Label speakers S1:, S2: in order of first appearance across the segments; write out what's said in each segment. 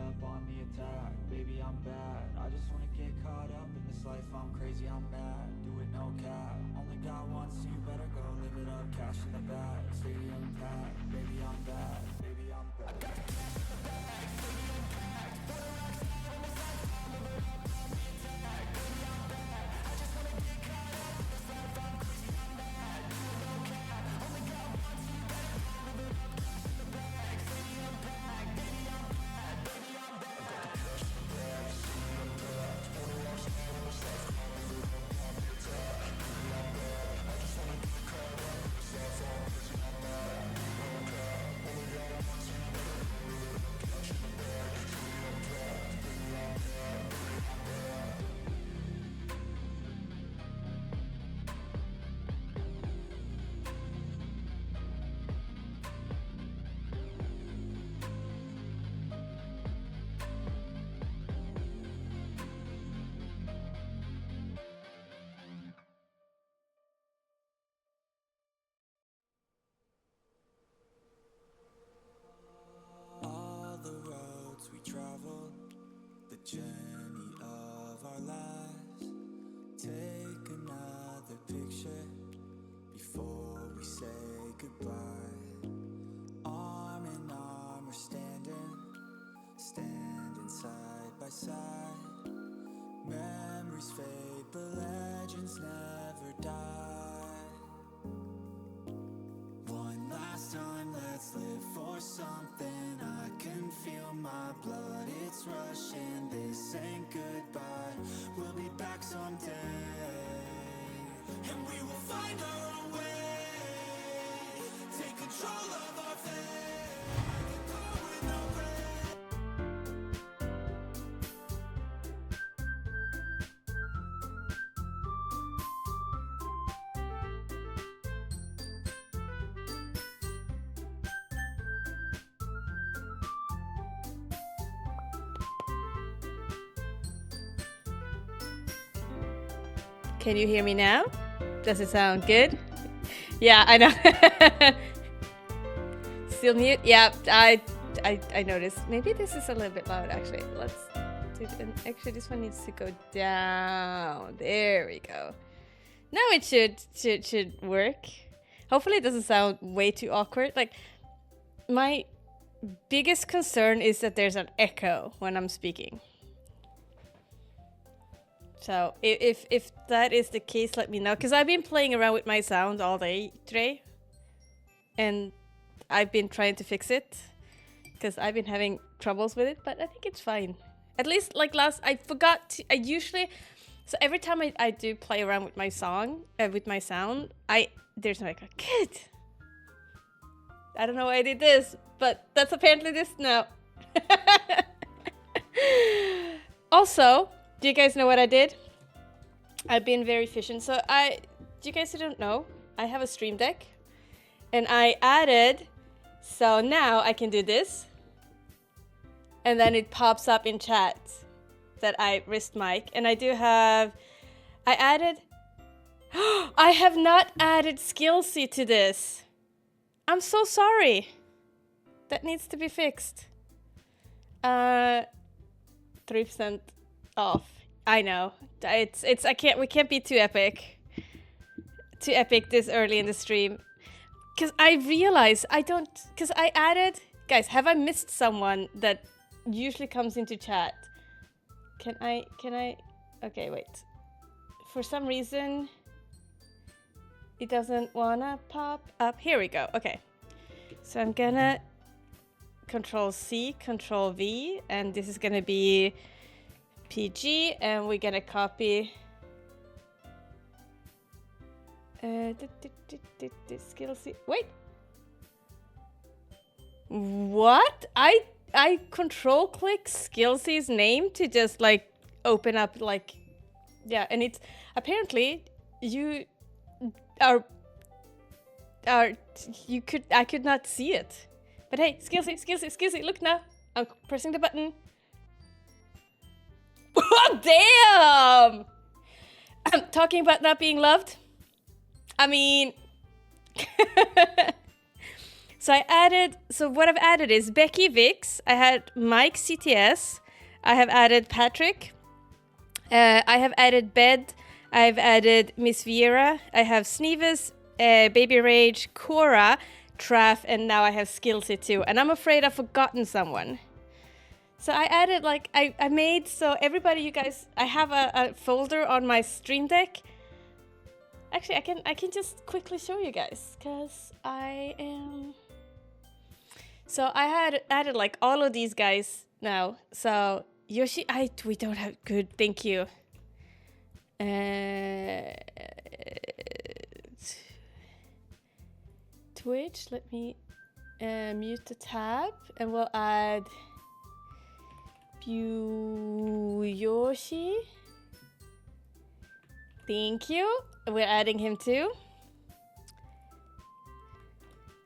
S1: up on the attack. Baby, I'm bad. I just wanna get caught up in this life. I'm crazy, I'm mad. Do it no cap. Only got one, so you better go live it up. Cash in the bag, stadium packed. Baby, I'm bad. Baby, I'm bad. All the roads we traveled, the journey of our lives. Take another picture before we say goodbye. Arm in arm we're standing side by side. Memories fade, but legends never die. One last time, let's live for something. I can feel my blood, it's rushing. This ain't goodbye, we'll be back someday. And we will find our own way. Take control of our fate. Like a car with no brakes.
S2: Can you hear me now? Does it sound good? Yeah, I know. Still mute? Yeah, I noticed. Maybe this is a little bit loud actually. Let's do it. And actually this one needs to go down. There we go. Now it should work. Hopefully it doesn't sound way too awkward. Like, my biggest concern is that there's an echo when I'm speaking. So if that is the case, let me know. Because I've been playing around with my sound all day today. And I've been trying to fix it. Because I've been having troubles with it. But I think it's fine. At least like I forgot to, I usually... So every time I do play around with my song, with my sound, there's no echo. Good! I don't know why I did this. But that's apparently this now. Also... Do you guys know what I did? I've been very efficient. So you guys who don't know, I have a stream deck. And I added, so now I can do this. And then it pops up in chat that I wrist mic. And I added, I have not added Skillsy to this. I'm so sorry. That needs to be fixed. 3% off. I know. We can't be too epic this early in the stream. Cause I realize cause I added, guys, have I missed someone that usually comes into chat? Can I, okay, wait. For some reason, it doesn't wanna pop up. Here we go, okay. So I'm gonna Control C, Control V, and this is gonna be PG, and we're gonna copy skill C. Wait, what? I control click skill C's name to just like open up like, yeah, and it's apparently I could not see it, but hey, skill C, look now, I'm pressing the button. Damn! I'm talking about not being loved. I mean, So what I've added is Becky Vix. I had Mike CTS. I have added Patrick. I have added Bed. I've added Miss Viera. I have Sneevis, Baby Rage, Cora, Traff, and now I have Skillsy too. And I'm afraid I've forgotten someone. So I added I made so everybody, you guys, I have a folder on my Stream Deck. Actually, I can just quickly show you guys because I am. So I had added like all of these guys now. So Yoshi, we don't have good. Thank you. Twitch. Let me mute the tab, and we'll add Yoshi. Thank you. We're adding him too.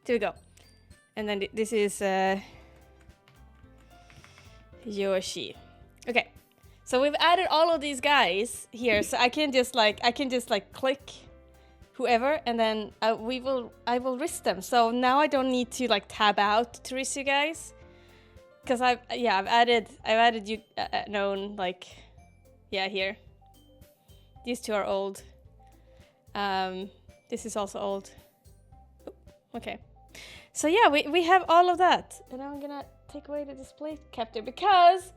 S2: Here we go. And then this is Yoshi. Okay. So we've added all of these guys here, so I can just click whoever, and then I will risk them. So now I don't need to like tab out to risk you guys, because I've added you known like here. These two are old. This is also old. Oh, okay. So yeah, we have all of that. And now I'm gonna take away the display capture because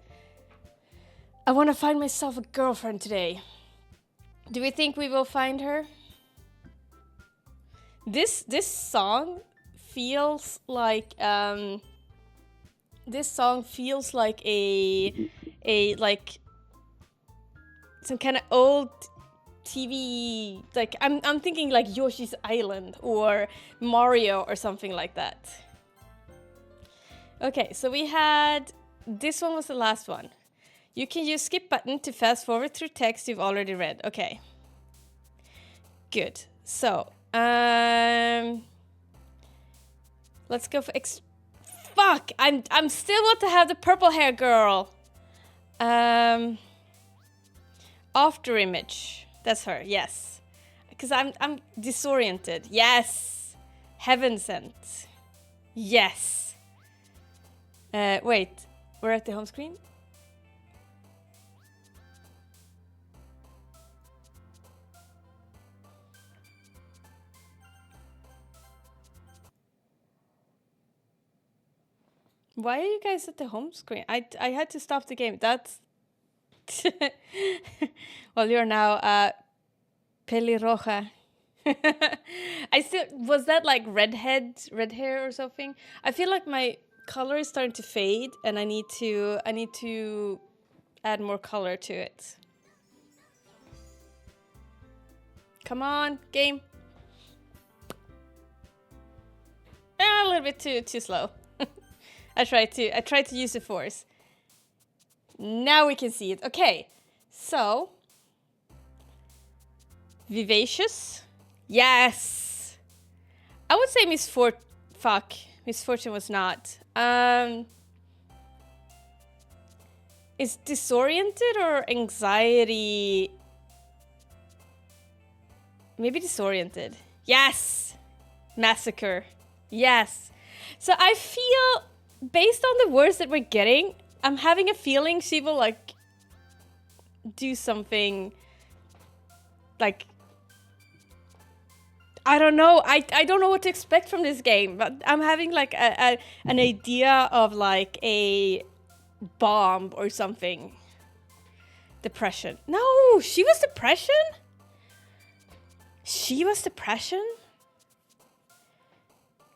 S2: I want to find myself a girlfriend today. Do we think we will find her? This song feels like a like some kind of old TV, like I'm thinking like Yoshi's Island or Mario or something like that. Okay, so we had, this one was the last one. You can use skip button to fast forward through text you've already read. Okay. Good. So, let's go for fuck! I'm still want to have the purple hair girl. After image. That's her, yes. Because I'm disoriented. Yes. Heaven sent. Yes. Wait. We're at the home screen? Why are you guys at the home screen? I had to stop the game. That's... Well, you're now pelirroja. I still... Was that like red hair or something? I feel like my color is starting to fade and I need to add more color to it. Come on, game. A little bit too slow. I tried to use the force. Now we can see it. Okay, so vivacious. Yes, I would say misfortune was not. Is disoriented or anxiety? Maybe disoriented. Yes, massacre. Yes. So I feel, based on the words that we're getting, I'm having a feeling she will like do something like, I don't know. I don't know what to expect from this game, but I'm having like an idea of like a bomb or something. Depression. No, she was depression? She was depression?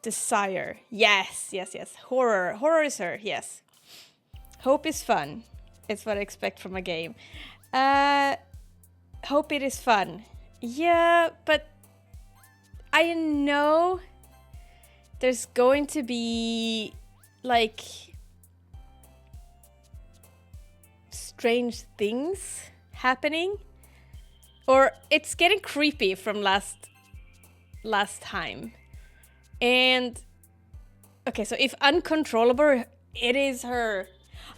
S2: Desire. Yes. Horror. Horror is her, yes. Hope is fun. It's what I expect from a game. Hope it is fun. Yeah, but I know there's going to be like strange things happening, or it's getting creepy from last time. And okay, so if uncontrollable, it is her.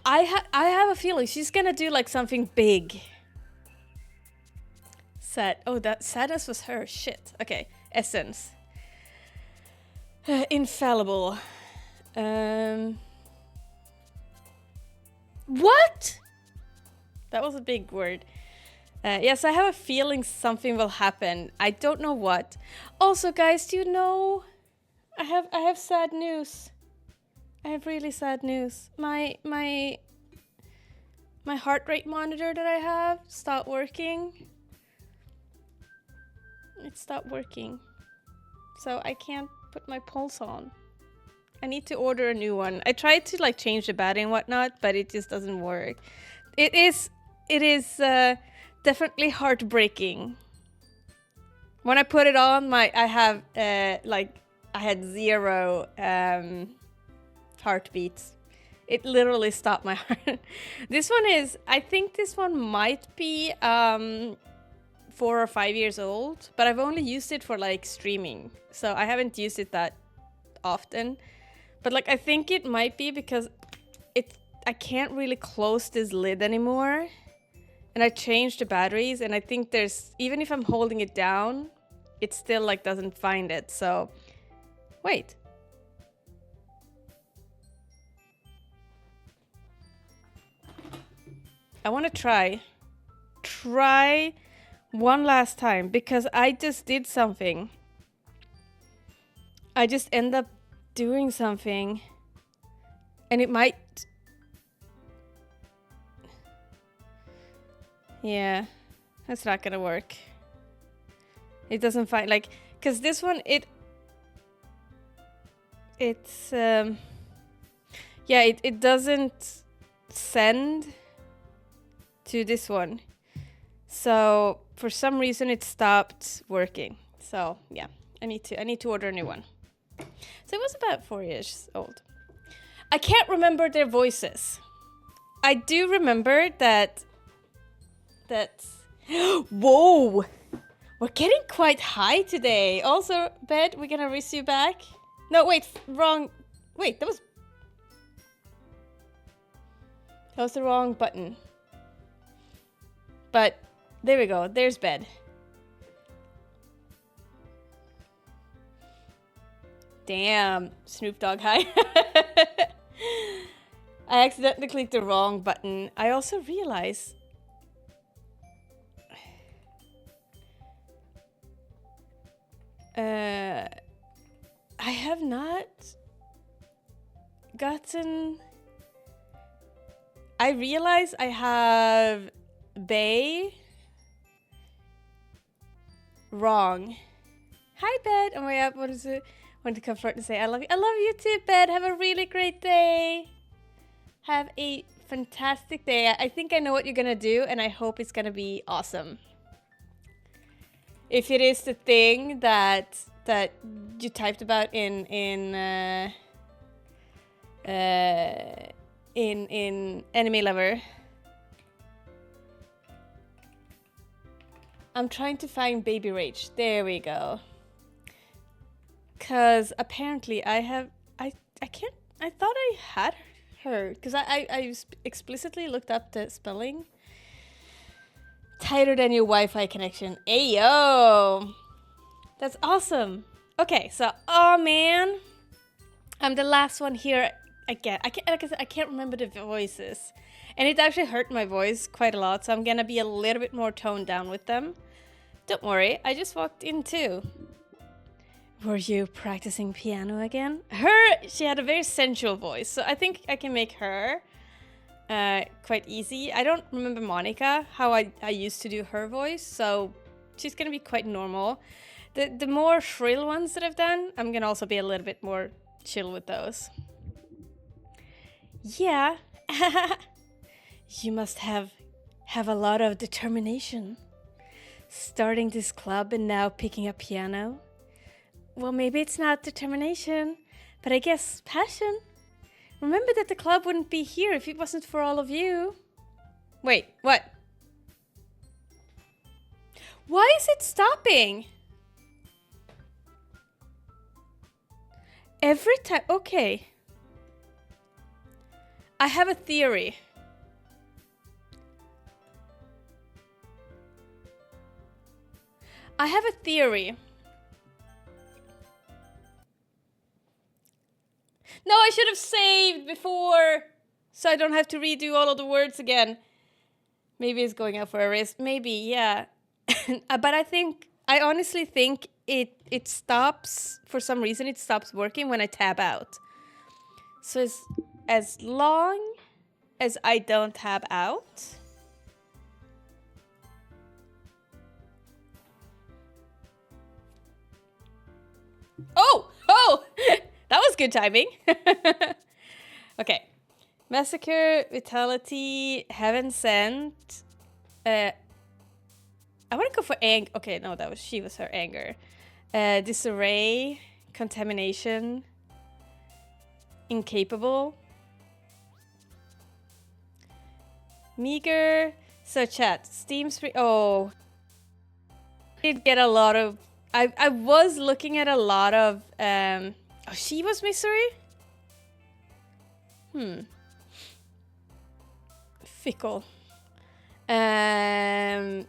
S2: I have a feeling she's gonna do like something big. Sad. Oh, that sadness was her. Shit. Okay. Essence. Infallible. What? That was a big word. Yes, I have a feeling something will happen. I don't know what. Also, guys, do you know? I have sad news. I have really sad news. My heart rate monitor that I have stopped working. It stopped working. So I can't put my pulse on. I need to order a new one. I tried to like change the battery and whatnot, but it just doesn't work. It is definitely heartbreaking. When I put it on, I had 0 heartbeats. It literally stopped my heart. This one is, I think this one might be 4 or 5 years old, but I've only used it for like streaming, so I haven't used it that often. But like I think it might be because I can't really close this lid anymore. And I changed the batteries, and I think there's, even if I'm holding it down, it still like doesn't find it. So wait. I want to try one last time, because I just did something. I just end up doing something, and it might. Yeah, that's not gonna work. It doesn't find, like, because this one, it's yeah, it doesn't send to this one. So for some reason it stopped working. So yeah, I need to order a new one. So it was about 4 years old. I can't remember their voices. I do remember that whoa! We're getting quite high today. Also, Bed, we're gonna race you back. No, wait, wrong. Wait, that was the wrong button. But there we go. There's Bed. Damn, Snoop Dogg high. I accidentally clicked the wrong button. I also realized I have not gotten. I realize I have Bay wrong. Hi, Bed. Oh my God, what is it? Want to comfort and say I love you. I love you too, Bed. Have a really great day. Have a fantastic day. I think I know what you're gonna do, and I hope it's gonna be awesome. If it is the thing that you typed about in Enemy Lover. I'm trying to find Baby Rage. There we go. Cause apparently I thought I had her, because I explicitly looked up the spelling. Tighter than your Wi-Fi connection. Ayo! That's awesome. Okay, so, oh man. I'm the last one here again. Like I said, I can't remember the voices. And it actually hurt my voice quite a lot, so I'm gonna be a little bit more toned down with them. Don't worry, I just walked in too. Were you practicing piano again? She had a very sensual voice, so I think I can make her quite easy. I don't remember Monica, how I used to do her voice, so she's gonna be quite normal. The more shrill ones that I've done, I'm gonna also be a little bit more chill with those. Yeah. You must have a lot of determination. Starting this club and now picking up piano. Well, maybe it's not determination, but I guess passion. Remember that the club wouldn't be here if it wasn't for all of you. Wait, what? Why is it stopping? Every time, okay. I have a theory. No, I should have saved before, so I don't have to redo all of the words again. Maybe it's going out for a risk. Maybe, yeah. But I honestly think it stops, for some reason, it stops working when I tab out. So as long as I don't tab out. Oh! That was good timing. Okay. Massacre, Vitality, Heaven Sent. I want to go for anger. Okay, no, she was her anger. Disarray, Contamination, Incapable, Meager. So chat, Steam's free. Oh, I did get a lot of. I was looking at a lot of. Oh, she was Misery. Fickle. I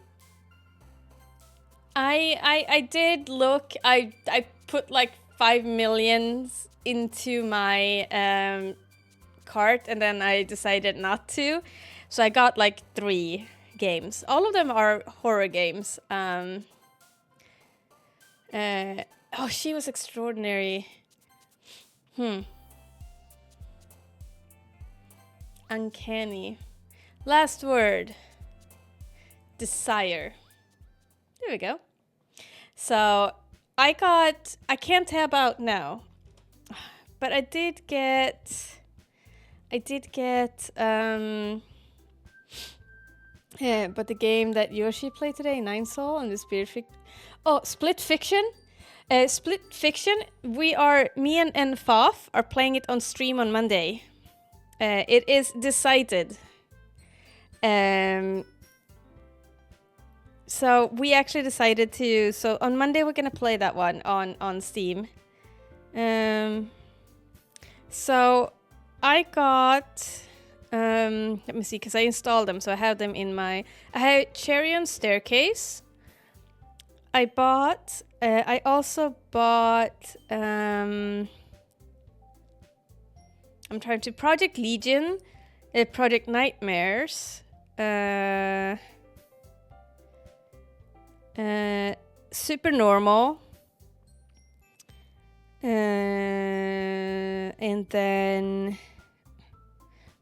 S2: did look. I put like 5 millions into my cart, and then I decided not to. So I got like 3 games. All of them are horror games. Oh, she was extraordinary. Uncanny. Last word. Desire. There we go. So I can't tab out now, but I did get yeah, but the game that Yoshi played today, Nine Soul and the Split Fiction. Split Fiction, me and Faf are playing it on stream on Monday. It is decided. So we actually decided to. So on Monday we're gonna play that one on Steam. So I got. Let me see, because I installed them, so I have them in my. I have Charion Staircase. I also bought. I'm trying to Project Legion, Project Nightmares, Super Normal, and then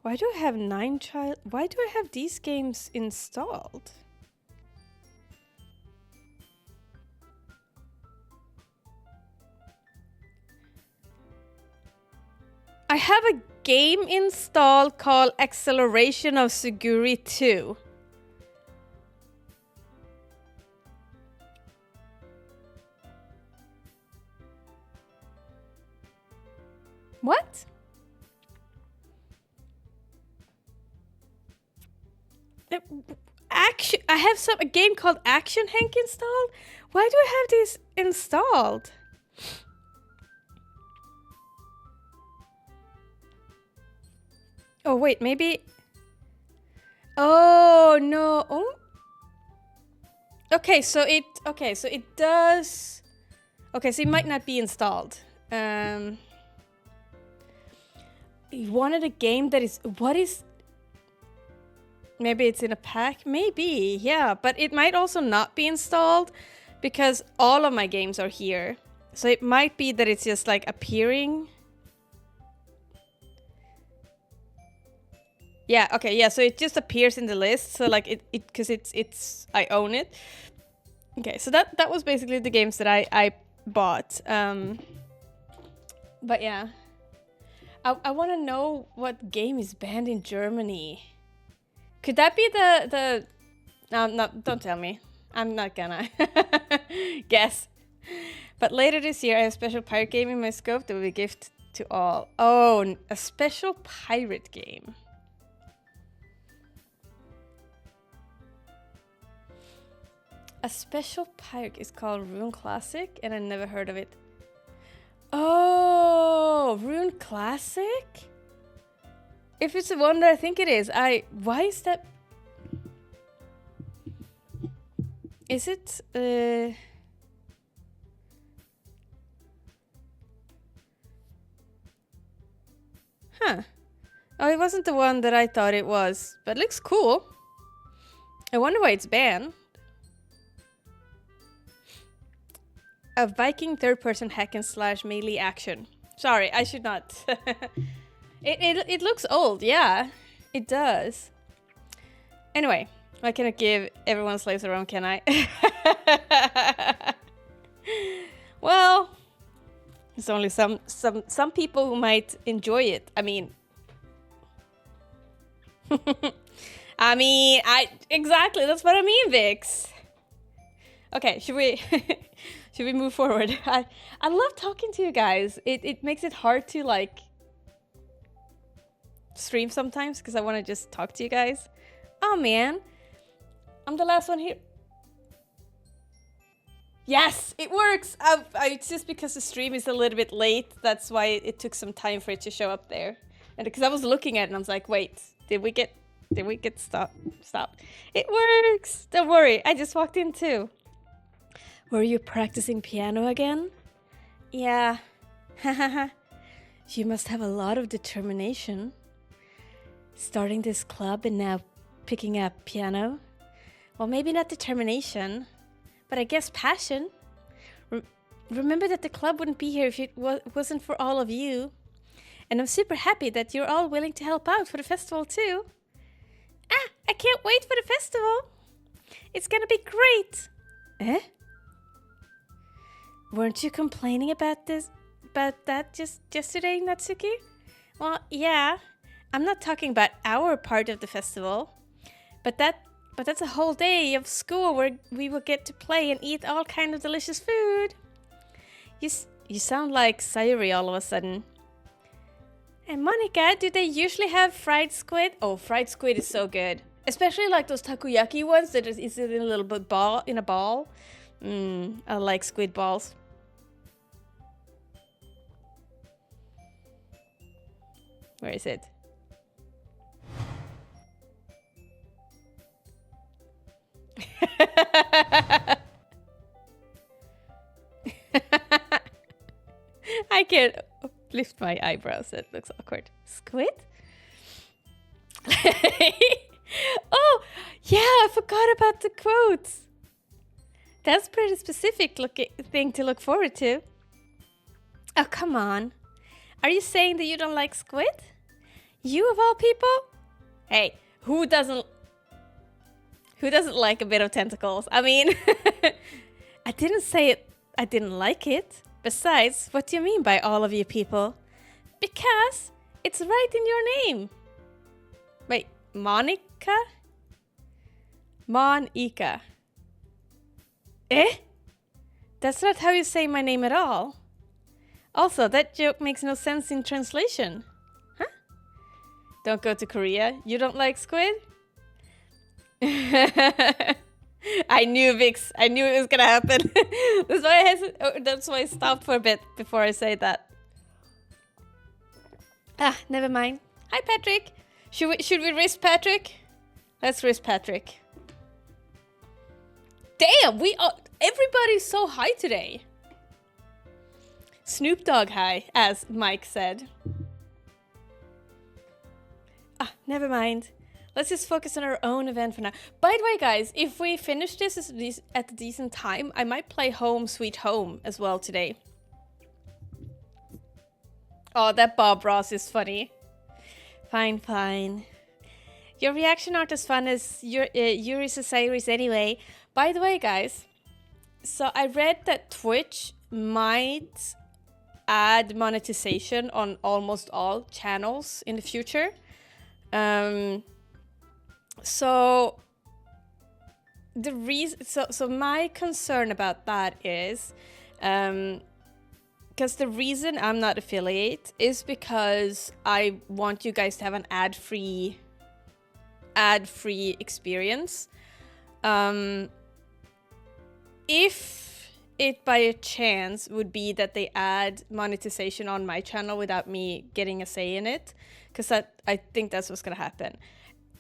S2: why do I have Why do I have these games installed? I have a game installed called Acceleration of Suguri 2. What? I have a game called Action Hank installed? Why do I have these installed? Oh wait, maybe. Oh no. Oh. Okay, so it does. Okay, so it might not be installed. You wanted a game that is maybe it's in a pack? Maybe, yeah. But it might also not be installed because all of my games are here. So it might be that it's just like appearing. Yeah, okay, yeah, so it just appears in the list. So like it because it's I own it. Okay, so that was basically the games that I bought. But yeah. I want to know what game is banned in Germany. Could that be the no, don't tell me. I'm not gonna guess. But later this year, I have a special pirate game in my scope that will be a gift to all. Oh, a special pirate game. A special pirate is called Rune Classic, and I never heard of it. Oh, Rune Classic? If it's the one that I think it is, why is that? Is it? Huh. Oh, it wasn't the one that I thought it was, but it looks cool. I wonder why it's banned. A Viking third-person hack and slash melee action. Sorry, I should not. it looks old, yeah. It does. Anyway, I cannot give everyone slaves around, can I? Well, there's only some people who might enjoy it. I mean, exactly, that's what I mean, Vix. Okay, should we should we move forward? I love talking to you guys. It makes it hard to like stream sometimes because I want to just talk to you guys. Oh man, I'm the last one here. Yes, it works. It's just because the stream is a little bit late. That's why it took some time for it to show up there. And because I was looking at it and I was like, wait, did we get stopped? It works. Don't worry. I just walked in too. Were you practicing piano again? Yeah. You must have a lot of determination. Starting this club and now picking up piano. Well, maybe not determination, but I guess passion. Remember that the club wouldn't be here if it wasn't for all of you. And I'm super happy that you're all willing to help out for the festival too. I can't wait for the festival. It's gonna be great. Eh? Weren't you complaining about that just yesterday, Natsuki? Well, yeah. I'm not talking about our part of the festival. But that's a whole day of school where we will get to play and eat all kind of delicious food. You sound like Sayuri all of a sudden. And Monica, do they usually have fried squid? Oh, fried squid is so good. Especially like those takoyaki ones that is in a little bit in a ball. I like squid balls. Where is it? I can't lift my eyebrows. It looks awkward. Squid? Oh, yeah, I forgot about the quotes. That's pretty specific thing to look forward to. Oh, come on. Are you saying that you don't like squid? You of all people? Hey, who doesn't like a bit of tentacles? I mean, I didn't say it. I didn't like it. Besides, what do you mean by all of you people? Because it's right in your name. Wait, Monica? Monica. Eh? That's not how you say my name at all. Also, that joke makes no sense in translation. Huh? Don't go to Korea. You don't like squid? I knew, Vix. I knew it was gonna happen. That's why I stopped for a bit before I say that. Never mind. Hi, Patrick. Should we risk Patrick? Let's risk Patrick. Damn, everybody's so high today. Snoop Dogg high, as Mike said. Never mind. Let's just focus on our own event for now. By the way, guys, if we finish this at a decent time, I might play Home Sweet Home as well today. Oh, that Bob Ross is funny. Fine. Your reaction aren't as fun as Yuri's or Sayuri's anyway. By the way, guys, so I read that Twitch might add monetization on almost all channels in the future. So the reason, so my concern about that is, because the reason I'm not affiliate is because I want you guys to have an ad-free experience. If it by a chance would be that they add monetization on my channel without me getting a say in it, because I think that's what's gonna happen.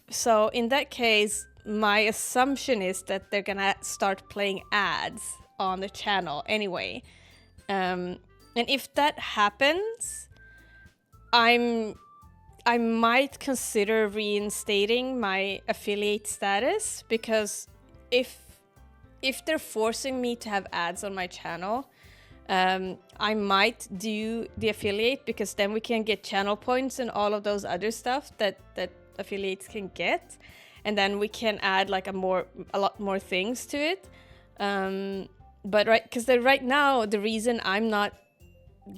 S2: So in that case, my assumption is that they're gonna start playing ads on the channel anyway. And if that happens, I'm I might consider reinstating my affiliate status, because if they're forcing me to have ads on my channel, I might do the affiliate, because then we can get channel points and all of those other stuff that affiliates can get, and then we can add like a lot more things to it. But right now the reason I'm not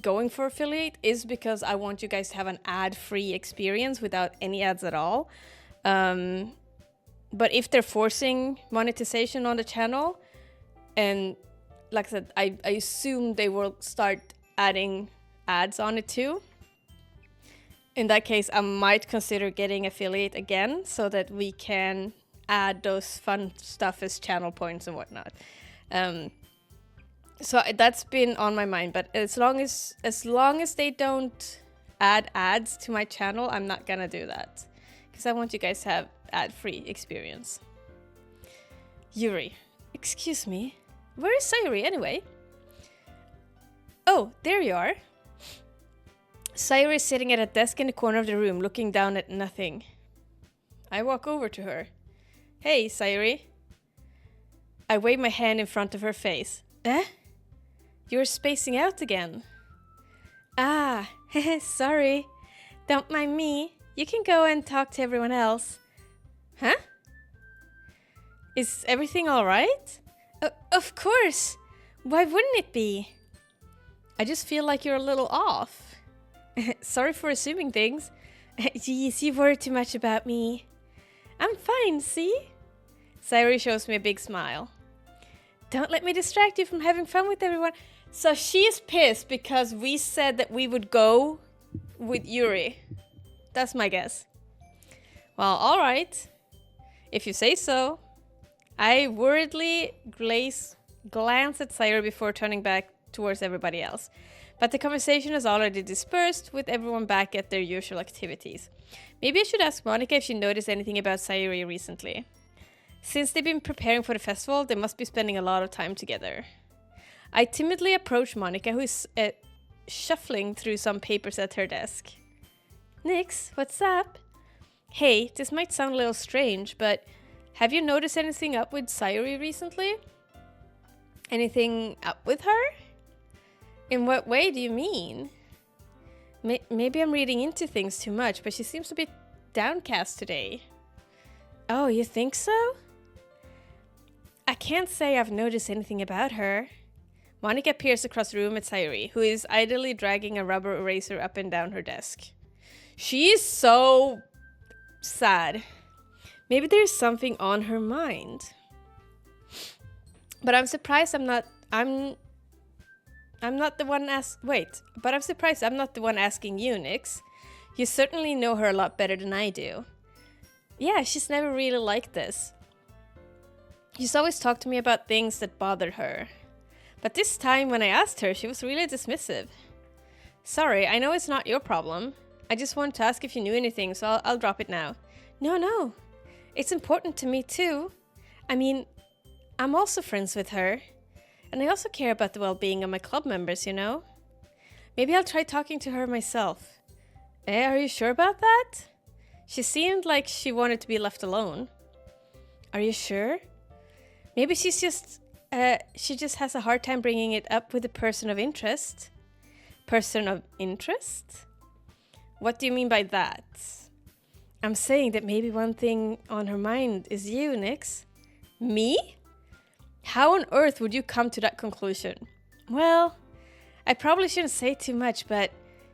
S2: going for affiliate is because I want you guys to have an ad-free experience without any ads at all. But if they're forcing monetization on the channel, and like I said, I assume they will start adding ads on it too. In that case, I might consider getting affiliate again, so that we can add those fun stuff as channel points and whatnot. So that's been on my mind, but as long as they don't add ads to my channel, I'm not gonna do that, because I want you guys to have ad-free experience. Yuri, excuse me, where is Sayuri anyway? Oh, there you are. Sayuri is sitting at a desk in the corner of the room, looking down at nothing. I walk over to her. Hey, Sayuri. I wave my hand in front of her face. Eh? You're spacing out again. Ah, sorry. Don't mind me. You can go and talk to everyone else. Huh? Is everything all right? Of course. Why wouldn't it be? I just feel like you're a little off. Sorry for assuming things. Jeez, you worry too much about me. I'm fine, see? Sayuri shows me a big smile. Don't let me distract you from having fun with everyone. So she's pissed because we said that we would go with Yuri. That's my guess. Well, alright. If you say so. I worriedly glance at Sayuri before turning back towards everybody else. But the conversation has already dispersed, with everyone back at their usual activities. Maybe I should ask Monica if she noticed anything about Sayuri recently. Since they've been preparing for the festival, they must be spending a lot of time together. I timidly approach Monica, who is shuffling through some papers at her desk. Nix, what's up? Hey, this might sound a little strange, but have you noticed anything up with Sayuri recently? Anything up with her? In what way do you mean? Maybe I'm reading into things too much, but she seems a bit downcast today. Oh, you think so? I can't say I've noticed anything about her. Monica peers across the room at Sayuri, who is idly dragging a rubber eraser up and down her desk. She is so sad. Maybe there's something on her mind. But I'm surprised I'm not the one I'm surprised I'm not the one asking you, Nix. You certainly know her a lot better than I do. Yeah, she's never really liked this. She's always talked to me about things that bothered her. But this time when I asked her, she was really dismissive. Sorry, I know it's not your problem. I just wanted to ask if you knew anything, so I'll drop it now. No. It's important to me too. I mean, I'm also friends with her. And I also care about the well-being of my club members, you know? Maybe I'll try talking to her myself. Are you sure about that? She seemed like she wanted to be left alone. Are you sure? Maybe she just has a hard time bringing it up with a person of interest. Person of interest? What do you mean by that? I'm saying that maybe one thing on her mind is you, Nix. Me? How on earth would you come to that conclusion? Well, I probably shouldn't say too much, but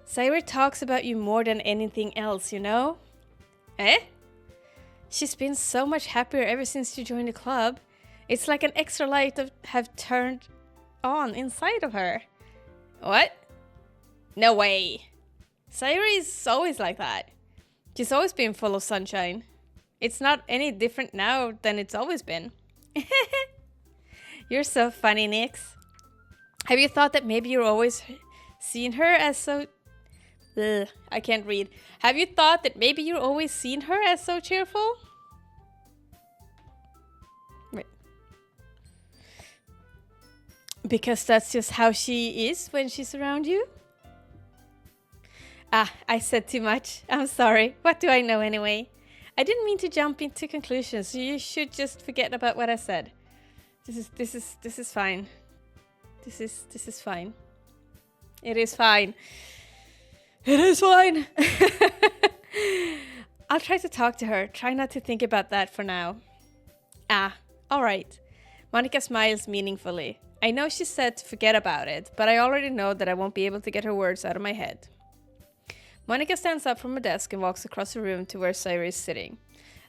S2: Sayuri talks about you more than anything else, you know? Eh? She's been so much happier ever since you joined the club. It's like an extra light have turned on inside of her. What? No way. Sayuri is always like that. She's always been full of sunshine. It's not any different now than it's always been. You're so funny, Nix. Have you thought that maybe you're always seeing her as so... Ugh, I can't read. Have you thought that maybe you're always seeing her as so cheerful? Wait. Because that's just how she is when she's around you? Ah, I said too much. I'm sorry. What do I know anyway? I didn't mean to jump into conclusions. You should just forget about what I said. This is fine. This is fine. It is fine. It is fine. I'll try to talk to her. Try not to think about that for now. Ah, all right. Monica smiles meaningfully. I know she said to forget about it, but I already know that I won't be able to get her words out of my head. Monica stands up from her desk and walks across the room to where Sayuri is sitting.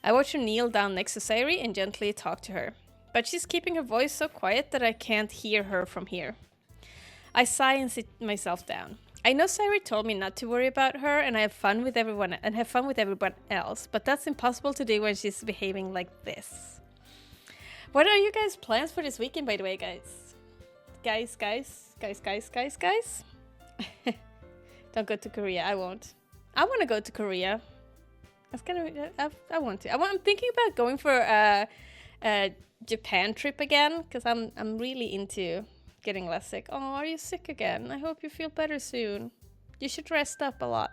S2: I watch her kneel down next to Sayuri and gently talk to her, but she's keeping her voice so quiet that I can't hear her from here. I sigh and sit myself down. I know Sayuri told me not to worry about her and have fun with everyone else, but that's impossible to do when she's behaving like this. What are you guys' plans for this weekend, by the way, guys? Guys? Don't go to Korea. I won't. I want to go to Korea. I want to. I'm thinking about going for a Japan trip again because I'm really into getting less sick. Oh, are you sick again? I hope you feel better soon. You should rest up a lot.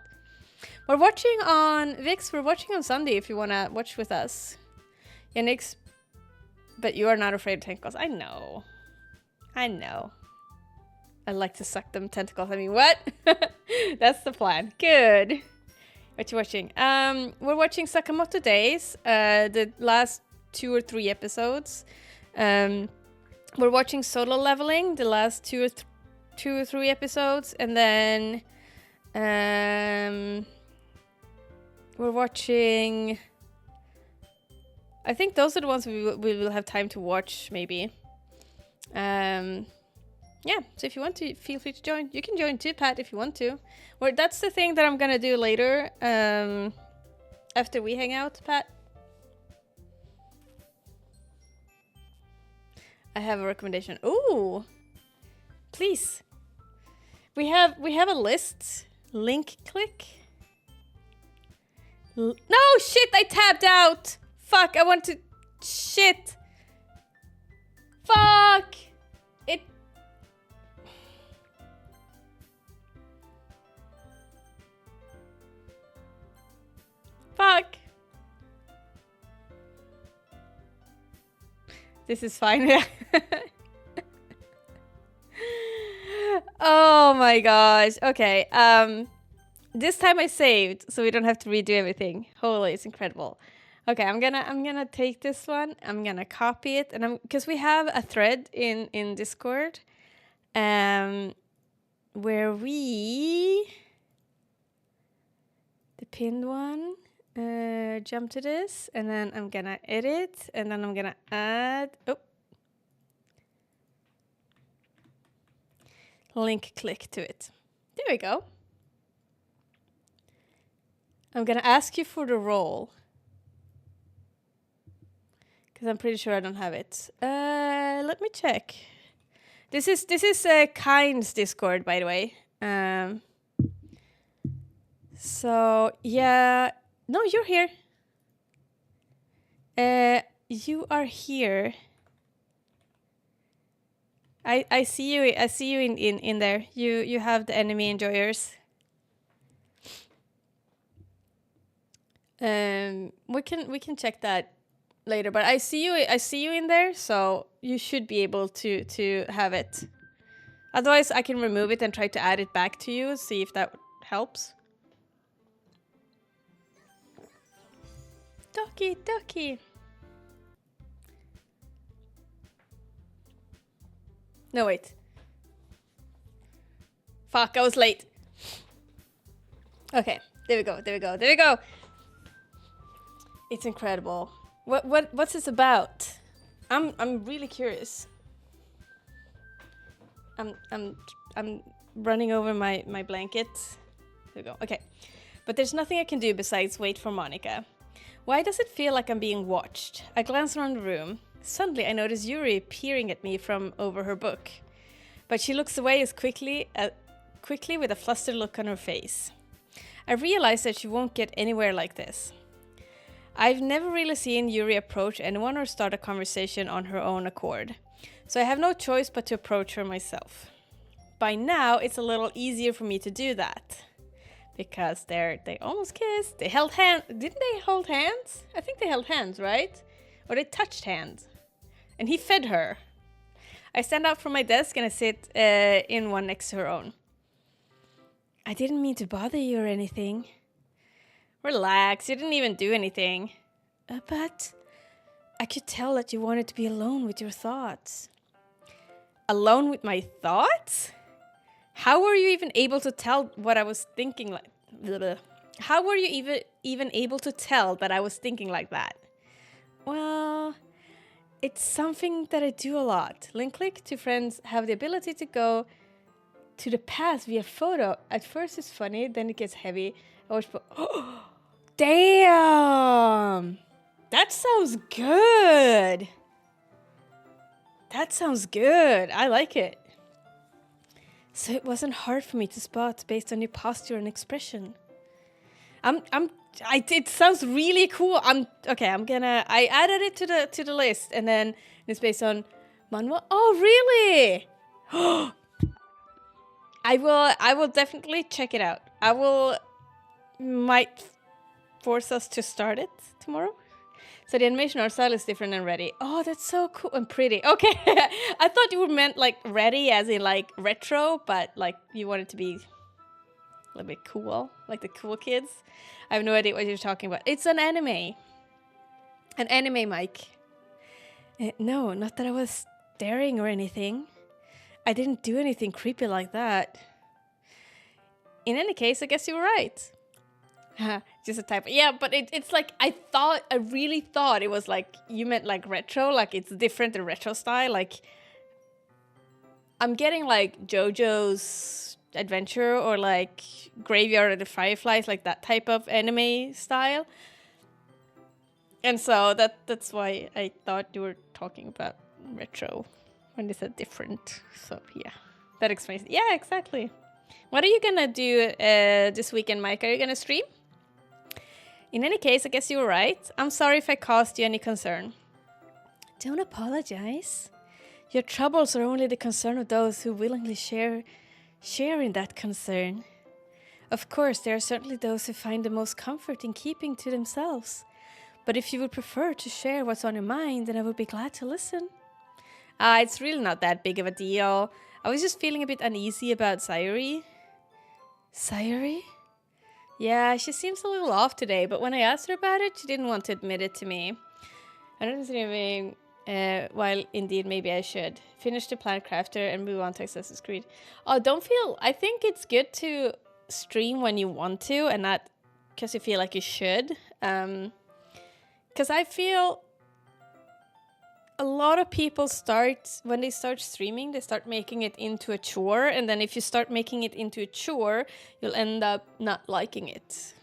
S2: We're watching on Vix. We're watching on Sunday if you wanna watch with us. Yeah, Nix. But you are not afraid of tentacles. I know. I like to suck them tentacles. I mean, what? That's the plan. Good. What you watching? We're watching Sakamoto Days. The last 2 or 3 episodes. We're watching Solo Leveling. The last 2 or 3 episodes, and then we're watching. I think those are the ones we will have time to watch. Maybe. Yeah, so if you want to, feel free to join. You can join too, Pat, if you want to. Or that's the thing that I'm gonna do later, after we hang out, Pat. I have a recommendation. Ooh, please. We have a list. Link click. No, shit! I tabbed out. Fuck! I want to. Shit. Fuck. It. Fuck. This is fine. Oh my gosh. Okay. This time I saved, so we don't have to redo everything. Holy, it's incredible. Okay, I'm gonna take this one. I'm gonna copy it, and because we have a thread in Discord, where the pinned one. Jump to this, and then I'm gonna edit, and then I'm gonna add. Oh. Link click to it. There we go. I'm gonna ask you for the role. Because I'm pretty sure I don't have it. Let me check. This is Kind's Discord, by the way. So yeah, no, you're here. You are here. I see you. I see you in there. You have the enemy enjoyers. We can check that later, but I see you in there, so you should be able to have it. Otherwise, I can remove it and try to add it back to you, see if that helps. Doki Doki. No, wait. Fuck, I was late. Okay, there we go. It's incredible. What's this about? I'm really curious. I'm running over my blanket. There we go. Okay. But there's nothing I can do besides wait for Monica. Why does it feel like I'm being watched? I glance around the room. Suddenly I notice Yuri peering at me from over her book. But she looks away as quickly with a flustered look on her face. I realize that she won't get anywhere like this. I've never really seen Yuri approach anyone or start a conversation on her own accord. So I have no choice but to approach her myself. By now, it's a little easier for me to do that. because they almost kissed. They held hands. Didn't they hold hands? I think they held hands, right? Or they touched hands. And he fed her. I stand up from my desk and I sit in one next to her own. I didn't mean to bother you or anything. Relax, you didn't even do anything. But I could tell that you wanted to be alone with your thoughts. Alone with my thoughts? How were you even able to tell what I was thinking like? How were you even able to tell that I was thinking like that? Well, it's something that I do a lot. Link to friends have the ability to go to the past via photo. At first it's funny, then it gets heavy. Oh, damn! That sounds good! That sounds good. I like it. So it wasn't hard for me to spot based on your posture and expression. It sounds really cool. I added it to the list, and then it's based on manhwa. Oh, really? I will definitely check it out. Might force us to start it tomorrow. So the animation art style is different and ready. Oh, that's so cool and pretty. Okay, I thought you meant like ready as in like retro, but like you want it to be a little bit cool, like the cool kids. I have no idea what you're talking about. It's an anime. An anime, Mike. No, not that I was staring or anything. I didn't do anything creepy like that. In any case, I guess you were right. Just a typo. Yeah, but it's like I really thought it was like you meant like retro, like it's different in retro style. Like I'm getting like JoJo's Adventure or like Graveyard of the Fireflies, like that type of anime style. And so that's why I thought you were talking about retro when they said different. So yeah, that explains it. Yeah, exactly. What are you gonna do this weekend, Mike? Are you gonna stream? In any case, I guess you were right. I'm sorry if I caused you any concern. Don't apologize. Your troubles are only the concern of those who willingly share in that concern. Of course, there are certainly those who find the most comfort in keeping to themselves. But if you would prefer to share what's on your mind, then I would be glad to listen. It's really not that big of a deal. I was just feeling a bit uneasy about Sayuri. Sayuri? Yeah, she seems a little off today, but when I asked her about it, she didn't want to admit it to me. I don't think, while indeed maybe I should. Finish the Planet Crafter and move on to Assassin's Creed. Oh, I think it's good to stream when you want to and not because you feel like you should. Because I feel a lot of people when they start streaming, they start making it into a chore. And then if you start making it into a chore, you'll end up not liking it.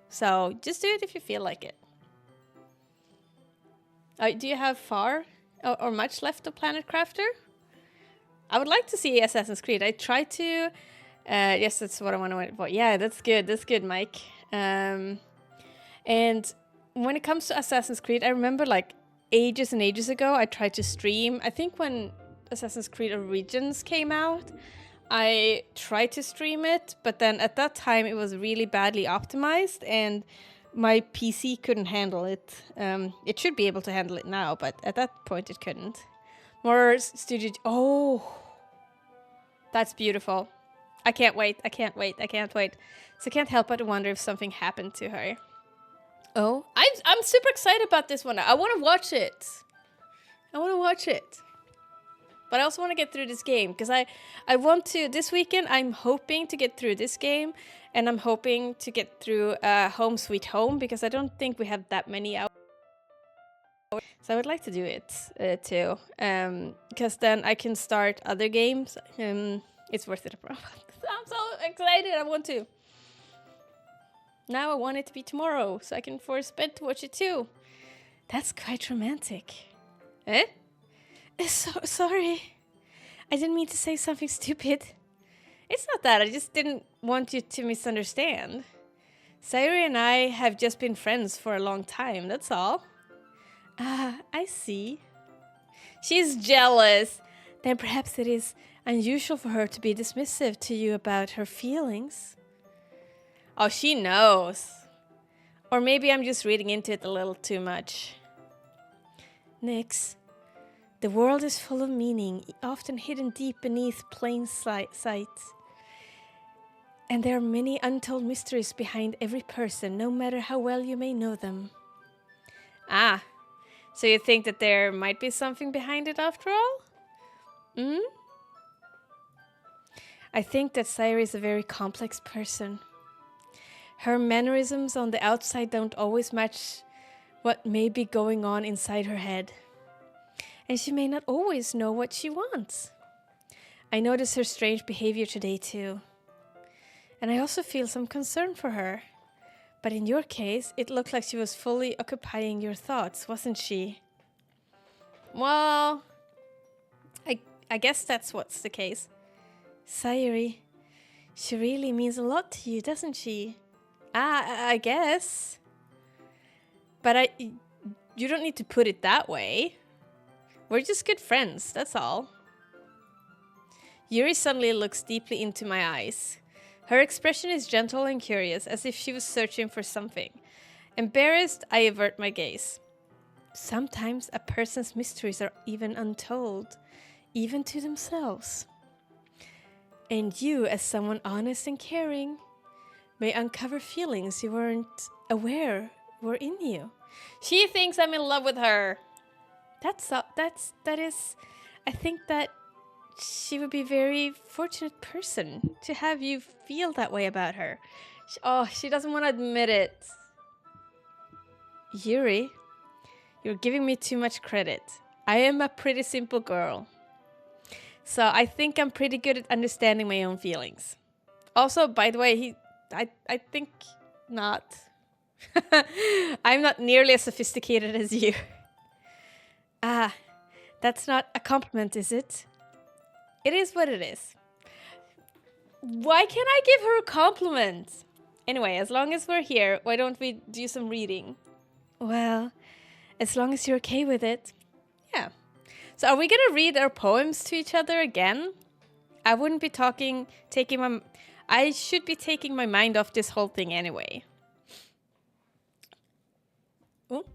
S2: So just do it if you feel like it. Do you have far or much left of Planet Crafter? I would like to see Assassin's Creed. I try to... yes, that's what I want to wait for. Yeah, that's good. That's good, Mike. And when it comes to Assassin's Creed, I remember like ages and ages ago, I tried to stream. I think when Assassin's Creed Origins came out, I tried to stream it, but then at that time it was really badly optimized and my PC couldn't handle it. It should be able to handle it now, but at that point it couldn't. More studio... Oh! That's beautiful. I can't wait. So I can't help but wonder if something happened to her. Oh, I'm super excited about this one. I want to watch it. But I also want to get through this game because I want to. This weekend, I'm hoping to get through this game, and I'm hoping to get through Home Sweet Home because I don't think we have that many hours. So I would like to do it too, because then I can start other games. It's worth it. I'm so excited. I want to. Now I want it to be tomorrow, so I can force Ben to watch it too. That's quite romantic. Eh? So sorry. I didn't mean to say something stupid. It's not that. I just didn't want you to misunderstand. Sayuri and I have just been friends for a long time, that's all. I see. She's jealous. Then perhaps it is unusual for her to be dismissive to you about her feelings. Oh, she knows. Or maybe I'm just reading into it a little too much. Nyx, the world is full of meaning, often hidden deep beneath plain sight. And there are many untold mysteries behind every person, no matter how well you may know them. Ah, so you think that there might be something behind it after all? Hmm? I think that Sayuri is a very complex person. Her mannerisms on the outside don't always match what may be going on inside her head. And she may not always know what she wants. I noticed her strange behavior today too. And I also feel some concern for her. But in your case, it looked like she was fully occupying your thoughts, wasn't she? Well, I guess that's what's the case. Sayuri, she really means a lot to you, doesn't she? I guess. But you don't need to put it that way. We're just good friends, that's all. Yuri suddenly looks deeply into my eyes. Her expression is gentle and curious, as if she was searching for something. Embarrassed, I avert my gaze. Sometimes a person's mysteries are even untold, even to themselves. And you, as someone honest and caring, may uncover feelings you weren't aware were in you. She thinks I'm in love with her. That is, I think that she would be a very fortunate person to have you feel that way about her. She doesn't want to admit it. Yuri, you're giving me too much credit. I am a pretty simple girl. So I think I'm pretty good at understanding my own feelings. Also, by the way, I think not. I'm not nearly as sophisticated as you. Ah, that's not a compliment, is it? It is what it is. Why can't I give her a compliment? Anyway, as long as we're here, why don't we do some reading? Well, as long as you're okay with it. Yeah. So are we gonna read our poems to each other again? I wouldn't be I should be taking my mind off this whole thing anyway. Ooh.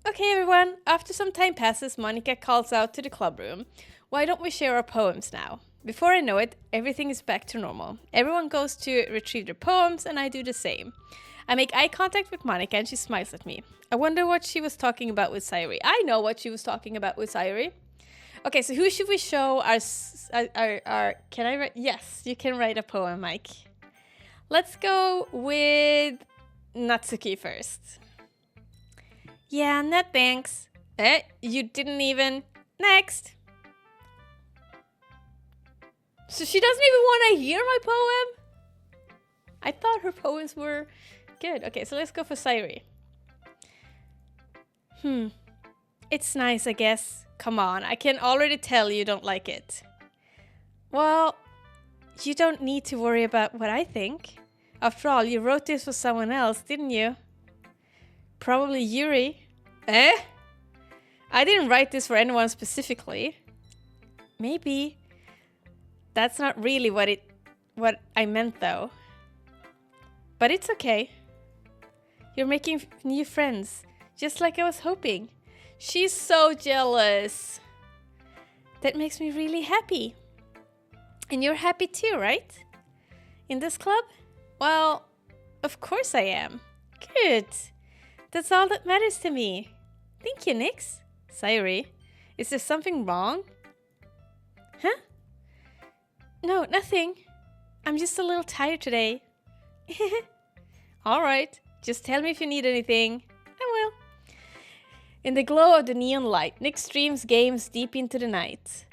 S2: Okay, everyone. After some time passes, Monica calls out to the club room. Why don't we share our poems now? Before I know it, everything is back to normal. Everyone goes to retrieve their poems, and I do the same. I make eye contact with Monica, and she smiles at me. I wonder what she was talking about with Sayuri. I know what she was talking about with Sayuri. Okay, so who should we show our can I write? Yes, you can write a poem, Mike. Let's go with Natsuki first. Yeah, no thanks. You didn't even... Next. So she doesn't even want to hear my poem? I thought her poems were good. Okay, so let's go for Sayuri. It's nice, I guess. Come on, I can already tell you don't like it. Well, you don't need to worry about what I think. After all, you wrote this for someone else, didn't you? Probably Yuri. I didn't write this for anyone specifically. Maybe. That's not really what I meant though. But it's okay. You're making new friends, just like I was hoping. She's so jealous. That makes me really happy. And you're happy too, right? In this club? Well, of course I am. Good. That's all that matters to me. Thank you, Nyx. Sayuri, is there something wrong? Huh? No, nothing. I'm just a little tired today. Alright, just tell me if you need anything. I will. In the glow of the neon light, Nyx streams games deep into the night.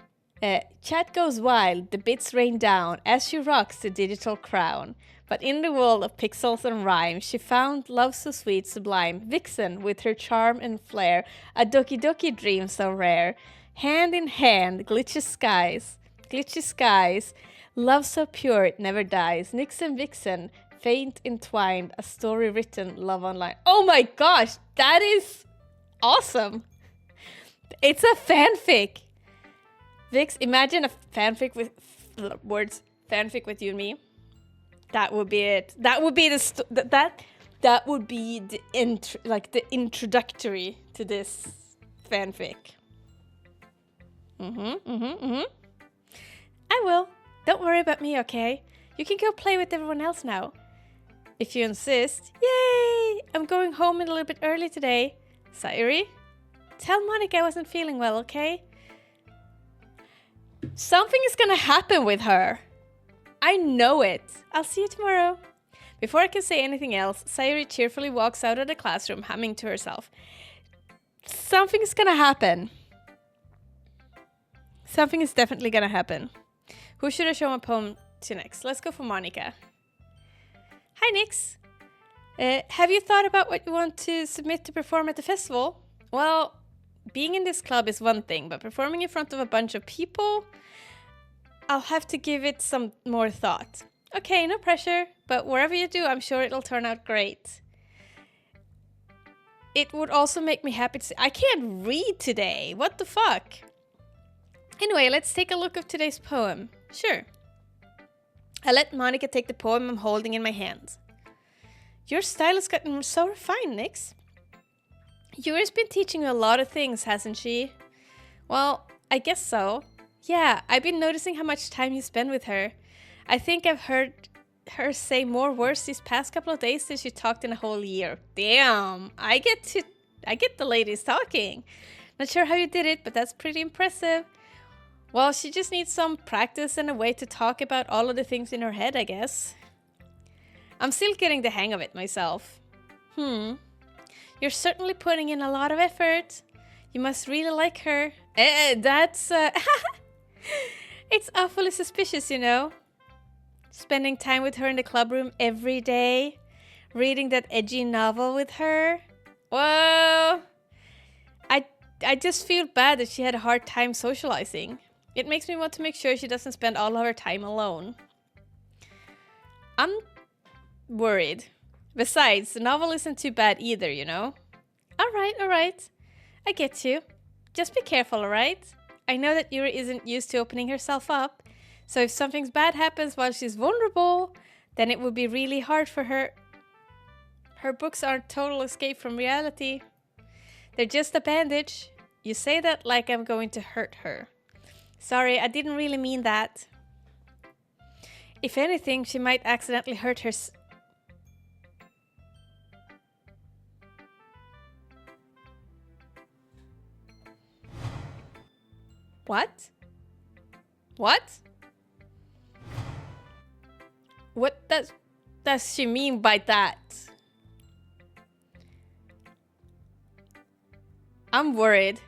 S2: Chat goes wild, the bits rain down as she rocks the digital crown. But in the world of pixels and rhyme, she found love so sweet, sublime. Vixen, with her charm and flair, a Doki Doki dream so rare. Hand in hand, glitchy skies, love so pure it never dies. Nyx and Vixen, faint entwined, a story written, love online. Oh my gosh, that is awesome! It's a fanfic! Vix, imagine a fanfic with words, fanfic with you and me. That would be it. That would be that would be the the introductory to this fanfic. I will. Don't worry about me, okay? You can go play with everyone else now. If you insist. Yay! I'm going home a little bit early today. Sayuri, tell Monica I wasn't feeling well, okay? Something is gonna happen with her. I know it. I'll see you tomorrow. Before I can say anything else, Sayuri cheerfully walks out of the classroom, humming to herself. Something's gonna happen. Something is definitely gonna happen. Who should I show my poem to next? Let's go for Monica. Hi, Nix. Have you thought about what you want to submit to perform at the festival? Well, being in this club is one thing, but performing in front of a bunch of people, I'll have to give it some more thought. Okay, no pressure, but wherever you do, I'm sure it'll turn out great. It would also make me happy to see. I can't read today. What the fuck? Anyway, let's take a look at today's poem. Sure. I let Monica take the poem I'm holding in my hand. Your style has gotten so refined, Nix. Yuri's been teaching you a lot of things, hasn't she? Well, I guess so. Yeah, I've been noticing how much time you spend with her. I think I've heard her say more words these past couple of days than she talked in a whole year. Damn, I get the ladies talking. Not sure how you did it, but that's pretty impressive. Well, she just needs some practice and a way to talk about all of the things in her head, I guess. I'm still getting the hang of it myself. You're certainly putting in a lot of effort. You must really like her. It's awfully suspicious, you know. Spending time with her in the club room every day. Reading that edgy novel with her. Whoa. I just feel bad that she had a hard time socializing. It makes me want to make sure she doesn't spend all of her time alone. I'm worried. Besides, the novel isn't too bad either, you know? Alright. I get you. Just be careful, alright? I know that Yuri isn't used to opening herself up, so if something bad happens while she's vulnerable, then it would be really hard for her. Her books aren't total escape from reality. They're just a bandage. You say that like I'm going to hurt her. Sorry, I didn't really mean that. If anything, she might accidentally hurt her. What? What does she mean by that? I'm worried.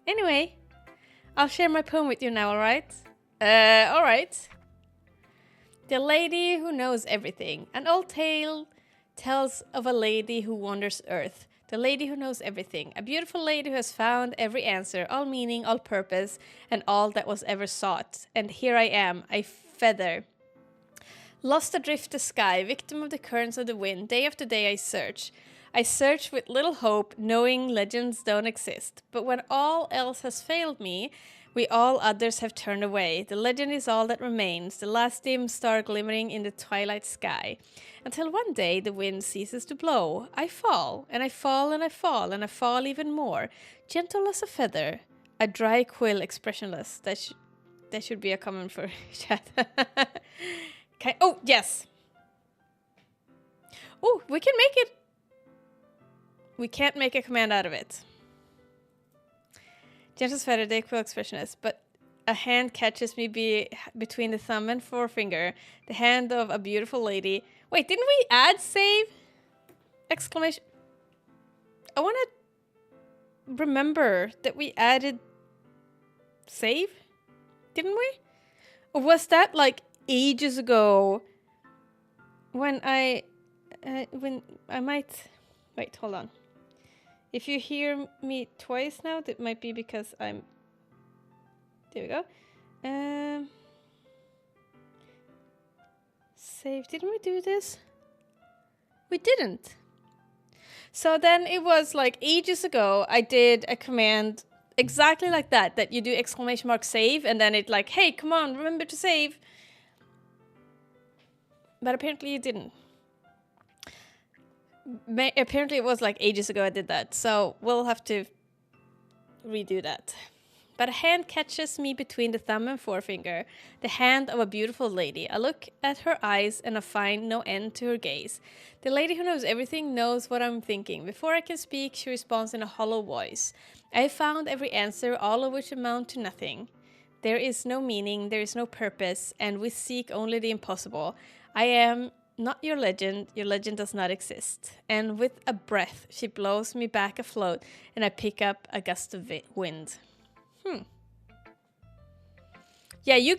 S2: Anyway, I'll share my poem with you now, alright? Alright. The Lady Who Knows Everything. An old tale tells of a lady who wanders earth. The lady who knows everything. A beautiful lady who has found every answer, all meaning, all purpose, and all that was ever sought. And here I am, a feather. Lost adrift the sky, victim of the currents of the wind. Day after day I search. I search with little hope, knowing legends don't exist. But when all else has failed me, we all others have turned away. The legend is all that remains, the last dim star glimmering in the twilight sky. Until one day the wind ceases to blow. I fall, and I fall, and I fall, and I fall even more. Gentle as a feather, a dry quill expressionless. That should be a comment for chat. Okay. Oh, yes. Oh, we can make it. We can't make a command out of it. Gentle as feather, dry quill expressionless, but a hand catches me between the thumb and forefinger. The hand of a beautiful lady. Wait, didn't we add save? Exclamation. I want to remember that we added save. Didn't we? Or was that like ages ago when I might... Wait, hold on. If you hear me twice now, that might be because I'm... There we go. Save. Didn't we do this? We didn't. So then it was like ages ago, I did a command exactly like that, that you do exclamation mark save, and then it like, hey, come on, remember to save. But apparently you didn't. Apparently it was like ages ago I did that, so we'll have to redo that. But a hand catches me between the thumb and forefinger, the hand of a beautiful lady. I look at her eyes and I find no end to her gaze. The lady who knows everything knows what I'm thinking. Before I can speak, she responds in a hollow voice. I have found every answer, all of which amount to nothing. There is no meaning, there is no purpose, and we seek only the impossible. I am not your legend does not exist. And with a breath, she blows me back afloat, and I pick up a gust of wind. Yeah, you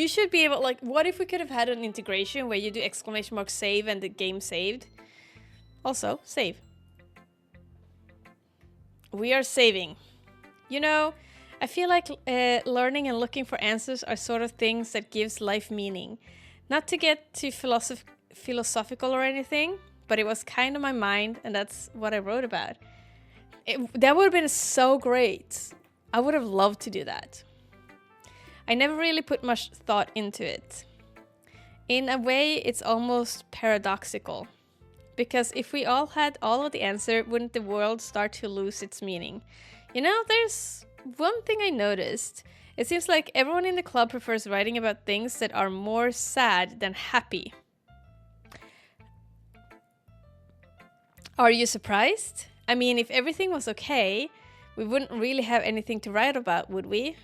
S2: should be able, like, what if we could have had an integration where you do exclamation mark save and the game saved? Also, save. We are saving. You know, I feel like learning and looking for answers are sort of things that gives life meaning. Not to get too philosophical or anything, but it was kind of my mind, and that's what I wrote about. That would have been so great. I would have loved to do that. I never really put much thought into it. In a way, it's almost paradoxical. Because if we all had all of the answer, wouldn't the world start to lose its meaning? You know, there's one thing I noticed. It seems like everyone in the club prefers writing about things that are more sad than happy. Are you surprised? I mean, if everything was okay, we wouldn't really have anything to write about, would we?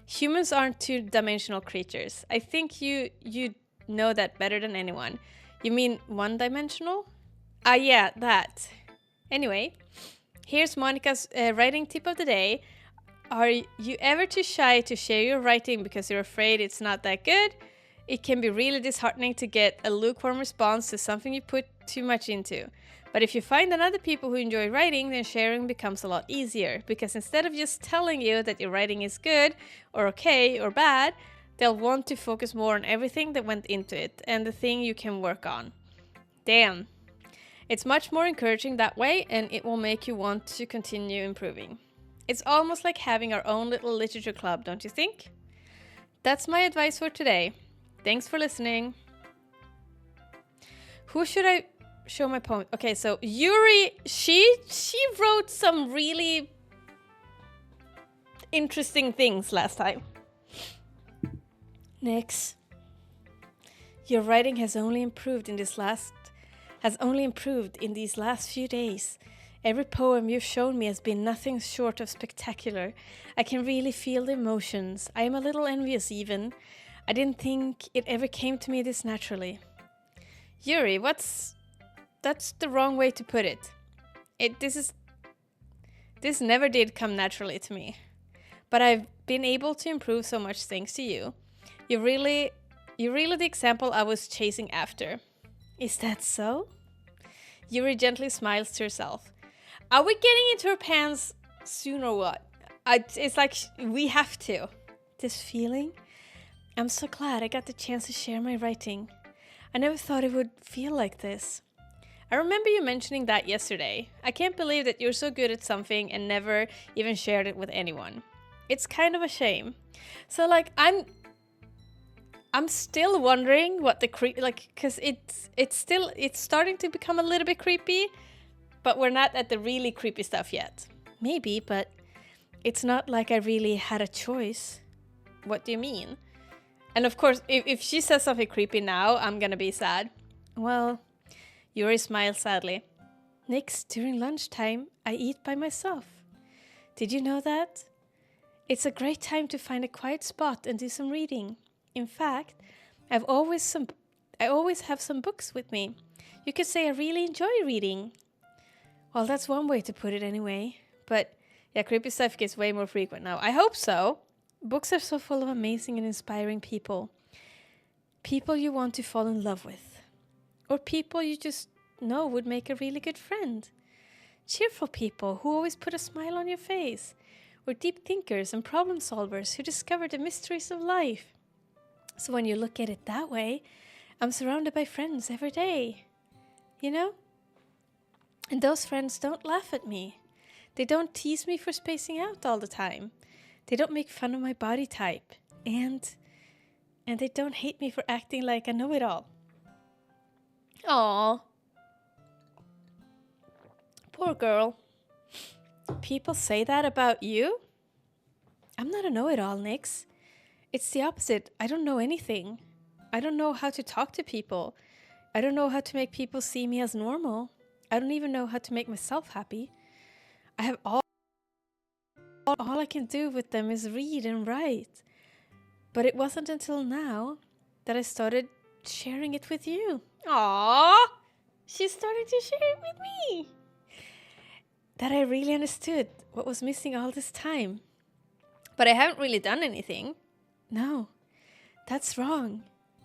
S2: Humans aren't two-dimensional creatures. I think you know that better than anyone. You mean one-dimensional? Ah, yeah, that. Anyway, here's Monica's writing tip of the day. Are you ever too shy to share your writing because you're afraid it's not that good? It can be really disheartening to get a lukewarm response to something you put too much into. But if you find other people who enjoy writing, then sharing becomes a lot easier. Because instead of just telling you that your writing is good, or okay, or bad, they'll want to focus more on everything that went into it, and the thing you can work on. Damn. It's much more encouraging that way, and it will make you want to continue improving. It's almost like having our own little literature club, don't you think? That's my advice for today. Thanks for listening. Who should I show my poem? Okay, so Yuri, she wrote some really interesting things last time. Next. Your writing has only improved in these last few days. Every poem you've shown me has been nothing short of spectacular. I can really feel the emotions. I am a little envious even. I didn't think it ever came to me this naturally. Yuri, that's the wrong way to put it. This never did come naturally to me. But I've been able to improve so much thanks to you. You're really the example I was chasing after. Is that so? Yuri gently smiles to herself. Are we getting into her pants soon or what? It's like we have to. This feeling? I'm so glad I got the chance to share my writing. I never thought it would feel like this. I remember you mentioning that yesterday. I can't believe that you're so good at something and never even shared it with anyone. It's kind of a shame. So like I'm still wondering what the because it's starting to become a little bit creepy, but we're not at the really creepy stuff yet. Maybe, but it's not like I really had a choice. What do you mean? And of course, if she says something creepy now, I'm gonna be sad. Well, Yuri smiles sadly. Next, during lunchtime, I eat by myself. Did you know that? It's a great time to find a quiet spot and do some reading. In fact, I always have some books with me. You could say I really enjoy reading. Well, that's one way to put it anyway. But yeah, creepy stuff gets way more frequent now. I hope so. Books are so full of amazing and inspiring people. People you want to fall in love with. Or people you just know would make a really good friend. Cheerful people who always put a smile on your face. Or deep thinkers and problem solvers who discover the mysteries of life. So when you look at it that way, I'm surrounded by friends every day. You know? And those friends don't laugh at me. They don't tease me for spacing out all the time. They don't make fun of my body type. And they don't hate me for acting like a know-it-all. Aw. Poor girl. People say that about you? I'm not a know-it-all, Nix. It's the opposite. I don't know anything. I don't know how to talk to people. I don't know how to make people see me as normal. I don't even know how to make myself happy. I have all I can do with them is read and write. But it wasn't until now that I started sharing it with you. Aww! She started to share it with me. That I really understood what was missing all this time. But I haven't really done anything. No, that's wrong.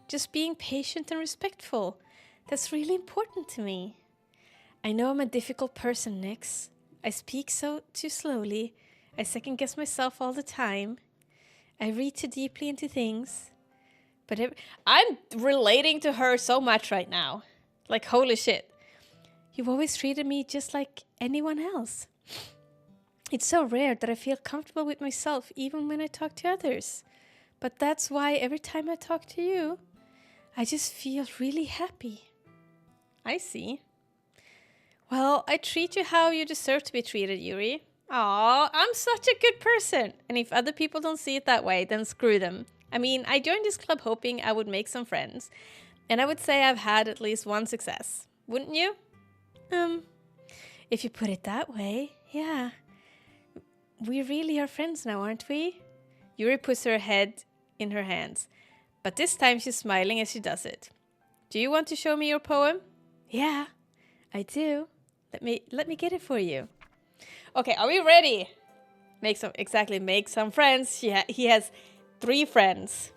S2: Just being patient and respectful. That's really important to me. I know I'm a difficult person, Nix. I speak too slowly. I second guess myself all the time. I read too deeply into things. But I'm relating to her so much right now. Like, holy shit. You've always treated me just like anyone else. It's so rare that I feel comfortable with myself even when I talk to others. But that's why every time I talk to you, I just feel really happy. I see. Well, I treat you how you deserve to be treated, Yuri. Aw, I'm such a good person. And if other people don't see it that way, then screw them. I mean, I joined this club hoping I would make some friends. And I would say I've had at least one success. Wouldn't you? If you put it that way, yeah. We really are friends now, aren't we? Yuri puts her head in her hands. But this time she's smiling as she does it. Do you want to show me your poem? Yeah, I do. Let me get it for you. Okay, are we ready? Make some friends. He has 3 friends.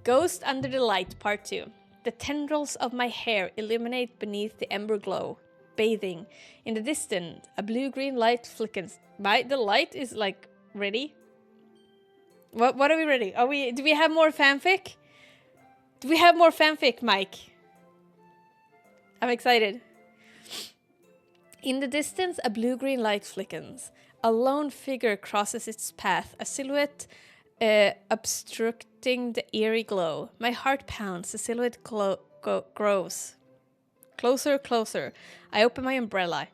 S2: Ghost Under the Light, Part 2. The tendrils of my hair illuminate beneath the ember glow. Bathing. In the distance, a blue-green light flickers. The light is like ready. What are we ready? Do we have more fanfic? Do we have more fanfic, Mike? I'm excited. In the distance, a blue-green light flickers. A lone figure crosses its path, a silhouette obstructing the eerie glow. My heart pounds, the silhouette grows. Closer. I open my umbrella,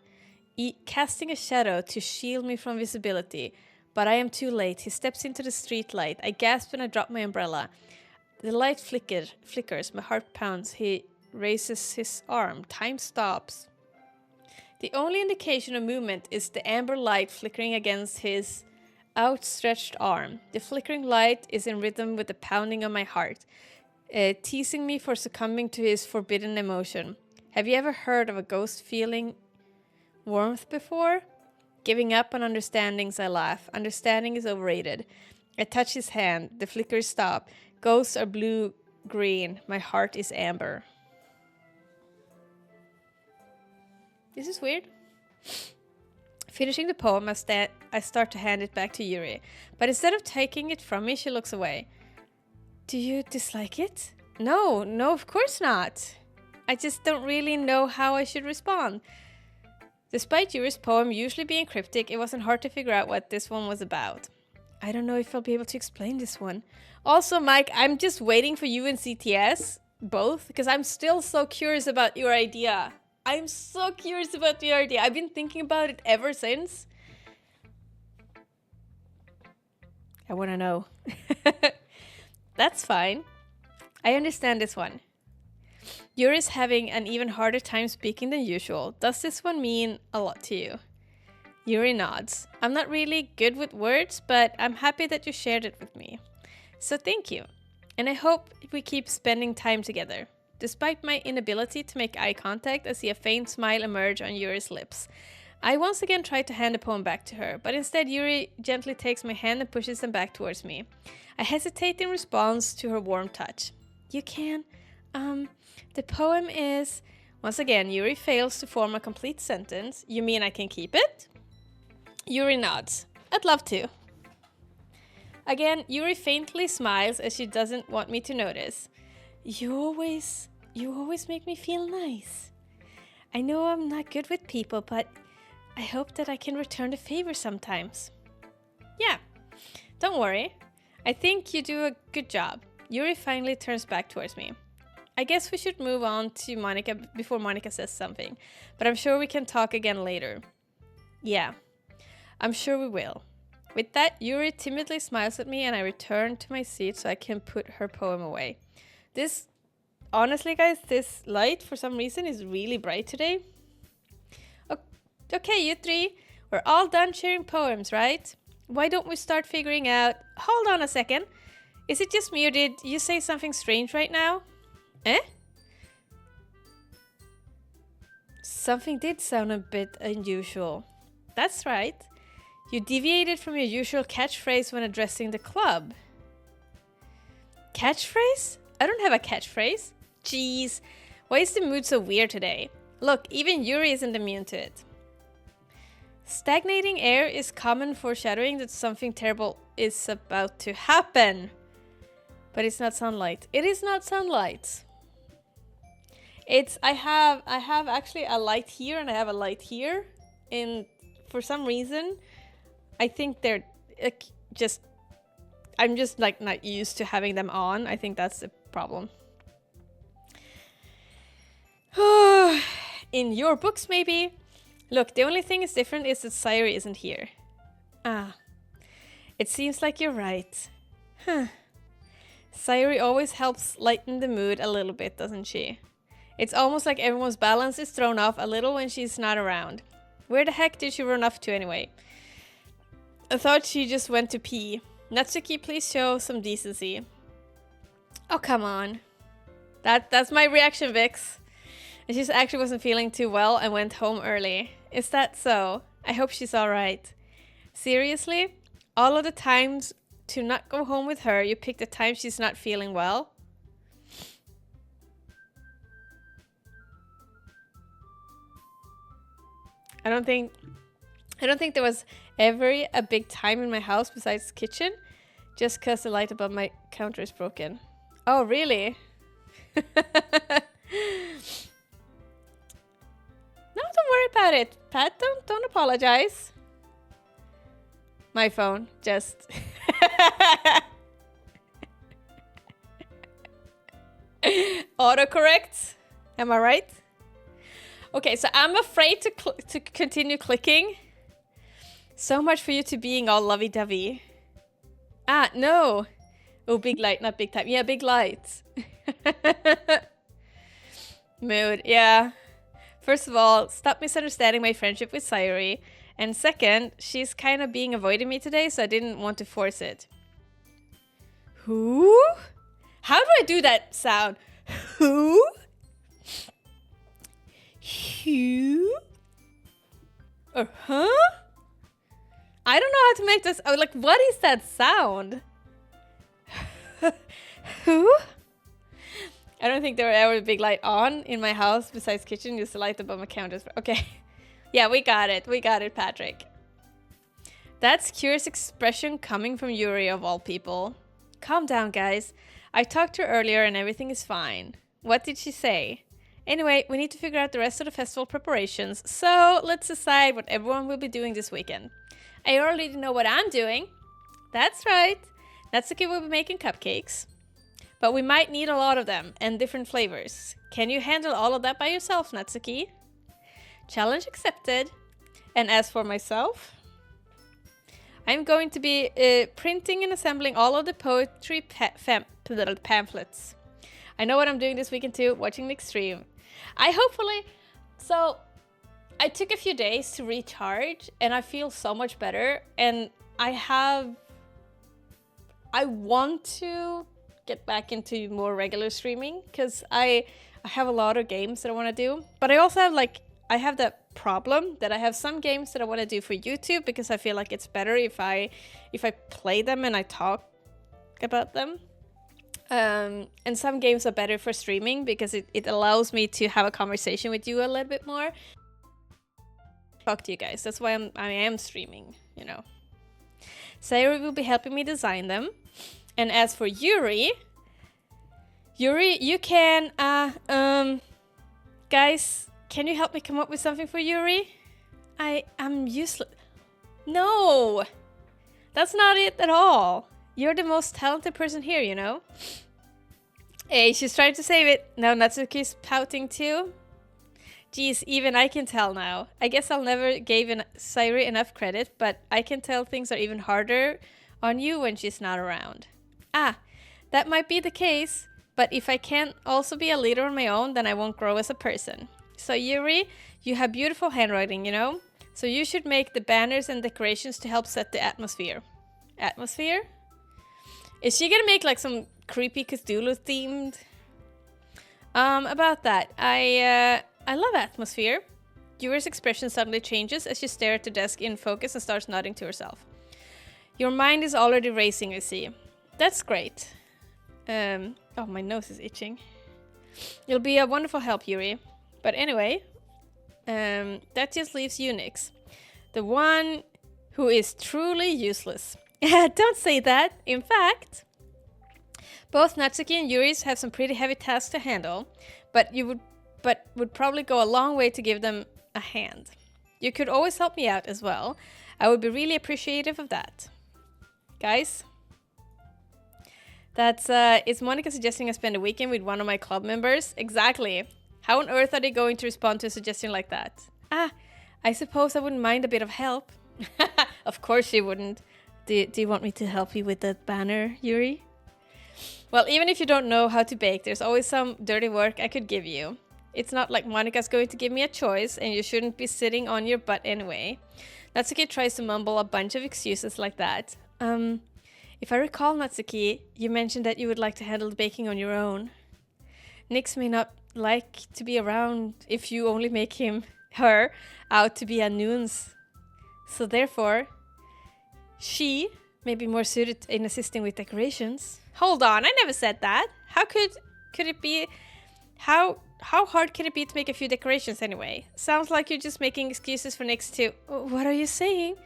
S2: casting a shadow to shield me from visibility. But I am too late. He steps into the street light. I gasp and I drop my umbrella. The light flickers. My heart pounds. He raises his arm. Time stops. The only indication of movement is the amber light flickering against his outstretched arm. The flickering light is in rhythm with the pounding of my heart, teasing me for succumbing to his forbidden emotion. Have you ever heard of a ghost feeling warmth before? Giving up on understandings, I laugh. Understanding is overrated. I touch his hand. The flickers stop. Ghosts are blue-green. My heart is amber. This is weird. Finishing the poem, I start to hand it back to Yuri. But instead of taking it from me, she looks away. Do you dislike it? No, of course not. I just don't really know how I should respond. Despite Yuri's poem usually being cryptic, it wasn't hard to figure out what this one was about. I don't know if I'll be able to explain this one. Also, Mike, I'm just waiting for you and CTS, both, because I'm still so curious about your idea. I've been thinking about it ever since. I want to know. That's fine. I understand this one. Yuri's having an even harder time speaking than usual. Does this one mean a lot to you? Yuri nods. I'm not really good with words, but I'm happy that you shared it with me. So thank you. And I hope we keep spending time together. Despite my inability to make eye contact, I see a faint smile emerge on Yuri's lips. I once again try to hand the poem back to her, but instead Yuri gently takes my hand and pushes them back towards me. I hesitate in response to her warm touch. You can, the poem is... Once again, Yuri fails to form a complete sentence. You mean I can keep it? Yuri nods. I'd love to. Again, Yuri faintly smiles as she doesn't want me to notice. You always make me feel nice. I know I'm not good with people, but I hope that I can return the favor sometimes. Yeah, don't worry. I think you do a good job. Yuri finally turns back towards me. I guess we should move on to Monica before Monica says something. But I'm sure we can talk again later. Yeah, I'm sure we will. With that, Yuri timidly smiles at me and I return to my seat so I can put her poem away. This, honestly guys, this light for some reason is really bright today. Okay, you three, we're all done sharing poems, right? Why don't we start figuring out... Hold on a second. Is it just me or did you say something strange right now? Eh? Something did sound a bit unusual. That's right. You deviated from your usual catchphrase when addressing the club. Catchphrase? I don't have a catchphrase. Jeez, why is the mood so weird today? Look, even Yuri isn't immune to it. Stagnating air is common foreshadowing that something terrible is about to happen. But it's not sunlight. It is not sunlight. I have actually a light here and I have a light here. And for some reason, I think they're I'm just like not used to having them on. I think that's the problem. In your books, maybe? Look, the only thing is different is that Sayuri isn't here. Ah, it seems like you're right. Huh. Sayuri always helps lighten the mood a little bit, doesn't she? It's almost like everyone's balance is thrown off a little when she's not around. Where the heck did she run off to anyway? I thought she just went to pee. Natsuki, please show some decency. Oh, come on. That's my reaction, Vix. And she actually wasn't feeling too well and went home early. Is that so? I hope she's alright. Seriously? All of the times to not go home with her, you pick the time she's not feeling well? I don't think there was ever a big time in my house besides the kitchen, just because the light above my counter is broken. Oh, really? No, don't worry about it, Pat. Don't apologize. My phone, just... Autocorrect. Am I right? Okay, so I'm afraid to continue clicking. So much for you to being all lovey-dovey. Ah, no. Oh, big light, not big time. Yeah, big light. Mood, yeah. First of all, stop misunderstanding my friendship with Sayuri. And second, she's kind of being avoiding me today, so I didn't want to force it. Who? How do I do that sound? Who? Who? Or huh? I don't know how to make this. Oh, like, what is that sound? Who? I don't think there were ever a big light on in my house besides kitchen. Just the light above my counter. Okay. Yeah, we got it. We got it, Patrick. That's curious expression coming from Yuri of all people. Calm down, guys. I talked to her earlier and everything is fine. What did she say? Anyway, we need to figure out the rest of the festival preparations. So let's decide what everyone will be doing this weekend. I already know what I'm doing. That's right. Natsuki will be making cupcakes. But we might need a lot of them and different flavors. Can you handle all of that by yourself, Natsuki? Challenge accepted. And as for myself, I'm going to be printing and assembling all of the poetry pamphlets. I know what I'm doing this weekend too, watching the extreme. So I took a few days to recharge and I feel so much better. And I want to get back into more regular streaming because I have a lot of games that I want to do. But I also have I have that problem that I have some games that I want to do for YouTube because I feel like it's better if I play them and I talk about them. And some games are better for streaming because it allows me to have a conversation with you a little bit more. Talk to you guys. That's why I am streaming, you know. Sayuri will be helping me design them. And as for Yuri, you can guys, can you help me come up with something for Yuri? I'm useless. No, that's not it at all. You're the most talented person here, you know. Hey, she's trying to save it. Now Natsuki's pouting too. Geez, even I can tell now. I guess I'll never give Sayuri enough credit, but I can tell things are even harder on you when she's not around. Ah, that might be the case, but if I can't also be a leader on my own, then I won't grow as a person. So Yuri, you have beautiful handwriting, you know? So you should make the banners and decorations to help set the atmosphere. Atmosphere? Is she gonna make like some creepy Cthulhu themed? About that, I love atmosphere. Yuri's expression suddenly changes as she stares at the desk in focus and starts nodding to herself. Your mind is already racing, I see. That's great. Oh, my nose is itching. You'll be a wonderful help, Yuri. But anyway, that just leaves you, Nyx. The one who is truly useless. Don't say that. In fact, both Natsuki and Yuri's have some pretty heavy tasks to handle, but would probably go a long way to give them a hand. You could always help me out as well. I would be really appreciative of that. Guys, is Monica suggesting I spend a weekend with one of my club members? Exactly. How on earth are they going to respond to a suggestion like that? Ah, I suppose I wouldn't mind a bit of help. Of course you wouldn't. Do you want me to help you with that banner, Yuri? Well, even if you don't know how to bake, there's always some dirty work I could give you. It's not like Monica's going to give me a choice, and you shouldn't be sitting on your butt anyway. Natsuki tries to mumble a bunch of excuses like that. If I recall, Natsuki, you mentioned that you would like to handle the baking on your own. Nyx may not like to be around if you only make her out to be a nuisance. So therefore, she may be more suited in assisting with decorations. Hold on, I never said that. How could it be? How hard can it be to make a few decorations anyway? Sounds like you're just making excuses for Nyx to... What are you saying?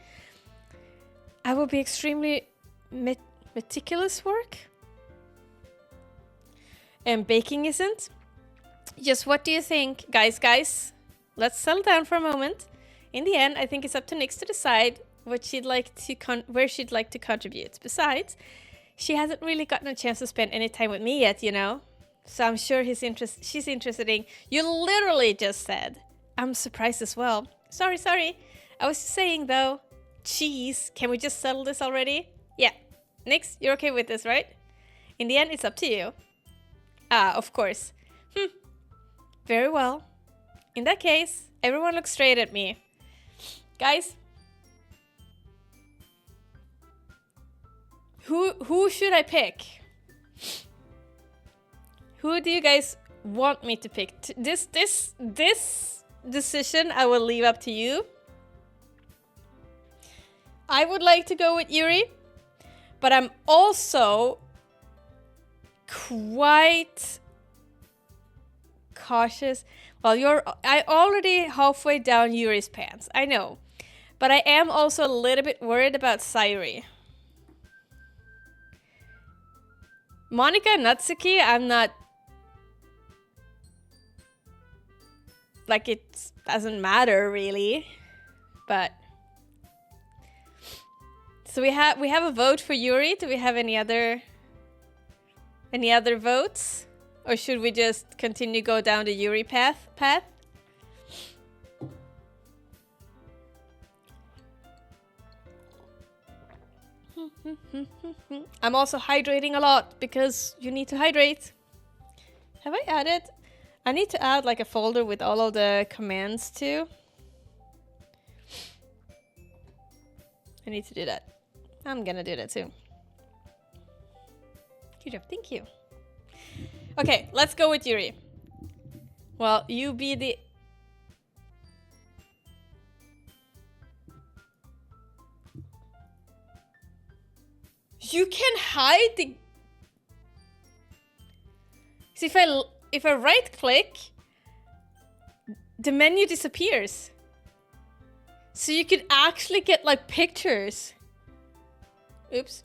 S2: I will be extremely meticulous work? And baking isn't? Just what do you think? Guys, let's settle down for a moment. In the end, I think it's up to Nyx to decide what she'd like to where she'd like to contribute. Besides, she hasn't really gotten a chance to spend any time with me yet, you know? So I'm sure she's interested in... You literally just said. I'm surprised as well. Sorry. I was just saying, though. Jeez, can we just settle this already? Yeah. Nyx, you're okay with this, right? In the end, it's up to you. Ah, of course. Very well. In that case, everyone look straight at me. Guys. Who should I pick? Who do you guys want me to pick? This decision I will leave up to you. I would like to go with Yuri, but I'm also quite cautious. Well, I already halfway down Yuri's pants. I know, but I am also a little bit worried about Sayuri. Monica and Natsuki, I'm not... Like, it doesn't matter, really. But... So we have a vote for Yuri. Do we have any other votes? Or should we just continue go down the Yuri path? I'm also hydrating a lot because you need to hydrate. Have I added? I need to add like a folder with all of the commands too. I need to do that. I'm gonna do that soon. Good job, thank you. Okay, let's go with Yuri. Well, you be the... You can hide the... So if I right click, the menu disappears. So you could actually get like pictures. Oops.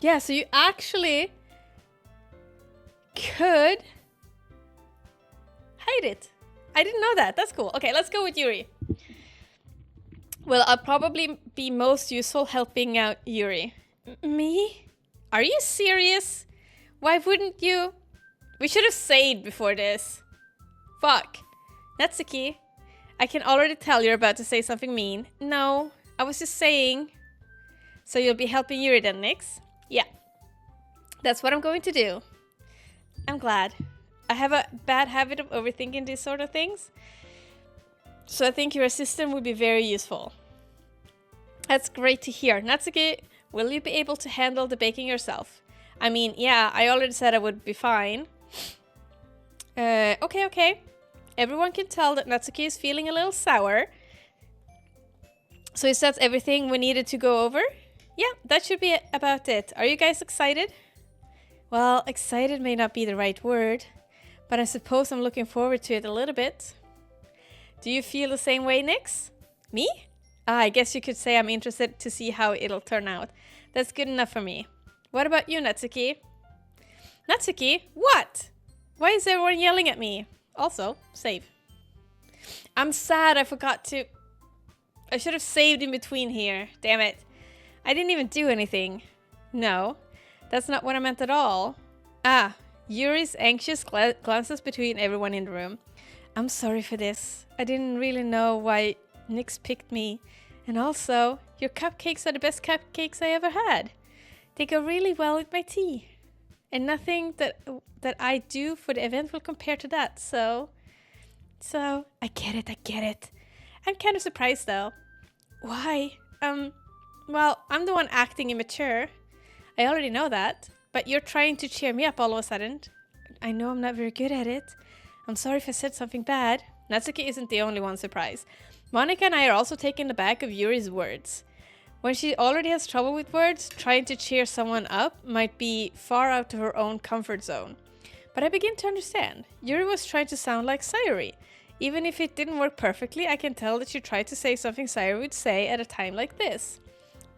S2: Yeah, so you actually could hide it. I didn't know that. That's cool. Okay, let's go with Yuri. Well, I'll probably be most useful helping out Yuri. Me? Are you serious? Why wouldn't you? We should have saved before this. Fuck. Natsuki, I can already tell you're about to say something mean. No, I was just saying. So you'll be helping Yuri then, Nix? Yeah. That's what I'm going to do. I'm glad. I have a bad habit of overthinking these sort of things. So I think your assistant would be very useful. That's great to hear. Natsuki, will you be able to handle the baking yourself? I mean, yeah, I already said I would be fine. Okay. Everyone can tell that Natsuki is feeling a little sour. So is that everything we needed to go over? Yeah, that should be about it. Are you guys excited? Well, excited may not be the right word, but I suppose I'm looking forward to it a little bit. Do you feel the same way, Nix? Me? I guess you could say I'm interested to see how it'll turn out. That's good enough for me. What about you, Natsuki? Natsuki? What? Why is everyone yelling at me? Also, save. I'm sad I forgot to... I should have saved in between here. Damn it. I didn't even do anything. No, that's not what I meant at all. Ah, Yuri's anxious glances between everyone in the room. I'm sorry for this. I didn't really know why Nix picked me. And also, your cupcakes are the best cupcakes I ever had. They go really well with my tea. And nothing that I do for the event will compare to that, so I get it. I'm kind of surprised though. Why? Well, I'm the one acting immature. I already know that, but you're trying to cheer me up all of a sudden. I know I'm not very good at it. I'm sorry if I said something bad. Natsuki isn't the only one surprised. Monika and I are also taken aback of Yuri's words. When she already has trouble with words, trying to cheer someone up might be far out of her own comfort zone. But I begin to understand. Yuri was trying to sound like Sayuri. Even if it didn't work perfectly, I can tell that she tried to say something Sayuri would say at a time like this.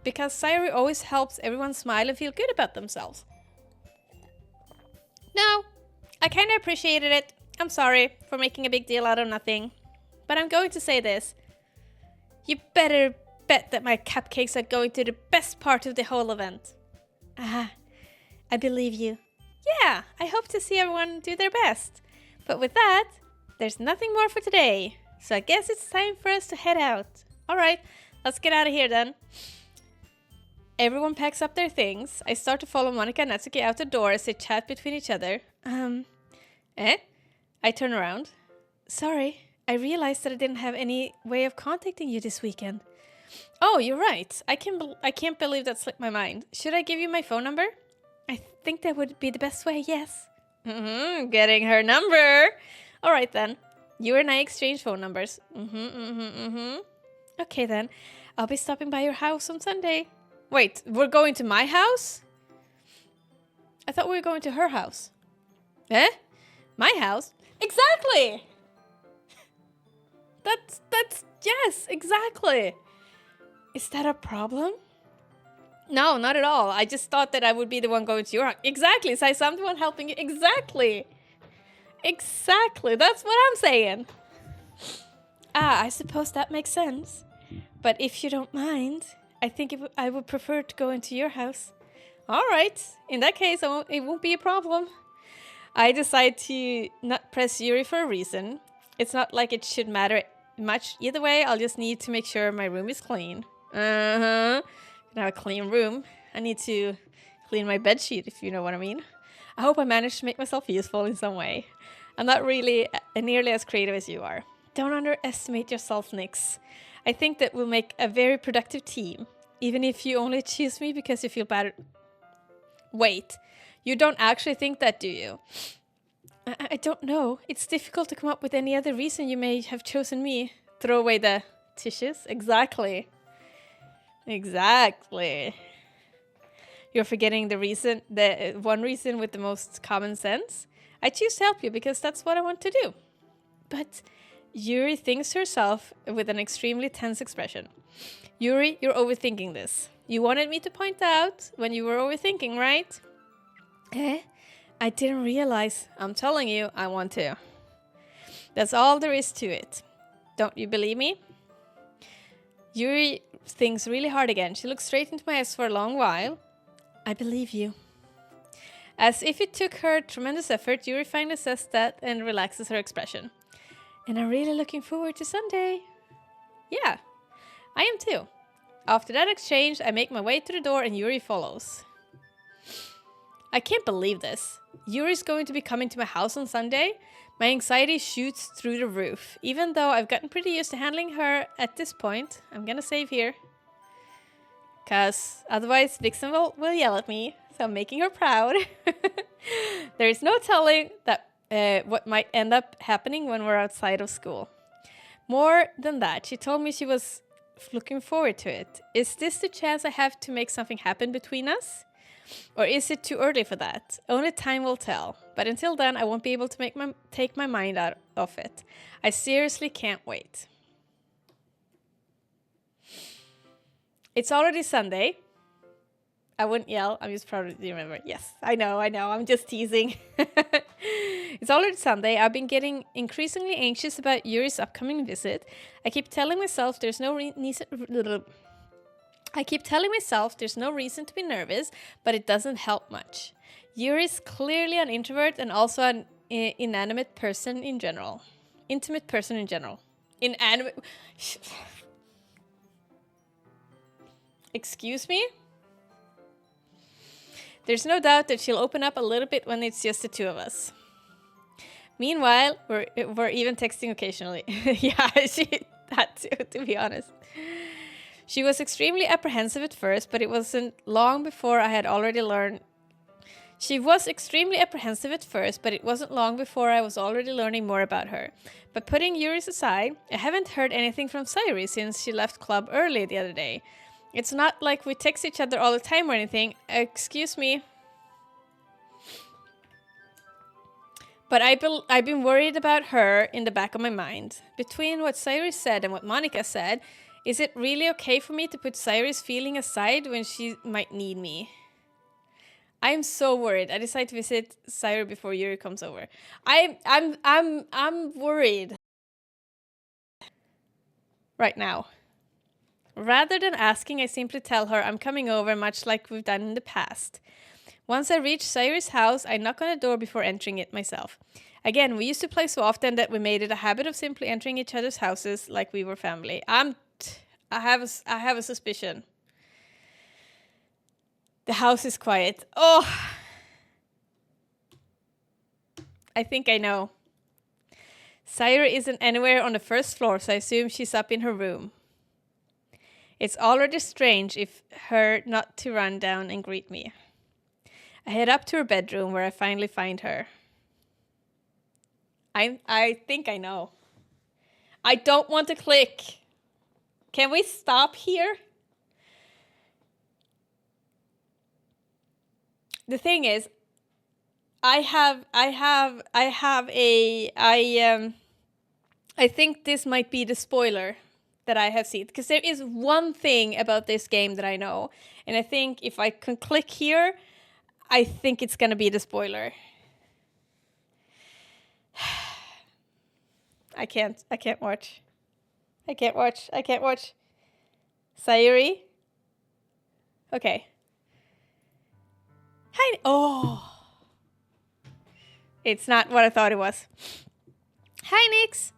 S2: Because Sayuri always helps everyone smile and feel good about themselves. No, I kind of appreciated it. I'm sorry for making a big deal out of nothing. But I'm going to say this. You better bet that my cupcakes are going to the best part of the whole event. Ah, I believe you. Yeah, I hope to see everyone do their best. But with that, there's nothing more for today. So I guess it's time for us to head out. Alright, let's get out of here then. Everyone packs up their things. I start to follow Monika and Natsuki out the door as they chat between each other. I turn around. Sorry, I realized that I didn't have any way of contacting you this weekend. Oh, you're right. I can't believe that slipped my mind. Should I give you my phone number? I think that would be the best way, yes. Getting her number. All right then. You and I exchange phone numbers. Okay then. I'll be stopping by your house on Sunday. Wait, we're going to my house? I thought we were going to her house. My house? Exactly! That's yes, exactly. Is that a problem? No, not at all. I just thought that I would be the one going to your house. Exactly, so I'm the one helping you. Exactly. That's what I'm saying. I suppose that makes sense. But if you don't mind, I think I would prefer to go into your house. All right. In that case, it won't be a problem. I decide to not press Yuri for a reason. It's not like it should matter much. Either way, I'll just need to make sure my room is clean. Gonna have a clean room. I need to clean my bedsheet, if you know what I mean. I hope I managed to make myself useful in some way. I'm not really nearly as creative as you are. Don't underestimate yourself, Nix. I think that we'll make a very productive team. Even if you only choose me because you feel bad. Wait, you don't actually think that, do you? I don't know. It's difficult to come up with any other reason you may have chosen me. Throw away the tissues? Exactly. You're forgetting the one reason with the most common sense. I choose to help you because that's what I want to do. But Yuri thinks to herself with an extremely tense expression. Yuri, you're overthinking this. You wanted me to point out when you were overthinking, right? I didn't realize. I'm telling you, I want to. That's all there is to it. Don't you believe me? Yuri thinks really hard again. She looks straight into my eyes for a long while. I believe you. As if it took her tremendous effort, Yuri finally says that and relaxes her expression. And I'm really looking forward to Sunday. Yeah, I am too. After that exchange, I make my way to the door and Yuri follows. I can't believe this. Yuri's going to be coming to my house on Sunday. My anxiety shoots through the roof. Even though I've gotten pretty used to handling her at this point, I'm gonna save here. Cause otherwise Vixen will yell at me, so I'm making her proud. There is no telling that what might end up happening when we're outside of school. More than that, she told me she was looking forward to it. Is this the chance I have to make something happen between us? Or is it too early for that? Only time will tell. But until then, I won't be able to take my mind out of it. I seriously can't wait. It's already Sunday. I wouldn't yell. I'm just proud to remember. Yes, I know. I'm just teasing. It's already Sunday. I've been getting increasingly anxious about Yuri's upcoming visit. I keep telling myself there's no reason to be nervous, but it doesn't help much. Yuri's clearly an introvert and also an inanimate person in general. Intimate person in general. Inanimate. Excuse me? There's no doubt that she'll open up a little bit when it's just the two of us. Meanwhile, we're even texting occasionally. Yeah, she had to be honest. She was extremely apprehensive at first, but it wasn't long before I was already learning more about her. But putting Yuri's aside, I haven't heard anything from Sayuri since she left club early the other day. It's not like we text each other all the time or anything. Excuse me. But I've been worried about her in the back of my mind. Between what Sayuri said and what Monica said, is it really okay for me to put Sayuri's feeling aside when she might need me? I'm so worried. I decide to visit Sayuri before Yuri comes over. I'm worried right now. Rather than asking, I simply tell her I'm coming over, much like we've done in the past. Once I reach Sayuri's house, I knock on the door before entering it myself. Again, we used to play so often that we made it a habit of simply entering each other's houses like we were family. I have a suspicion. The house is quiet. Oh! I think I know. Sayuri isn't anywhere on the first floor, so I assume she's up in her room. It's already strange if her not to run down and greet me. I head up to her bedroom where I finally find her. I think I know. I don't want to click. Can we stop here? The thing is, I think this might be the spoiler that I have seen, because there is one thing about this game that I know, and I think if I can click here, I think it's gonna be the spoiler. I can't watch. Sayuri? Okay. Hi. Oh. It's not what I thought it was. Hi, Nix.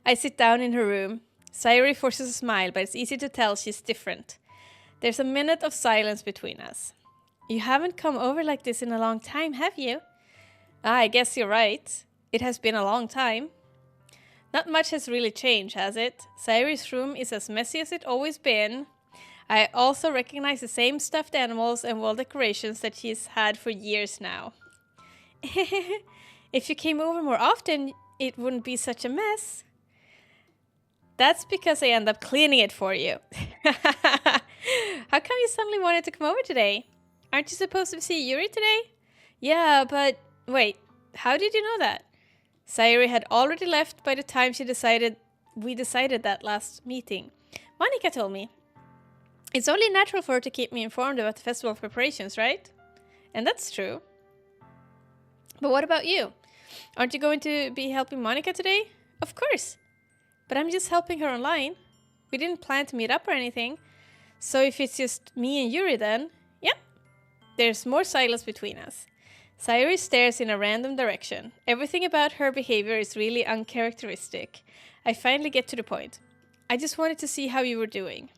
S2: I sit down in her room. Sayuri forces a smile, but it's easy to tell she's different. There's a minute of silence between us. You haven't come over like this in a long time, have you? I guess you're right. It has been a long time. Not much has really changed, has it? Sayuri's room is as messy as it's always been. I also recognize the same stuffed animals and wall decorations that she's had for years now. If you came over more often, it wouldn't be such a mess. That's because I end up cleaning it for you. How come you suddenly wanted to come over today? Aren't you supposed to see Yuri today? Yeah, but wait, how did you know that? Sayuri had already left by the time we decided that last meeting. Monica told me. It's only natural for her to keep me informed about the festival preparations, right? And that's true. But what about you? Aren't you going to be helping Monica today? Of course. But I'm just helping her online. We didn't plan to meet up or anything. So if it's just me and Yuri then, yep. There's more silence between us. Sayuri stares in a random direction. Everything about her behavior is really uncharacteristic. I finally get to the point. I just wanted to see how you were doing.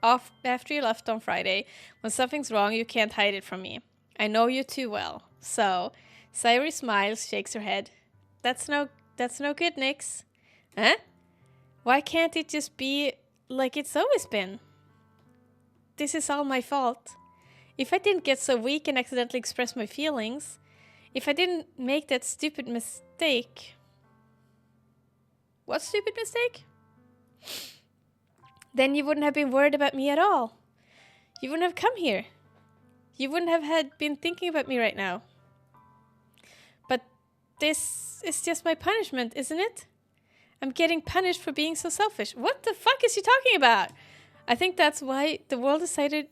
S2: After you left on Friday, when something's wrong, you can't hide it from me. I know you too well. So, Sayuri smiles, shakes her head. That's no good, Nyx. Huh? Why can't it just be like it's always been? This is all my fault. If I didn't get so weak and accidentally express my feelings, if I didn't make that stupid mistake... What stupid mistake? Then you wouldn't have been worried about me at all. You wouldn't have come here. You wouldn't have been thinking about me right now. But this is just my punishment, isn't it? I'm getting punished for being so selfish. What the fuck is she talking about? I think that's why the world decided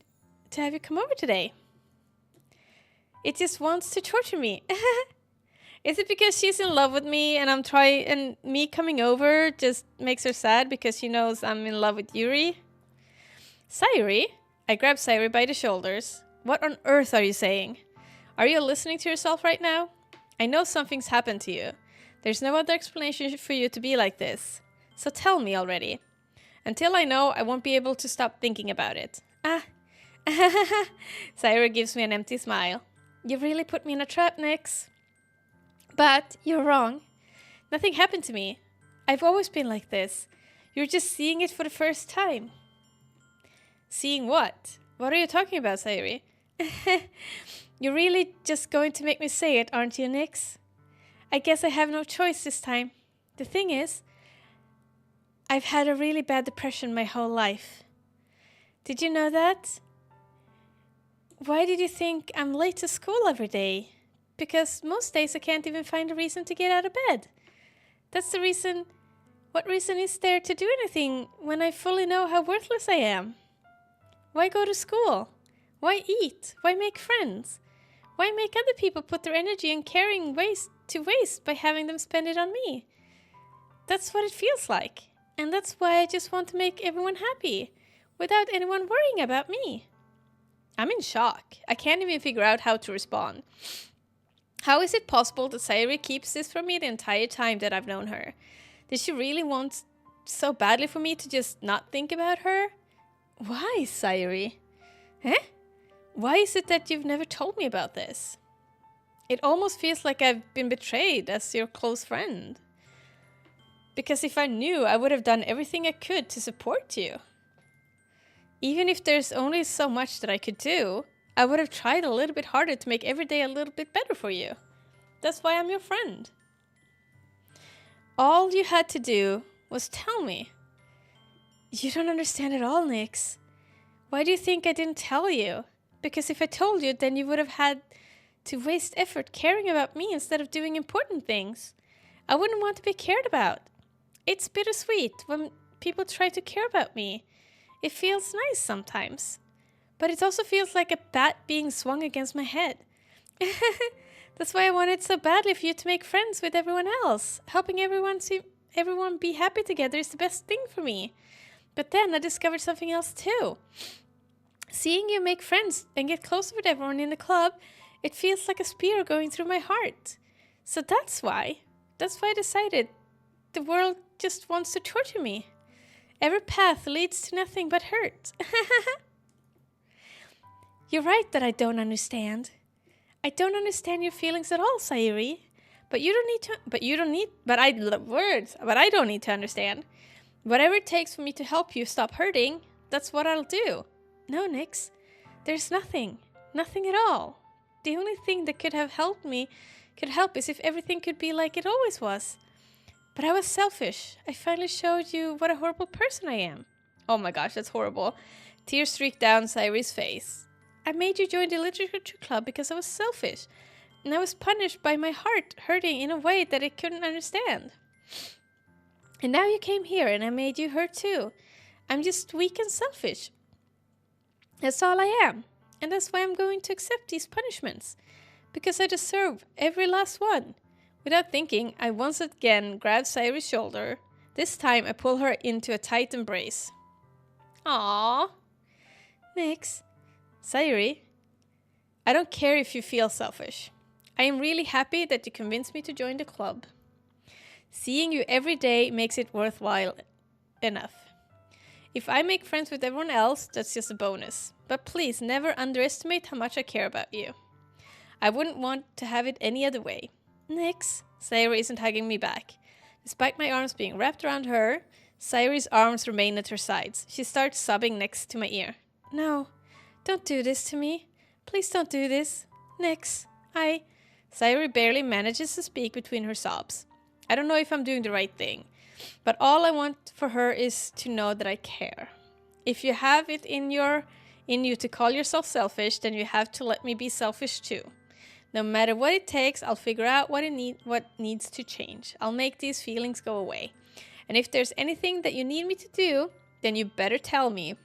S2: to have you come over today. It just wants to torture me. Is it because she's in love with me and me coming over just makes her sad because she knows I'm in love with Yuri? Sayuri? I grab Sayuri by the shoulders. What on earth are you saying? Are you listening to yourself right now? I know something's happened to you. There's no other explanation for you to be like this. So tell me already. Until I know, I won't be able to stop thinking about it. Sayuri gives me an empty smile. You really put me in a trap, Nyx. But you're wrong. Nothing happened to me. I've always been like this. You're just seeing it for the first time. Seeing what? What are you talking about, Sayuri? You're really just going to make me say it, aren't you, Nyx? I guess I have no choice this time. The thing is, I've had a really bad depression my whole life. Did you know that? Why did you think I'm late to school every day? Because most days I can't even find a reason to get out of bed. That's the reason. What reason is there to do anything when I fully know how worthless I am? Why go to school? Why eat? Why make friends? Why make other people put their energy and caring to waste by having them spend it on me? That's what it feels like. And that's why I just want to make everyone happy, without anyone worrying about me. I'm in shock. I can't even figure out how to respond. How is it possible that Sayuri keeps this from me the entire time that I've known her? Did she really want so badly for me to just not think about her? Why, Sayuri? Eh? Why is it that you've never told me about this? It almost feels like I've been betrayed as your close friend. Because if I knew, I would have done everything I could to support you. Even if there's only so much that I could do, I would have tried a little bit harder to make every day a little bit better for you. That's why I'm your friend. All you had to do was tell me. You don't understand at all, Nyx. Why do you think I didn't tell you? Because if I told you, then you would have had to waste effort caring about me instead of doing important things. I wouldn't want to be cared about. It's bittersweet when people try to care about me. It feels nice sometimes. But it also feels like a bat being swung against my head. That's why I wanted so badly for you to make friends with everyone else. Helping everyone be happy together is the best thing for me. But then I discovered something else too. Seeing you make friends and get close with everyone in the club, it feels like a spear going through my heart. So that's why I decided the world just wants to torture me. Every path leads to nothing but hurt. You're right that I don't understand. I don't understand your feelings at all, Sayuri. But I don't need to understand. Whatever it takes for me to help you stop hurting, that's what I'll do. No, Nyx. There's nothing. Nothing at all. The only thing that could help is if everything could be like it always was. But I was selfish. I finally showed you what a horrible person I am. Oh my gosh, that's horrible. Tears streaked down Sayuri's face. I made you join the literature club because I was selfish. And I was punished by my heart hurting in a way that it couldn't understand. And now you came here and I made you hurt too. I'm just weak and selfish. That's all I am. And that's why I'm going to accept these punishments. Because I deserve every last one. Without thinking, I once again grab Sayuri's shoulder. This time I pull her into a tight embrace. Aww. Nyx. Sayuri. I don't care if you feel selfish. I am really happy that you convinced me to join the club. Seeing you every day makes it worthwhile enough. If I make friends with everyone else, that's just a bonus. But please never underestimate how much I care about you. I wouldn't want to have it any other way. Nix. Sayuri isn't hugging me back. Despite my arms being wrapped around her, Sayuri's arms remain at her sides. She starts sobbing next to my ear. No, don't do this to me. Please don't do this. Nix. Sayuri barely manages to speak between her sobs. I don't know if I'm doing the right thing, but all I want for her is to know that I care. If you have it in you to call yourself selfish, then you have to let me be selfish too. No matter what it takes, I'll figure out what needs to change. I'll make these feelings go away. And if there's anything that you need me to do, then you better tell me.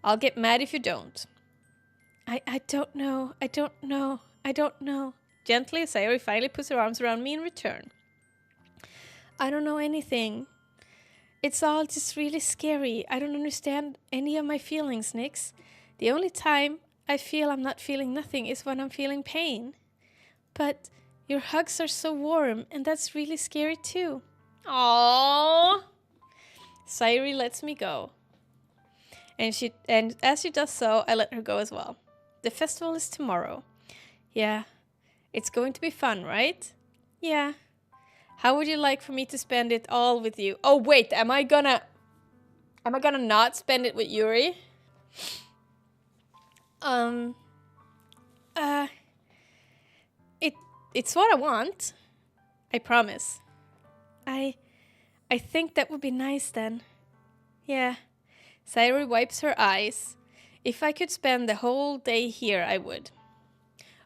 S2: I'll get mad if you don't. I don't know. I don't know. I don't know. Gently, Sayuri finally puts her arms around me in return. I don't know anything. It's all just really scary. I don't understand any of my feelings, Nix. The only time I feel I'm not feeling nothing is when I'm feeling pain. But your hugs are so warm, and that's really scary too. Aww. Sayuri lets me go. And as she does so, I let her go as well. The festival is tomorrow. Yeah. It's going to be fun, right? Yeah. How would you like for me to spend it all with you? Oh wait, am I gonna not spend it with Yuri? It's what I want. I promise. I think that would be nice then. Yeah. Sayuri wipes her eyes. If I could spend the whole day here, I would.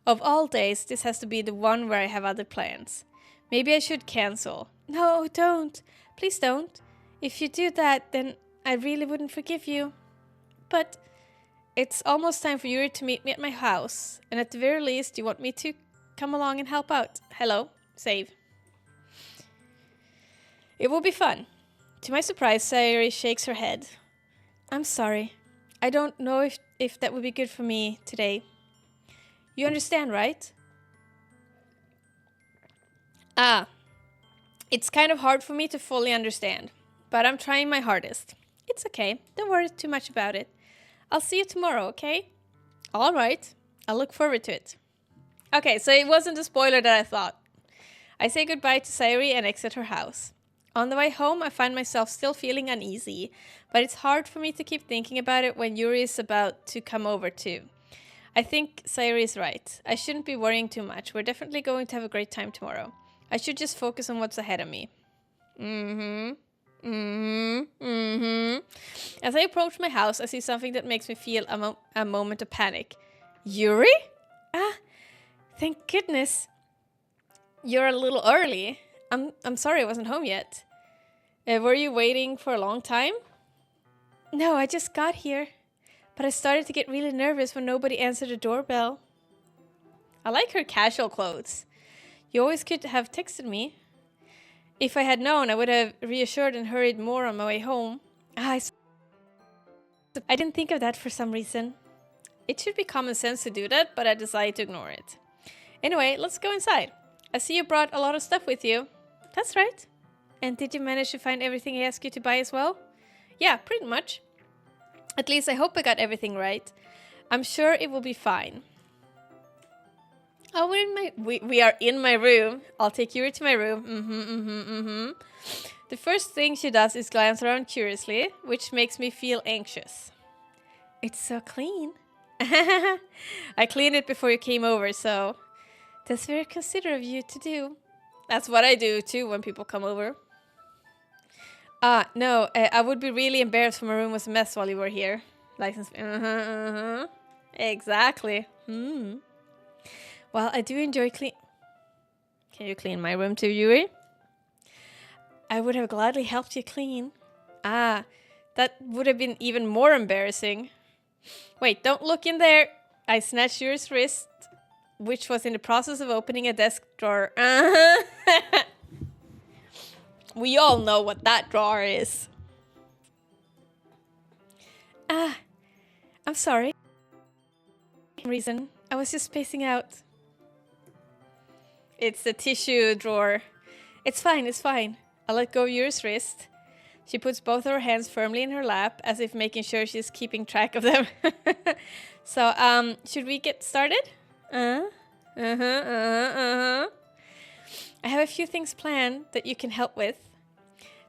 S2: Of all days, this has to be the one where I have other plans. Maybe I should cancel. No, don't. Please don't. If you do that, then I really wouldn't forgive you. But it's almost time for Yuri to meet me at my house. And at the very least, you want me to come along and help out. Hello. Save. It will be fun. To my surprise, Sayuri shakes her head. I'm sorry. I don't know if that would be good for me today. You understand, right? It's kind of hard for me to fully understand, but I'm trying my hardest. It's okay. Don't worry too much about it. I'll see you tomorrow, okay? All right. I'll look forward to it. Okay, so it wasn't a spoiler that I thought. I say goodbye to Sayuri and exit her house. On the way home, I find myself still feeling uneasy, but it's hard for me to keep thinking about it when Yuri is about to come over too. I think Sayuri is right. I shouldn't be worrying too much. We're definitely going to have a great time tomorrow. I should just focus on what's ahead of me. As I approach my house, I see something that makes me feel a moment of panic. Yuri? Thank goodness. You're a little early. I'm sorry I wasn't home yet. Were you waiting for a long time? No, I just got here. But I started to get really nervous when nobody answered the doorbell. I like her casual clothes. You always could have texted me. If I had known, I would have reassured and hurried more on my way home. I didn't think of that for some reason. It should be common sense to do that, but I decided to ignore it. Anyway, let's go inside. I see you brought a lot of stuff with you. That's right. And did you manage to find everything I asked you to buy as well? Yeah, pretty much. At least I hope I got everything right. I'm sure it will be fine. Oh, we are in my room. I'll take Yuri to my room. The first thing she does is glance around curiously, which makes me feel anxious. It's so clean. I cleaned it before you came over, so that's very considerate of you to do. That's what I do too when people come over. No, I would be really embarrassed if my room was a mess while you were here. License. Exactly. Well, I do enjoy clean. Can you clean my room too, Yuri? I would have gladly helped you clean. That would have been even more embarrassing. Wait, don't look in there. I snatched Yuri's wrist, which was in the process of opening a desk drawer. We all know what that drawer is. I'm sorry. Reason. I was just spacing out. It's the tissue drawer. It's fine, it's fine. I let go of Yuri's wrist. She puts both of her hands firmly in her lap, as if making sure she's keeping track of them. So, should we get started? I have a few things planned that you can help with.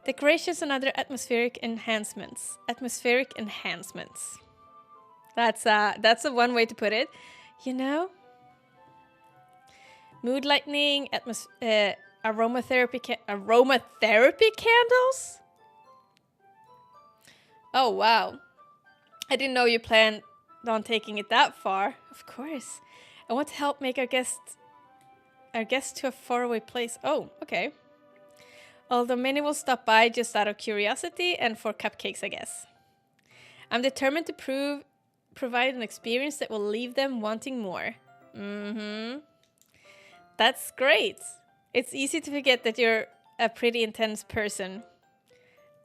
S2: Decorations and other atmospheric enhancements. Atmospheric enhancements. That's a one way to put it. You know? Mood lightening, aromatherapy candles? Oh, wow. I didn't know you planned on taking it that far. Of course. I want to help make our guest to a faraway place. Oh, okay. Although many will stop by just out of curiosity and for cupcakes, I guess. I'm determined to provide an experience that will leave them wanting more. That's great. It's easy to forget that you're a pretty intense person.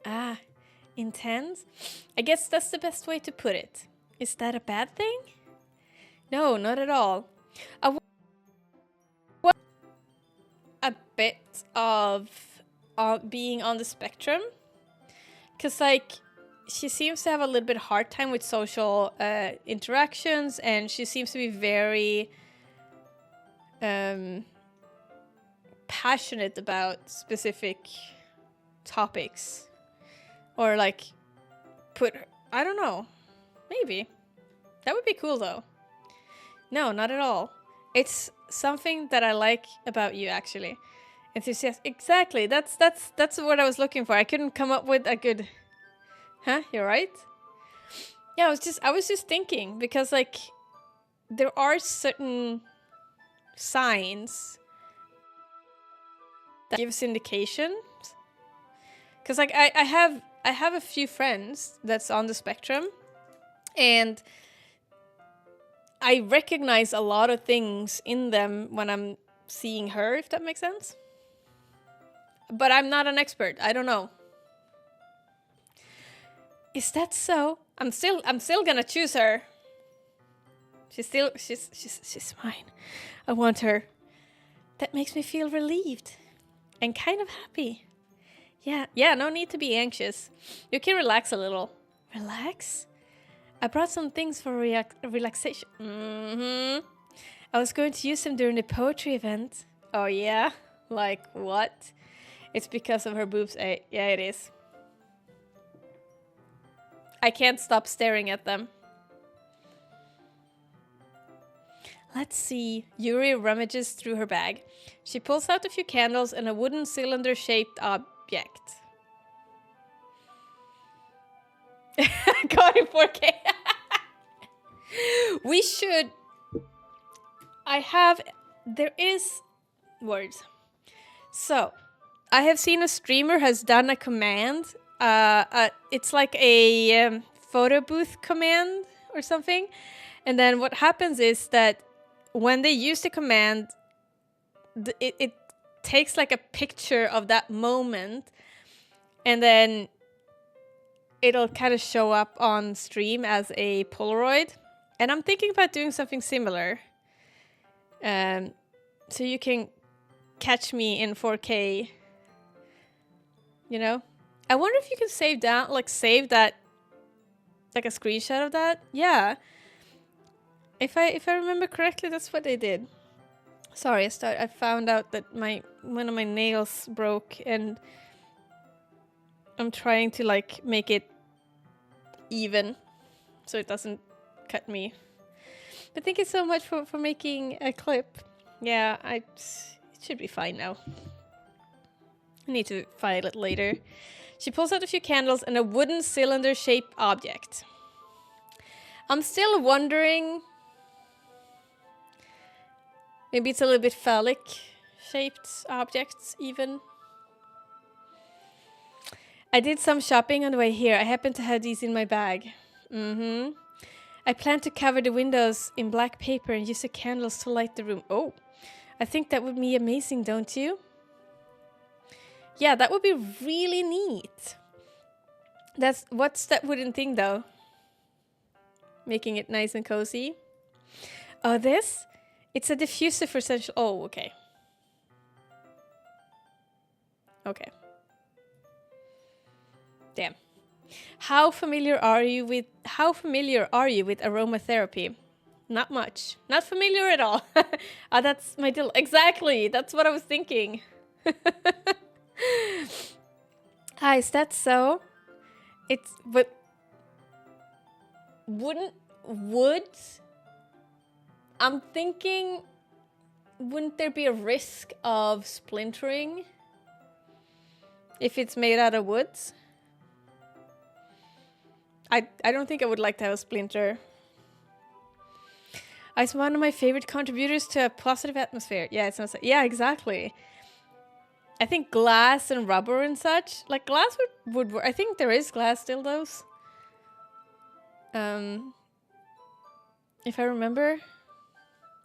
S2: Ah, intense? I guess that's the best way to put it. Is that a bad thing? No, not at all. A bit of being on the spectrum. Because, like, she seems to have a little bit hard time with social interactions, and she seems to be very passionate about specific topics. Or, like, I don't know. Maybe. That would be cool, though. No, not at all. It's something that I like about you, actually. Enthusiasm. Exactly. That's what I was looking for. I couldn't come up with a good... Huh? You're right? Yeah, I was just thinking, because, like, there are certain signs that gives indications. Because, like, I have a few friends that's on the spectrum, and I recognize a lot of things in them when I'm seeing her, if that makes sense. But I'm not an expert. I don't know. Is that so? I'm still gonna choose her. She's mine. I want her. That makes me feel relieved and kind of happy. Yeah, no need to be anxious. You can relax a little. Relax? I brought some things for relaxation. I was going to use them during the poetry event. Oh yeah? Like what? It's because of her boobs. Yeah, it is. I can't stop staring at them. Let's see. Yuri rummages through her bag. She pulls out a few candles and a wooden cylinder-shaped object. Got it 4K. We should... There is... Words. So, I have seen a streamer has done a command. It's like a photo booth command or something. And then what happens is that when they use the command, it takes like a picture of that moment, and then it'll kind of show up on stream as a Polaroid. And I'm thinking about doing something similar. So you can catch me in 4K. You know? I wonder if you can save that, like a screenshot of that. Yeah. If I remember correctly, that's what they did. Sorry, I found out that one of my nails broke, and I'm trying to like make it even so it doesn't cut me. But thank you so much for making a clip. Yeah, it should be fine now. I need to file it later. She pulls out a few candles and a wooden cylinder-shaped object. I'm still wondering... Maybe it's a little bit phallic-shaped objects, even. I did some shopping on the way here. I happen to have these in my bag. I plan to cover the windows in black paper and use the candles to light the room. Oh, I think that would be amazing, don't you? Yeah, that would be really neat. What's that wooden thing, though? Making it nice and cozy. Oh, this? It's a diffuser for essential... Oh, okay. Okay. Damn. How familiar are you with aromatherapy? Not much. Not familiar at all. Ah, that's my deal. Exactly. That's what I was thinking. Ah, is that so? But I'm thinking, wouldn't there be a risk of splintering if it's made out of woods? I don't think I would like to have a splinter. It's one of my favorite contributors to a positive atmosphere. Yeah, it's not so, yeah, exactly. I think glass and rubber and such, like glass would work. I think there is glass dildos. If I remember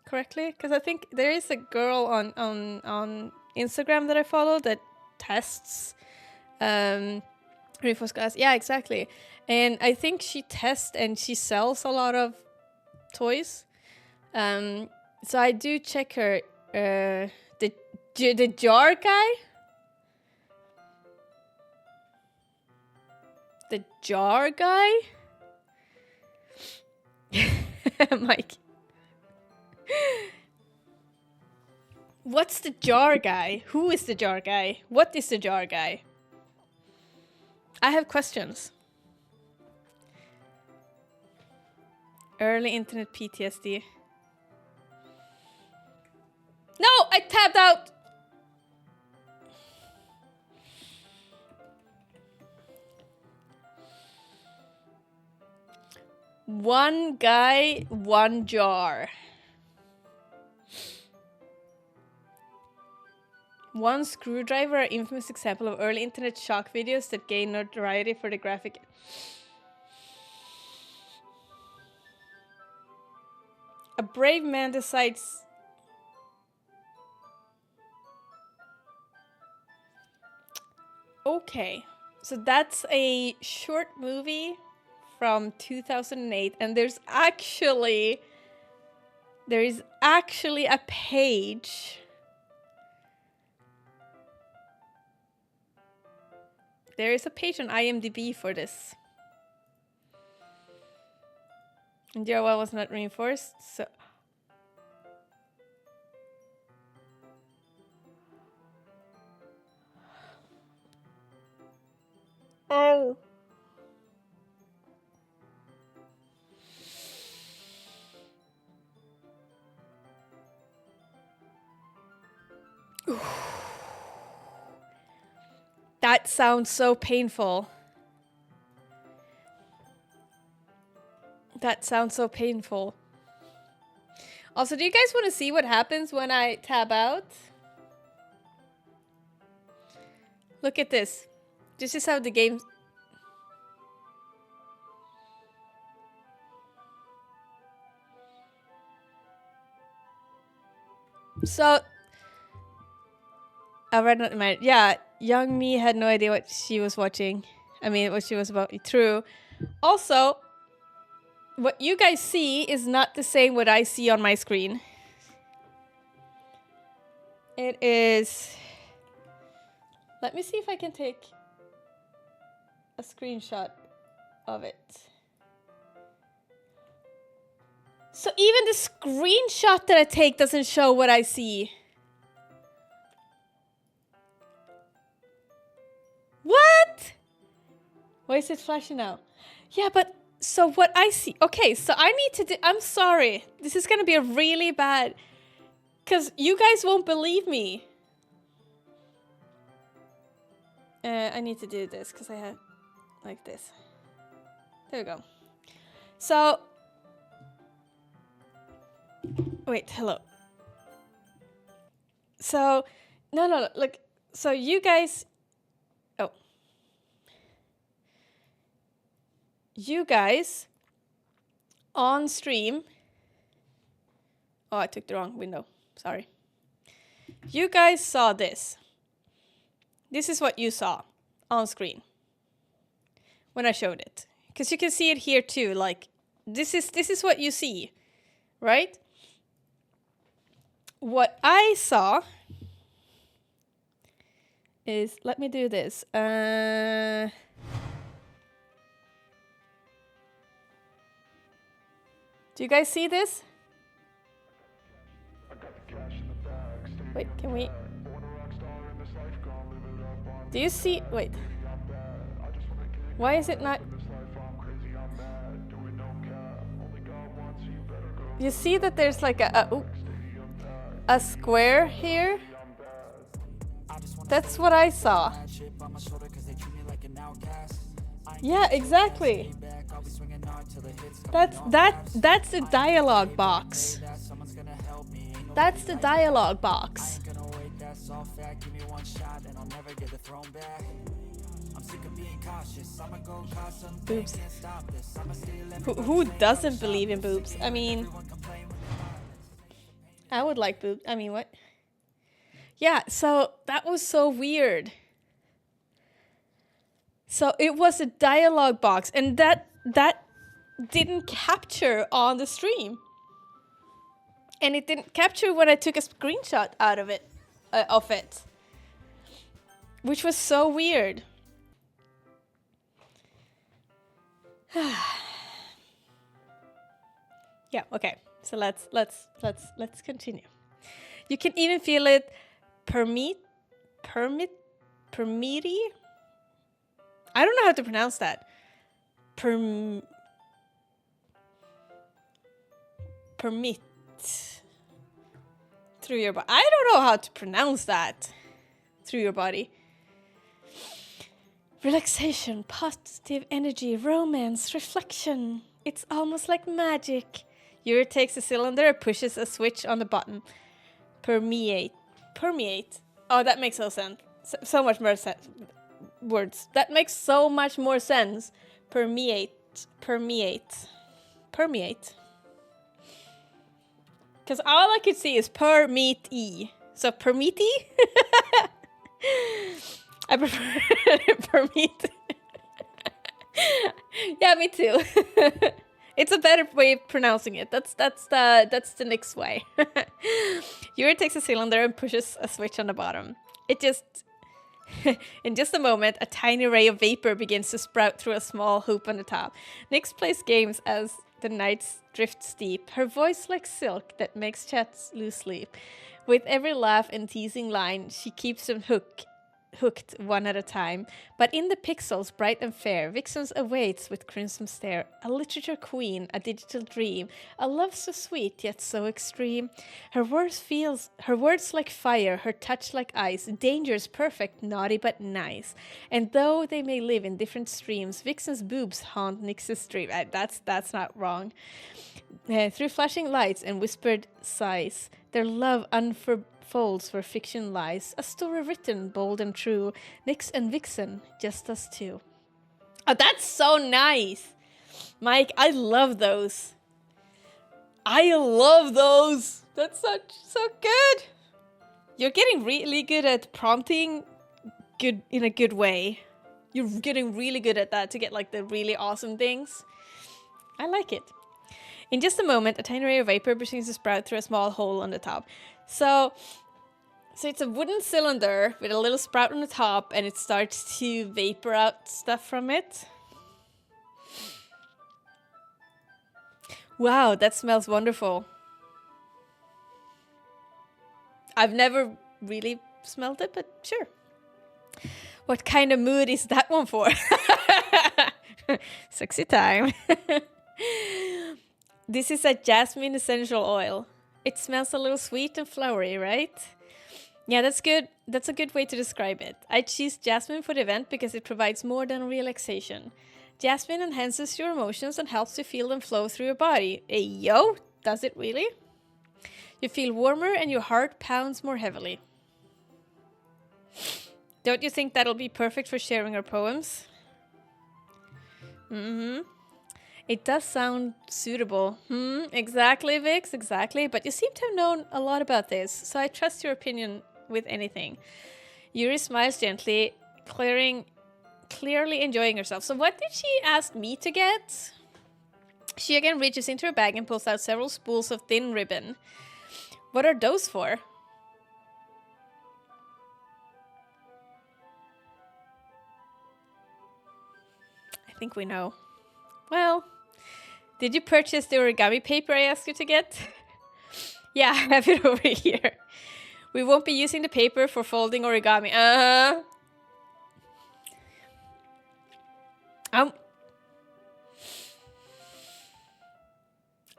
S2: correctly, because I think there is a girl on Instagram that I follow that tests reinforced glass. Yeah, exactly. And I think she tests and she sells a lot of toys. So I do check her. The jar guy. The jar guy. Mike. What's the jar guy? Who is the jar guy? What is the jar guy? I have questions. Early internet PTSD. No, I tabbed out. One guy, one jar. One screwdriver, an infamous example of early internet shock videos that gained notoriety for the graphic. A brave man decides. Okay, so that's a short movie from 2008, and there is actually a page. There is a page on IMDb for this. And DIY was not reinforced, so. Oh. That sounds so painful. That sounds so painful. Also, do you guys want to see what happens when I tab out? Look at this. This is how the game... So... I read not my... Yeah, young me had no idea what she was watching. I mean, what she was about. True. Also, what you guys see is not the same what I see on my screen. It is... Let me see if I can take a screenshot of it. So even the screenshot that I take doesn't show what I see. What? Why is it flashing now? Yeah, but so what I see... Okay, so I need to do... I'm sorry. This is going to be a really bad... Because you guys won't believe me. I need to do this because I have... Like this. There we go. So... Wait, hello. So... No, look. So you guys... Oh. You guys... On stream... Oh, I took the wrong window. Sorry. You guys saw this. This is what you saw on screen when I showed it. Because you can see it here too. Like, this is what you see, right? What I saw is, let me do this. Do you guys see this? Wait, can we? Do you see? Wait. Why is it not? You see that there's like a square here? That's what I saw. Yeah, exactly. That's the dialogue box. That's the dialogue box. Boobs. Who doesn't believe in boobs? I mean, I would like boobs. I mean, what? Yeah, so that was so weird. So it was a dialogue box, and that didn't capture on the stream. And it didn't capture when I took a screenshot out of it, which was so weird. Yeah, okay. So let's continue. You can even feel it permiti? I don't know how to pronounce that. Permit through your body. I don't know how to pronounce that. Through your body. Relaxation, positive energy, romance, reflection. It's almost like magic. Yuri takes a cylinder and pushes a switch on the button. Permeate. Oh, that makes no sense. So much more sense. Words. That makes so much more sense. Permeate. Because all I could see is permeate. So permeate? I prefer permeate. Yeah, me too. It's a better way of pronouncing it. That's the next way. Yuri takes a cylinder and pushes a switch on the bottom. In just a moment, a tiny ray of vapor begins to sprout through a small hoop on the top. Nyx plays games as the nights drift steep, her voice like silk that makes chats lose sleep. With every laugh and teasing line, she keeps them hooked one at a time. But in the pixels, bright and fair, Vixens awaits with crimson stare. A literature queen, a digital dream, a love so sweet yet so extreme. Her words like fire, her touch like ice. Danger's perfect, naughty but nice. And though they may live in different streams, Vixen's boobs haunt Nyx's dream. That's not wrong. Through flashing lights and whispered sighs, their love unfolds where fiction lies. A story written, bold and true. Nyx and Vixen, just us two. Oh, that's so nice! Mike, I love those. That's so good. You're getting really good at prompting good in a good way. You're getting really good at that to get like the really awesome things. I like it. In just a moment, a tiny ray of vapor begins to sprout through a small hole on the top. So it's a wooden cylinder with a little sprout on the top, and it starts to vapor out stuff from it. Wow, that smells wonderful. I've never really smelled it, but sure. What kind of mood is that one for? Sexy time. This is a jasmine essential oil. It smells a little sweet and flowery, right? Yeah, that's good. That's a good way to describe it. I choose jasmine for the event because it provides more than relaxation. Jasmine enhances your emotions and helps you feel them flow through your body. Hey, yo, does it really? You feel warmer and your heart pounds more heavily. Don't you think that'll be perfect for sharing our poems? Mm-hmm. It does sound suitable. Exactly, Vix, exactly. But you seem to have known a lot about this, so I trust your opinion with anything. Yuri smiles gently, clearly enjoying herself. So what did she ask me to get? She again reaches into her bag and pulls out several spools of thin ribbon. What are those for? think we know. Well, did you purchase the origami paper I asked you to get? Yeah, I have it over here. We won't be using the paper for folding origami.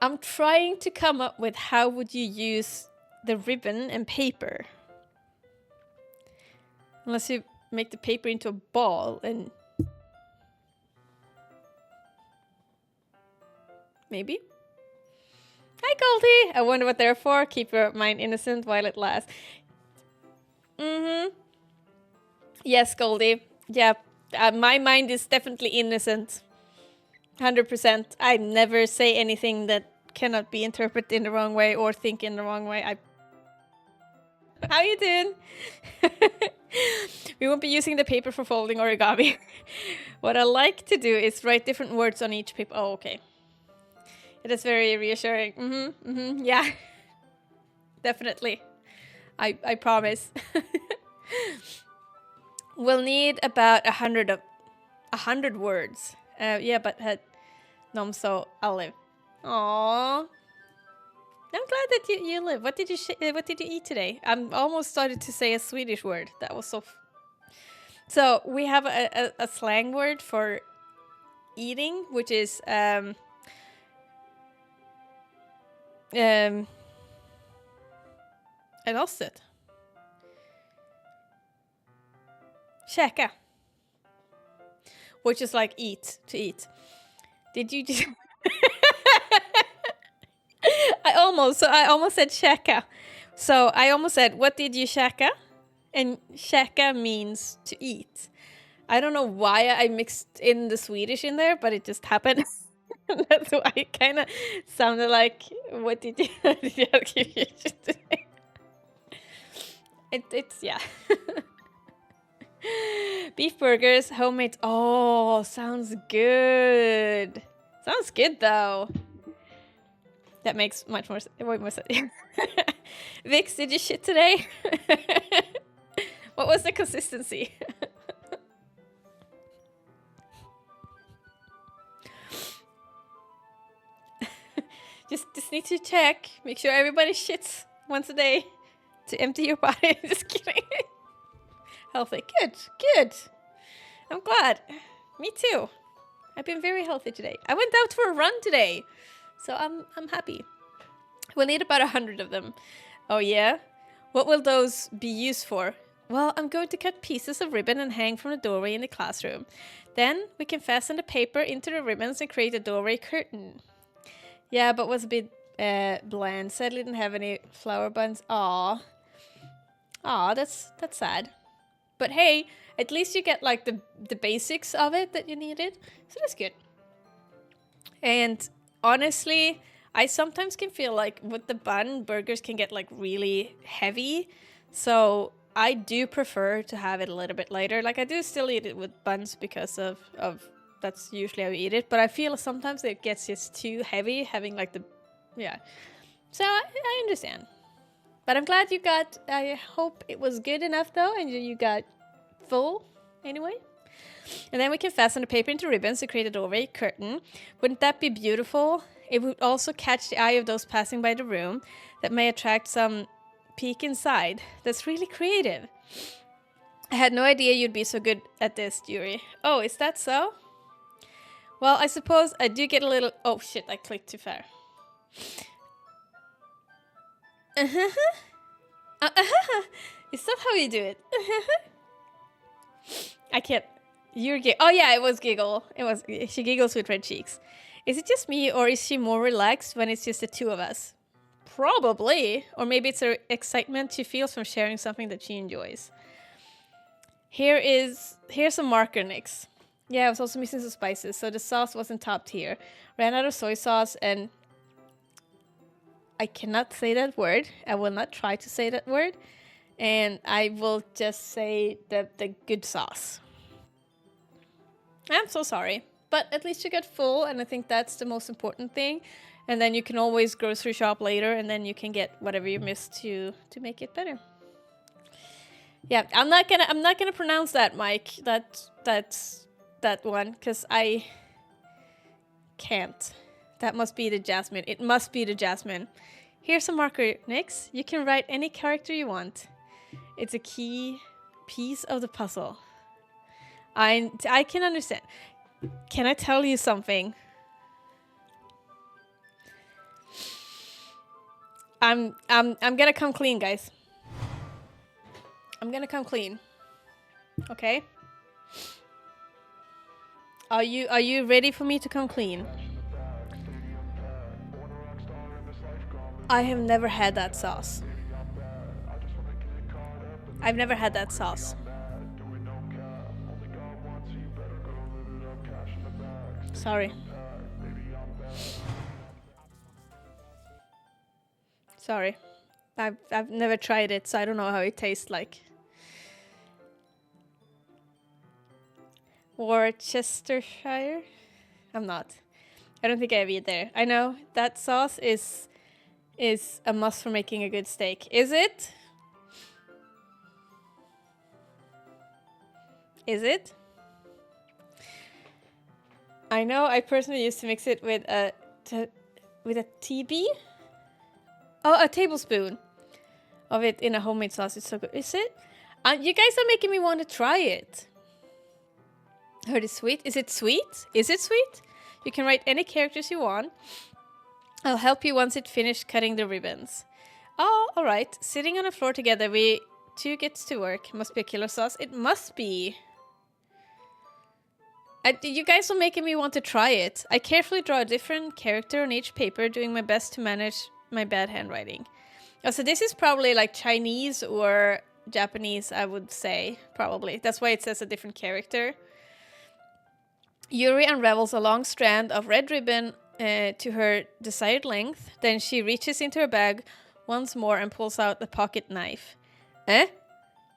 S2: I'm trying to come up with how would you use the ribbon and paper. Unless you make the paper into a ball and... Maybe? Hi, Goldie! I wonder what they're for. Keep your mind innocent while it lasts. Yes, Goldie. Yeah, my mind is definitely innocent. 100%. I never say anything that cannot be interpreted in the wrong way or think in the wrong way. How you doing? We won't be using the paper for folding origami. What I like to do is write different words on each paper. Oh, okay. It is very reassuring. Yeah. Definitely. I promise. We'll need about 100 words. Yeah, but nom so I'll live. Aww. I'm glad that you live. What did you eat today? I'm almost started to say a Swedish word. That was so. So we have a slang word for eating, which is I lost it. Käka. Which is like to eat. Did you just... I almost said käka. So I almost said, what did you käka? And käka means to eat. I don't know why I mixed in the Swedish in there, but it just happened. That's why it kind of sounded like, what did you today? It's, yeah. Beef burgers, homemade. Oh, sounds good. Sounds good, though. That makes much more sense. Vix, did you shit today? What was the consistency? just need to check. Make sure everybody shits once a day to empty your body. Just kidding. Healthy. Good. I'm glad. Me too. I've been very healthy today. I went out for a run today. So I'm happy. We'll need about 100 of them. Oh yeah? What will those be used for? Well, I'm going to cut pieces of ribbon and hang from the doorway in the classroom. Then we can fasten the paper into the ribbons and create a doorway curtain. Yeah, but was a bit bland. Sadly didn't have any flower buns. Aw, that's sad. But hey, at least you get like the basics of it that you needed. So that's good. And honestly, I sometimes can feel like with the bun, burgers can get like really heavy. So I do prefer to have it a little bit lighter. Like I do still eat it with buns because of that's usually how I eat it. But I feel sometimes it gets just too heavy having like yeah. So I understand. But I'm glad you got, I hope it was good enough though, and you got full anyway. And then we can fasten the paper into ribbons to create a doorway curtain. Wouldn't that be beautiful? It would also catch the eye of those passing by the room that may attract some peek inside. That's really creative. I had no idea you'd be so good at this, Yuri. Oh, is that so? Well, I suppose I do get a little... Oh, shit, I clicked too far. Is that how you do it? I can't... Oh yeah, it was Giggle. She giggles with red cheeks. Is it just me, or is she more relaxed when it's just the two of us? Probably. Or maybe it's her excitement she feels from sharing something that she enjoys. Here's some marker nicks. Yeah, I was also missing some spices, so the sauce wasn't top tier. Ran out of soy sauce, and I cannot say that word. I will not try to say that word. And I will just say the good sauce. I'm so sorry. But at least you get full, and I think that's the most important thing. And then you can always grocery shop later, and then you can get whatever you missed to make it better. Yeah, I'm not gonna pronounce that, Mike. That's that one because I can't. That must be the jasmine. It must be the jasmine. Here's a marker, Nyx. You can write any character you want. It's a key piece of the puzzle. I can understand. Can I tell you something? I'm gonna come clean, guys. I'm gonna come clean. Okay? Are you ready for me to come clean? I have never had that sauce. I've never had that sauce. Sorry. Sorry. I've never tried it, so I don't know how it tastes like. Worcestershire? I'm not. I don't think I have either. I know that sauce is a must for making a good steak. Is it? Is it? I know I personally used to mix it with a TB. Oh, a tablespoon of it in a homemade sauce. It's so good. Is it? You guys are making me want to try it. Heard it's sweet. Is it sweet? Is it sweet? You can write any characters you want. I'll help you once it's finished cutting the ribbons. Oh, alright. Sitting on the floor together, we two gets to work. Must be a killer sauce. It must be. You guys are making me want to try it. I carefully draw a different character on each paper, doing my best to manage my bad handwriting. Oh, so this is probably like Chinese or Japanese, I would say. Probably. That's why it says a different character. Yuri unravels a long strand of red ribbon to her desired length. Then she reaches into her bag once more and pulls out the pocket knife. Eh?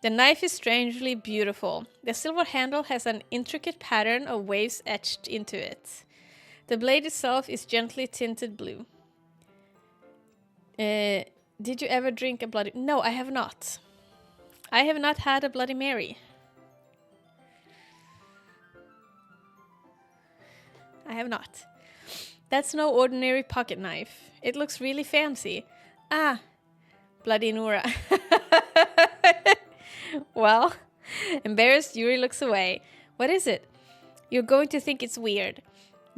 S2: The knife is strangely beautiful. The silver handle has an intricate pattern of waves etched into it. The blade itself is gently tinted blue. Did you ever drink a Bloody... No, I have not. I have not had a Bloody Mary. I have not. That's no ordinary pocket knife. It looks really fancy. Ah, Bloody Nora. Well, embarrassed, Yuri looks away. What is it? You're going to think it's weird.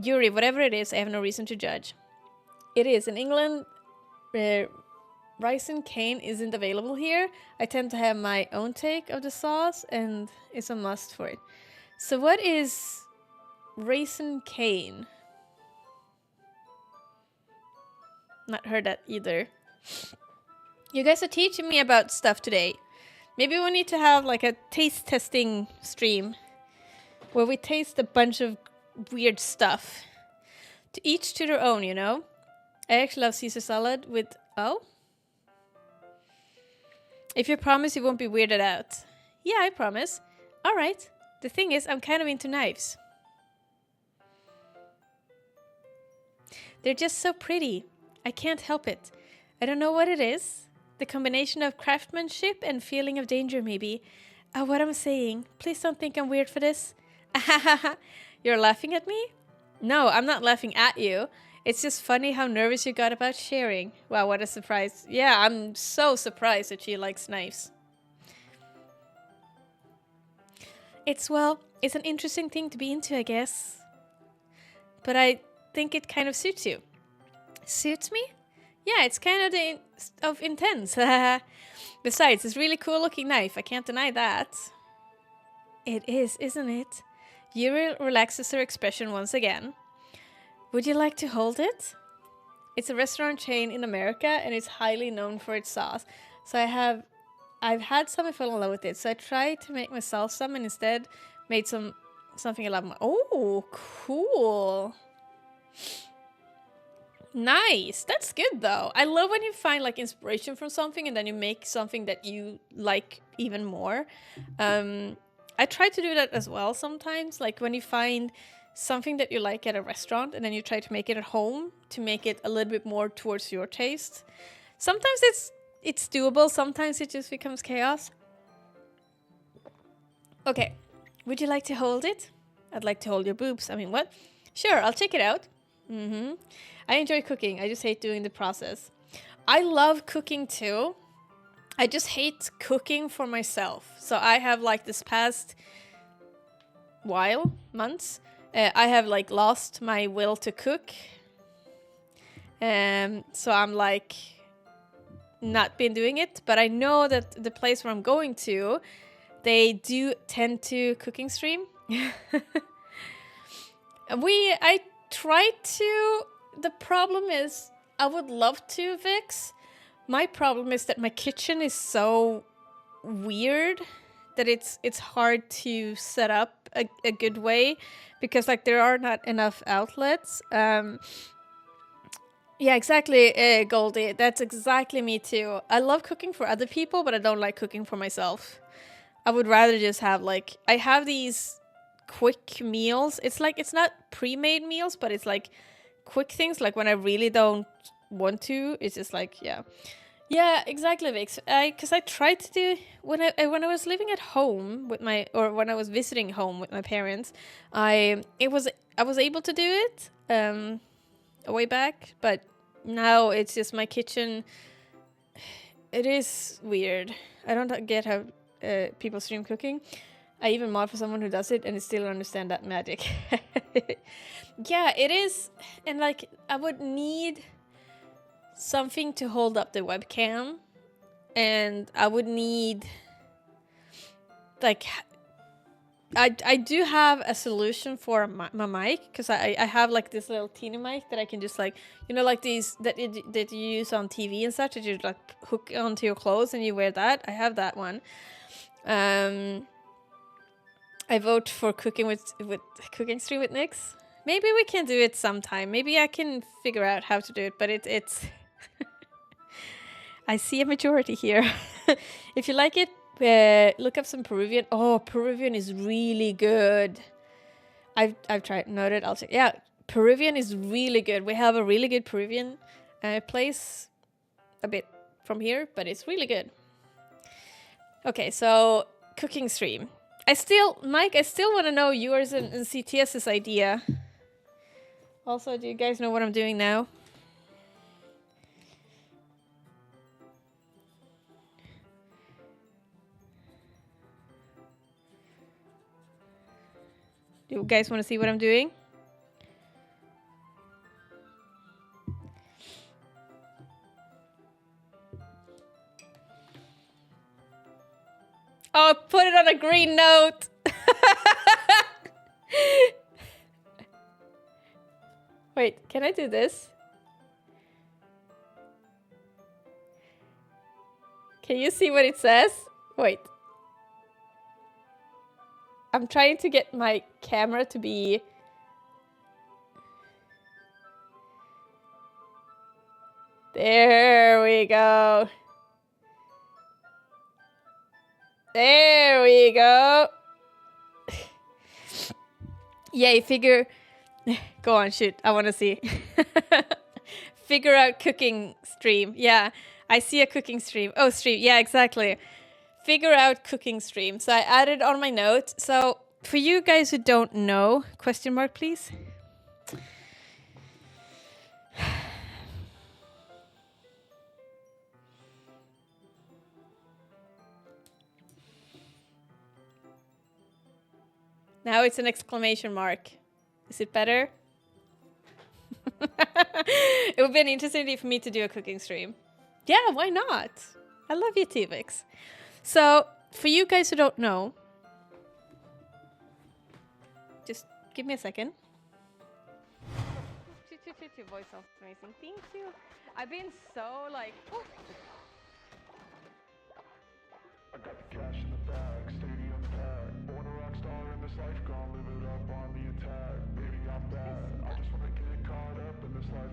S2: Yuri, whatever it is, I have no reason to judge. It is. In England, rice and cane isn't available here. I tend to have my own take of the sauce, and it's a must for it. So what is raisin cane? Not heard that either. You guys are teaching me about stuff today. Maybe we need to have like a taste testing stream where we taste a bunch of weird stuff. To each to their own, you know? I actually love Caesar salad with... Oh? If you promise you won't be weirded out. Yeah, I promise. Alright. The thing is, I'm kind of into knives. They're just so pretty. I can't help it. I don't know what it is. The combination of craftsmanship and feeling of danger, maybe. What I'm saying. Please don't think I'm weird for this. You're laughing at me? No, I'm not laughing at you. It's just funny how nervous you got about sharing. Wow, what a surprise. Yeah, I'm so surprised that she likes knives. It's an interesting thing to be into, I guess. But I think it kind of suits you. Suits me? Yeah, it's kind of intense. Besides, it's a really cool looking knife. I can't deny that. It is, isn't it? Yuri relaxes her expression once again. Would you like to hold it? It's a restaurant chain in America and it's highly known for its sauce. So I've had some and fell in love with it. So I tried to make myself some and instead made something a lot more. Oh, cool. Nice. That's good though. I love when you find like inspiration from something and then you make something that you like even more. I try to do that as well sometimes. Like when you find something that you like at a restaurant and then you try to make it at home to make it a little bit more towards your taste. Sometimes it's doable. Sometimes it just becomes chaos. Okay. Would you like to hold it? I'd like to hold your boobs. I mean, what? Sure, I'll check it out. I enjoy cooking. I just hate doing the process. I love cooking too. I just hate cooking for myself. So I have like this past months, I have like lost my will to cook. So I'm like not been doing it, but I know that the place where I'm going to, they do tend to cooking stream. I tried to. The problem is, I would love to, Vix. My problem is that my kitchen is so weird that it's hard to set up a good way, because like there are not enough outlets. Yeah, exactly, Goldie. That's exactly me too. I love cooking for other people, but I don't like cooking for myself. I would rather just have like, I have these quick meals. It's like, it's not pre-made meals, but it's like quick things. Like when I really don't want to, it's just like, yeah. Yeah, exactly, Vix. Because I tried to do, when I was living at home with or when I was visiting home with my parents, I was able to do it a way back, but now it's just my kitchen. It is weird. I don't get how people stream cooking. I even mod for someone who does it, and I still don't understand that magic. Yeah, it is, and like I would need something to hold up the webcam, and I would need like I do have a solution for my mic, because I have like this little teeny mic that I can just like, you know, like these that you use on TV and such, that you like hook onto your clothes and you wear that. I have that one. I vote for cooking with cooking stream with Nyx. Maybe we can do it sometime. Maybe I can figure out how to do it, but it's I see a majority here. If you like it, look up some Peruvian. Oh, Peruvian is really good. I've tried. Noted. I'll check. Yeah, Peruvian is really good. We have a really good Peruvian place a bit from here, but it's really good. Okay, so cooking stream. Mike, I still want to know yours and CTS's idea. Also, do you guys know what I'm doing now? Do you guys want to see what I'm doing? Oh, put it on a green note. Wait, can I do this? Can you see what it says? Wait. I'm trying to get my camera to be... There we go. There we go. Yay, figure... Go on, shoot. I want to see. Figure out cooking stream. Yeah, I see a cooking stream. Oh, stream. Yeah, exactly. Figure out cooking stream. So I added on my note. So for you guys who don't know, question mark, please. Now it's an exclamation mark. Is it better? It would be an interesting for me to do a cooking stream. Yeah, why not? I love you, T-Vix. So, for you guys who don't know, just give me a second. Your voice sounds amazing. Thank you. I've been so like... Oh.
S3: I got the cash in the bag, stadium packed. Born a rock star in this life, gonna live it up on the attack. Baby, I'm bad. I just wanna get caught up in this life.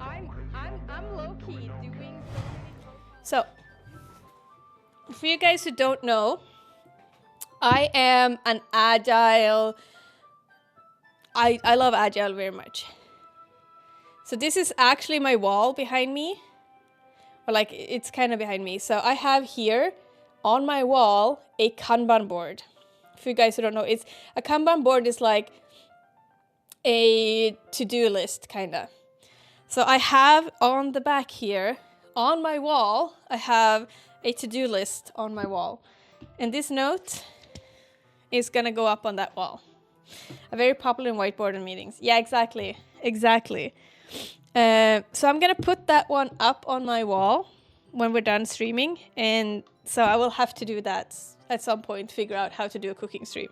S2: I'm low-key doing so. For you guys who don't know, I am an agile. I love agile very much. So this is actually my wall behind me, or like it's kind of behind me. So I have here on my wall a Kanban board. For you guys who don't know, it's a Kanban board is like a to-do list, kinda. So I have on the back here, on my wall, I have a to-do list on my wall. And this note is gonna go up on that wall. A very popular in whiteboard and meetings. Yeah, exactly. Exactly. So I'm gonna put that one up on my wall when we're done streaming. And so I will have to do that at some point, figure out how to do a cooking stream.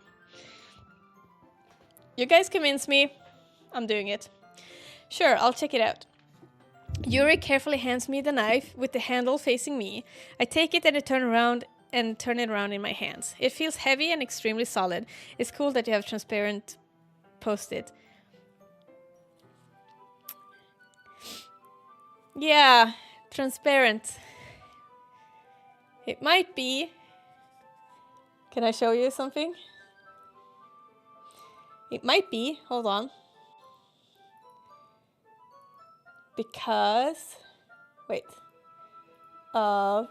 S2: You guys convince me. I'm doing it. Sure, I'll check it out. Yuri carefully hands me the knife with the handle facing me. I take it and I turn it around in my hands. It feels heavy and extremely solid. It's cool that you have transparent post-it. Yeah, transparent. It might be. Can I show you something? It might be. Hold on. Because, wait, of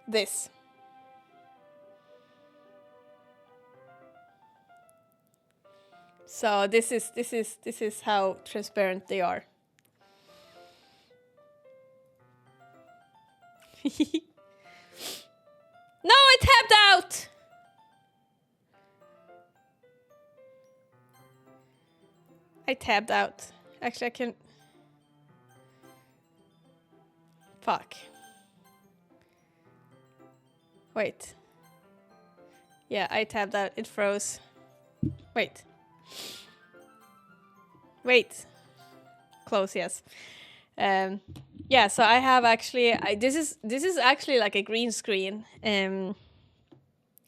S2: this. So this is how transparent they are. No, I tapped out. I tabbed out. Actually, I can... Fuck. Wait. Yeah, I tabbed out. It froze. Wait. Wait. Close, yes. Yeah, so I have actually... This is actually like a green screen. And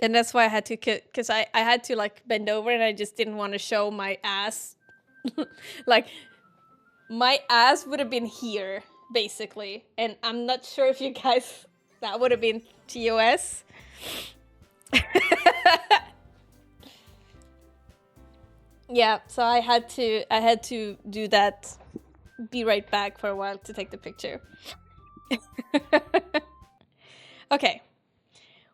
S2: that's why I had to... Because I had to like bend over and I just didn't want to show my ass. Like, my ass would have been here, basically. And I'm not sure if you guys... That would have been TOS. Yeah, so I had to do that. Be right back for a while to take the picture. Okay.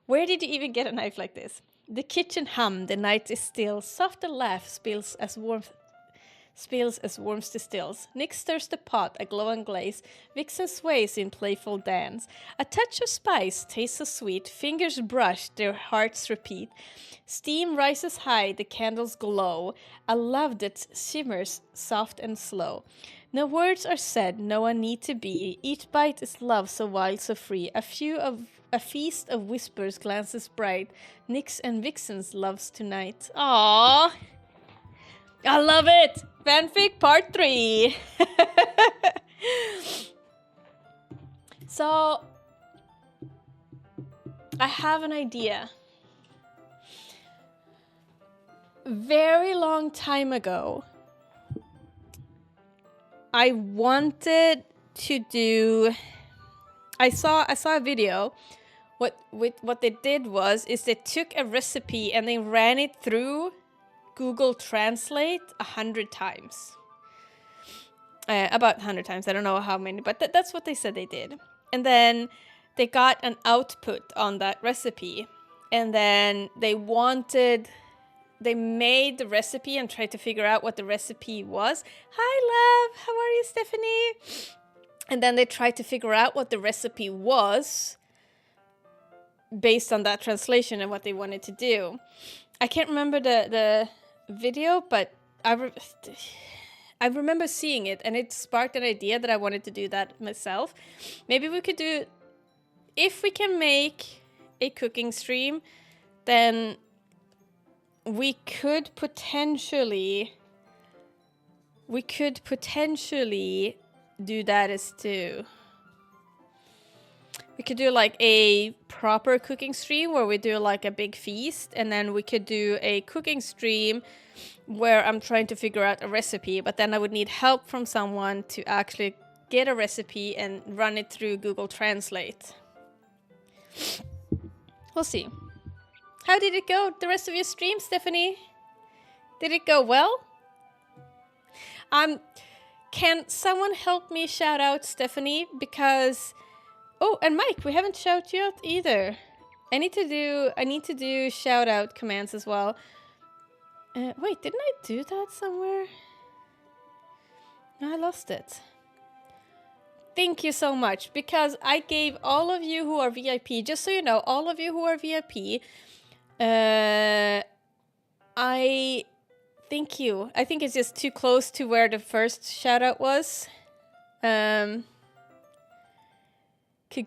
S2: Where did you even get a knife like this? The kitchen hum, the night is still. Softer laugh spills as warmth distills. Nick stirs the pot, a glow and glaze. Vixen sways in playful dance. A touch of spice tastes so sweet. Fingers brush, their hearts repeat. Steam rises high, the candles glow. A love that shimmers soft and slow. No words are said, no one need to be. Each bite is love so wild, so free. A feast of whispers, glances bright. Nick's and Vixen's loves tonight. Aww. I love it! Fanfic part 3! So, I have an idea. Very long time ago, I wanted to do... I saw a video. What they did is they took a recipe and they ran it through Google Translate 100 times. About 100 times. I don't know how many, but that's what they said they did. And then they got an output on that recipe. And then they made the recipe and tried to figure out what the recipe was. Hi, love. How are you, Stephanie? And then they tried to figure out what the recipe was based on that translation and what they wanted to do. I can't remember the video, but I remember seeing it and it sparked an idea that I wanted to do that myself. Maybe we could do, if we can make a cooking stream, then we could potentially do that as too. We could do like a proper cooking stream where we do like a big feast, and then we could do a cooking stream where I'm trying to figure out a recipe, but then I would need help from someone to actually get a recipe and run it through Google Translate. We'll see. How did it go the rest of your stream, Stephanie? Did it go well? Can someone help me shout out Stephanie? Because... Oh, and Mike, we haven't shouted you out either. I need to do shout out commands as well. Wait, didn't I do that somewhere? No, I lost it. Thank you so much, because I gave all of you who are VIP, just so you know, all of you who are VIP, thank you. I think it's just too close to where the first shout out was. Could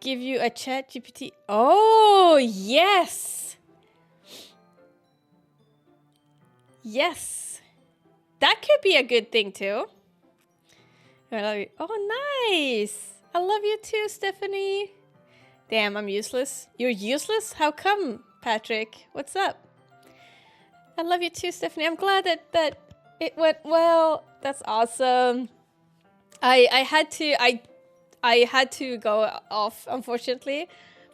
S2: give you a chat GPT. Oh, yes. Yes. That could be a good thing too. I love you. Oh, nice. I love you too, Stephanie. Damn, I'm useless. You're useless? How come, Patrick? What's up? I love you too, Stephanie. I'm glad that it went well. That's awesome. I had to go off, unfortunately,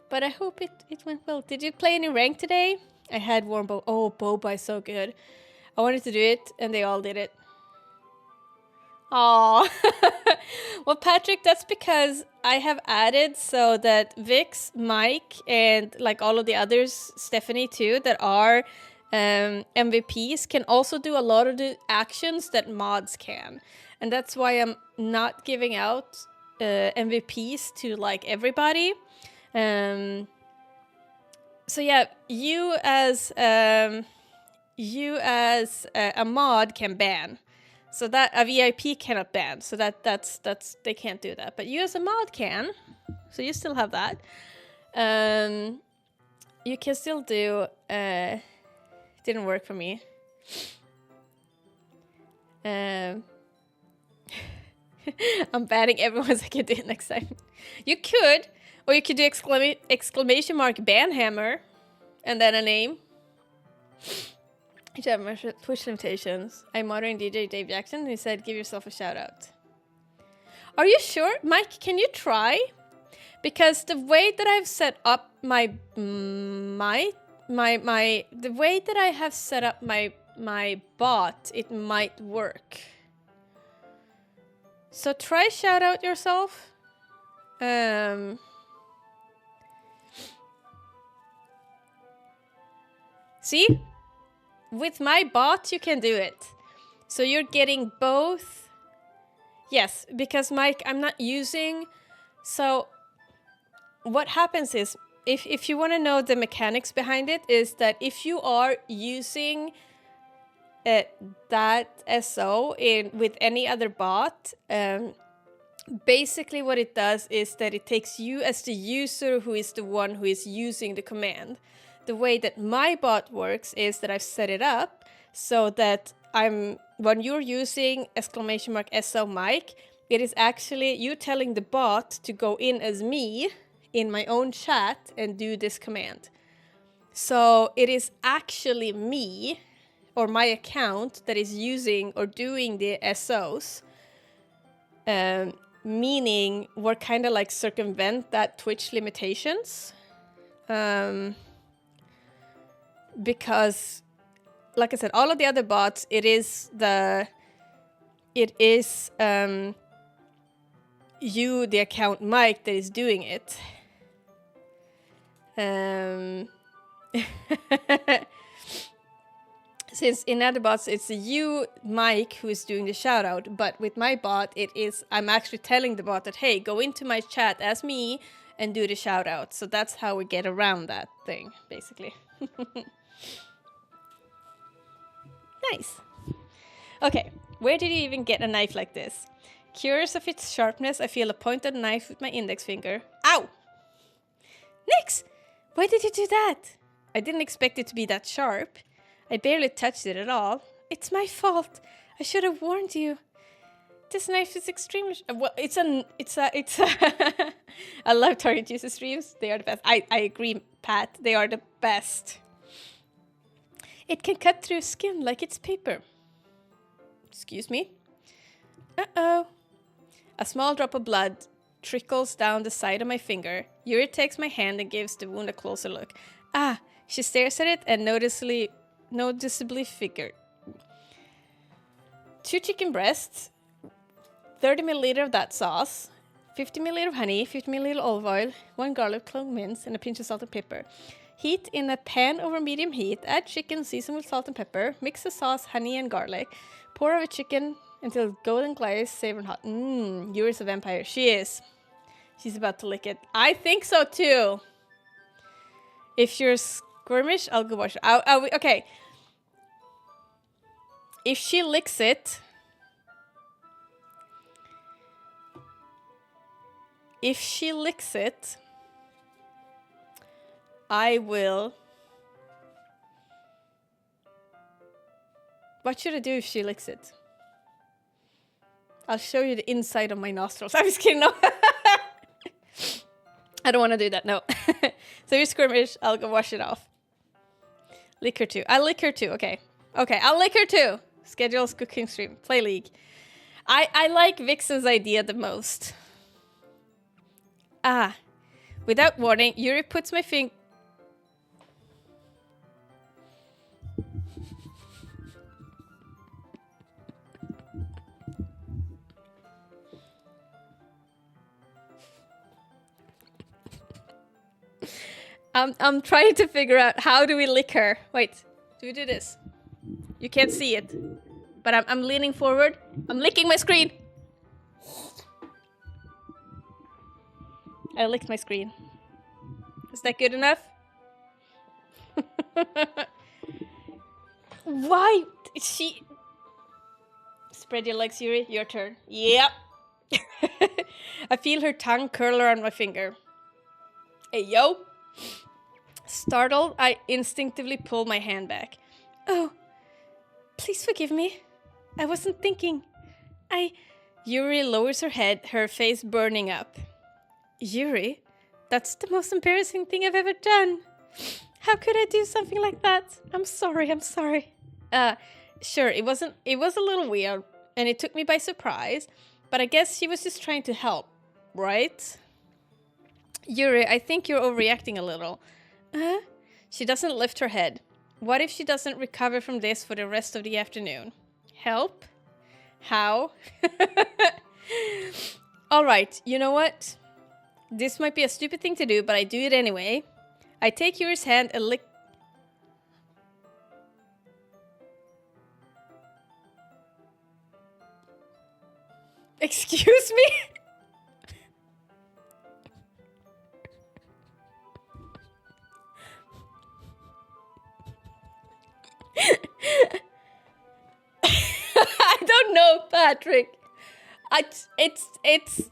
S2: but I hope it went well. Did you play any rank today? I had warm bow. Oh, boba is so good. I wanted to do it, and they all did it. Aww. Well, Patrick, that's because I have added so that Vix, Mike, and like all of the others, Stephanie too, that are MVPs can also do a lot of the actions that mods can. And that's why I'm not giving out MVPs to like everybody. So yeah, you as a mod can ban. So that a VIP cannot ban. So that's they can't do that. But you as a mod can. So you still have that. You can still do didn't work for me. I'm banning everyone so I can do it next time. You could, or you could do exclamation mark banhammer and then a name. Which have push limitations. I'm moderating DJ Dave Jackson, and he said, give yourself a shout out. Are you sure? Mike, can you try? Because the way that I've set up my bot, it might work. So try shout out yourself. See? With my bot, you can do it. So you're getting both. Yes, because Mike, I'm not using. So what happens is, if you want to know the mechanics behind it, is that if you are using that SO with any other bot, basically what it does is that it takes you as the user who is the one who is using the command. The way that my bot works is that I've set it up so that when you're using exclamation mark SO Mike, it is actually you telling the bot to go in as me in my own chat and do this command. So it is actually me or my account that is using or doing the SOs, meaning we're kind of like circumvent that Twitch limitations. Because, like I said, all of the other bots, it is you, the account Mike, that is doing it. Since in other bots, it's you, Mike, who is doing the shout out, but with my bot, I'm actually telling the bot that, hey, go into my chat as me and do the shout out. So that's how we get around that thing, basically. Nice. Okay, where did you even get a knife like this? Curious of its sharpness, I feel a pointed knife with my index finger. Ow! Nix! Why did you do that? I didn't expect it to be that sharp. I barely touched it at all. It's my fault. I should have warned you. This knife is extremely... well, it's a... I love Target user streams. They are the best. I agree, Pat. They are the best. It can cut through skin like it's paper. Excuse me. Uh-oh. A small drop of blood trickles down the side of my finger. Yuri takes my hand and gives the wound a closer look. Ah, she stares at it and noticeably figured. 2 chicken breasts, 30 milliliter of that sauce, 50 milliliter of honey, 50 milliliter olive oil, 1 garlic clove mince, and a pinch of salt and pepper. Heat in a pan over medium heat. Add chicken, season with salt and pepper. Mix the sauce, honey, and garlic. Pour over chicken until golden glaze, savor and hot. Yuri's a vampire. She is. She's about to lick it. I think so too. If you're squirmish, I'll go wash it. Okay. If she licks it... If she licks it, I will... What should I do if she licks it? I'll show you the inside of my nostrils. I'm just kidding, no. I don't want to do that, no. So you're squirmish, I'll go wash it off. Lick her too. I'll lick her too, okay. Okay, I'll lick her too. Schedules, cooking stream, play League. I like Vixen's idea the most. Without warning, Yuri puts my finger... I'm trying to figure out how do we lick her. Wait, do we do this? You can't see it, but I'm leaning forward. I'm licking my screen. I licked my screen. Is that good enough? Why? She... Spread your legs, Yuri. Your turn. Yep. I feel her tongue curl around my finger. Hey, yo. Startled, I instinctively pull my hand back. Oh, please forgive me. I wasn't thinking. Yuri lowers her head, her face burning up. Yuri, that's the most embarrassing thing I've ever done. How could I do something like that? I'm sorry. Sure, it was a little weird, and it took me by surprise, but I guess she was just trying to help, right? Yuri, I think you're overreacting a little. She doesn't lift her head. What if she doesn't recover from this for the rest of the afternoon? Help? How? Alright, you know what? This might be a stupid thing to do, but I do it anyway. I take Yuri's hand and lick... Excuse me? I don't know, Patrick. It's...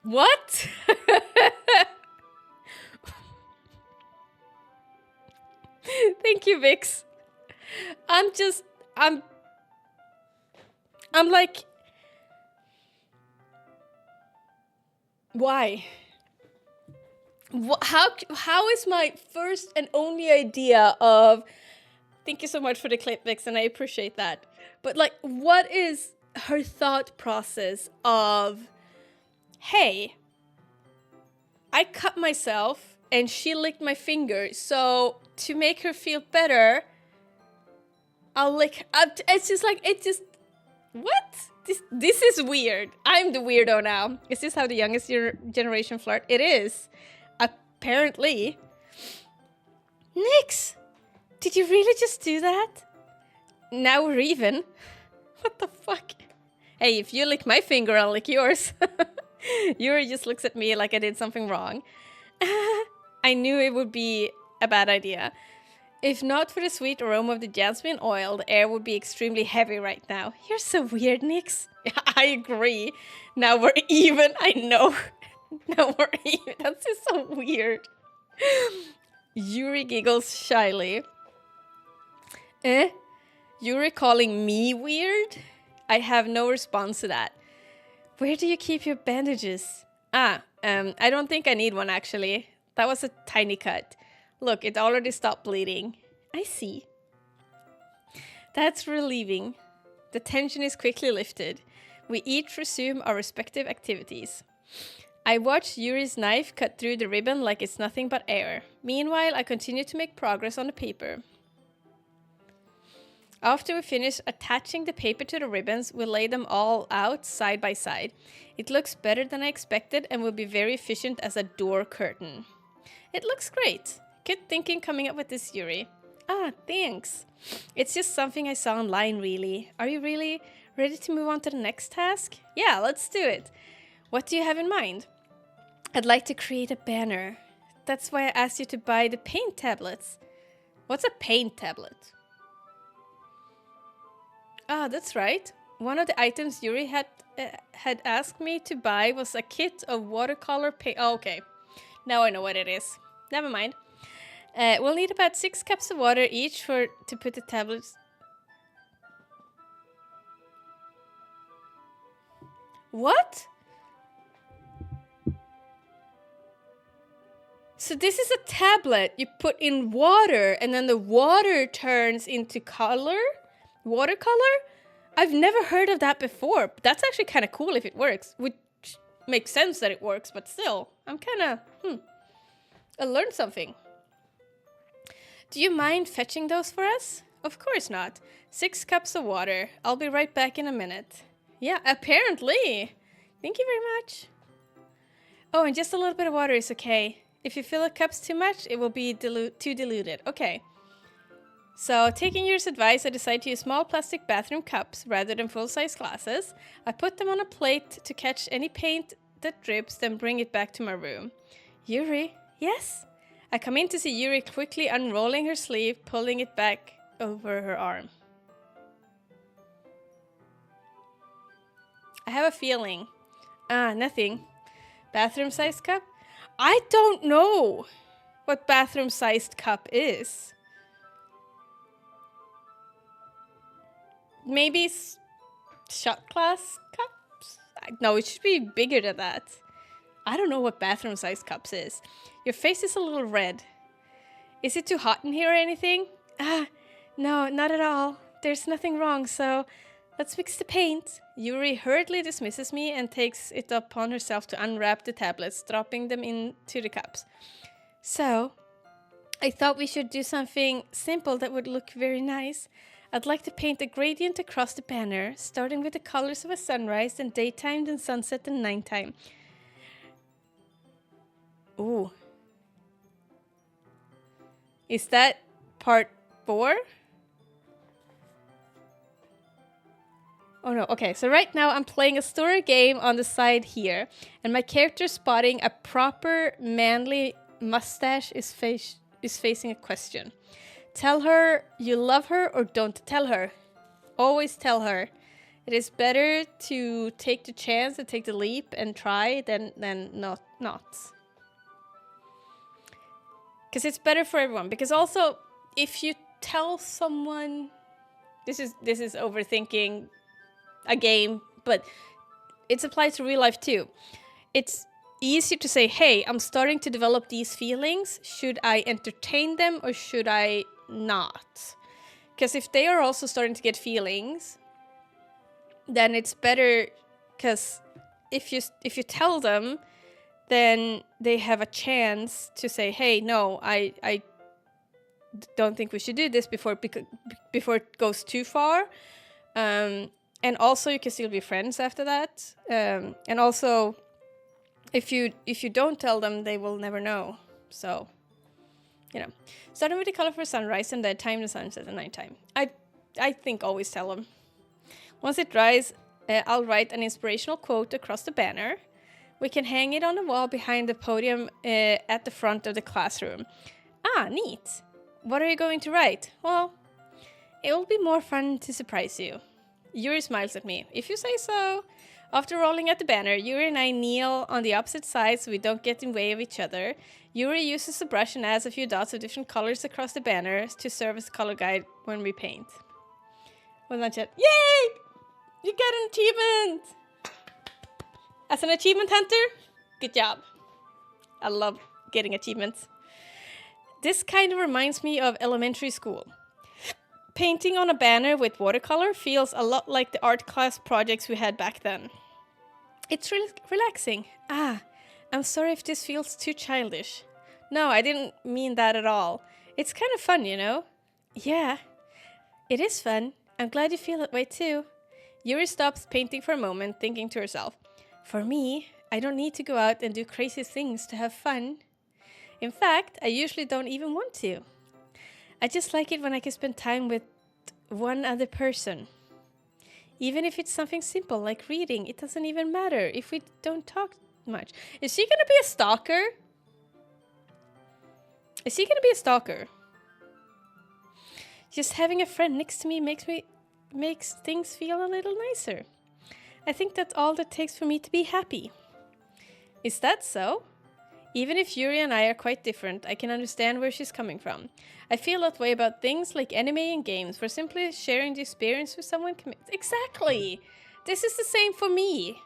S2: What? Thank you, Vix. I'm like... Why? How is my first and only idea of... Thank you so much for the clip, Vix, and I appreciate that. But, like, what is her thought process of... Hey, I cut myself and she licked my finger, so to make her feel better, I'll lick... It's just like, what? This is weird. I'm the weirdo now. Is this how the youngest generation flirt? It is. Apparently. Nix! Did you really just do that? Now we're even. What the fuck? Hey, if you lick my finger, I'll lick yours. Yuri just looks at me like I did something wrong. I knew it would be a bad idea. If not for the sweet aroma of the jasmine oil, the air would be extremely heavy right now. You're so weird, Nix. I agree. Now we're even. I know. Now we're even. That's just so weird. Yuri giggles shyly. Yuri calling me weird? I have no response to that. Where do you keep your bandages? I don't think I need one, actually. That was a tiny cut. Look, it already stopped bleeding. I see. That's relieving. The tension is quickly lifted. We each resume our respective activities. I watch Yuri's knife cut through the ribbon like it's nothing but air. Meanwhile, I continue to make progress on the paper. After we finish attaching the paper to the ribbons, we lay them all out side by side. It looks better than I expected and will be very efficient as a door curtain. It looks great. Good thinking coming up with this, Yuri. Ah, thanks. It's just something I saw online, really. Are you really ready to move on to the next task? Yeah, let's do it. What do you have in mind? I'd like to create a banner. That's why I asked you to buy the paint tablets. What's a paint tablet? Ah, that's right. One of the items Yuri had asked me to buy was a kit of watercolor paint. Oh, okay. Now I know what it is. Never mind. We'll need about 6 cups of water each to put the tablets. What? So this is a tablet you put in water and then the water turns into color? Watercolor? I've never heard of that before. But that's actually kind of cool if it works. Which makes sense that it works, but still, I'm kind of, I learned something. Do you mind fetching those for us? Of course not. 6 cups of water. I'll be right back in a minute. Yeah, apparently. Thank you very much. Oh, and just a little bit of water is okay. If you fill the cups too much, it will be too diluted. Okay. So, taking your advice, I decided to use small plastic bathroom cups rather than full-size glasses. I put them on a plate to catch any paint that drips, then bring it back to my room. Yuri? Yes? I come in to see Yuri quickly unrolling her sleeve, pulling it back over her arm. I have a feeling. Ah, nothing. Bathroom-sized cup? I don't know what bathroom-sized cup is. Maybe shot glass cups? No, it should be bigger than that. I don't know what bathroom-sized cups is. Your face is a little red. Is it too hot in here or anything? Ah, no, not at all. There's nothing wrong, so let's mix the paint. Yuri hurriedly dismisses me and takes it upon herself to unwrap the tablets, dropping them into the cups. So, I thought we should do something simple that would look very nice. I'd like to paint a gradient across the banner, starting with the colors of a sunrise, then daytime, then sunset, and nighttime. Ooh. Is that part 4? Oh no, okay, so right now I'm playing a story game on the side here, and my character spotting a proper manly mustache is facing a question. Tell her you love her or don't tell her. Always tell her. It is better to take the chance and take the leap and try than not. Because it's better for everyone. Because also, if you tell someone, this is overthinking a game, but it's applied to real life too. It's easier to say, hey, I'm starting to develop these feelings. Should I entertain them or should I not? Because if they are also starting to get feelings, then it's better, because if you tell them, then they have a chance to say, hey, no, I don't think we should do this before it goes too far. And also you can still be friends after that. And also if you don't tell them, they will never know. So, starting with the color for sunrise and the time the sunset and nighttime. I think always tell them. Once it dries, I'll write an inspirational quote across the banner. We can hang it on the wall behind the podium at the front of the classroom. Ah, neat. What are you going to write? Well, it will be more fun to surprise you. Yuri smiles at me. If you say so. After rolling at the banner, Yuri and I kneel on the opposite sides so we don't get in the way of each other. Yuri uses a brush and adds a few dots of different colors across the banner to serve as color guide when we paint. Well done, chat. Yay! You got an achievement! As an achievement hunter, good job. I love getting achievements. This kind of reminds me of elementary school. Painting on a banner with watercolor feels a lot like the art class projects we had back then. It's really relaxing. Ah, I'm sorry if this feels too childish. No, I didn't mean that at all. It's kind of fun, you know? Yeah. It is fun. I'm glad you feel that way too. Yuri stops painting for a moment, thinking to herself, for me, I don't need to go out and do crazy things to have fun. In fact, I usually don't even want to. I just like it when I can spend time with one other person. Even if it's something simple like reading, it doesn't even matter if we don't talk much. Is she gonna be a stalker? Is he gonna be a stalker? Just having a friend next to me makes things feel a little nicer. I think that's all that takes for me to be happy. Is that so? Even if Yuri and I are quite different, I can understand where she's coming from. I feel that way about things like anime and games, where simply sharing the experience with someone Exactly! This is the same for me.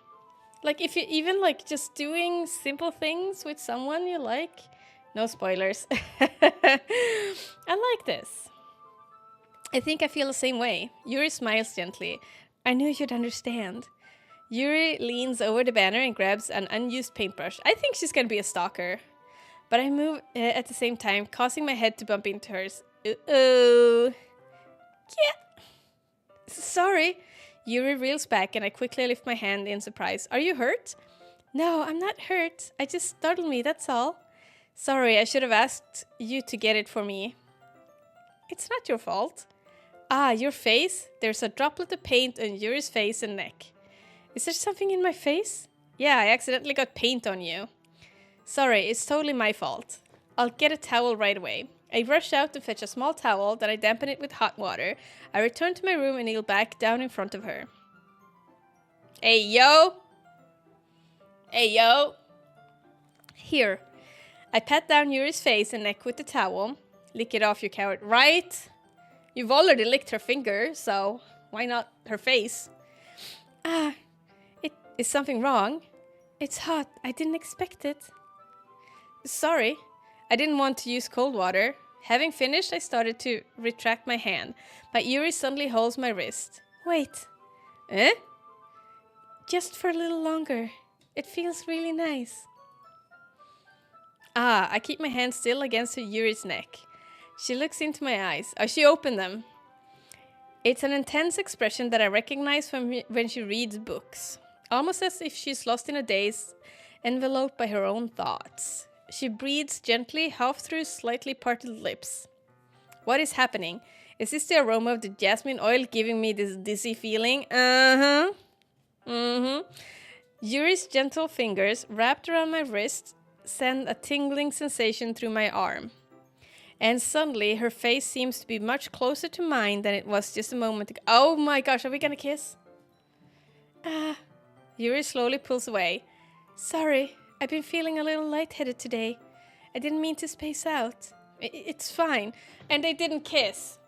S2: Like, if you even like just doing simple things with someone you like. No spoilers. I like this. I think I feel the same way. Yuri smiles gently. I knew you'd understand. Yuri leans over the banner and grabs an unused paintbrush. I think she's gonna be a stalker. But I move at the same time, causing my head to bump into hers. Uh-oh. Yeah. Sorry. Yuri reels back and I quickly lift my hand in surprise. Are you hurt? No, I'm not hurt. I just startled me, that's all. Sorry, I should have asked you to get it for me. It's not your fault. Ah, your face? There's a droplet of paint on Yuri's face and neck. Is there something in my face? Yeah, I accidentally got paint on you. Sorry, it's totally my fault. I'll get a towel right away. I rush out to fetch a small towel, then I dampen it with hot water. I return to my room and kneel back down in front of her. Hey, yo! Hey, yo! Here. I pat down Yuri's face and neck with the towel. Lick it off, you coward. Right? You've already licked her finger, so why not her face? Ah, is something wrong? It's hot. I didn't expect it. Sorry. I didn't want to use cold water. Having finished, I started to retract my hand, but Yuri suddenly holds my wrist. Wait. Eh? Just for a little longer. It feels really nice. Ah, I keep my hand still against Yuri's neck. She looks into my eyes. Oh, she opened them. It's an intense expression that I recognize when she reads books. Almost as if she's lost in a daze, enveloped by her own thoughts. She breathes gently, half through slightly parted lips. What is happening? Is this the aroma of the jasmine oil giving me this dizzy feeling? Uh-huh. Mm-hmm. Yuri's gentle fingers, wrapped around my wrist, send a tingling sensation through my arm. And suddenly, her face seems to be much closer to mine than it was just a moment ago. Oh my gosh, are we gonna kiss? Yuri slowly pulls away. Sorry, I've been feeling a little lightheaded today. I didn't mean to space out. It's fine. And they didn't kiss.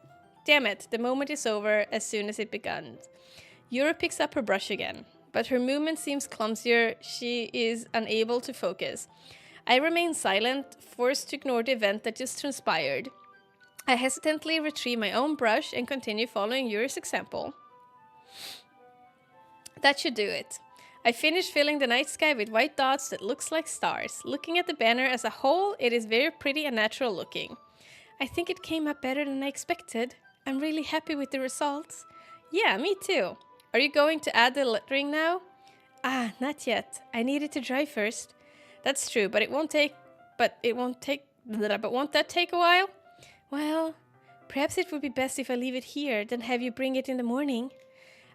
S2: Damn it, the moment is over as soon as it began. Yuri picks up her brush again, but her movement seems clumsier. She is unable to focus. I remain silent, forced to ignore the event that just transpired. I hesitantly retrieve my own brush and continue following Yuri's example. That should do it. I finish filling the night sky with white dots that looks like stars. Looking at the banner as a whole, it is very pretty and natural looking. I think it came up better than I expected. I'm really happy with the results. Yeah, me too. Are you going to add the lettering now? Ah, not yet. I need it to dry first. That's true, but won't that take a while? Well, perhaps it would be best if I leave it here, then have you bring it in the morning.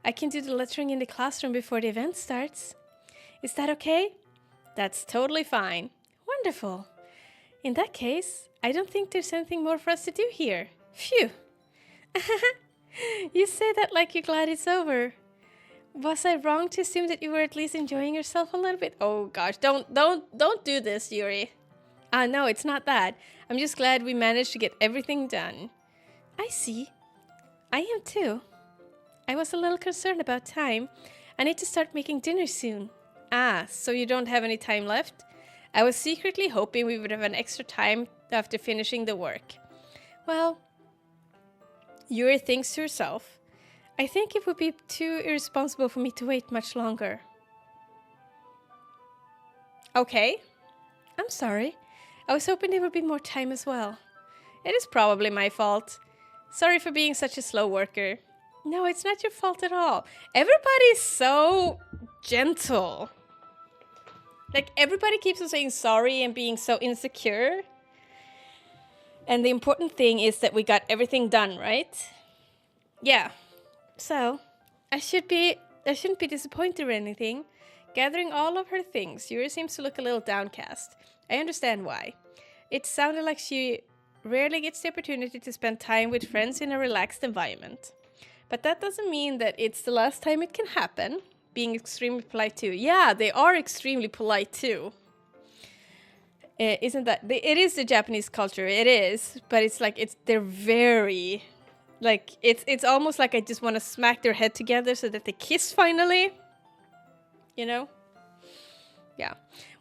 S2: I can do the lettering in the classroom before the event starts. Is that okay? That's totally fine. Wonderful. In that case, I don't think there's anything more for us to do here. Phew. You say that like you're glad it's over. Was I wrong to assume that you were at least enjoying yourself a little bit? Oh gosh, don't do this, Yuri. No, it's not that. I'm just glad we managed to get everything done. I see. I am too. I was a little concerned about time. I need to start making dinner soon. So you don't have any time left? I was secretly hoping we would have an extra time after finishing the work. Well, Yuri thinks to herself, I think it would be too irresponsible for me to wait much longer. Okay. I'm sorry. I was hoping there would be more time as well. It is probably my fault. Sorry for being such a slow worker. No, it's not your fault at all. Everybody's so gentle. Like, everybody keeps on saying sorry and being so insecure. And the important thing is that we got everything done, right? Yeah. So, I shouldn't be disappointed or anything. Gathering all of her things, Yuri seems to look a little downcast. I understand why. It sounded like she rarely gets the opportunity to spend time with friends in a relaxed environment. But that doesn't mean that it's the last time it can happen. Being extremely polite too. Yeah, they are extremely polite too. Isn't that? It is the Japanese culture. It is, but it's like they're very, like it's almost like I just want to smack their head together so that they kiss finally. You know? Yeah.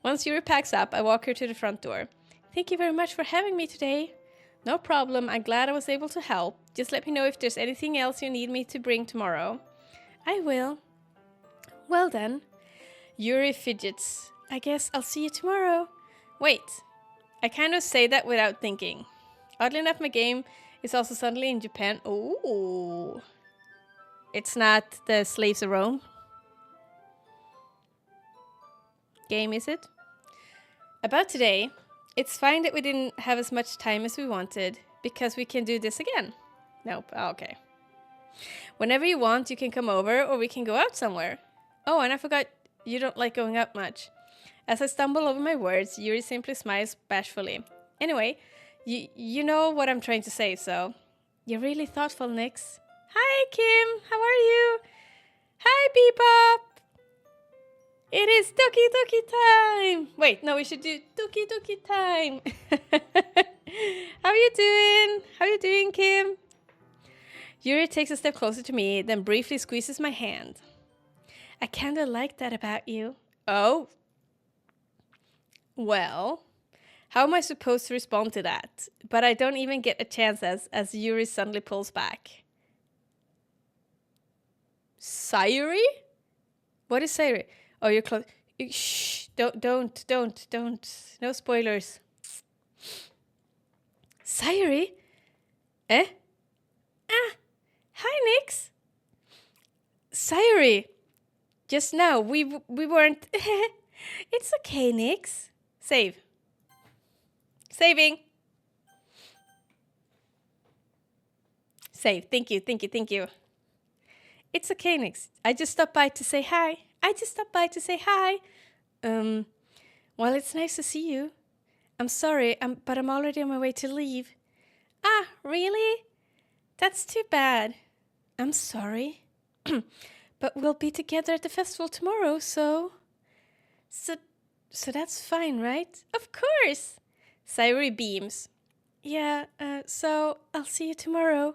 S2: Once Yuri packs up, I walk her to the front door. Thank you very much for having me today. No problem. I'm glad I was able to help. Just let me know if there's anything else you need me to bring tomorrow. I will. Well then. Yuri fidgets. I guess I'll see you tomorrow. Wait. I kind of say that without thinking. Oddly enough, my game is also suddenly in Japan. Ooh. It's not the Slaves of Rome game, is it? About today, it's fine that we didn't have as much time as we wanted, because we can do this again. Nope, okay. Whenever you want, you can come over, or we can go out somewhere. Oh, and I forgot, you don't like going out much. As I stumble over my words, Yuri simply smiles bashfully. Anyway, you know what I'm trying to say, so... You're really thoughtful, Nix. Hi, Kim, how are you? Hi, Bebop! It is Doki Doki time! Wait, no, we should do Doki Doki time! How are you doing? How are you doing, Kim? Yuri takes a step closer to me, then briefly squeezes my hand. I kinda like that about you. Oh? Well, how am I supposed to respond to that? But I don't even get a chance as Yuri suddenly pulls back. Sayuri? What is Sayuri? Oh, you're close. Shh! Don't. No spoilers. Sayuri? Eh? Ah! Hi, Nix. Sayuri. Just now, we weren't... It's okay, Nix. Save. Saving. Save. Thank you. It's okay, Nix. I just stopped by to say hi. Well, it's nice to see you. I'm sorry, but I'm already on my way to leave. Ah, really? That's too bad. I'm sorry. But we'll be together at the festival tomorrow, so that's fine, right? Of course. Sayuri beams. Yeah, so I'll see you tomorrow.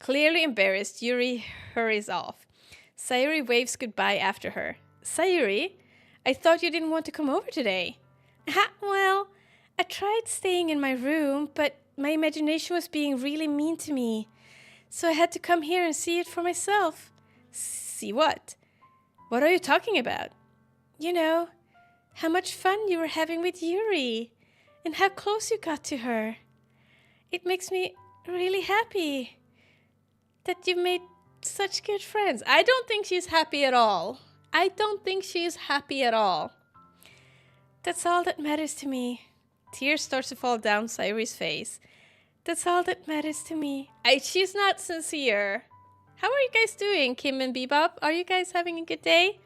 S2: Clearly embarrassed, Yuri hurries off. Sayuri waves goodbye after her. Sayuri, I thought you didn't want to come over today. Well, I tried staying in my room, but my imagination was being really mean to me. So I had to come here and see it for myself. See what? What are you talking about? You know, how much fun you were having with Yuri, and how close you got to her. It makes me really happy that you've made such good friends. I don't think she's happy at all. That's all that matters to me. Tears start to fall down Sayuri's face. That's all that matters to me. She's not sincere. How are you guys doing, Kim and Bebop? Are you guys having a good day?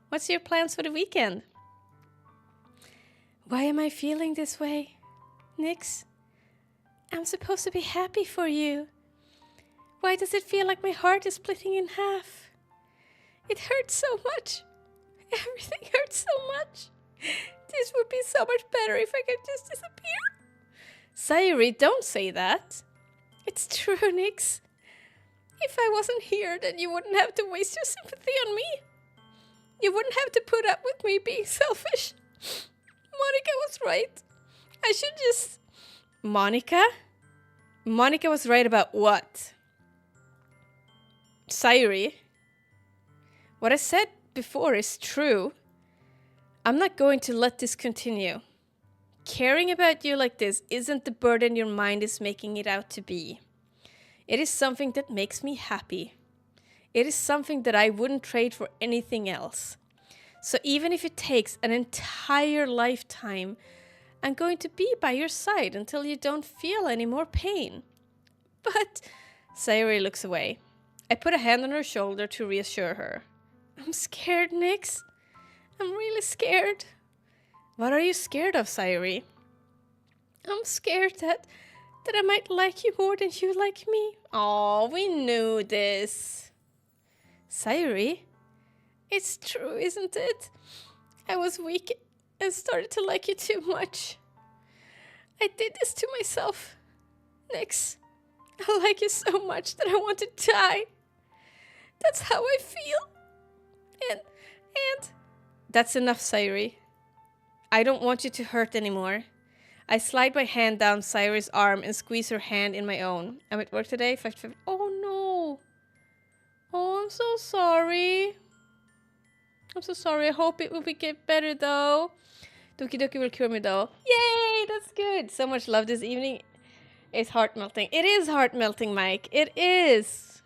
S2: What's your plans for the weekend? Why am I feeling this way? Nix, I'm supposed to be happy for you. Why does it feel like my heart is splitting in half? It hurts so much. Everything hurts so much. This would be so much better if I could just disappear. Sayuri, don't say that. It's true, Nix. If I wasn't here, then you wouldn't have to waste your sympathy on me. You wouldn't have to put up with me being selfish. Monica was right. I should just... Monica? Monica was right about what? Sayuri? What I said before is true. I'm not going to let this continue. Caring about you like this isn't the burden your mind is making it out to be. It is something that makes me happy. It is something that I wouldn't trade for anything else. So even if it takes an entire lifetime, I'm going to be by your side until you don't feel any more pain. But Sayuri looks away. I put a hand on her shoulder to reassure her. I'm scared, Nyx. I'm really scared. What are you scared of, Sayuri? I'm scared that I might like you more than you like me. Oh, we knew this. Sayuri? It's true, isn't it? I was weak and started to like you too much. I did this to myself. Nyx, I like you so much that I want to die. That's how I feel. And that's enough, Sayuri. I don't want you to hurt anymore. I slide my hand down Sayuri's arm and squeeze her hand in my own. I'm at work today. 5 Oh no. Oh, I'm so sorry. I'm so sorry. I hope it will get better though. Doki Doki will cure me though. Yay, that's good. So much love this evening. It's heart melting. It is heart melting, Mike. It is.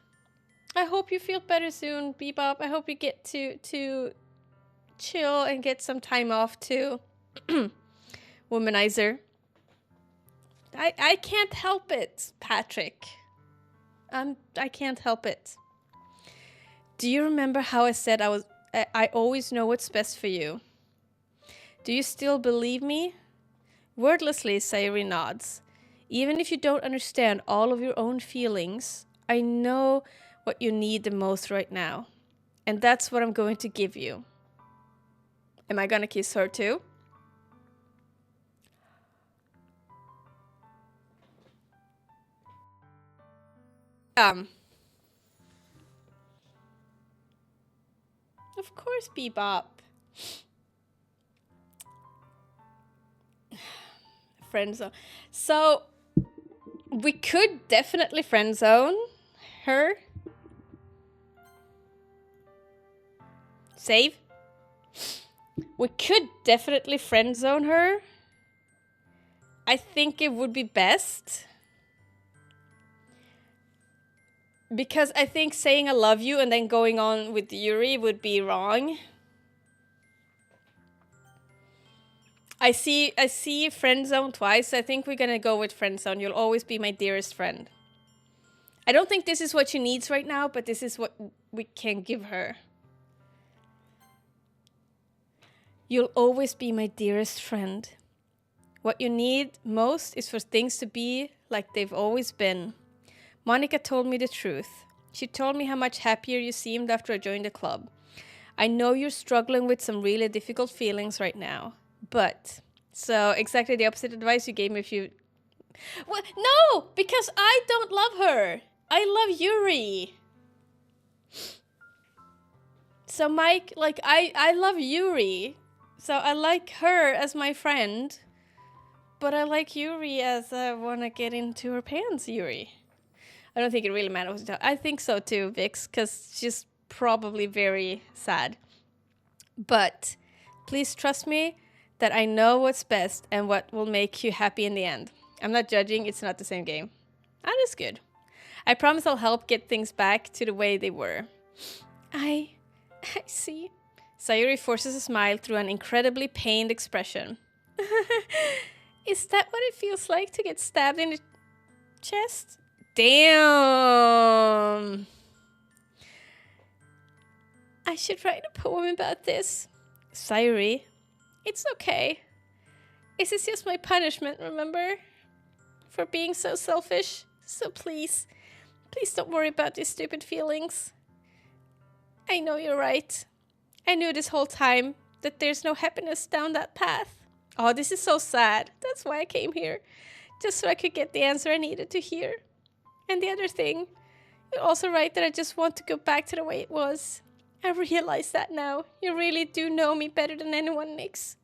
S2: I hope you feel better soon, Bebop. I hope you get to chill and get some time off too. Womanizer. I can't help it, Patrick. I can't help it. Do you remember how I said I always know what's best for you? Do you still believe me? Wordlessly, Sayuri nods. Even if you don't understand all of your own feelings, I know what you need the most right now. And that's what I'm going to give you. Am I gonna kiss her too? Of course, Bebop. Friend zone. So, we could definitely friend zone her. Save. We could definitely friend zone her. I think it would be best. Because I think saying I love you and then going on with Yuri would be wrong. I see friend zone twice. I think we're gonna go with friend zone. You'll always be my dearest friend. I don't think this is what she needs right now, but this is what we can give her. You'll always be my dearest friend. What you need most is for things to be like they've always been. Monica told me the truth. She told me how much happier you seemed after I joined the club. I know you're struggling with some really difficult feelings right now. But, so exactly the opposite advice you gave me if you... Well, no! Because I don't love her! I love Yuri! So Mike, like, I love Yuri. So I like her as my friend. But I like Yuri as I want to get into her pants, Yuri. I don't think it really matters. I think so too, Vix, because she's probably very sad. But please trust me that I know what's best and what will make you happy in the end. I'm not judging, it's not the same game. That is good. I promise I'll help get things back to the way they were. I see. Sayuri forces a smile through an incredibly pained expression. Is that what it feels like to get stabbed in the chest? Damn. I should write a poem about this. Sayuri, it's okay. This is just my punishment, remember? For being so selfish. So please don't worry about these stupid feelings. I know you're right. I knew this whole time that there's no happiness down that path. Oh, this is so sad. That's why I came here. Just so I could get the answer I needed to hear. And the other thing, you're also right that I just want to go back to the way it was. I realize that now. You really do know me better than anyone, Nyx.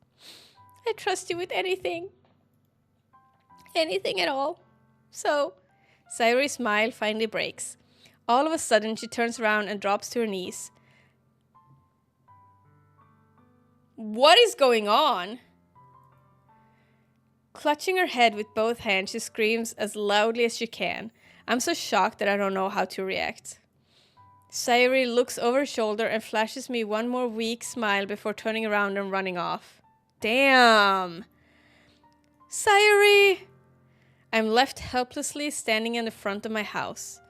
S2: I trust you with anything. Anything at all. So, Sayuri's smile finally breaks. All of a sudden, she turns around and drops to her knees. What is going on? Clutching her head with both hands, she screams as loudly as she can. I'm so shocked that I don't know how to react. Sayuri looks over her shoulder and flashes me one more weak smile before turning around and running off. Damn! Sayuri! I'm left helplessly standing in the front of my house.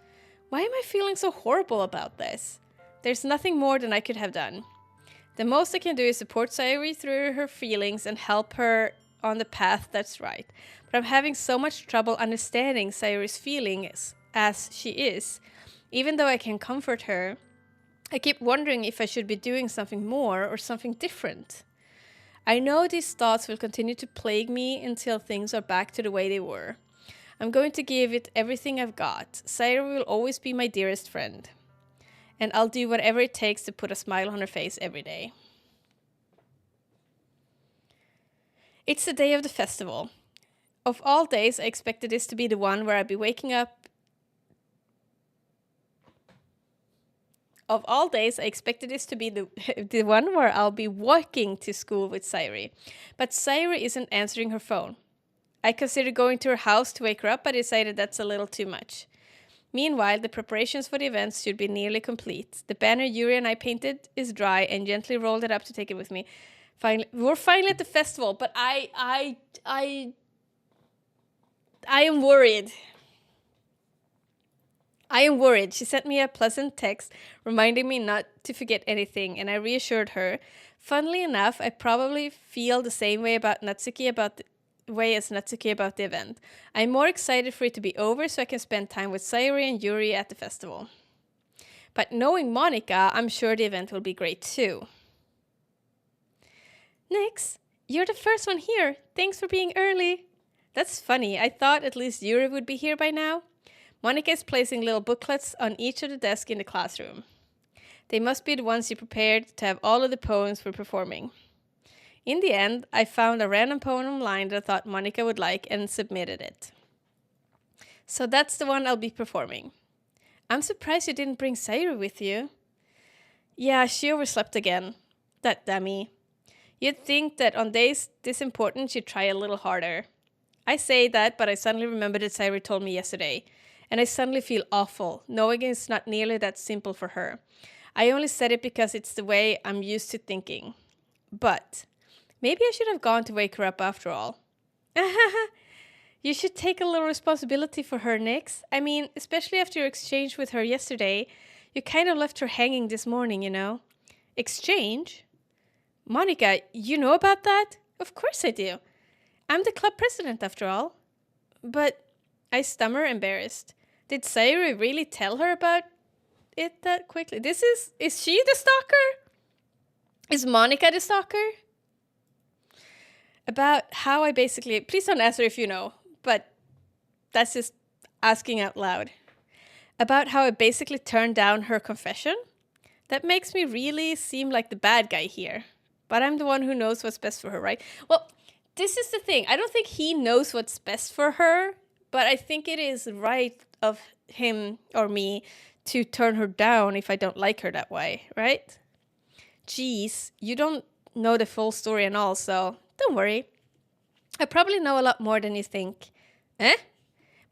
S2: Why am I feeling so horrible about this? There's nothing more than I could have done. The most I can do is support Sayuri through her feelings and help her on the path that's right. But I'm having so much trouble understanding Sayuri's feelings as she is. Even though I can comfort her, I keep wondering if I should be doing something more or something different. I know these thoughts will continue to plague me until things are back to the way they were. I'm going to give it everything I've got. Sayuri will always be my dearest friend. And I'll do whatever it takes to put a smile on her face every day. It's the day of the festival. Of all days, I expected this to be the one where I'd be waking up. Of all days, I expected this to be the one where I'll be walking to school with Sayuri. But Sayuri isn't answering her phone. I considered going to her house to wake her up, but decided that's a little too much. Meanwhile, the preparations for the events should be nearly complete. The banner Yuri and I painted is dry and gently rolled it up to take it with me. We're finally at the festival, but I am worried. I am worried. She sent me a pleasant text reminding me not to forget anything, and I reassured her. Funnily enough, I probably feel the same way about Natsuki about the event. I'm more excited for it to be over so I can spend time with Sayuri and Yuri at the festival. But knowing Monica, I'm sure the event will be great too. Nix, you're the first one here. Thanks for being early. That's funny. I thought at least Yuri would be here by now. Monica is placing little booklets on each of the desks in the classroom. They must be the ones you prepared to have all of the poems we're performing. In the end, I found a random poem online that I thought Monica would like and submitted it. So that's the one I'll be performing. I'm surprised you didn't bring Sayuri with you. Yeah, she overslept again. That dummy. You'd think that on days this important she'd try a little harder. I say that, but I suddenly remembered that Sayuri told me yesterday. And I suddenly feel awful, knowing it's not nearly that simple for her. I only said it because it's the way I'm used to thinking. But maybe I should have gone to wake her up after all. You should take a little responsibility for her, Nix. I mean, especially after your exchange with her yesterday. You kind of left her hanging this morning, you know. Exchange? Monica, you know about that? Of course I do. I'm the club president after all. But I stammer, embarrassed. Did Sayuri really tell her about it that quickly? Is she the stalker? Is Monica the stalker? About how I basically, please don't answer if you know, but that's just asking out loud. About how I basically turned down her confession? That makes me really seem like the bad guy here. But I'm the one who knows what's best for her, right? Well, this is the thing. I don't think he knows what's best for her, but I think it is right of him or me to turn her down if I don't like her that way, right? Jeez, you don't know the full story and all, so don't worry. I probably know a lot more than you think. Eh?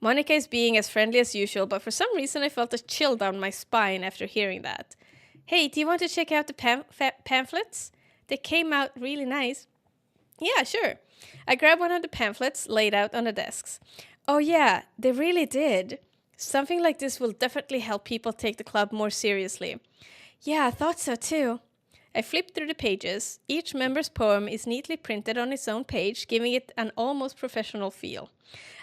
S2: Monica is being as friendly as usual, but for some reason I felt a chill down my spine after hearing that. Hey, do you want to check out the pamphlets? They came out really nice. Yeah, sure. I grabbed one of the pamphlets laid out on the desks. Oh yeah, they really did. Something like this will definitely help people take the club more seriously. Yeah, I thought so too. I flipped through the pages. Each member's poem is neatly printed on its own page, giving it an almost professional feel.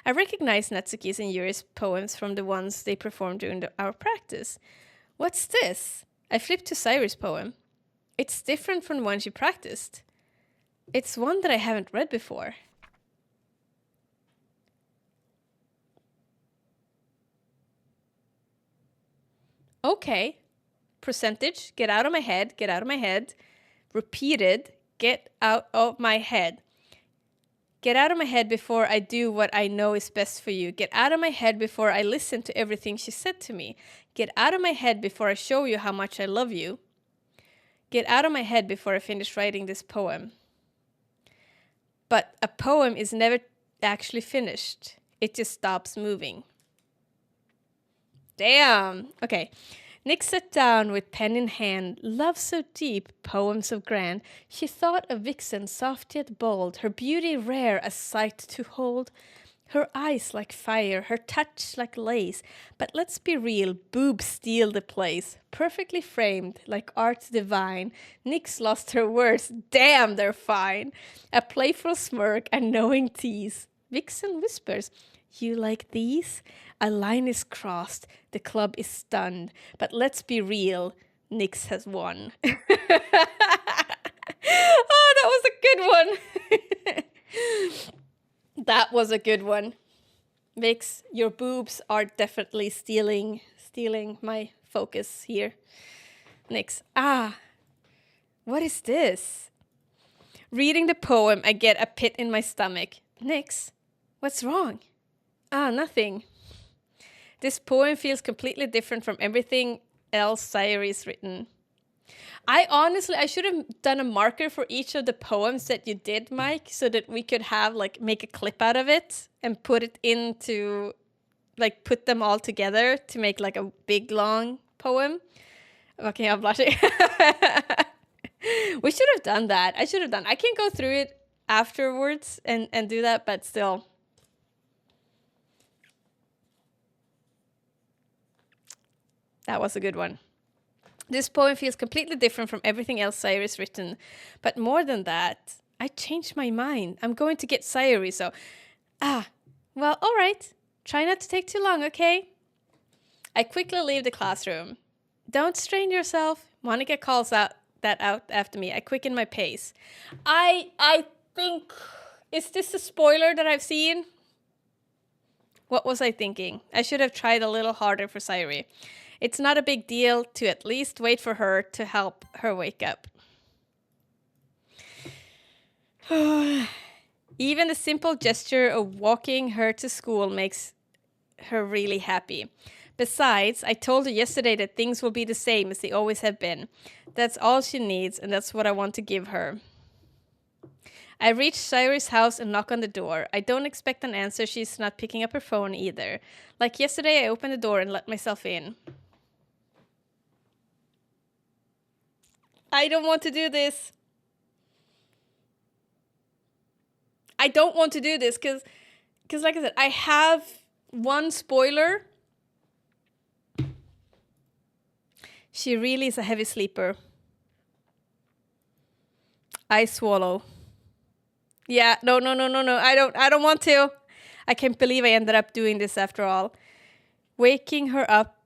S2: I recognized Natsuki's and Yuri's poems from the ones they performed during our practice. What's this? I flipped to Sayuri's poem. It's different from the one she practiced. It's one that I haven't read before. Okay. Percentage, get out of my head, get out of my head. Repeated, get out of my head. Get out of my head before I do what I know is best for you. Get out of my head before I listen to everything she said to me. Get out of my head before I show you how much I love you. Get out of my head before I finish writing this poem. But a poem is never actually finished. It just stops moving. Damn. Okay. Nick sat down with pen in hand, love so deep, poems so grand. She thought a vixen, soft yet bold, her beauty rare, a sight to hold. Her eyes like fire, her touch like lace. But let's be real, boobs steal the place. Perfectly framed, like art divine. Nick's lost her words, damn, they're fine. A playful smirk, a knowing tease. Vixen whispers, you like these? A line is crossed, the club is stunned. But let's be real, Nyx has won. Oh, that was a good one. That was a good one. Vix, your boobs are definitely stealing my focus here. Nyx, what is this? Reading the poem, I get a pit in my stomach. Nyx, what's wrong? Nothing. This poem feels completely different from everything else Sayori's written. I should have done a marker for each of the poems that you did, Mike, so that we could have, like, make a clip out of it and put it into, like, put them all together to make, like, a big, long poem. Okay, I'm blushing. We should have done that. I can go through it afterwards and do that, but still. That was a good one. This poem feels completely different from everything else Sayori's written. But more than that, I changed my mind. I'm going to get Sayori, so... well, all right. Try not to take too long, okay? I quickly leave the classroom. Don't strain yourself. Monica calls that out after me. I quicken my pace. I think... Is this a spoiler that I've seen? What was I thinking? I should have tried a little harder for Sayori. It's not a big deal to at least wait for her to help her wake up. Even the simple gesture of walking her to school makes her really happy. Besides, I told her yesterday that things will be the same as they always have been. That's all she needs, and that's what I want to give her. I reach Sayori's house and knock on the door. I don't expect an answer. She's not picking up her phone either. Like yesterday, I opened the door and let myself in. I don't want to do this. I don't want to do this because like I said, I have one spoiler. She really is a heavy sleeper. I swallow. Yeah, no. I don't want to. I can't believe I ended up doing this after all. Waking her up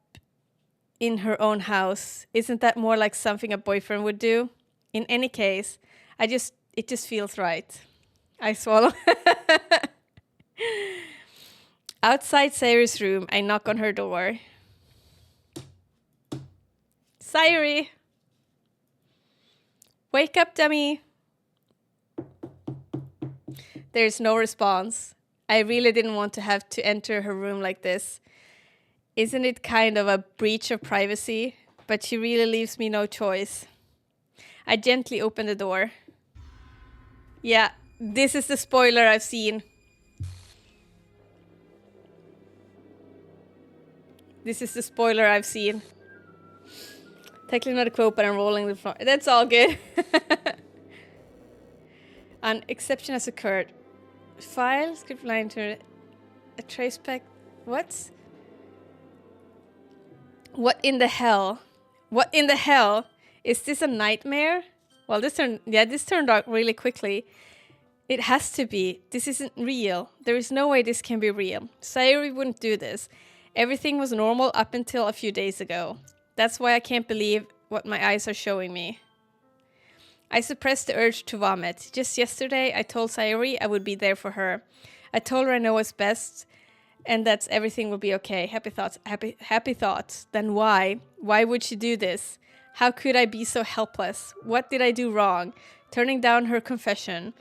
S2: in her own house. Isn't that more like something a boyfriend would do? In any case, it just feels right. I swallow. Outside Sayori's room, I knock on her door. Sayori! Wake up, dummy! There's no response. I really didn't want to have to enter her room like this. Isn't it kind of a breach of privacy? But she really leaves me no choice. I gently open the door. Yeah, this is the spoiler I've seen. This is the spoiler I've seen. Technically not a quote, but I'm rolling the floor. That's all good. An exception has occurred. File, script line to a trace pack. What? What in the hell? What in the hell? Is this a nightmare? Well, this turned out really quickly. It has to be. This isn't real. There is no way this can be real. Sayori wouldn't do this. Everything was normal up until a few days ago. That's why I can't believe what my eyes are showing me. I suppressed the urge to vomit. Just yesterday, I told Sayori I would be there for her. I told her I know what's best and that everything will be okay. Happy thoughts. Happy thoughts. Then why? Why would she do this? How could I be so helpless? What did I do wrong? Turning down her confession.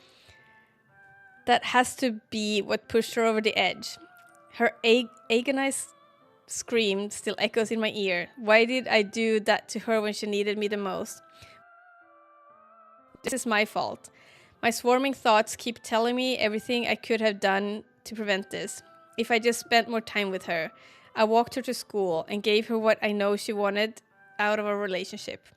S2: That has to be what pushed her over the edge. Her agonized scream still echoes in my ear. Why did I do that to her when she needed me the most? This is my fault. My swarming thoughts keep telling me everything I could have done to prevent this. If I just spent more time with her. I walked her to school and gave her what I know she wanted out of a relationship.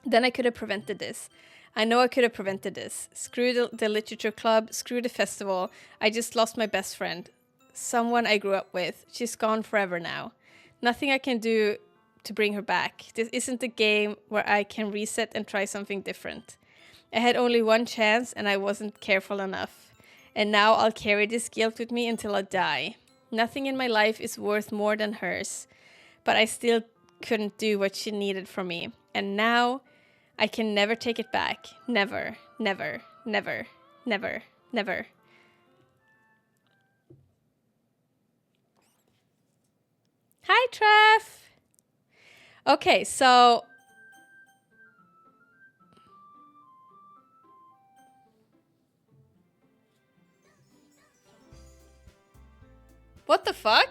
S2: Then I could have prevented this. I know I could have prevented this. Screw the literature club, screw the festival. I just lost my best friend. Someone I grew up with. She's gone forever now. Nothing I can do to bring her back. This isn't a game where I can reset and try something different. I had only one chance and I wasn't careful enough. And now I'll carry this guilt with me until I die. Nothing in my life is worth more than hers. But I still couldn't do what she needed from me. And now I can never take it back. Never, never, never, never, never. Hi, Treff. Okay, so what the fuck?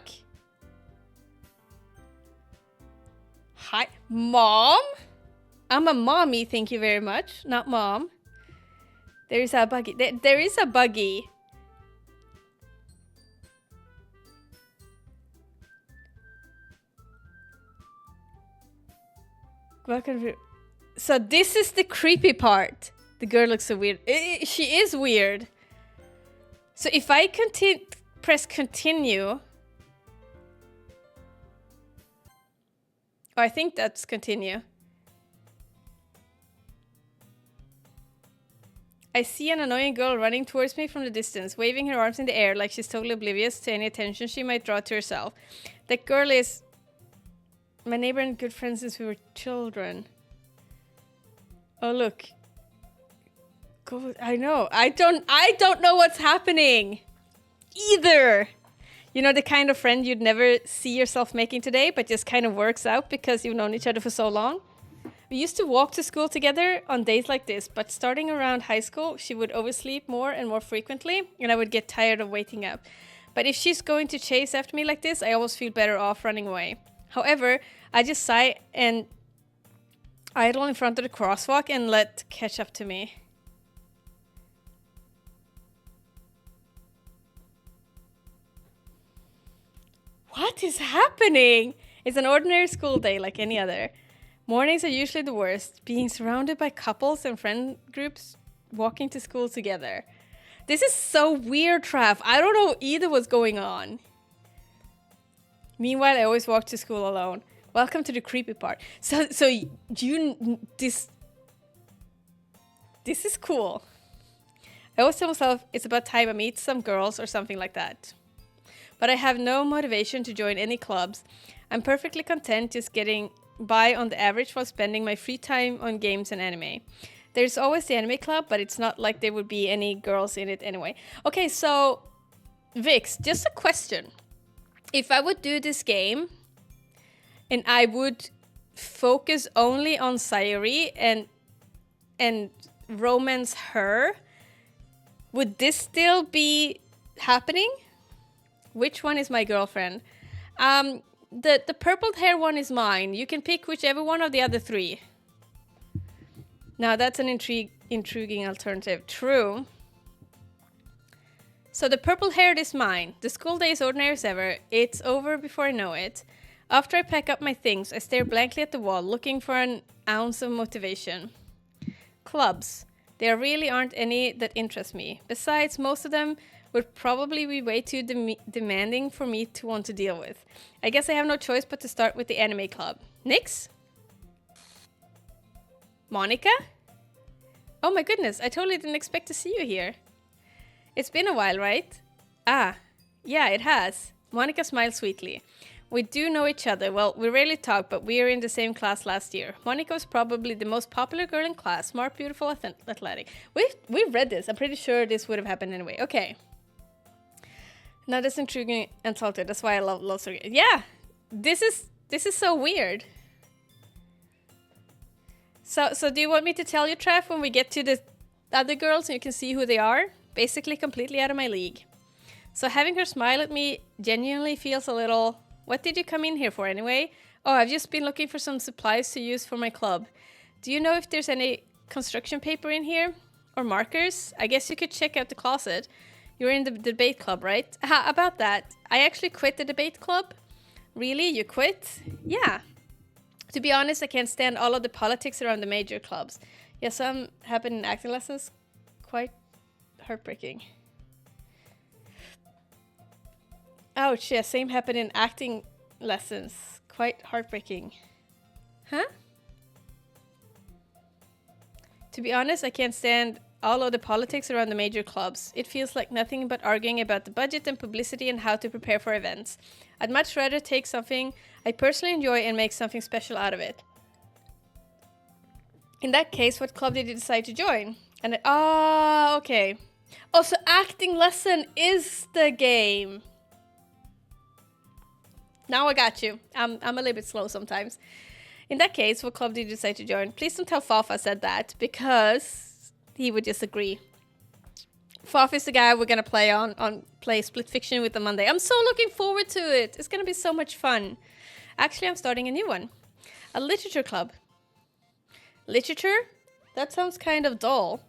S2: Hi, Mom? I'm a mommy, thank you very much. Not mom. There is a buggy. There is a buggy. Welcome to... So this is the creepy part. The girl looks so weird. She is weird. So if I press continue... Oh, I think that's continue. I see an annoying girl running towards me from the distance, waving her arms in the air like she's totally oblivious to any attention she might draw to herself. That girl is my neighbor and good friend since we were children. Oh, look. Go, I know. I don't know what's happening either. You know, the kind of friend you'd never see yourself making today, but just kind of works out because you've known each other for so long. We used to walk to school together on days like this, but starting around high school, she would oversleep more and more frequently, and I would get tired of waking up. But if she's going to chase after me like this, I always feel better off running away. However, I just sigh and idle in front of the crosswalk and let catch up to me. What is happening? It's an ordinary school day like any other. Mornings are usually the worst, being surrounded by couples and friend groups walking to school together. This is so weird, Trav. I don't know either what's going on. Meanwhile, I always walk to school alone. Welcome to the creepy part. So this is cool. I always tell myself it's about time I meet some girls or something like that. But I have no motivation to join any clubs. I'm perfectly content just getting by on the average while spending my free time on games and anime. There's always the anime club, but it's not like there would be any girls in it anyway. Okay, so Vix, just a question. If I would do this game and I would focus only on Sayuri and romance her, would this still be happening? Which one is my girlfriend? The purple hair one is mine. You can pick whichever one of the other three. Now that's an intriguing alternative. True. So the purple haired is mine. The school day is ordinary as ever. It's over before I know it. After I pack up my things, I stare blankly at the wall, looking for an ounce of motivation. Clubs. There really aren't any that interest me. Besides, most of them would probably be way too demanding for me to want to deal with. I guess I have no choice but to start with the anime club. Nix? Monica? Oh my goodness, I totally didn't expect to see you here. It's been a while, right? Ah, yeah, it has. Monica smiled sweetly. We do know each other. Well, we rarely talk, but we were in the same class last year. Monica was probably the most popular girl in class. Smart, beautiful, athletic. We've read this. I'm pretty sure this would have happened anyway. Okay. Now that's intriguing and salted. That's why I love story. Yeah, this is so weird. So do you want me to tell you, Trev, when we get to the other girls and you can see who they are? Basically completely out of my league. So having her smile at me genuinely feels a little... What did you come in here for anyway? Oh, I've just been looking for some supplies to use for my club. Do you know if there's any construction paper in here? Or markers? I guess you could check out the closet. You're in the debate club, right? About that. I actually quit the debate club. Really? You quit? Yeah. To be honest, I can't stand all of the politics around the major clubs. Yeah, some happen in acting lessons. Quite heartbreaking. Ouch, yeah, same happened in acting lessons. Quite heartbreaking. Huh? To be honest, I can't stand all of the politics around the major clubs. It feels like nothing but arguing about the budget and publicity and how to prepare for events. I'd much rather take something I personally enjoy and make something special out of it. In that case, what club did you decide to join? And okay. Oh, so acting lesson is the game. Now I got you. I'm a little bit slow sometimes. In that case, what club did you decide to join? Please don't tell Fafa said that, because he would disagree. Faf is the guy we're gonna play Split Fiction with on Monday. I'm so looking forward to it. It's gonna be so much fun. Actually, I'm starting a new one. A literature club. Literature? That sounds kind of dull.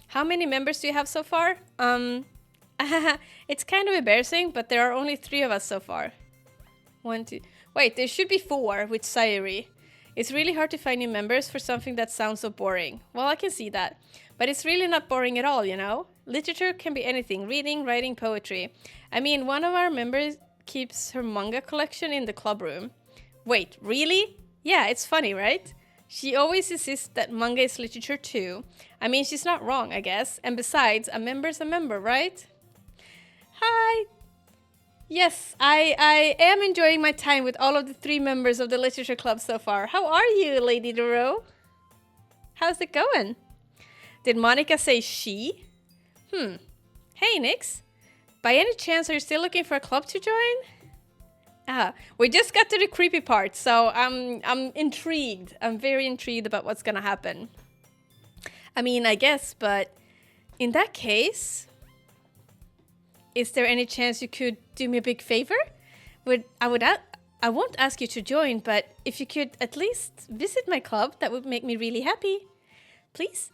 S2: How many members do you have so far? It's kind of embarrassing, but there are only 3 of us so far. 1, 2... Wait, there should be 4 with Sayuri. It's really hard to find new members for something that sounds so boring. Well, I can see that. But it's really not boring at all, you know? Literature can be anything. Reading, writing, poetry. I mean, one of our members keeps her manga collection in the club room. Wait, really? Yeah, it's funny, right? She always insists that manga is literature too. I mean, she's not wrong, I guess. And besides, a member's a member, right? Hi! Yes, I am enjoying my time with all of the 3 members of the literature club so far. How are you, Lady Duro? How's it going? Did Monica say she? Hey, Nix. By any chance, are you still looking for a club to join? We just got to the creepy part, so I'm intrigued. I'm very intrigued about what's gonna happen. I mean, I guess, but in that case, is there any chance you could do me a big favor? I won't ask you to join, but if you could at least visit my club, that would make me really happy. Please?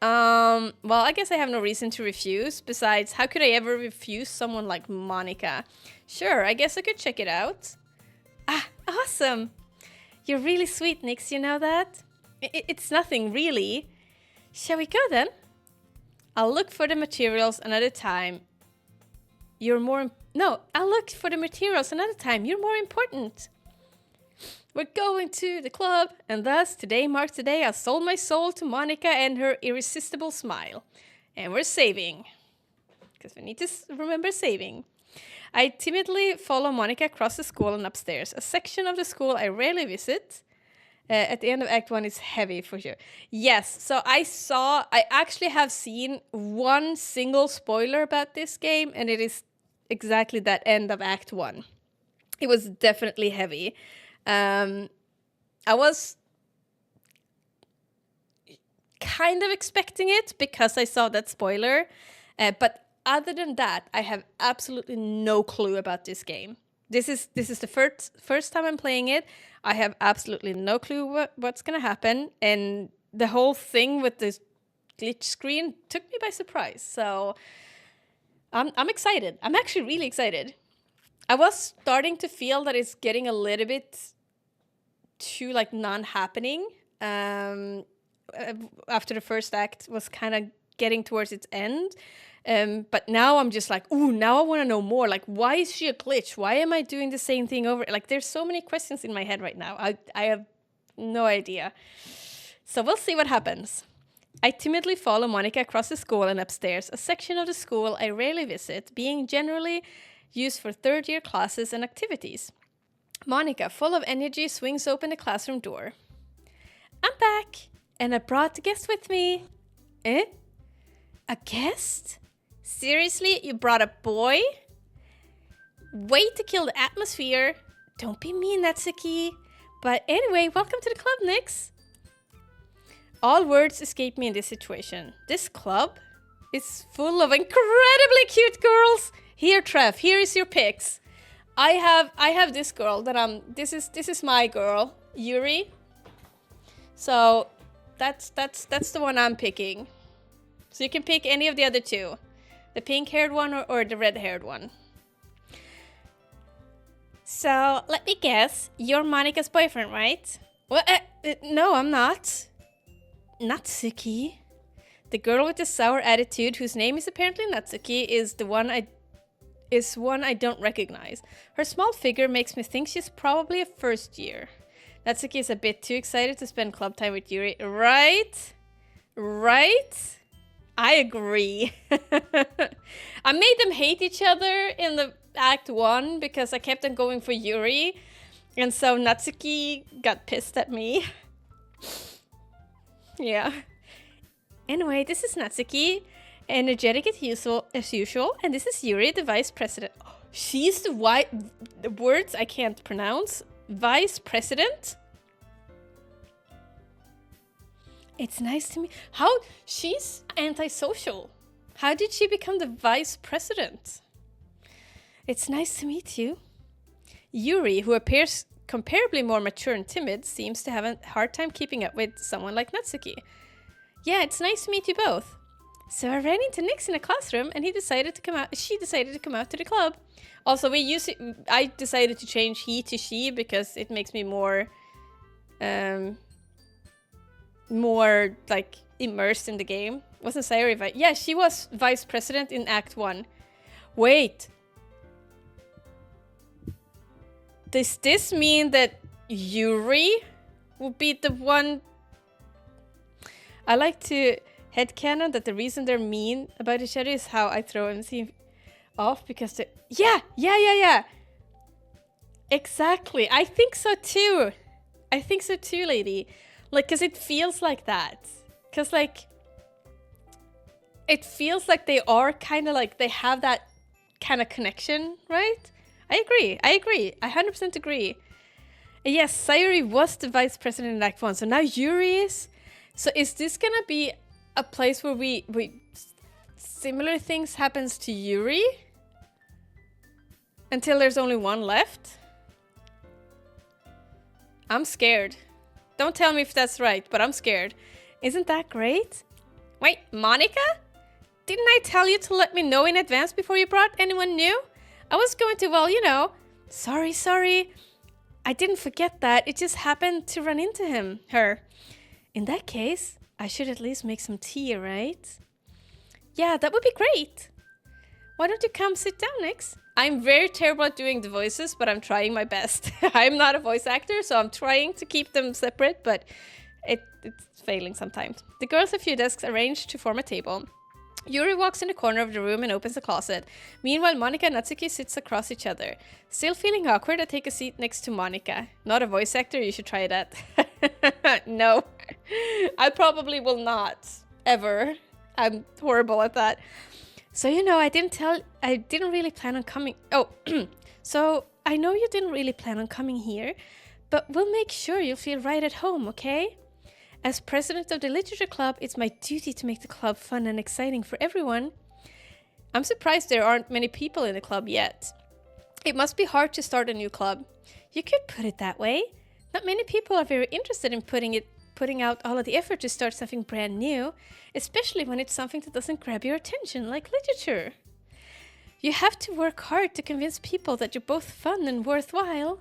S2: Well, I guess I have no reason to refuse. Besides, how could I ever refuse someone like Monica? Sure, I guess I could check it out. Awesome. You're really sweet, Nix, you know that? It's nothing, really. Shall we go then? I'll look for the materials another time. I'll look for the materials another time. You're more important. We're going to the club, and thus today marks the day I sold my soul to Monica and her irresistible smile. And we're saving. Because we need to remember saving. I timidly follow Monica across the school and upstairs. A section of the school I rarely visit. At the end of Act 1 is heavy for sure. Yes, so I actually have seen one single spoiler about this game, and it is exactly that end of Act 1. It was definitely heavy. I was kind of expecting it because I saw that spoiler. But other than that, I have absolutely no clue about this game. This is the first time I'm playing it. I have absolutely no clue what's going to happen. And the whole thing with this glitch screen took me by surprise. So I'm excited. I'm actually really excited. I was starting to feel that it's getting a little bit too like non-happening after the first act was kind of getting towards its end. But now I'm just like, ooh, now I want to know more. Like, why is she a glitch? Why am I doing the same thing over? Like, there's so many questions in my head right now. I have no idea. So we'll see what happens. I timidly follow Monica across the school and upstairs, a section of the school I rarely visit, being generally used for third-year classes and activities. Monica, full of energy, swings open the classroom door. I'm back, and I brought a guest with me. Eh? A guest? Seriously, you brought a boy? Way to kill the atmosphere. Don't be mean, Natsuki. But anyway, welcome to the club, Nix. All words escape me in this situation. This club is full of incredibly cute girls. Here, Trev, here is your pics. I have this girl that this is my girl, Yuri. So that's the one I'm picking. So you can pick any of the other 2. The pink-haired one or the red-haired one. So, let me guess. You're Monika's boyfriend, right? Well, no, I'm not. Natsuki. The girl with the sour attitude, whose name is apparently Natsuki, is one I don't recognize. Her small figure makes me think she's probably a first year. Natsuki is a bit too excited to spend club time with Yuri, right? Right? I agree. I made them hate each other in the Act 1 because I kept on going for Yuri. And so Natsuki got pissed at me. Yeah. Anyway, this is Natsuki, energetic as usual, and this is Yuri, the vice president. She's the words I can't pronounce. Vice president? It's nice to meet. How? She's antisocial. How did she become the vice president? It's nice to meet you. Yuri, who appears comparably more mature and timid, seems to have a hard time keeping up with someone like Natsuki. Yeah, it's nice to meet you both. So I ran into Nix in a classroom, and she decided to come out to the club. Also, I decided to change he to she because it makes me more like immersed in the game. Wasn't Sayori yeah, she was vice president in Act 1. Wait. Does this mean that Yuri will be the one? I like to headcanon that the reason they're mean about each other is how I throw MC off because they... Yeah. Exactly. I think so too, lady. Like, because it feels like that. Because, like, it feels like they are kind of like, they have that kind of connection, right? I agree. I 100% agree. And yes, Sayori was the vice president in Act 1, so now Yuri is. So is this gonna be a place where we similar things happens to Yuri? Until there's only one left? I'm scared. Don't tell me if that's right, but I'm scared. Isn't that great? Wait, Monika? Didn't I tell you to let me know in advance before you brought anyone new? I was going to, well, you know, sorry. I didn't forget that. It just happened to run into her. In that case, I should at least make some tea, right? Yeah, that would be great. Why don't you come sit down, Nix? I'm very terrible at doing the voices, but I'm trying my best. I'm not a voice actor, so I'm trying to keep them separate, but it's failing sometimes. The girls have a few desks arranged to form a table. Yuri walks in the corner of the room and opens the closet. Meanwhile, Monika and Natsuki sits across each other. Still feeling awkward, I take a seat next to Monika. Not a voice actor, you should try that. No, I probably will not. Ever. I'm horrible at that. So, you know, I didn't really plan on coming. Oh, so I know you didn't really plan on coming here, but we'll make sure you feel right at home, okay? As president of the literature club, it's my duty to make the club fun and exciting for everyone. I'm surprised there aren't many people in the club yet. It must be hard to start a new club. You could put it that way. Not many people are very interested in putting out all of the effort to start something brand new, especially when it's something that doesn't grab your attention, like literature. You have to work hard to convince people that you're both fun and worthwhile.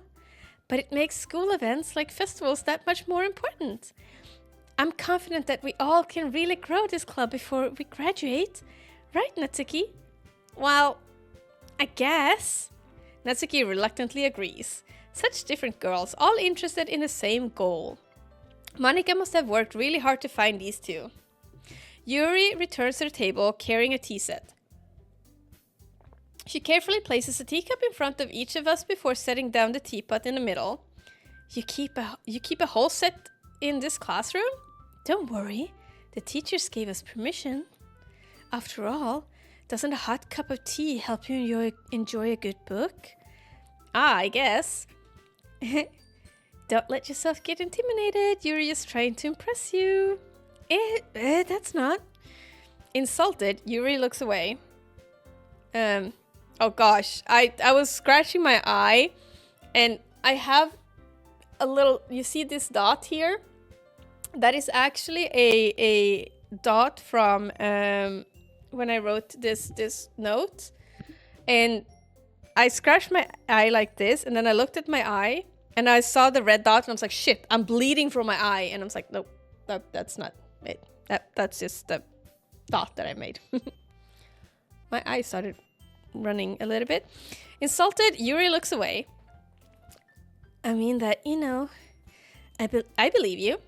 S2: But it makes school events like festivals that much more important. I'm confident that we all can really grow this club before we graduate. Right, Natsuki? Well, I guess. Natsuki reluctantly agrees. Such different girls, all interested in the same goal. Monika must have worked really hard to find these two. Yuri returns to the table carrying a tea set. She carefully places a teacup in front of each of us before setting down the teapot in the middle. You keep a whole set in this classroom? Don't worry, the teachers gave us permission. After all, doesn't a hot cup of tea help you enjoy a good book? I guess. Don't let yourself get intimidated. Yuri is trying to impress you. That's not. Insulted, Yuri looks away. Oh gosh, I was scratching my eye, and I have a little. You see this dot here? That is actually a dot from when I wrote this note, and I scratched my eye like this, and then I looked at my eye, and I saw the red dot, and I was like, shit, I'm bleeding from my eye. And I was like, nope, that's not it. That's just the dot that I made. My eye started running a little bit. Insulted, Yuri looks away. I mean that, I believe you.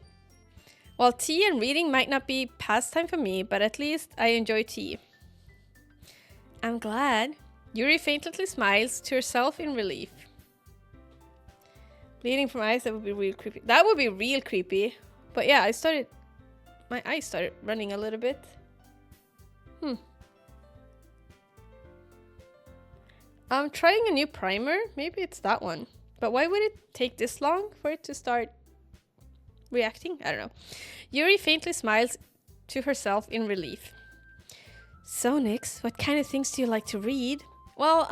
S2: While tea and reading might not be pastime for me, but at least I enjoy tea. I'm glad. Yuri faintly smiles to herself in relief. Bleeding from eyes, that would be real creepy. That would be real creepy. But yeah, my eyes started running a little bit. I'm trying a new primer. Maybe it's that one. But why would it take this long for it to start reacting? I don't know. Yuri faintly smiles to herself in relief. So, Nyx, what kind of things do you like to read? Well,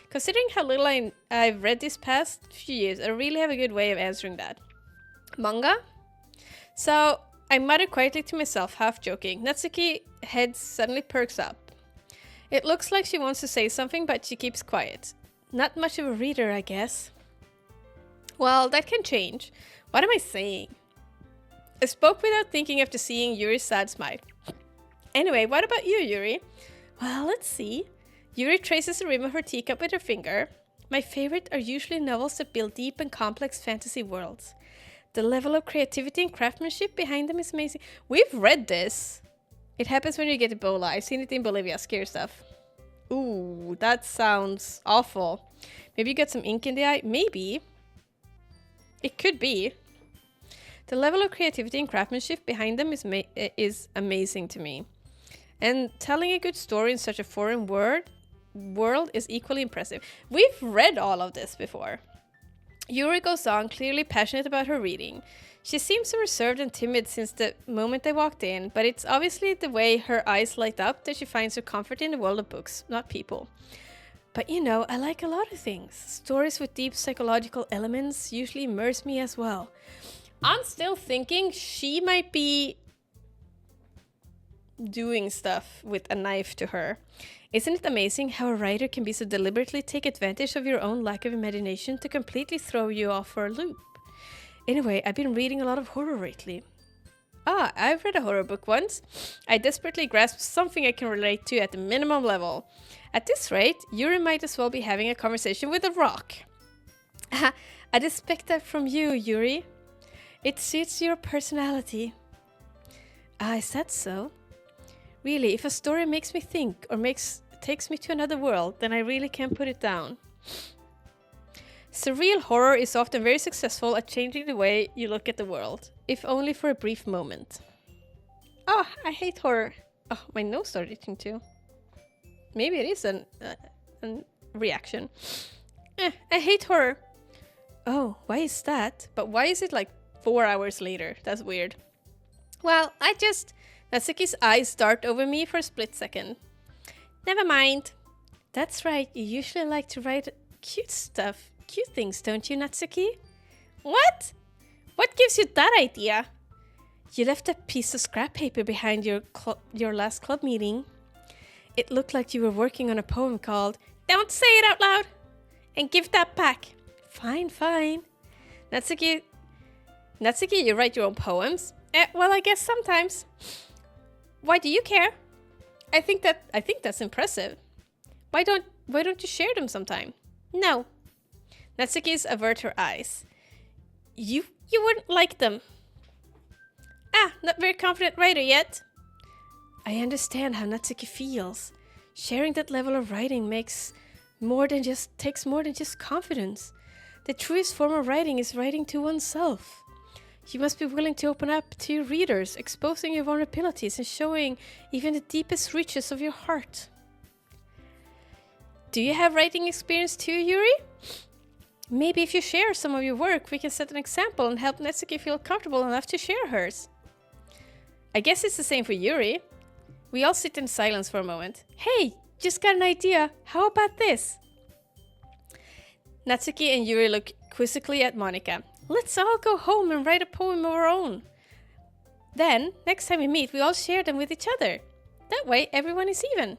S2: considering how little I've read these past few years, I really have a good way of answering that. Manga? So, I mutter quietly to myself, half joking. Natsuki's head suddenly perks up. It looks like she wants to say something, but she keeps quiet. Not much of a reader, I guess. Well, that can change. What am I saying? I spoke without thinking after seeing Yuri's sad smile. Anyway, what about you, Yuri? Well, let's see. Yuri traces the rim of her teacup with her finger. My favorite are usually novels that build deep and complex fantasy worlds. The level of creativity and craftsmanship behind them is amazing. We've read this. It happens when you get Ebola. I've seen it in Bolivia. Scary stuff. Ooh, that sounds awful. Maybe you got some ink in the eye? Maybe. It could be. The level of creativity and craftsmanship behind them is amazing to me. And telling a good story in such a foreign world is equally impressive. We've read all of this before. Yuri goes on, clearly passionate about her reading. She seems so reserved and timid since the moment they walked in, but it's obviously the way her eyes light up that she finds her comfort in the world of books, not people. But I like a lot of things. Stories with deep psychological elements usually immerse me as well. I'm still thinking she might be doing stuff with a knife to her. Isn't it amazing how a writer can be so deliberately take advantage of your own lack of imagination to completely throw you off for a loop? Anyway, I've been reading a lot of horror lately. I've read a horror book once. I desperately grasped something I can relate to at the minimum level. At this rate, Yuri might as well be having a conversation with a rock. I'd expect that from you, Yuri. It suits your personality. Is that so? Really, if a story makes me think or takes me to another world, then I really can't put it down. Surreal horror is often very successful at changing the way you look at the world, if only for a brief moment. Oh, I hate horror. Oh, my nose started itching too. Maybe it is a reaction. I hate horror. Oh, why is that? But why is it like 4 hours later? That's weird. Well, Natsuki's eyes dart over me for a split second. Never mind. That's right, you usually like to write cute things, don't you, Natsuki? What? What gives you that idea? You left a piece of scrap paper behind your last club meeting. It looked like you were working on a poem called Don't Say It Out Loud! And give that back. Fine. Natsuki, you write your own poems? Well, I guess sometimes. Why do you care? I think that's impressive. Why don't you share them sometime? No. Natsuki's avert her eyes. You wouldn't like them. Not very confident writer yet. I understand how Natsuki feels. Sharing that level of writing takes more than just confidence. The truest form of writing is writing to oneself. You must be willing to open up to your readers, exposing your vulnerabilities and showing even the deepest reaches of your heart. Do you have writing experience too, Yuri? Maybe if you share some of your work, we can set an example and help Natsuki feel comfortable enough to share hers. I guess it's the same for Yuri. We all sit in silence for a moment. Hey, just got an idea. How about this? Natsuki and Yuri look quizzically at Monika. Let's all go home and write a poem of our own. Then, next time we meet, we all share them with each other. That way, everyone is even.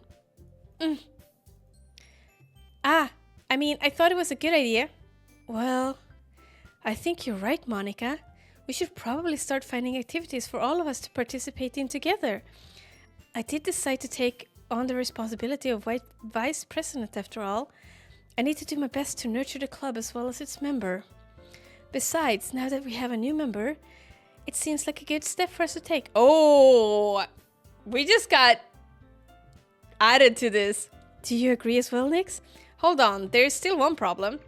S2: I I mean, I thought it was a good idea. Well, I think you're right, Monica. We should probably start finding activities for all of us to participate in together. I did decide to take on the responsibility of vice president after all. I need to do my best to nurture the club as well as its member. Besides, now that we have a new member, it seems like a good step for us to take. Oh, we just got added to this. Do you agree as well, Nix? Hold on, there's still one problem.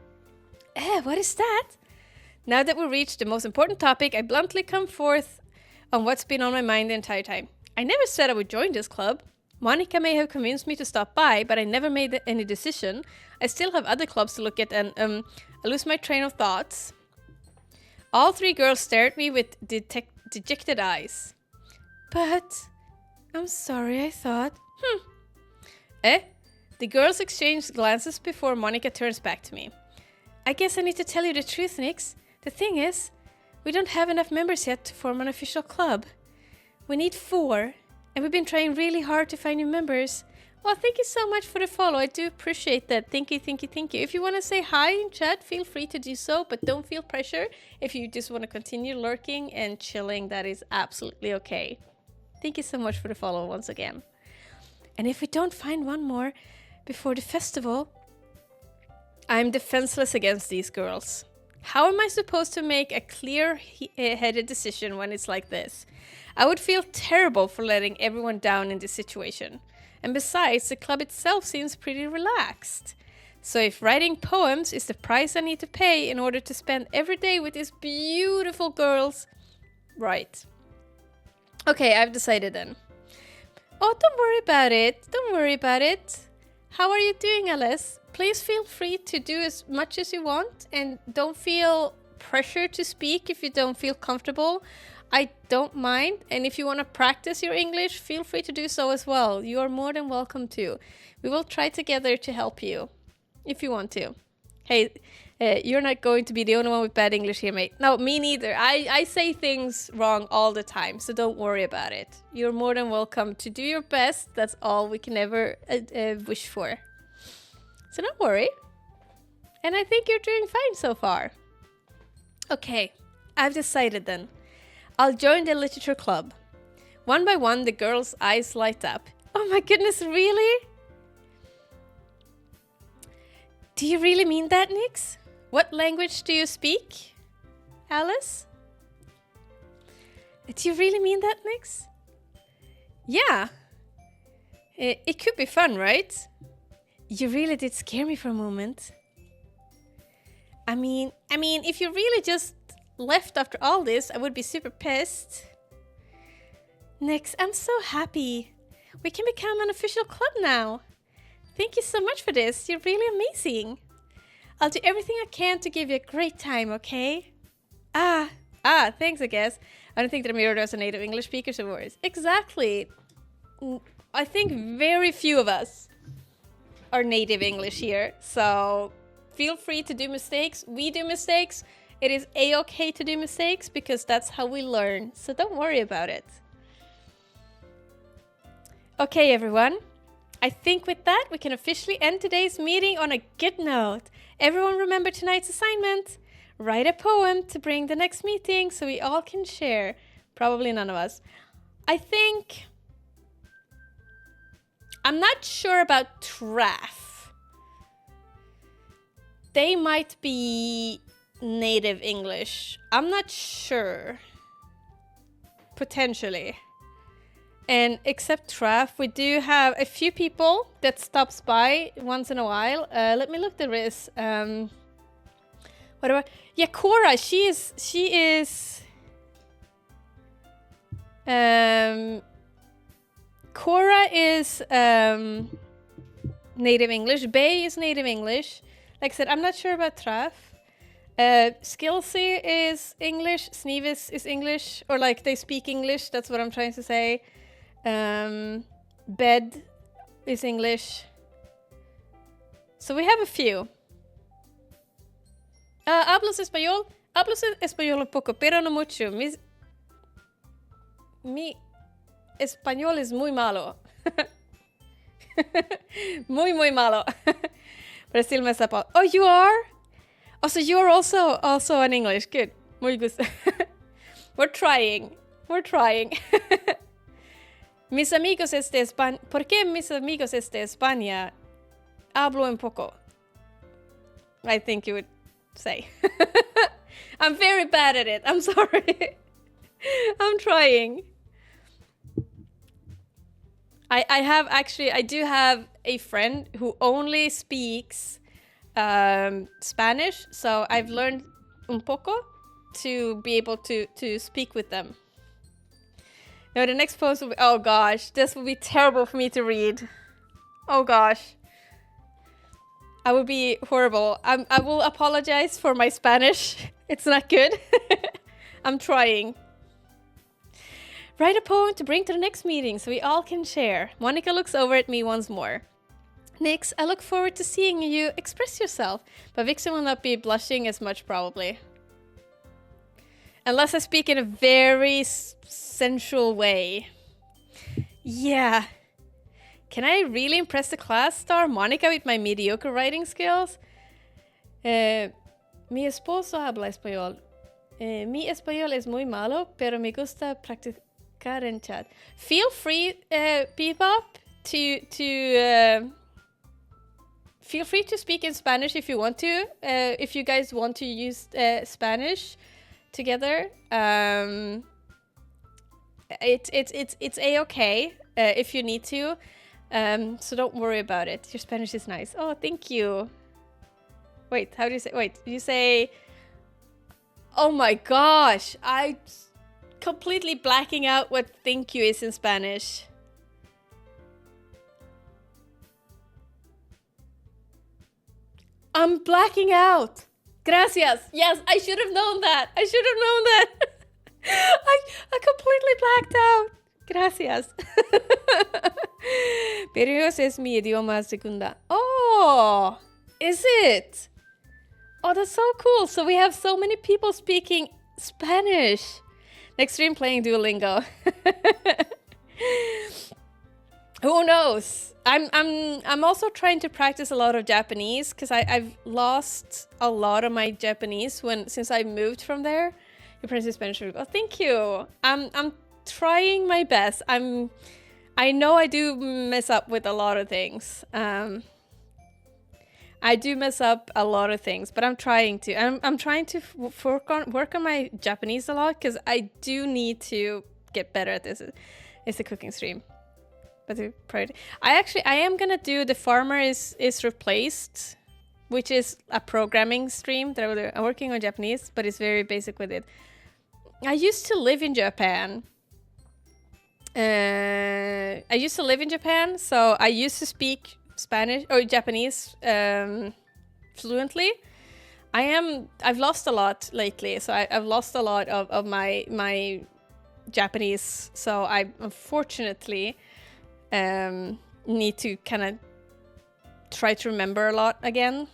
S2: What is that? Now that we reached the most important topic, I bluntly come forth on what's been on my mind the entire time. I never said I would join this club. Monica may have convinced me to stop by, but I never made any decision. I still have other clubs to look at and I lose my train of thoughts. All three girls stare at me with dejected eyes. But, I'm sorry, I thought. The girls exchange glances before Monica turns back to me. I guess I need to tell you the truth, Nix. The thing is, we don't have enough members yet to form an official club. We need 4, and we've been trying really hard to find new members. Well, thank you so much for the follow. I do appreciate that. Thank you. If you want to say hi in chat, feel free to do so, but don't feel pressure. If you just want to continue lurking and chilling, that is absolutely okay. Thank you so much for the follow once again. And if we don't find one more before the festival, I'm defenseless against these girls. How am I supposed to make a clear-headed decision when it's like this? I would feel terrible for letting everyone down in this situation. And besides, the club itself seems pretty relaxed. So if writing poems is the price I need to pay in order to spend every day with these beautiful girls, right. Okay, I've decided then. Oh, don't worry about it. How are you doing, Alice? Please feel free to do as much as you want and don't feel pressure to speak if you don't feel comfortable. I don't mind, and if you want to practice your English, feel free to do so as well. You are more than welcome to. We will try together to help you, if you want to. Hey, you're not going to be the only one with bad English here, mate. No, me neither. I say things wrong all the time, so don't worry about it. You're more than welcome to do your best. That's all we can ever wish for. So don't worry. And I think you're doing fine so far. Okay, I've decided then. I'll join the literature club. One by one, the girls' eyes light up. Oh my goodness, really? Do you really mean that, Nix? What language do you speak, Alice? Do you really mean that, Nix? Yeah. It could be fun, right? You really did scare me for a moment. I mean, if you really just left after all this, I would be super pissed. Nix, I'm so happy. We can become an official club now. Thank you so much for this. You're really amazing. I'll do everything I can to give you a great time, okay? Thanks, I guess. I don't think that Amira is a native English speaker, so worries. Exactly. I think very few of us are native English here, so feel free to do mistakes. We do mistakes. It is a-okay to do mistakes because that's how we learn, so don't worry about it. Okay, everyone. I think with that, we can officially end today's meeting on a good note. Everyone remember tonight's assignment. Write a poem to bring the next meeting so we all can share. Probably none of us. I'm not sure about Traff. They might be native English. I'm not sure. Potentially. And except Traff, we do have a few people that stops by once in a while. Let me look the list. Yeah, Cora. She is. Cora is native English. Bay is native English. Like I said, I'm not sure about Traff. Skillsy is English. Sneevis is English, or like they speak English. That's what I'm trying to say. Bed is English. So we have a few. Hablas español? Hablas español un poco, pero no mucho. Mi español es muy malo. Muy, muy malo. But I still mess up all. Oh, you are? Oh, so you're also in English. Good. Muy gusto. We're trying. Mis amigos de España. ¿Por qué mis amigos de España hablo un poco? I think you would say. I'm very bad at it. I'm sorry. I'm trying. I do have a friend who only speaks Spanish, so I've learned un poco to be able to speak with them. Now the next post will be, oh gosh, this will be terrible for me to read. Oh gosh. I would be horrible. I will apologize for my Spanish. It's not good. I'm trying. Write a poem to bring to the next meeting so we all can share. Monica looks over at me once more. Next, I look forward to seeing you express yourself, but Vixen will not be blushing as much probably. Unless I speak in a very sensual way. Yeah. Can I really impress the class star Monica with my mediocre writing skills? Mi esposo habla español. Mi español es muy malo, pero me gusta practicar en chat. Feel free, Bebop, to feel free to speak in Spanish if you want to. If you guys want to use Spanish together, it's a-okay if you need to. So don't worry about it. Your Spanish is nice. Oh, thank you. Wait, how do you say? Wait, you say. Oh my gosh, I completely blacking out what thank you is in Spanish. I'm blacking out. Gracias. Yes, I should have known that. I completely blacked out. Gracias. Perios es mi idioma segunda. Oh, is it? Oh, that's so cool. So we have so many people speaking Spanish. Next stream playing Duolingo. Who knows? I'm also trying to practice a lot of Japanese because I've lost a lot of my Japanese since I moved from there. You pronounce Spanish really well. Thank you. I'm trying my best. I know I do mess up with a lot of things. I do mess up a lot of things, but I'm trying to. I'm trying to work on my Japanese a lot because I do need to get better at this. It's a cooking stream. But I am gonna do The Farmer is Replaced, which is a programming stream that I'm working on Japanese, but it's very basic with it. I used to live in Japan. So I used to speak Spanish or Japanese fluently. I've lost a lot lately, so I've lost a lot of my Japanese. So I unfortunately need to kind of try to remember a lot again.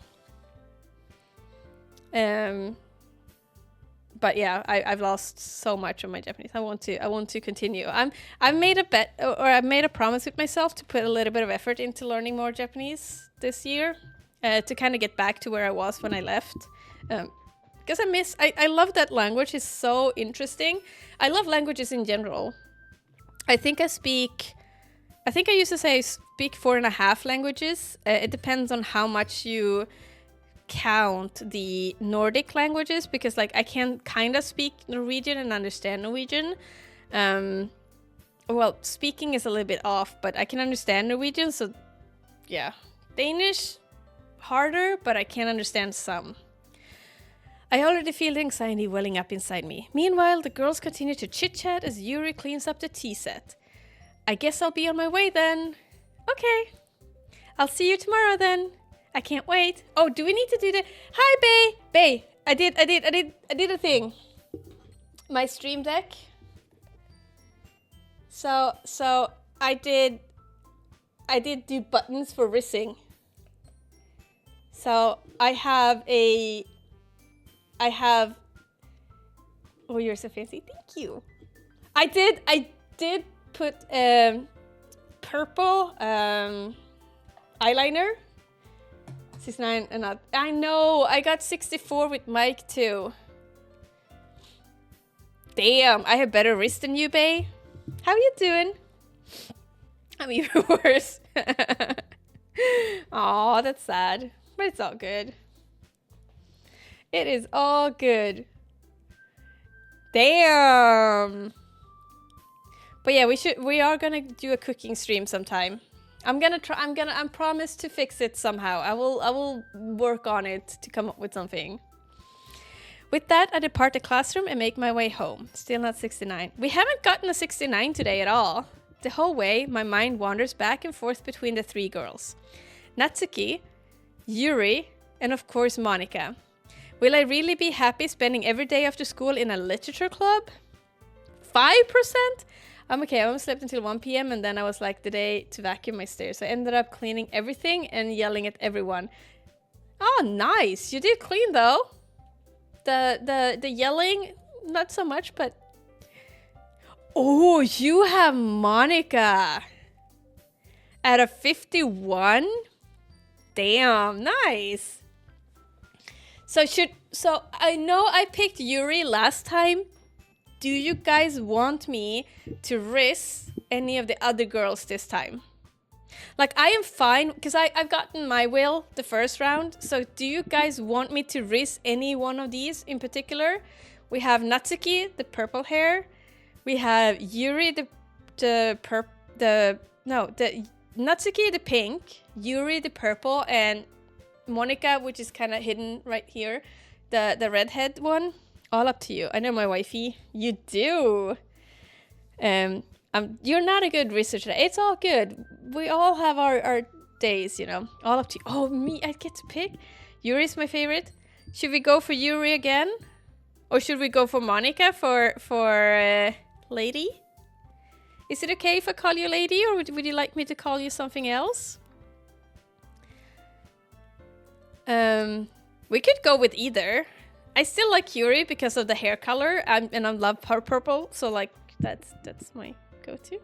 S2: But yeah, I've lost so much of my Japanese. I want to continue. I've made a bet, or I've made a promise with myself to put a little bit of effort into learning more Japanese this year, to kind of get back to where I was when I left. Because I love that language. It's so interesting. I love languages in general. I think I used to say speak 4.5 languages. It depends on how much you count the Nordic languages, because like I can kind of speak Norwegian and understand Norwegian. Well, speaking is a little bit off, but I can understand Norwegian, so yeah. Danish, harder, but I can understand some. I already feel the anxiety welling up inside me. Meanwhile, the girls continue to chit-chat as Yuri cleans up the tea set. I guess I'll be on my way then. Okay. I'll see you tomorrow then. I can't wait. Oh, do we need to do the... Hi, Bay! Bay, I did a thing. My stream deck. So I did do buttons for Rissing. So I have... Oh, you're so fancy. Thank you. I did put purple eyeliner. 69 and not. I know. I got 64 with Mike too. Damn, I have better wrist than you, bae. How you doing? I'm even worse. Aw, that's sad. But it's all good. It is all good. Damn. But yeah, we are gonna do a cooking stream sometime. I'm promised to fix it somehow. I will work on it to come up with something. With that, I depart the classroom and make my way home. Still not 69. We haven't gotten a 69 today at all. The whole way, my mind wanders back and forth between the three girls. Natsuki, Yuri, and of course Monica. Will I really be happy spending every day after school in a literature club? 5%? I'm okay, I only slept until 1 p.m. and then I was like the day to vacuum my stairs. I ended up cleaning everything and yelling at everyone. Oh, nice. You did clean though. The yelling, not so much, but... Oh, you have Monica at a 51? Damn, nice. So I know I picked Yuri last time. Do you guys want me to risk any of the other girls this time? Like, I am fine, because I've gotten my will the first round. So do you guys want me to risk any one of these in particular? We have Natsuki, the purple hair. We have Yuri, Natsuki, the pink. Yuri, the purple. And Monica, which is kind of hidden right here. The redhead one. All up to you. I know my wifey. You do. You're not a good researcher. It's all good. We all have our days, you know. All up to you. Oh, me, I get to pick. Yuri's my favorite. Should we go for Yuri again? Or should we go for Monica for lady? Is it okay if I call you lady, or would you like me to call you something else? We could go with either. I still like Yuri because of the hair color, and I love purple, so like that's my go-to.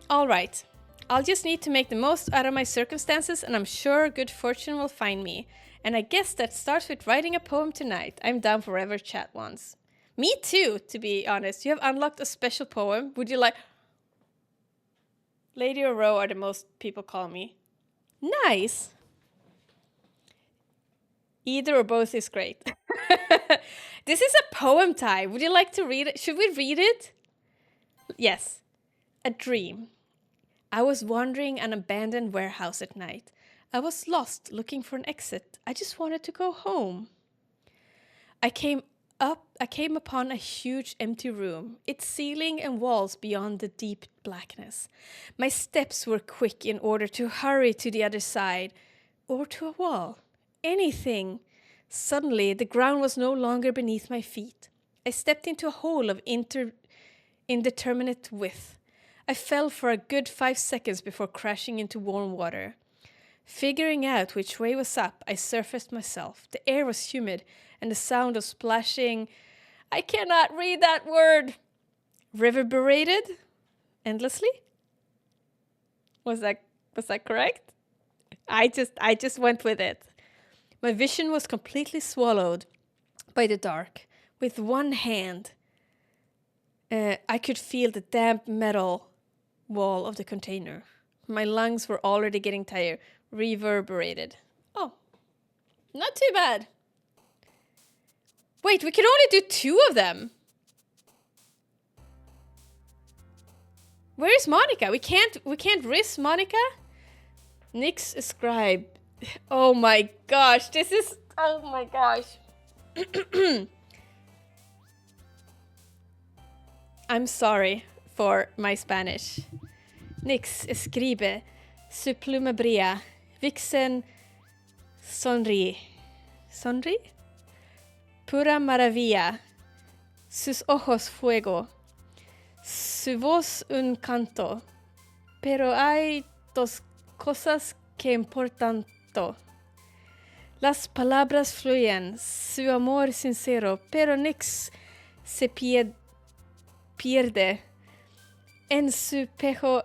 S2: All right, I'll just need to make the most out of my circumstances, and I'm sure good fortune will find me. And I guess that starts with writing a poem tonight. I'm down for whatever chat wants. Me too, to be honest. You have unlocked a special poem. Would you like... Lady or Row are the most people call me. Nice. Either or both is great. This is a poem time. Would you like to read it? Should we read it? Yes. A dream. I was wandering an abandoned warehouse at night. I was lost, looking for an exit. I just wanted to go home. I came upon a huge empty room, its ceiling and walls beyond the deep blackness. My steps were quick in order to hurry to the other side, or to a wall. Anything. Suddenly, the ground was no longer beneath my feet. I stepped into a hole of indeterminate width. I fell for a good 5 seconds before crashing into warm water. Figuring out which way was up, I surfaced myself. The air was humid, and the sound of splashing... I cannot read that word! Reverberated? Endlessly? Was that correct? I just went with it. My vision was completely swallowed by the dark. With one hand, I could feel the damp metal wall of the container. My lungs were already getting tired. Reverberated. Oh, not too bad. Wait, we can only do 2 of them. Where is Monica? We can't risk Monica. Nick's scribe. Oh my gosh, oh my gosh. I'm sorry for my Spanish. Nix escribe su pluma brilla, vixen sonríe. ¿Sonríe? Pura maravilla, sus ojos fuego, su voz un canto. Pero hay 2 cosas que importan. Las palabras fluyen, su amor sincero, pero Nix se pierde en su pecho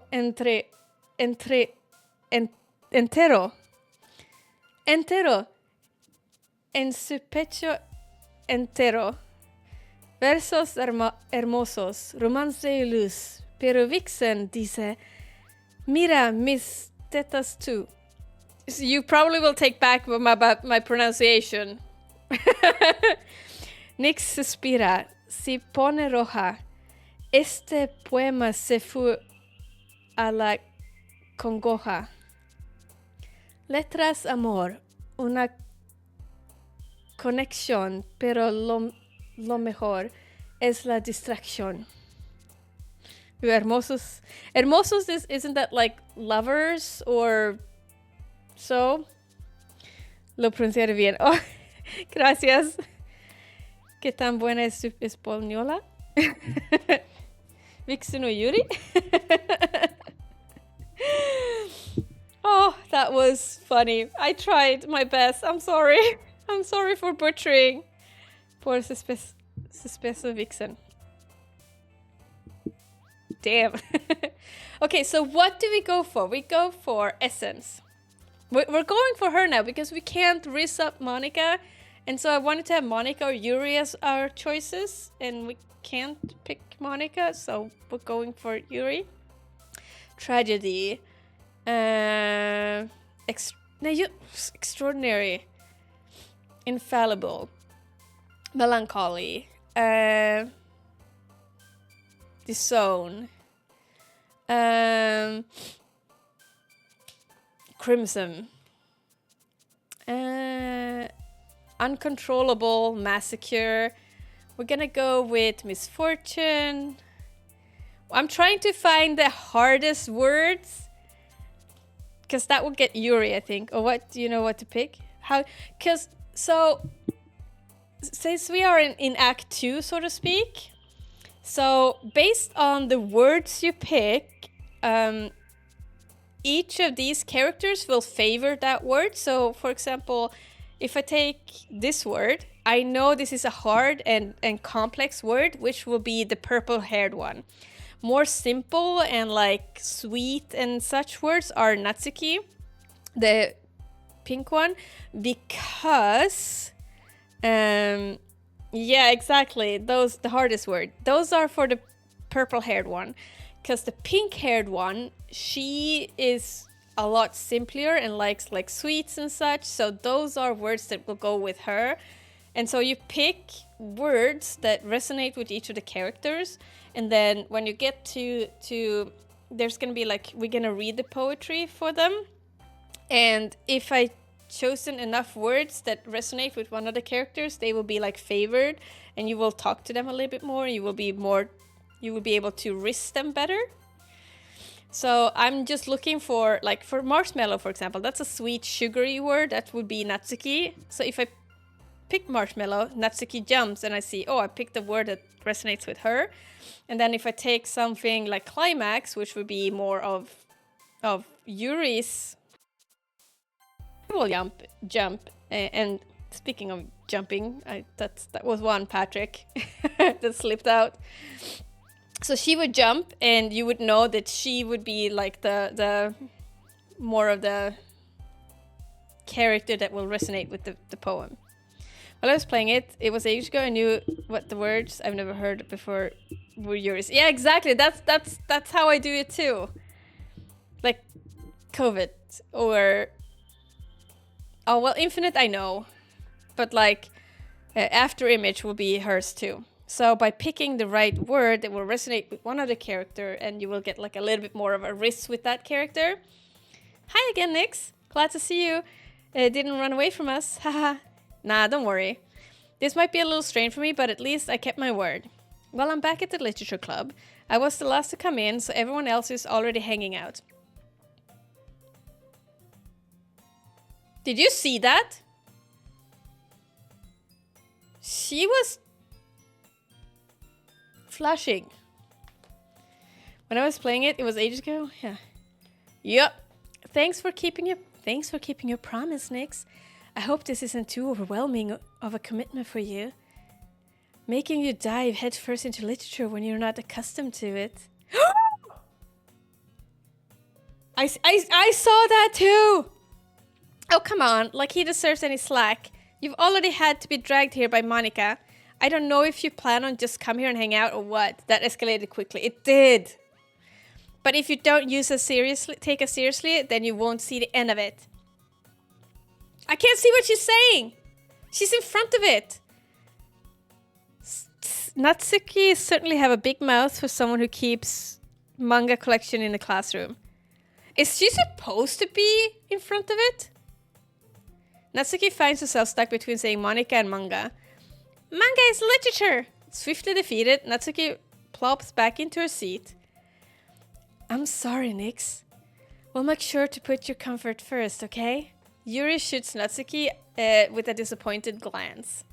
S2: entero. entero. En su pecho entero. Versos hermosos, romance y luz. Pero Vixen dice, mira mis tetas tú. So you probably will take back my pronunciation. Nix suspira, si pone roja. Este poema se fue a la congoja. Letras amor, una conexión, pero lo mejor es la distracción. Hermosos. Hermosos isn't that like lovers or so? Lo pronunciaré bien. Oh, gracias. ¿Qué tan buena es su española? Vixen o Yuri? Oh, that was funny. I tried my best. I'm sorry. I'm sorry for butchering. Por suspeso Vixen. Damn. Okay, so what do we go for? We go for essence. We're going for her now because we can't risk up Monica. And so I wanted to have Monica or Yuri as our choices. And we can't pick Monica, so we're going for Yuri. Tragedy. Extraordinary. Infallible. Melancholy. Disown. Crimson. Uncontrollable. Massacre. We're gonna go with misfortune. I'm trying to find the hardest words, because that would get Yuri, I think. Or what? Do you know what to pick? How? Because so since we are in Act 2, so to speak, so based on the words you pick, each of these characters will favor that word. So, for example, if I take this word, I know this is a hard and complex word, which will be the purple-haired one. More simple and like sweet and such words are Natsuki, the pink one, because yeah, exactly, those, the hardest word, those are for the purple-haired one, because the pink-haired one, she is a lot simpler and likes like sweets and such, so those are words that will go with her. And so you pick words that resonate with each of the characters, and then when you get to there's gonna be like, we're gonna read the poetry for them, and if I chosen enough words that resonate with one of the characters, they will be like favored, and you will talk to them a little bit more. You will be able to risk them better. So I'm just looking for, like, for marshmallow, for example, that's a sweet, sugary word. That would be Natsuki. So if I pick marshmallow, Natsuki jumps, and I see, oh, I picked a word that resonates with her. And then if I take something like climax, which would be more of Yuri's, I will jump. And speaking of jumping, that was one Patrick that slipped out. So she would jump, and you would know that she would be like the more of the character that will resonate with the poem. While I was playing it, it was ages ago. I knew what the words I've never heard before were yours. Yeah, exactly. That's how I do it too. Like COVID or Infinite, I know, but like After Image will be hers too. So by picking the right word that will resonate with one other character, and you will get like a little bit more of a risk with that character. Hi again, Nix. Glad to see you. Didn't run away from us. Haha. Nah, don't worry. This might be a little strange for me, but at least I kept my word. Well, I'm back at the literature club. I was the last to come in, so everyone else is already hanging out. Did you see that? She was flashing. When I was playing it, it was ages ago. Yeah. Yep. Thanks for keeping your promise, Nix. I hope this isn't too overwhelming of a commitment for you. Making you dive headfirst into literature when you're not accustomed to it. I saw that too. Oh, come on. Like he deserves any slack. You've already had to be dragged here by Monica. I don't know if you plan on just come here and hang out or what. That escalated quickly. It did. But if you don't take us seriously, then you won't see the end of it. I can't see what she's saying. She's in front of it. Natsuki certainly have a big mouth for someone who keeps manga collection in the classroom. Is she supposed to be in front of it? Natsuki finds herself stuck between saying Monica and manga. Manga is literature! Swiftly defeated, Natsuki plops back into her seat. I'm sorry, Nix. We'll make sure to put your comfort first, okay? Yuri shoots Natsuki with a disappointed glance.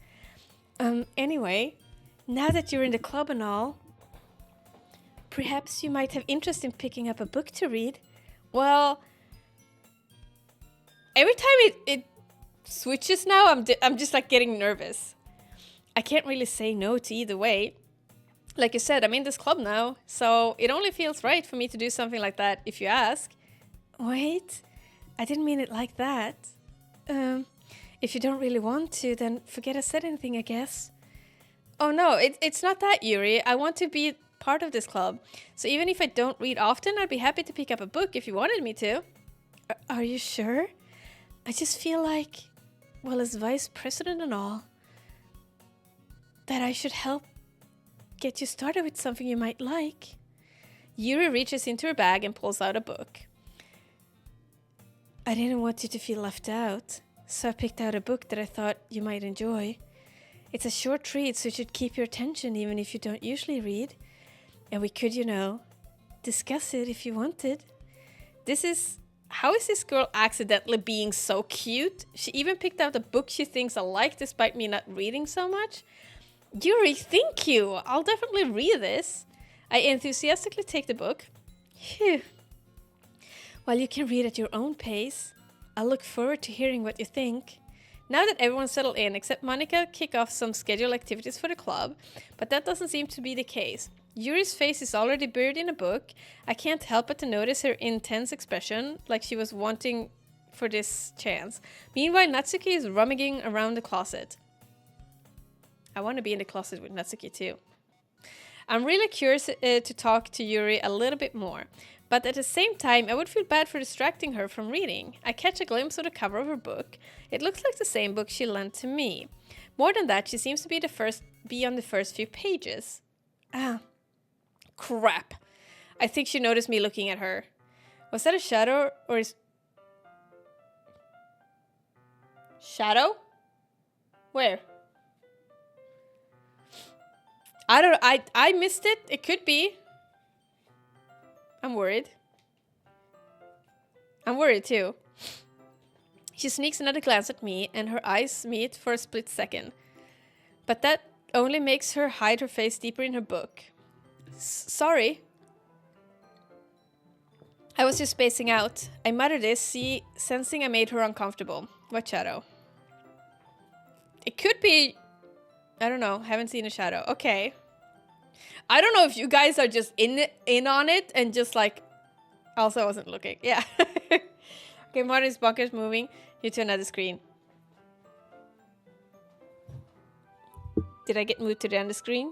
S2: Anyway, now that you're in the club and all, perhaps you might have interest in picking up a book to read. Well, every time it switches now, I'm just like getting nervous. I can't really say no to either way. Like you said, I'm in this club now, so it only feels right for me to do something like that if you ask. Wait, I didn't mean it like that. If you don't really want to, then forget I said anything, I guess. Oh no, it's not that, Yuri. I want to be part of this club. So even if I don't read often, I'd be happy to pick up a book if you wanted me to. Are you sure? I just feel like, well, as vice president and all, that I should help get you started with something you might like. Yuri reaches into her bag and pulls out a book. I didn't want you to feel left out, so I picked out a book that I thought you might enjoy. It's a short read, so it should keep your attention even if you don't usually read. And we could, discuss it if you wanted. How is this girl accidentally being so cute? She even picked out a book she thinks I like despite me not reading so much. Yuri, thank you. I'll definitely read this. I enthusiastically take the book. Phew. Well, you can read at your own pace. I'll look forward to hearing what you think. Now that everyone's settled in, except Monica, kick off some scheduled activities for the club, but that doesn't seem to be the case. Yuri's face is already buried in a book. I can't help but to notice her intense expression, like she was wanting for this chance. Meanwhile, Natsuki is rummaging around the closet. I want to be in the closet with Natsuki too. I'm really curious to talk to Yuri a little bit more, but at the same time, I would feel bad for distracting her from reading. I catch a glimpse of the cover of her book. It looks like the same book she lent to me. More than that, she seems to be on the first few pages. Ah, crap. I think she noticed me looking at her. Was that a shadow or is... Shadow? Where? I don't know. I missed it. It could be. I'm worried. I'm worried too. She sneaks another glance at me and her eyes meet for a split second. But that only makes her hide her face deeper in her book. Sorry. I was just spacing out. I muttered this, sensing I made her uncomfortable. What shadow? It could be... I don't know. Haven't seen a shadow. Okay. I don't know if you guys are just in on it and just like... Also, I wasn't looking. Yeah. Okay, Martin's bunker's moving. You to another screen. Did I get moved to the other screen?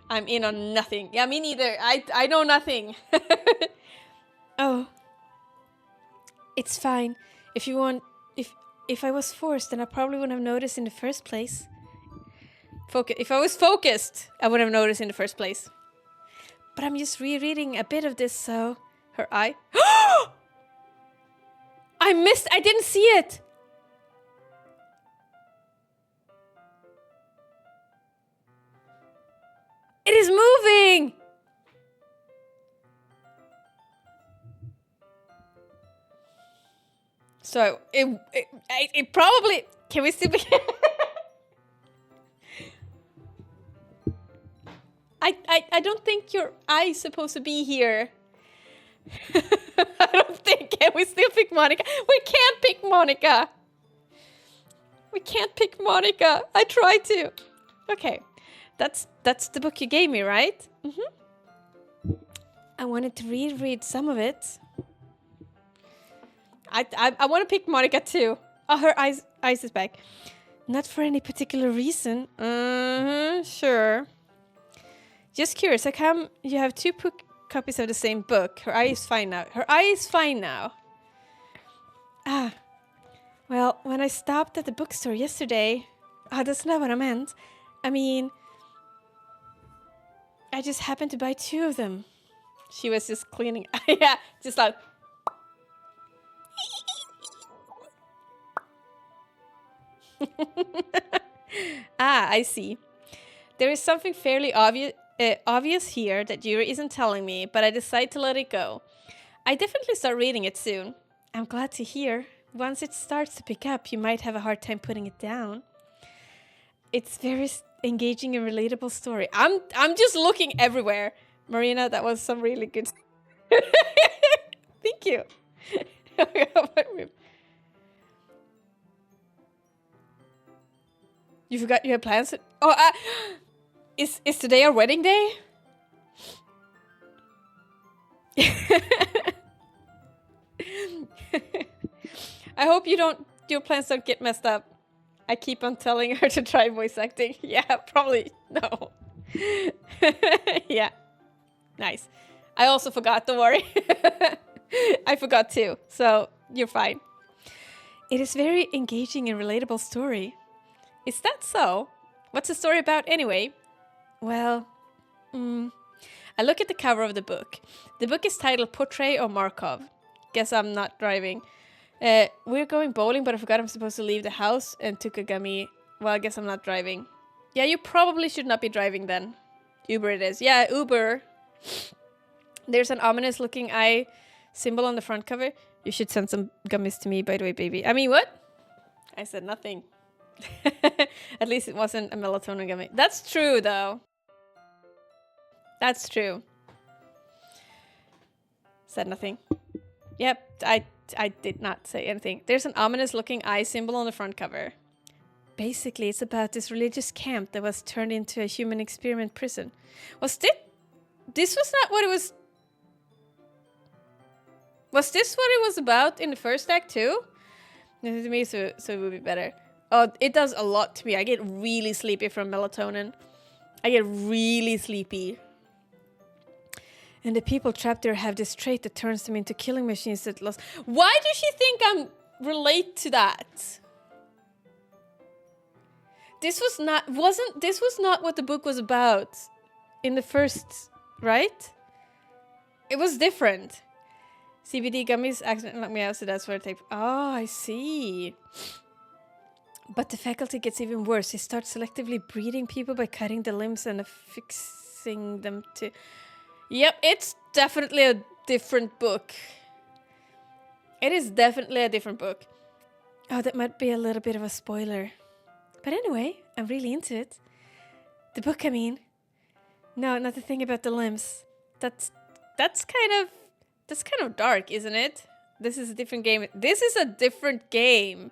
S2: I'm in on nothing. Yeah, me neither. I know nothing. Oh. It's fine. If you want... If I was forced, then I probably wouldn't have noticed in the first place. If I was focused, I would have noticed in the first place. But I'm just rereading a bit of this, so... Her eye... I didn't see it! It is moving! So, it probably... Can we still be... I don't think your eye's supposed to be here. I don't think. Can we still pick Monica? We can't pick Monica. We can't pick Monica. I tried to. Okay. That's the book you gave me, right? Mm-hmm. I wanted to reread some of it. I want to pick Monica too. Oh, her eyes is back. Not for any particular reason. Sure. Just curious, how come you have two copies of the same book? Her eye is fine now. Her eye is fine now. Ah. Well, when I stopped at the bookstore yesterday... that's not what I meant. I mean... I just happened to buy two of them. She was just cleaning... yeah, just like... I see. There is something fairly obvious here that Yuri isn't telling me, but I decide to let it go. I definitely start reading it soon. I'm glad to hear. Once it starts to pick up, you might have a hard time putting it down. It's very engaging and relatable story. I'm just looking everywhere. Marina, that was some really good... Thank you. You forgot you had plans? Oh, is today our wedding day? I hope your plans don't get messed up. I keep on telling her to try voice acting. Yeah, probably no. Yeah, nice. I also forgot, don't worry. I forgot too, so you're fine. It is very engaging and relatable story. Is that so? What's the story about anyway? Well, I look at the cover of the book. The book is titled Portrait of Markov. Guess I'm not driving. We're going bowling, but I forgot I'm supposed to leave the house and took a gummy. Well, I guess I'm not driving. Yeah, you probably should not be driving then. Uber it is. Yeah, Uber. There's an ominous looking eye symbol on the front cover. You should send some gummies to me, by the way, baby. I mean, what? I said nothing. At least it wasn't a melatonin gummy. That's true, though. That's true. Said nothing. Yep, I did not say anything. There's an ominous looking eye symbol on the front cover. Basically, it's about this religious camp that was turned into a human experiment prison. This was not what it was... Was this what it was about in the first act too? To me, so it would be better. Oh, it does a lot to me. I get really sleepy from melatonin. I get really sleepy. And the people trapped there have this trait that turns them into killing machines that lost... Why does she think I'm relate to that? This was not what the book was about in the first, right? It was different. CBD gummies accidentally knocked me out, so that's where I take... Oh, I see. But the faculty gets even worse. They start selectively breeding people by cutting the limbs and affixing them to... Yep, it's definitely a different book. It is definitely a different book. Oh, that might be a little bit of a spoiler. But anyway, I'm really into it. The book, I mean. No, not the thing about the limbs. That's kind of dark, isn't it? This is a different game. This is a different game.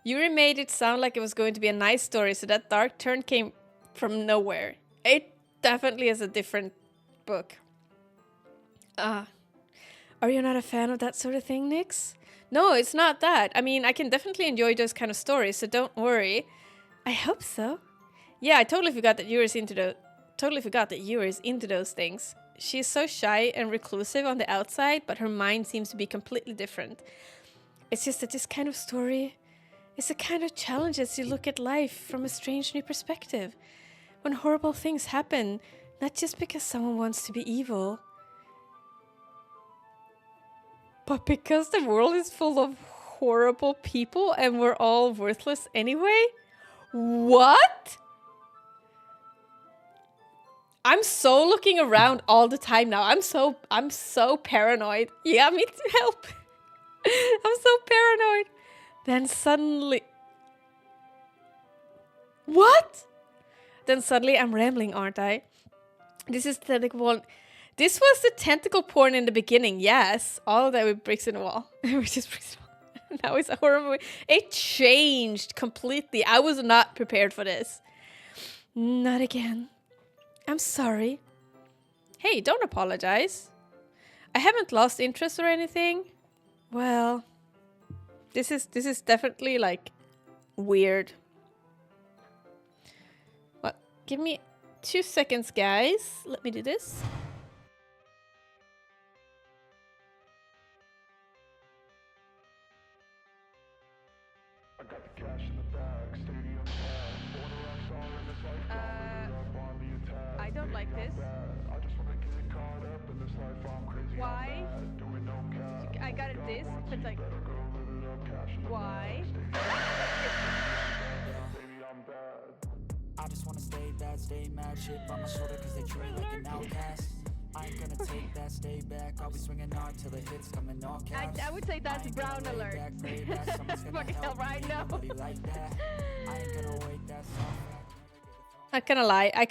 S2: Yuri made it sound like it was going to be a nice story, so that dark turn came from nowhere. It definitely is a different book. Are you not a fan of that sort of thing, Nyx? No, it's not that. I mean, I can definitely enjoy those kind of stories, so don't worry. I hope so. Yeah, I totally forgot that Yuri's into those things. She's so shy and reclusive on the outside, but her mind seems to be completely different. It's just that this kind of story is a kind of challenge as you look at life from a strange new perspective. When horrible things happen, not just because someone wants to be evil, but because the world is full of horrible people and we're all worthless anyway? What? I'm so looking around all the time now. I'm so paranoid. Yeah, me to help. I'm so paranoid. Then suddenly... What? Then suddenly I'm rambling, aren't I? This is tentacle. This was the tentacle porn in the beginning, yes. All of that with bricks in the wall. We're just bricks in the wall. Now it's a horror movie. It changed completely. I was not prepared for this. Not again. I'm sorry. Hey, don't apologize. I haven't lost interest or anything. Well, This is definitely like weird. Well, give me 2 seconds, guys. Let me do this.
S3: I got the cash in the bag, stadium packed. Born a rock star in this life, gone live it up on the attack.
S2: I don't like
S3: Baby, I'm
S2: this.
S3: bad. I just wanna get caught up in this life, I'm crazy,
S2: Why?
S3: I'm bad. Doing no cap.
S2: I got it this, but like,
S3: Better go live it up, cash in the
S2: why?
S3: baby, I'm bad.
S1: I just wanna stay bad, stay mad, shit on my shoulder cause they treat me like an outcast. I ain't gonna take that, stay back, I'll be swinging hard till the hits come in all caps.
S2: I would say that's brown alert. Fucking hell, right now.
S1: Like that. I ain't gonna wait that song back.
S2: Not gonna lie, I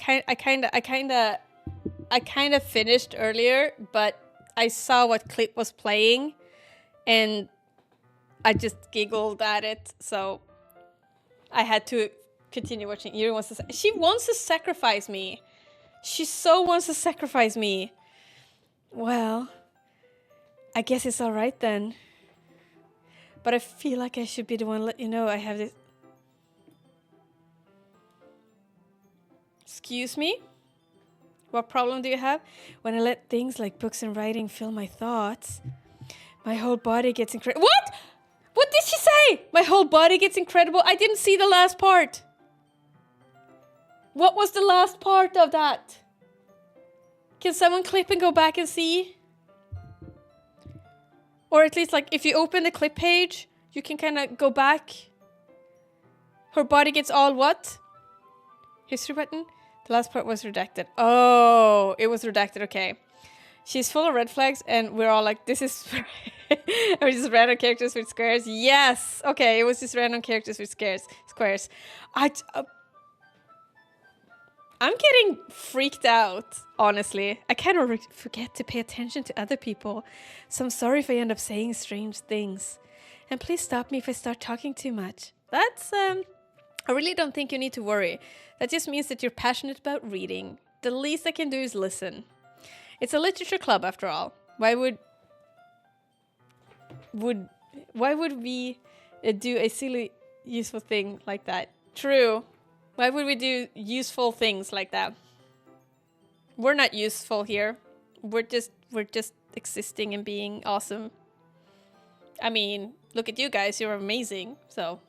S2: kind of finished earlier, but I saw what clip was playing, and I just giggled at it, so I had to continue watching. Yuri wants to. She wants to sacrifice me. She so wants to sacrifice me. Well, I guess it's all right then. But I feel like I should be the one to let you know I have this. Excuse me? What problem do you have? When I let things like books and writing fill my thoughts, my whole body gets incredible. What? What did she say? My whole body gets incredible. I didn't see the last part. What was the last part of that? Can someone clip and go back and see? Or at least, like, if you open the clip page, you can kind of go back. Her body gets all what? History button? The last part was redacted. Oh, it was redacted. Okay. She's full of red flags, and we're all like, this is... Or just random characters with squares. Yes! Okay, it was just random characters with squares. I'm getting freaked out, honestly. I kind of forget to pay attention to other people. So I'm sorry if I end up saying strange things. And please stop me if I start talking too much. That's, I really don't think you need to worry. That just means that you're passionate about reading. The least I can do is listen. It's a literature club, after all. Why would we do a silly, useful thing like that? True. Why would we do useful things like that? We're not useful here. We're just existing and being awesome. I mean, look at you guys. You're amazing. So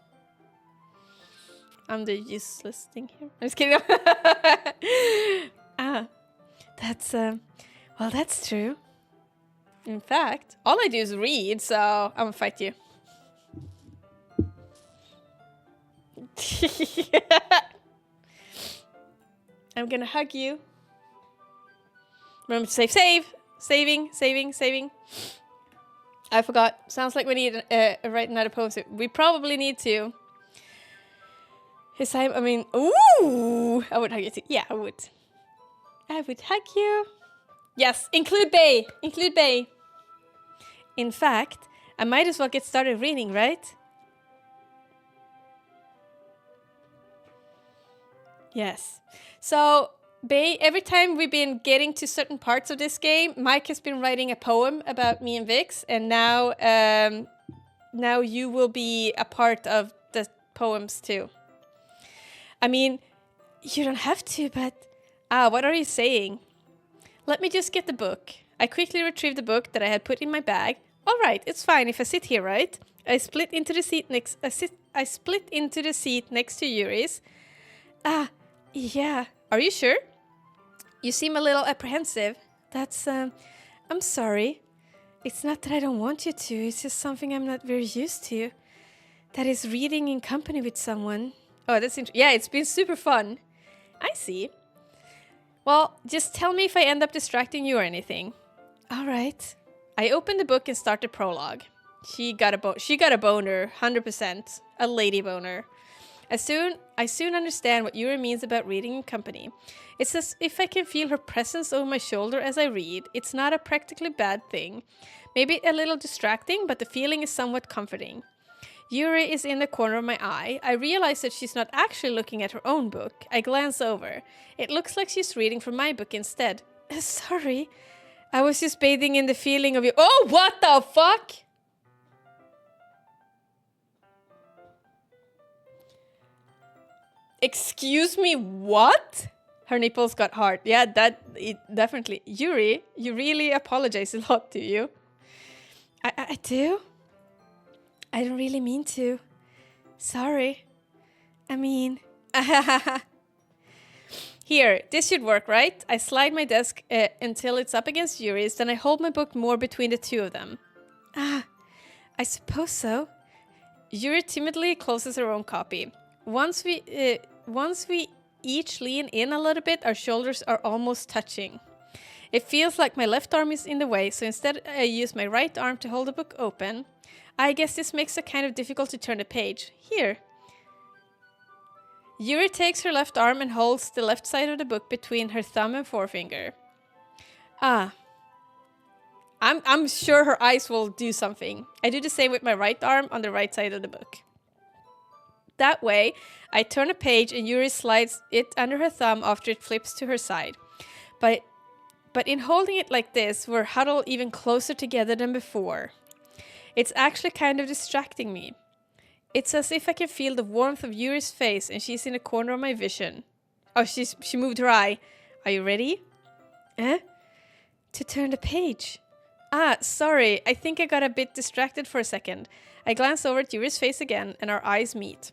S2: I'm the useless thing here. I'm just kidding. That's well, that's true. In fact, all I do is read, so I'm gonna fight you. I'm gonna hug you. Remember to saving. I forgot. Sounds like we need write another poem. We probably need to. His time. I mean, ooh, I would hug you too. Yeah, I would. I would hug you. Yes, include Bay. Include Bay. In fact, I might as well get started reading, right? Yes. So, Bay, every time we've been getting to certain parts of this game, Mike has been writing a poem about me and Vix, and now you will be a part of the poems too. I mean, you don't have to, but... what are you saying? Let me just get the book. I quickly retrieved the book that I had put in my bag. All right, it's fine if I sit here, right? I split into the seat next to Yuri's. Yeah. Are you sure? You seem a little apprehensive. That's, I'm sorry. It's not that I don't want you to. It's just something I'm not very used to. That is reading in company with someone. Oh, that's interesting. Yeah, it's been super fun. I see. Well, just tell me if I end up distracting you or anything. All right. I opened the book and started prologue. She got a boner, 100%. A lady boner. I soon understand what Yuri means about reading in company. It's as if I can feel her presence over my shoulder as I read. It's not a practically bad thing. Maybe a little distracting, but the feeling is somewhat comforting. Yuri is in the corner of my eye. I realize that she's not actually looking at her own book. I glance over. It looks like she's reading from my book instead. Sorry. I was just bathing in the feeling of you. Oh, what the fuck? Excuse me, what? Her nipples got hard. Yeah, definitely. Yuri, you really apologize a lot, do you? I do? I don't really mean to. Sorry. I mean... Here, this should work, right? I slide my desk until it's up against Yuri's, then I hold my book more between the two of them. Ah, I suppose so. Yuri timidly closes her own copy. Once we each lean in a little bit, our shoulders are almost touching. It feels like my left arm is in the way, so instead I use my right arm to hold the book open. I guess this makes it kind of difficult to turn the page. Here. Yuri takes her left arm and holds the left side of the book between her thumb and forefinger. Ah. I'm sure her eyes will do something. I do the same with my right arm on the right side of the book. That way, I turn a page and Yuri slides it under her thumb after it flips to her side. But in holding it like this, we're huddled even closer together than before. It's actually kind of distracting me. It's as if I can feel the warmth of Yuri's face and she's in the corner of my vision. Oh, she moved her eye. Are you ready? To turn the page. Ah, sorry. I think I got a bit distracted for a second. I glance over at Yuri's face again and our eyes meet.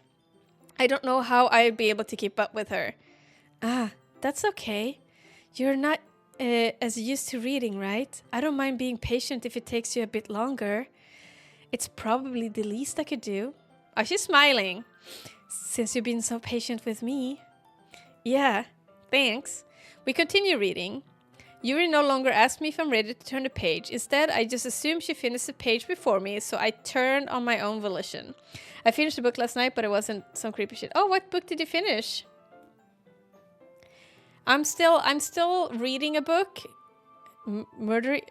S2: I don't know how I'd be able to keep up with her. Ah, that's okay. You're not as used to reading, right? I don't mind being patient if it takes you a bit longer. It's probably the least I could do. Oh, she's smiling. Since you've been so patient with me. Yeah, thanks. We continue reading. Yuri no longer asks me if I'm ready to turn the page. Instead, I just assume she finished the page before me, so I turn on my own volition. I finished the book last night, but it wasn't some creepy shit. Oh, what book did you finish? I'm still reading a book. Murdery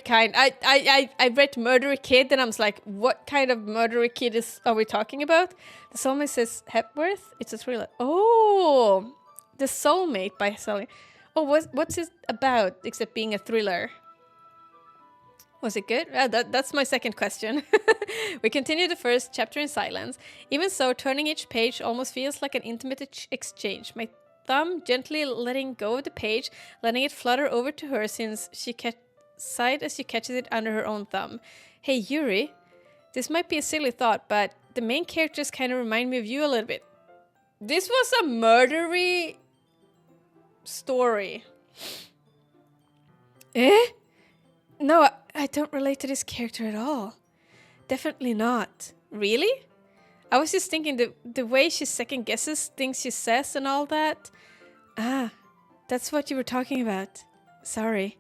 S2: Kind. I read Murdery Kid, and I was like, what kind of Murdery Kid are we talking about? The Soulmate says Hepworth. It's a thriller. Oh, The Soulmate by Sally. Oh, what's it about except being a thriller? Was it good? That's my second question. We continue the first chapter in silence. Even so, turning each page almost feels like an intimate exchange. My thumb gently letting go of the page, letting it flutter over to her since she sighed as she catches it under her own thumb. Hey, Yuri. This might be a silly thought, but the main characters kind of remind me of you a little bit. This was a murdery story. No, I don't relate to this character at all. Definitely not. Really? I was just thinking the way she second guesses things she says and all that. Ah, that's what you were talking about. Sorry.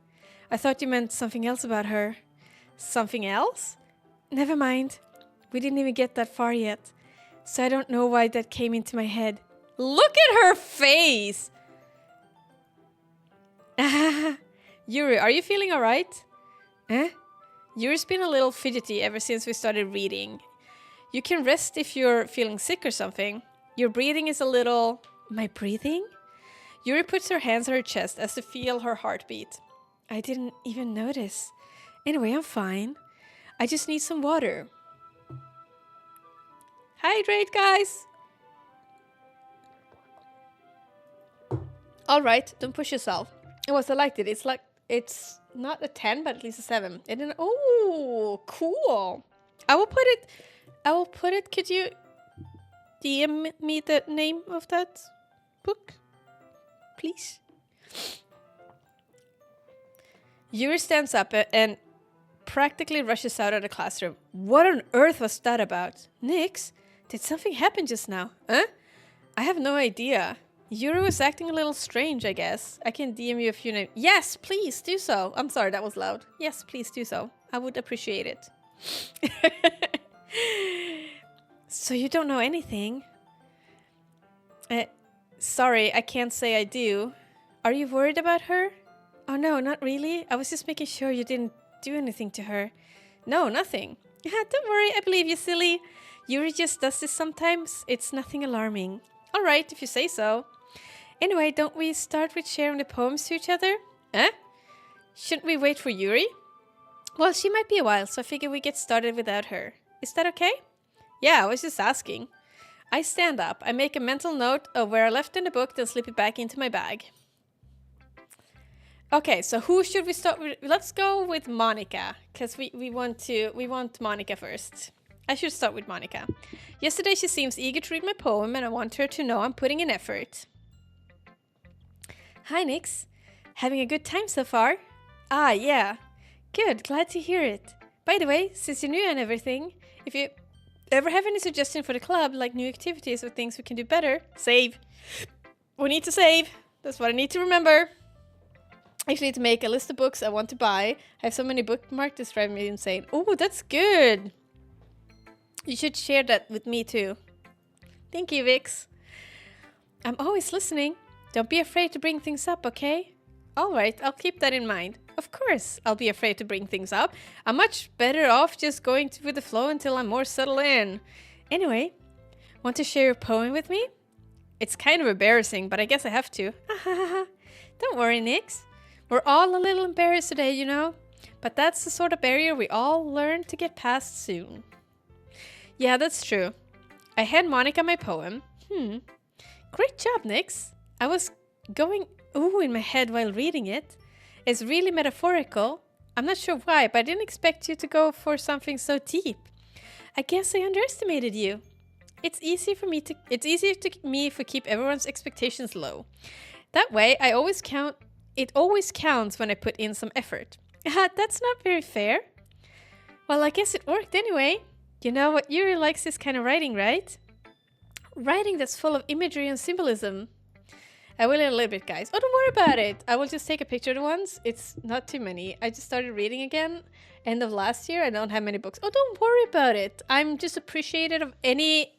S2: I thought you meant something else about her. Something else? Never mind. We didn't even get that far yet. So I don't know why that came into my head. Look at her face! Yuri, are you feeling alright? Yuri's been a little fidgety ever since we started reading. You can rest if you're feeling sick or something. Your breathing is a little... My breathing? Yuri puts her hands on her chest as to feel her heartbeat. I didn't even notice. Anyway, I'm fine. I just need some water. Hydrate, guys! Alright, don't push yourself. It was I liked it. It's not a 10, but at least a 7. Oh, cool. I will put it. Could you DM me the name of that book? Please. Yuri stands up and practically rushes out of the classroom. What on earth was that about? Nix, did something happen just now? I have no idea. Yuri was acting a little strange, I guess. I can DM you a few names. Yes, please do so. I'm sorry, that was loud. Yes, please do so. I would appreciate it. So you don't know anything? Sorry, I can't say I do. Are you worried about her? Oh no, not really. I was just making sure you didn't do anything to her. No, nothing. Don't worry, I believe you, silly. Yuri just does this sometimes. It's nothing alarming. Alright, if you say so. Anyway, don't we start with sharing the poems to each other? Shouldn't we wait for Yuri? Well, she might be a while, so I figure we get started without her. Is that okay? Yeah, I was just asking. I stand up. I make a mental note of where I left in the book, then slip it back into my bag. Okay, so who should we start with? Let's go with Monica, because we want Monica first. I should start with Monica. Yesterday she seems eager to read my poem, and I want her to know I'm putting in effort. Hi, Nix. Having a good time so far? Ah, yeah. Good, glad to hear it. By the way, since you're new and everything, if you ever have any suggestions for the club, like new activities or things we can do better, save. We need to save. That's what I need to remember. I actually need to make a list of books I want to buy. I have so many bookmarks, it's driving me insane. Oh, that's good. You should share that with me too. Thank you, Vix. I'm always listening. Don't be afraid to bring things up, okay? Alright, I'll keep that in mind. Of course, I'll be afraid to bring things up. I'm much better off just going with the flow until I'm more settled in. Anyway, want to share your poem with me? It's kind of embarrassing, but I guess I have to. Don't worry, Nix. We're all a little embarrassed today, you know? But that's the sort of barrier we all learn to get past soon. Yeah, that's true. I hand Monica my poem. Great job, Nix. I was going ooh in my head while reading it. It's really metaphorical. I'm not sure why, but I didn't expect you to go for something so deep. I guess I underestimated you. It's easier for me to keep everyone's expectations low. That way, it always counts when I put in some effort. That's not very fair. Well, I guess it worked anyway. You know what Yuri likes this kind of writing, right? Writing that's full of imagery and symbolism. I will in a little bit, guys. Oh, don't worry about it. I will just take a picture of the ones. It's not too many. I just started reading again. End of last year. I don't have many books. Oh, don't worry about it. I'm just appreciative of any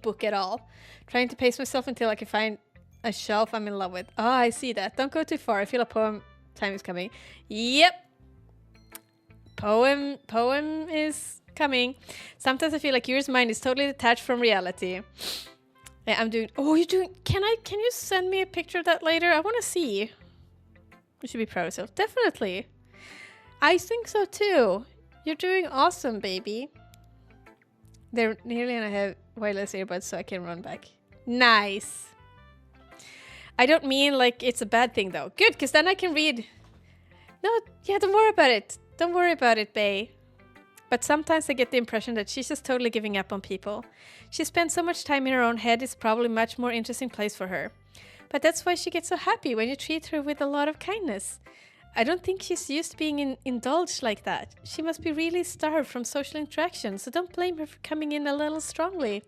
S2: book at all. Trying to pace myself until I can find a shelf I'm in love with. Oh, I see that. Don't go too far. I feel a poem time is coming. Yep. Poem is coming. Sometimes I feel like yours mind is totally detached from reality. Yeah, I'm doing... Oh, you're doing... Can you send me a picture of that later? I want to see. You should be proud of yourself. Definitely. I think so too. You're doing awesome, baby. They're nearly and I have wireless earbuds so I can run back. Nice. I don't mean like it's a bad thing though. Good, because then I can read. No, yeah, don't worry about it. Don't worry about it, bae. But sometimes I get the impression that she's just totally giving up on people. She spends so much time in her own head, it's probably a much more interesting place for her. But that's why she gets so happy when you treat her with a lot of kindness. I don't think she's used to being indulged like that. She must be really starved from social interaction, so don't blame her for coming in a little strongly.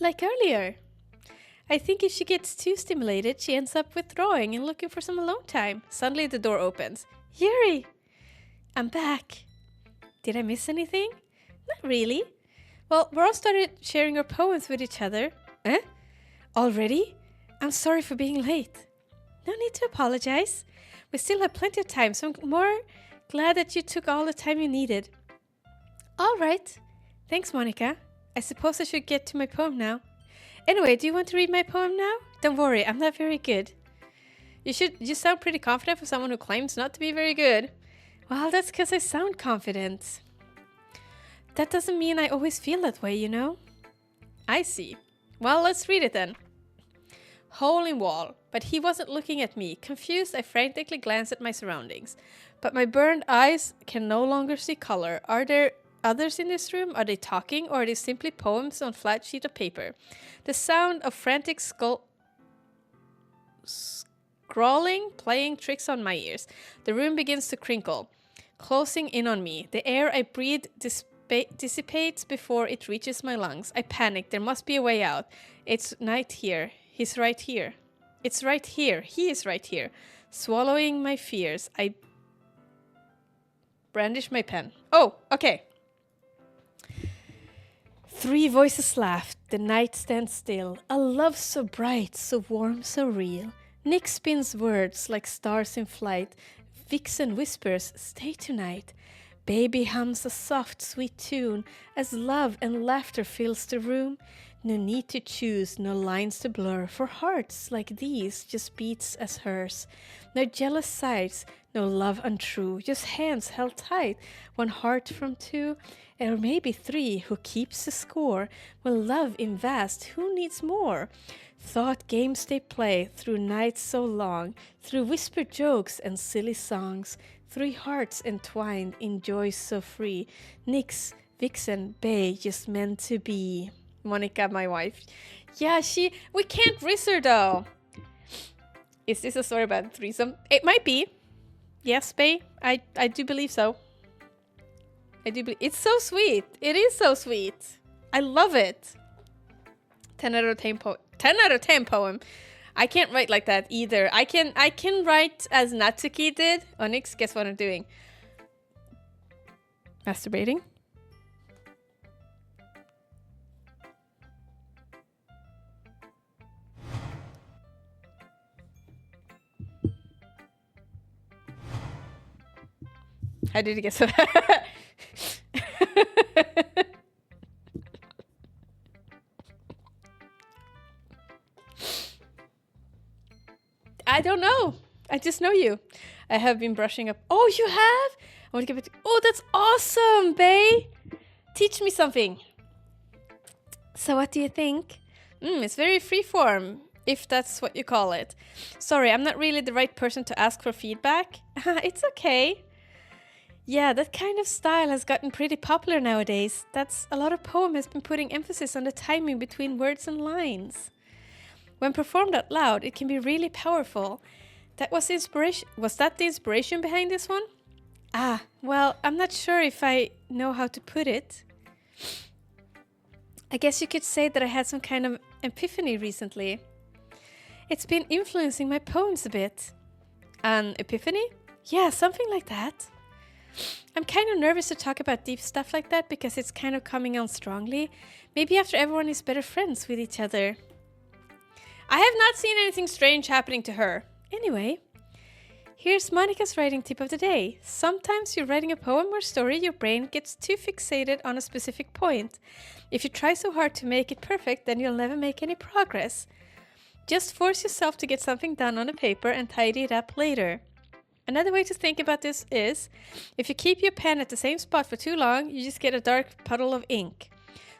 S2: Like earlier. I think if she gets too stimulated, she ends up withdrawing and looking for some alone time. Suddenly the door opens. Yuri! I'm back. Did I miss anything? Not really. Well, we all started sharing our poems with each other. Eh? Already? I'm sorry for being late. No need to apologize. We still have plenty of time, so I'm more glad that you took all the time you needed. All right. Thanks, Monica. I suppose I should get to my poem now. Anyway, do you want to read my poem now? Don't worry, I'm not very good. You sound pretty confident for someone who claims not to be very good. Well, that's because I sound confident. That doesn't mean I always feel that way, you know? I see. Well, let's read it then. Hole in wall. But he wasn't looking at me. Confused, I frantically glanced at my surroundings. But my burned eyes can no longer see color. Are there others in this room? Are they talking, or are they simply poems on flat sheet of paper? The sound of frantic scrawling playing tricks on my ears. The room begins to crinkle, closing in on me. The air I breathe dissipates before it reaches my lungs. I panic. There must be a way out. It's night here. He's right here. It's right here. He is right here. Swallowing my fears, I brandish my pen. Oh, okay. 3 voices laughed. The night stands still. A love so bright, so warm, so real. Nick spins words like stars in flight. Vixen whispers, stay tonight. Baby hums a soft, sweet tune as love and laughter fills the room. No need to choose, no lines to blur, for hearts like these just beats as hers. No jealous sights, No love untrue, just hands held tight, one heart from two, or maybe three, who keeps the score? Well, love in vast, who needs more? Thought games they play through nights so long, through whispered jokes and silly songs, three hearts entwined in joy so free, Nix, Vixen, Bay, just meant to be. Monica, my wife. Yeah, we can't risk her though. Is this a story about a threesome? It might be. Yes, Bay, I do believe so. I do believe it's so sweet. It is so sweet. I love it. 10 out of 10 10 out of 10 poem. I can't write like that either. I can write as Natsuki did. Onyx, guess what I'm doing? Masturbating. How did you get so I don't know. I just know you. I have been brushing up. Oh, you have? I want to give it. Oh, that's awesome, Bay. Teach me something. So what do you think? It's very freeform, if that's what you call it. Sorry, I'm not really the right person to ask for feedback. It's okay. Yeah, that kind of style has gotten pretty popular nowadays. That's a lot of poem has been putting emphasis on the timing between words and lines. When performed out loud, it can be really powerful. That was the inspiration. Was that the inspiration behind this one? Ah, well, I'm not sure if I know how to put it. I guess you could say that I had some kind of epiphany recently. It's been influencing my poems a bit. An epiphany? Yeah, something like that. I'm kind of nervous to talk about deep stuff like that because it's kind of coming on strongly. Maybe after everyone is better friends with each other. I have not seen anything strange happening to her. Anyway, here's Monica's writing tip of the day. Sometimes you're writing a poem or story, your brain gets too fixated on a specific point. If you try so hard to make it perfect, then you'll never make any progress. Just force yourself to get something done on a paper and tidy it up later. Another way to think about this is, if you keep your pen at the same spot for too long, you just get a dark puddle of ink.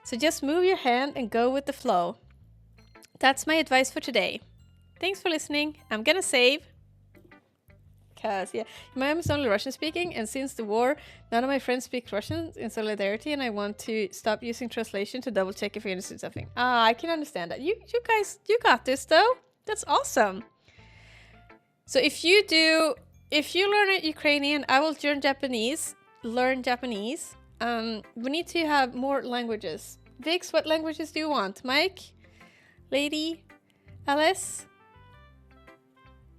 S2: So just move your hand and go with the flow. That's my advice for today. Thanks for listening. I'm gonna save. Because, yeah, my mom is only Russian speaking, and since the war, none of my friends speak Russian in solidarity, and I want to stop using translation to double check if you understood something. I can understand that. You guys, you got this though. That's awesome. So if you learn Ukrainian, I will learn Japanese. We need to have more languages. Vix, what languages do you want? Mike? Lady? Alice?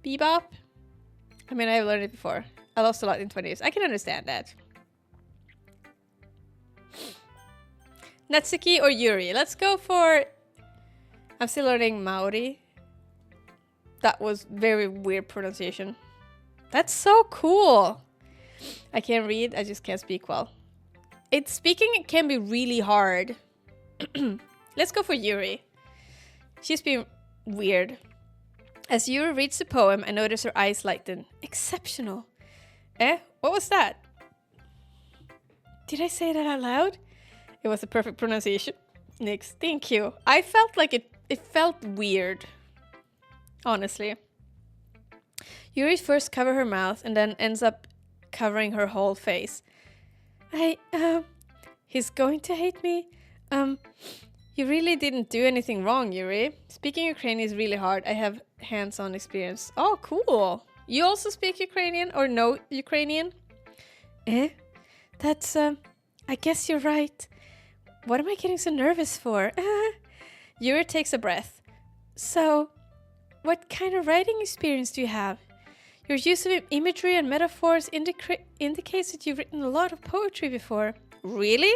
S2: Bebop? I mean, I've learned it before. I lost a lot in 20 years. I can understand that. Natsuki or Yuri? Let's go for... I'm still learning Maori. That was very weird pronunciation. That's so cool. I can't read. I just can't speak well. Speaking can be really hard. Let's go for Yuri. She's been weird. As Yuri reads the poem, I notice her eyes lighten. Exceptional. What was that? Did I say that out loud? It was a perfect pronunciation. Nix, thank you. I felt like it felt weird. Honestly. Yuri first covers her mouth and then ends up covering her whole face. He's going to hate me? You really didn't do anything wrong, Yuri. Speaking Ukrainian is really hard. I have hands-on experience. Oh, cool. You also speak Ukrainian or know Ukrainian? That's, I guess you're right. What am I getting so nervous for? Yuri takes a breath. So, what kind of writing experience do you have? Your use of imagery and metaphors indicates that you've written a lot of poetry before. Really?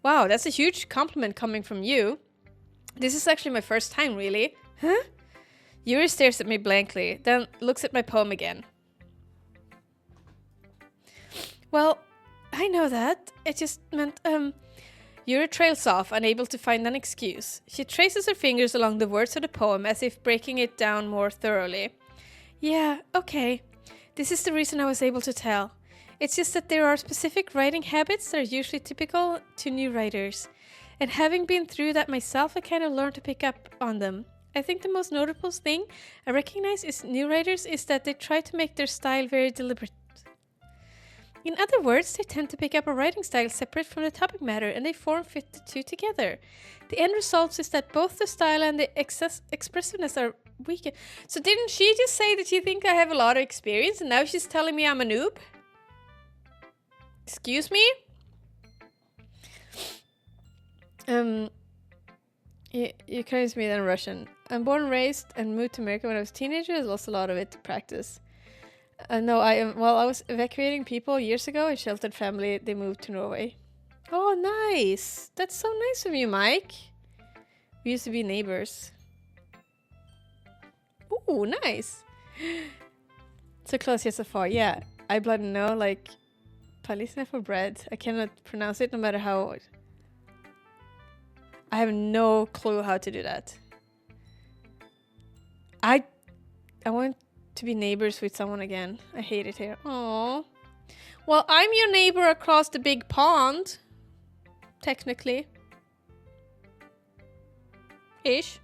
S2: Wow, that's a huge compliment coming from you. This is actually my first time, really. Huh? Yuri stares at me blankly, then looks at my poem again. Well, I know that. It just meant, Yuri trails off, unable to find an excuse. She traces her fingers along the words of the poem as if breaking it down more thoroughly. Yeah, okay. This is the reason I was able to tell. It's just that there are specific writing habits that are usually typical to new writers. And having been through that myself, I kind of learned to pick up on them. I think the most notable thing I recognize is new writers is that they try to make their style very deliberate. In other words, they tend to pick up a writing style separate from the topic matter and they form fit the two together. The end result is that both the style and the expressiveness are weaker. So didn't she just say that you think I have a lot of experience and now she's telling me I'm a noob? Excuse me? You can me then Russian. I'm born and raised and moved to America when I was a teenager. I lost a lot of it to practice. No, while I was evacuating people years ago, a sheltered family, they moved to Norway. Oh, nice. That's so nice of you, Mike. We used to be neighbors. Ooh, nice. So close yet so far. Yeah, I bloody know, like, palisna for bread. I cannot pronounce it no matter how... I have no clue how to do that. I want to be neighbors with someone again. I hate it here. Aww. Well, I'm your neighbor across the big pond. Technically. Ish.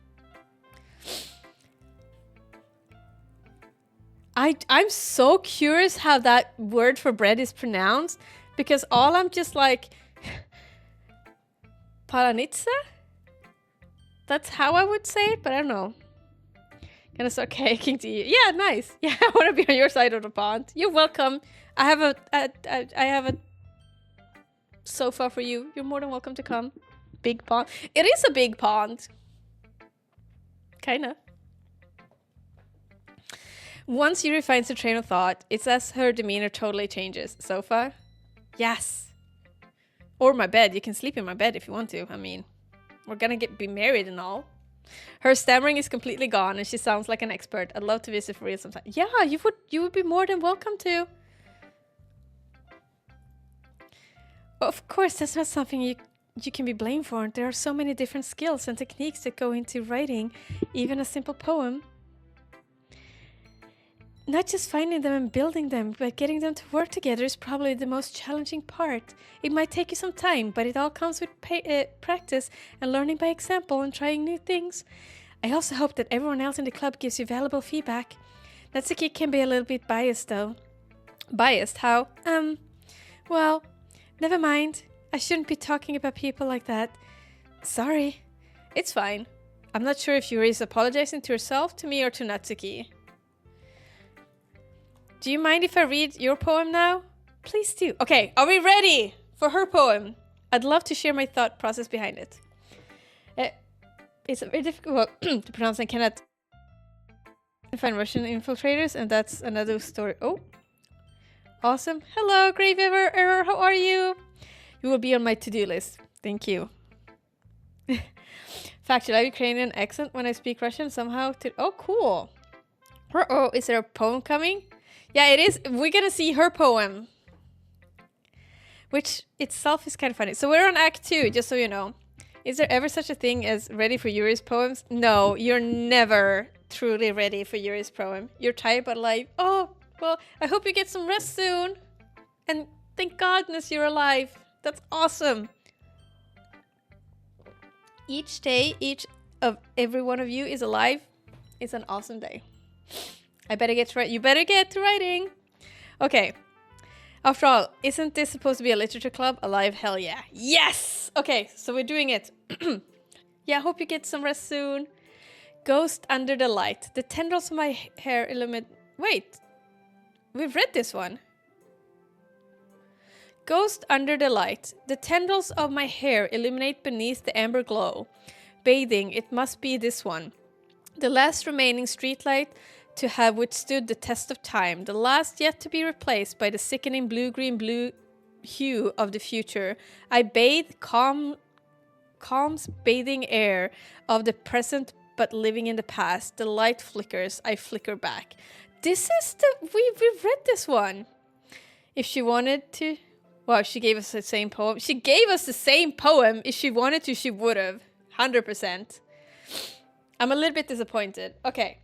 S2: I'm so curious how that word for bread is pronounced. Because all I'm just like... Paranitsa? That's how I would say it, but I don't know. Gonna start caking to you. Yeah, nice. Yeah, I want to be on your side of the pond. You're welcome. I have a sofa for you. You're more than welcome to come. Big pond. It is a big pond. Kinda. Once Yuri finds her train of thought, it's as her demeanor totally changes. Sofa? Yes. Or my bed. You can sleep in my bed if you want to. I mean, we're gonna be married and all. Her stammering is completely gone and she sounds like an expert. I'd love to visit for real sometime. Yeah, you would be more than welcome to. Of course, that's not something you can be blamed for. There are so many different skills and techniques that go into writing even a simple poem. Not just finding them and building them, but getting them to work together is probably the most challenging part. It might take you some time, but it all comes with practice and learning by example and trying new things. I also hope that everyone else in the club gives you valuable feedback. Natsuki can be a little bit biased though. Biased? How? Well, never mind. I shouldn't be talking about people like that. Sorry. It's fine. I'm not sure if Yuri is apologizing to herself, to me, or to Natsuki. Do you mind if I read your poem now? Please do. Okay, are we ready for her poem? I'd love to share my thought process behind it. It's very difficult to pronounce. I cannot find Russian infiltrators, and that's another story. Oh, awesome. Hello, Grave Error. How are you? You will be on my to-do list. Thank you. Fact, should I have Ukrainian accent when I speak Russian somehow? Oh, cool. Oh, is there a poem coming? Yeah, it is. We're gonna see her poem. Which itself is kind of funny. So we're on Act 2, just so you know. Is there ever such a thing as ready for Yuri's poems? No, you're never truly ready for Yuri's poem. You're tired but like, oh, well, I hope you get some rest soon. And thank goodness you're alive. That's awesome. Each day, each of every one of you is alive. It's an awesome day. I better get to writing. You better get to writing. Okay. After all, isn't this supposed to be a literature club? Alive? Hell yeah. Yes! Okay, so we're doing it. Yeah, hope you get some rest soon. Ghost under the light. The tendrils of my hair illuminate... Wait. We've read this one. Ghost under the light. The tendrils of my hair illuminate beneath the amber glow. Bathing, it must be this one. The last remaining streetlight to have withstood the test of time, the last yet to be replaced by the sickening blue-green blue hue of the future. I bathe calm's bathing air of the present, but living in the past. The light flickers, I flicker back. This is we've read this one. If she wanted to, well, she gave us the same poem. She gave us the same poem. If she wanted to, she would have. 100%. I'm a little bit disappointed. Okay.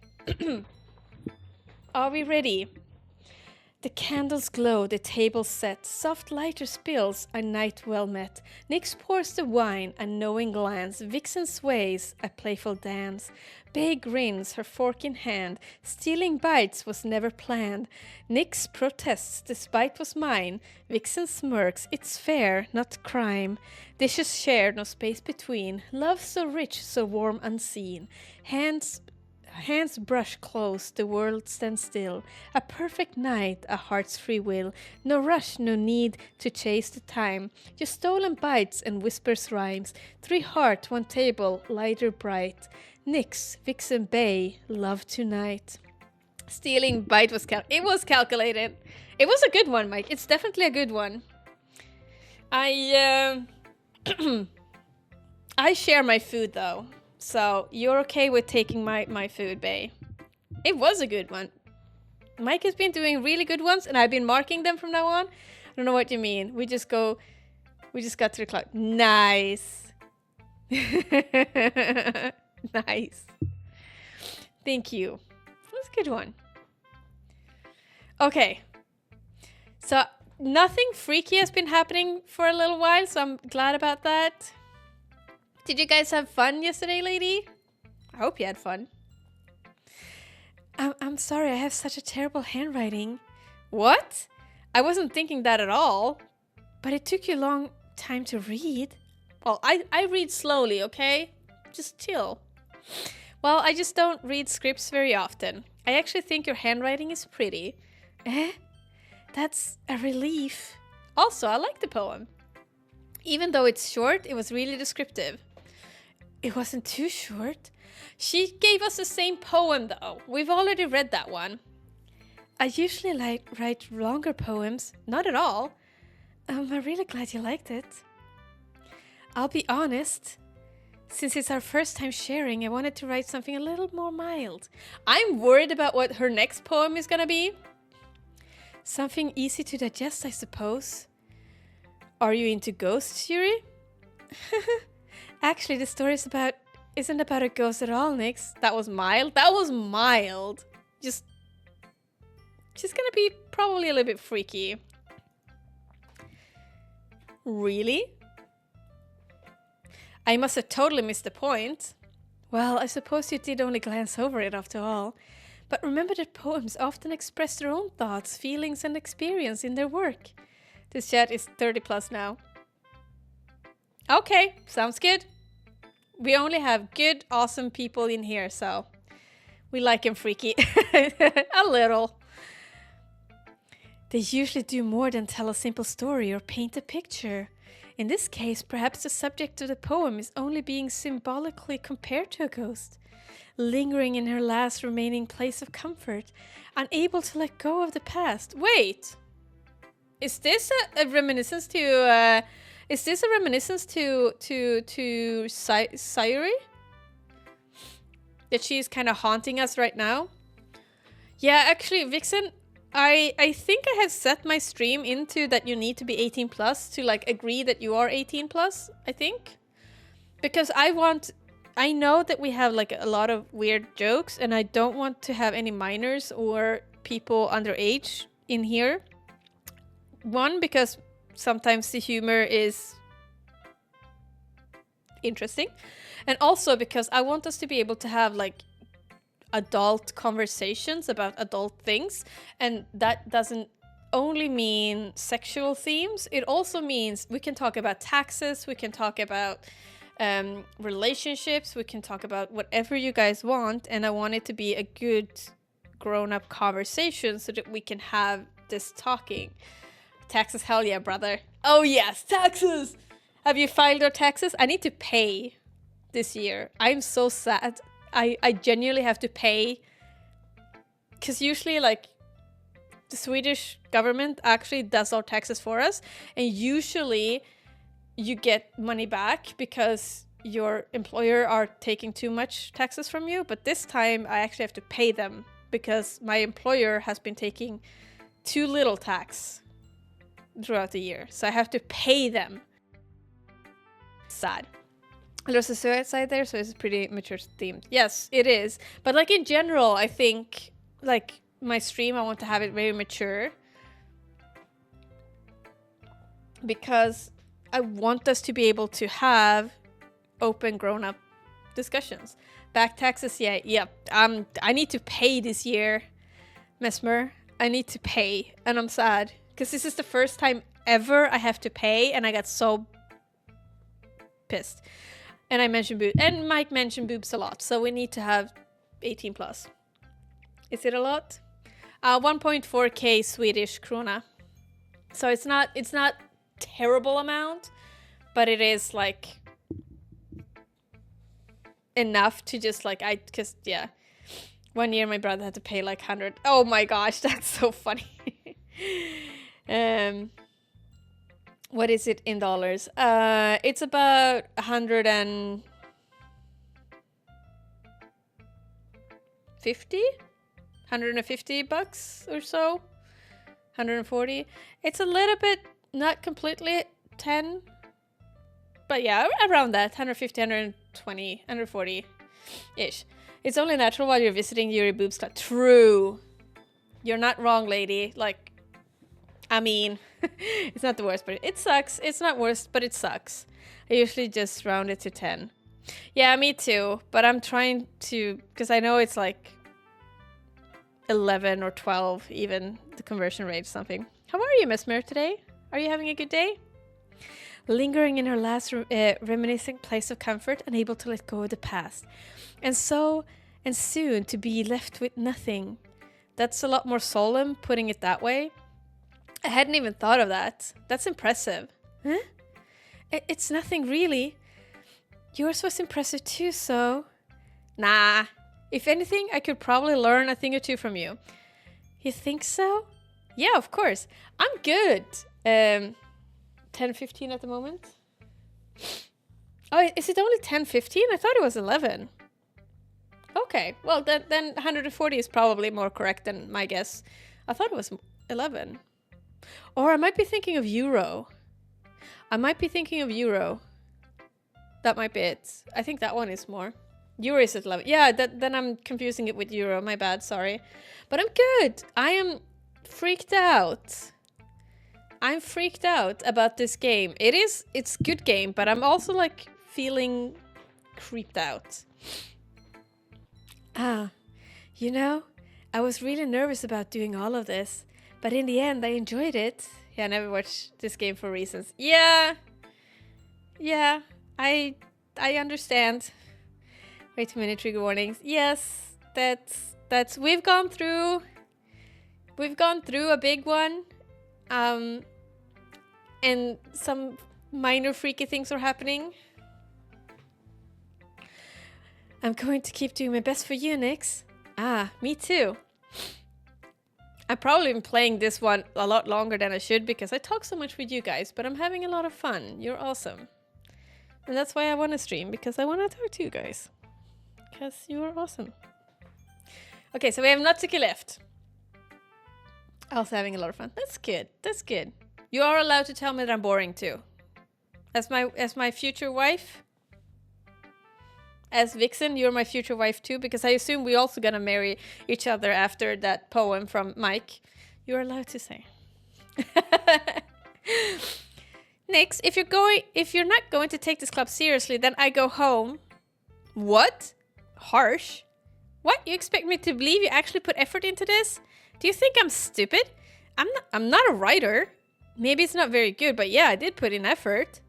S2: Are we ready? The candles glow, the table set, soft lighter spills, a night well met. Nyx pours the wine, a knowing glance, Vixen sways, a playful dance. Bay grins, her fork in hand, stealing bites was never planned. Nyx protests, this bite was mine, Vixen smirks, it's fair, not crime. Dishes shared, no space between, love so rich, so warm unseen. Hands brush close, the world stands still. A perfect night, a heart's free will. No rush, no need to chase the time. Just stolen bites and whispers rhymes. 3 heart, 1 table, lighter bright. Nyx, Vixen Bay, love tonight. Stealing bite was it was calculated. It was a good one, Mike. It's definitely a good one. I I share my food though. So you're okay with taking my food, Bay. It was a good one. Mike has been doing really good ones, and I've been marking them from now on. I don't know what you mean. We just got to the clock. Nice. Nice. Thank you. That's a good one. Okay. So nothing freaky has been happening for a little while, so I'm glad about that. Did you guys have fun yesterday, lady? I hope you had fun. I'm sorry, I have such a terrible handwriting. What? I wasn't thinking that at all. But it took you a long time to read. Well, I read slowly, okay? Just chill. Well, I just don't read scripts very often. I actually think your handwriting is pretty. That's a relief. Also, I like the poem. Even though it's short, it was really descriptive. It wasn't too short. She gave us the same poem though. We've already read that one. I usually write longer poems. Not at all. I'm really glad you liked it. I'll be honest. Since it's our first time sharing, I wanted to write something a little more mild. I'm worried about what her next poem is gonna be. Something easy to digest, I suppose. Are you into ghosts, Yuri? Actually, the story isn't about a ghost at all, Nyx. That was mild. That was mild. Just gonna be probably a little bit freaky. Really? I must have totally missed the point. Well, I suppose you did only glance over it after all. But remember that poems often express their own thoughts, feelings, and experience in their work. This chat is 30 plus now. Okay, sounds good. We only have good, awesome people in here, so we like him freaky. A little. They usually do more than tell a simple story or paint a picture. In this case, perhaps the subject of the poem is only being symbolically compared to a ghost, lingering in her last remaining place of comfort, unable to let go of the past. Wait! Is this a reminiscence to Sayuri? That she's kind of haunting us right now? Yeah, actually, Vixen, I think I have set my stream into that you need to be 18 plus to like agree that you are 18 plus, I think. Because I know that we have like a lot of weird jokes and I don't want to have any minors or people underage in here. One, because sometimes the humor is interesting. And also because I want us to be able to have like adult conversations about adult things. And that doesn't only mean sexual themes. It also means we can talk about taxes. We can talk about relationships. We can talk about whatever you guys want. And I want it to be a good grown-up conversation so that we can have this talking. Taxes, hell yeah, brother. Oh yes, taxes! Have you filed your taxes? I need to pay this year. I'm so sad. I genuinely have to pay. Because usually, like, the Swedish government actually does our taxes for us. And usually, you get money back because your employer are taking too much taxes from you. But this time, I actually have to pay them because my employer has been taking too little tax throughout the year. So I have to pay them. Sad. There's a suicide there, so it's pretty mature themed. Yes, it is. But like in general, I think like my stream, I want to have it very mature. because I want us to be able to have open grown-up discussions. Back taxes, yeah. I need to pay this year, Mesmer. I need to pay, and I'm sad because this is the first time ever I have to pay, and I got so pissed. And I mentioned boobs, and Mike mentioned boobs a lot, so we need to have 18 plus. Is it a lot? 1.4k Swedish krona. So it's not terrible amount, but it is like enough to just like because yeah, 1 year my brother had to pay like 100. Oh my gosh, that's so funny. What is it in dollars? It's about 150 bucks or so. 140. It's a little bit, not completely 10, but yeah, around that. 150, 120, 140 ish. It's only natural while you're visiting Yuri Boobs Club. True. You're not wrong, lady. Like, I mean, it's not the worst, but it sucks. It's not worst, but it sucks. I usually just round it to 10. Yeah, me too. But I'm trying to, because I know it's like 11 or 12, even the conversion rate or something. How are you, Mesmer, today? Are you having a good day? Lingering in her last reminiscing place of comfort, unable to let go of the past. And soon to be left with nothing. That's a lot more solemn, putting it that way. I hadn't even thought of that. That's impressive. Huh? It's nothing really. Yours was impressive too, so... Nah. If anything, I could probably learn a thing or two from you. You think so? Yeah, of course. I'm good. 10:15 at the moment. Oh, is it only 10:15? I thought it was 11. Okay, well, then 140 is probably more correct than my guess. I thought it was 11. Or I might be thinking of euro. That might be it. I think that one is more. Euro is at 11. Yeah, then I'm confusing it with euro. My bad, sorry. But I'm good. I am freaked out. I'm freaked out about this game. It's a good game, but I'm also like feeling creeped out. You know, I was really nervous about doing all of this, but in the end I enjoyed it. Yeah, I never watched this game for reasons. Yeah, I understand. Way too many trigger warnings. Yes, that's we've gone through a big one. And some minor freaky things are happening. I'm going to keep doing my best for you, Nix. Me too. I've probably been playing this one a lot longer than I should because I talk so much with you guys, but I'm having a lot of fun. You're awesome. And that's why I want to stream, because I want to talk to you guys. Because you are awesome. Okay, so we have Natsuki left. Also having a lot of fun. That's good. That's good. You are allowed to tell me that I'm boring too. As my future wife. As Vixen, you're my future wife too, because I assume we also gonna marry each other after that poem from Mike. You're allowed to say. Nix, if you're not going to take this club seriously, then I go home. What? Harsh. What? You expect me to believe you actually put effort into this? Do you think I'm stupid? I'm not a writer. Maybe it's not very good, but yeah, I did put in effort.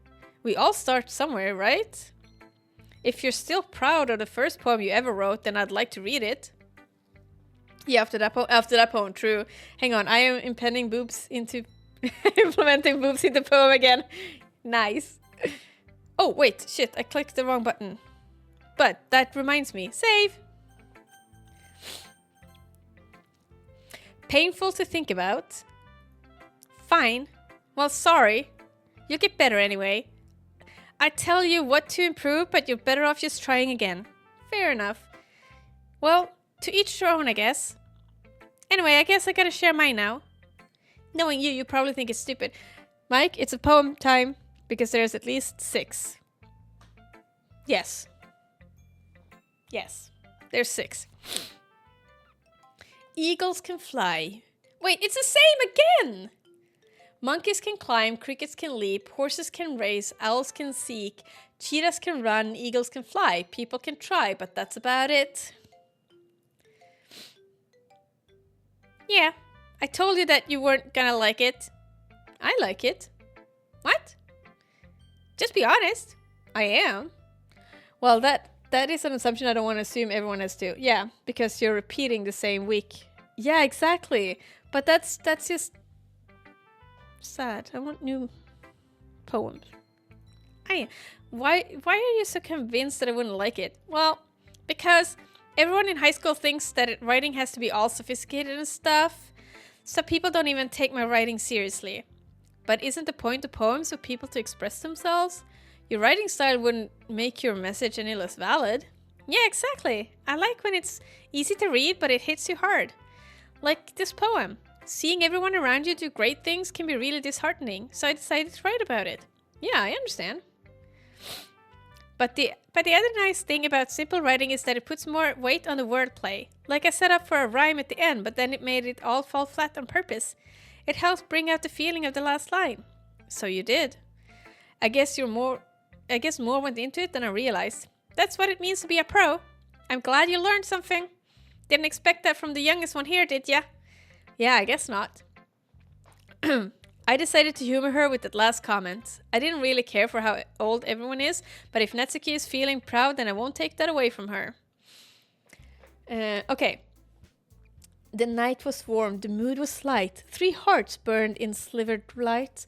S2: We all start somewhere, right? If you're still proud of the first poem you ever wrote, then I'd like to read it. Yeah, after that poem, true. Hang on, I am implementing boobs into poem again. Nice. Oh, wait, shit, I clicked the wrong button. But that reminds me, save. Painful to think about. Fine. Well, sorry. You'll get better anyway. I tell you what to improve, but you're better off just trying again. Fair enough. Well, to each their own, I guess. Anyway, I guess I gotta share mine now. Knowing you probably think it's stupid. Mike, it's a poem time, because there's at least 6. Yes. Yes. There's 6. Eagles can fly. Wait, it's the same again! Monkeys can climb, crickets can leap, horses can race, owls can seek, cheetahs can run, eagles can fly. People can try, but that's about it. Yeah, I told you that you weren't gonna like it. I like it. What? Just be honest. I am. Well, that is an assumption I don't want to assume everyone has to. Yeah, because you're repeating the same week. Yeah, exactly. But that's just sad. I want new poems. Why are you so convinced that I wouldn't like it? Well, because everyone in high school thinks that writing has to be all sophisticated and stuff. So people don't even take my writing seriously. But isn't the point of poems for people to express themselves? Your writing style wouldn't make your message any less valid. Yeah, exactly. I like when it's easy to read, but it hits you hard. Like this poem. Seeing everyone around you do great things can be really disheartening, so I decided to write about it. Yeah, I understand. But the other nice thing about simple writing is that it puts more weight on the wordplay. Like I set up for a rhyme at the end, but then it made it all fall flat on purpose. It helps bring out the feeling of the last line. So you did. I guess more went into it than I realized. That's what it means to be a pro. I'm glad you learned something. Didn't expect that from the youngest one here, did ya? Yeah, I guess not. I decided to humor her with that last comment. I didn't really care for how old everyone is, but if Natsuki is feeling proud, then I won't take that away from her. Okay. The night was warm, the mood was light. 3 hearts burned in slivered light.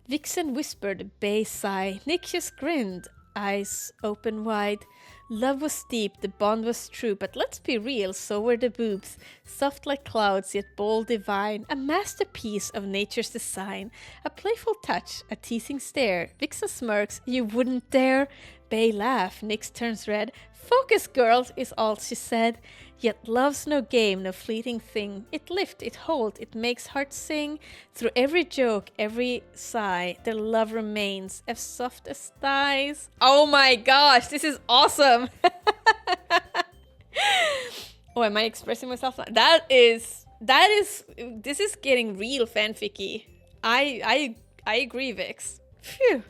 S2: Vixen whispered a bass sigh. Nick just grinned, eyes open wide. Love was deep, the bond was true, but let's be real, so were the boobs. Soft like clouds, yet bold divine. A masterpiece of nature's design. A playful touch, a teasing stare. Vixen smirks, you wouldn't dare. Bay laugh, Nyx turns red. Focus, girls, is all she said. Yet love's no game, no fleeting thing. It lift, it hold, it makes hearts sing. Through every joke, every sigh, their love remains as soft as thighs. Oh my gosh, this is awesome! Oh, am I expressing myself? This is getting real fanficky. I agree, Vix. Phew.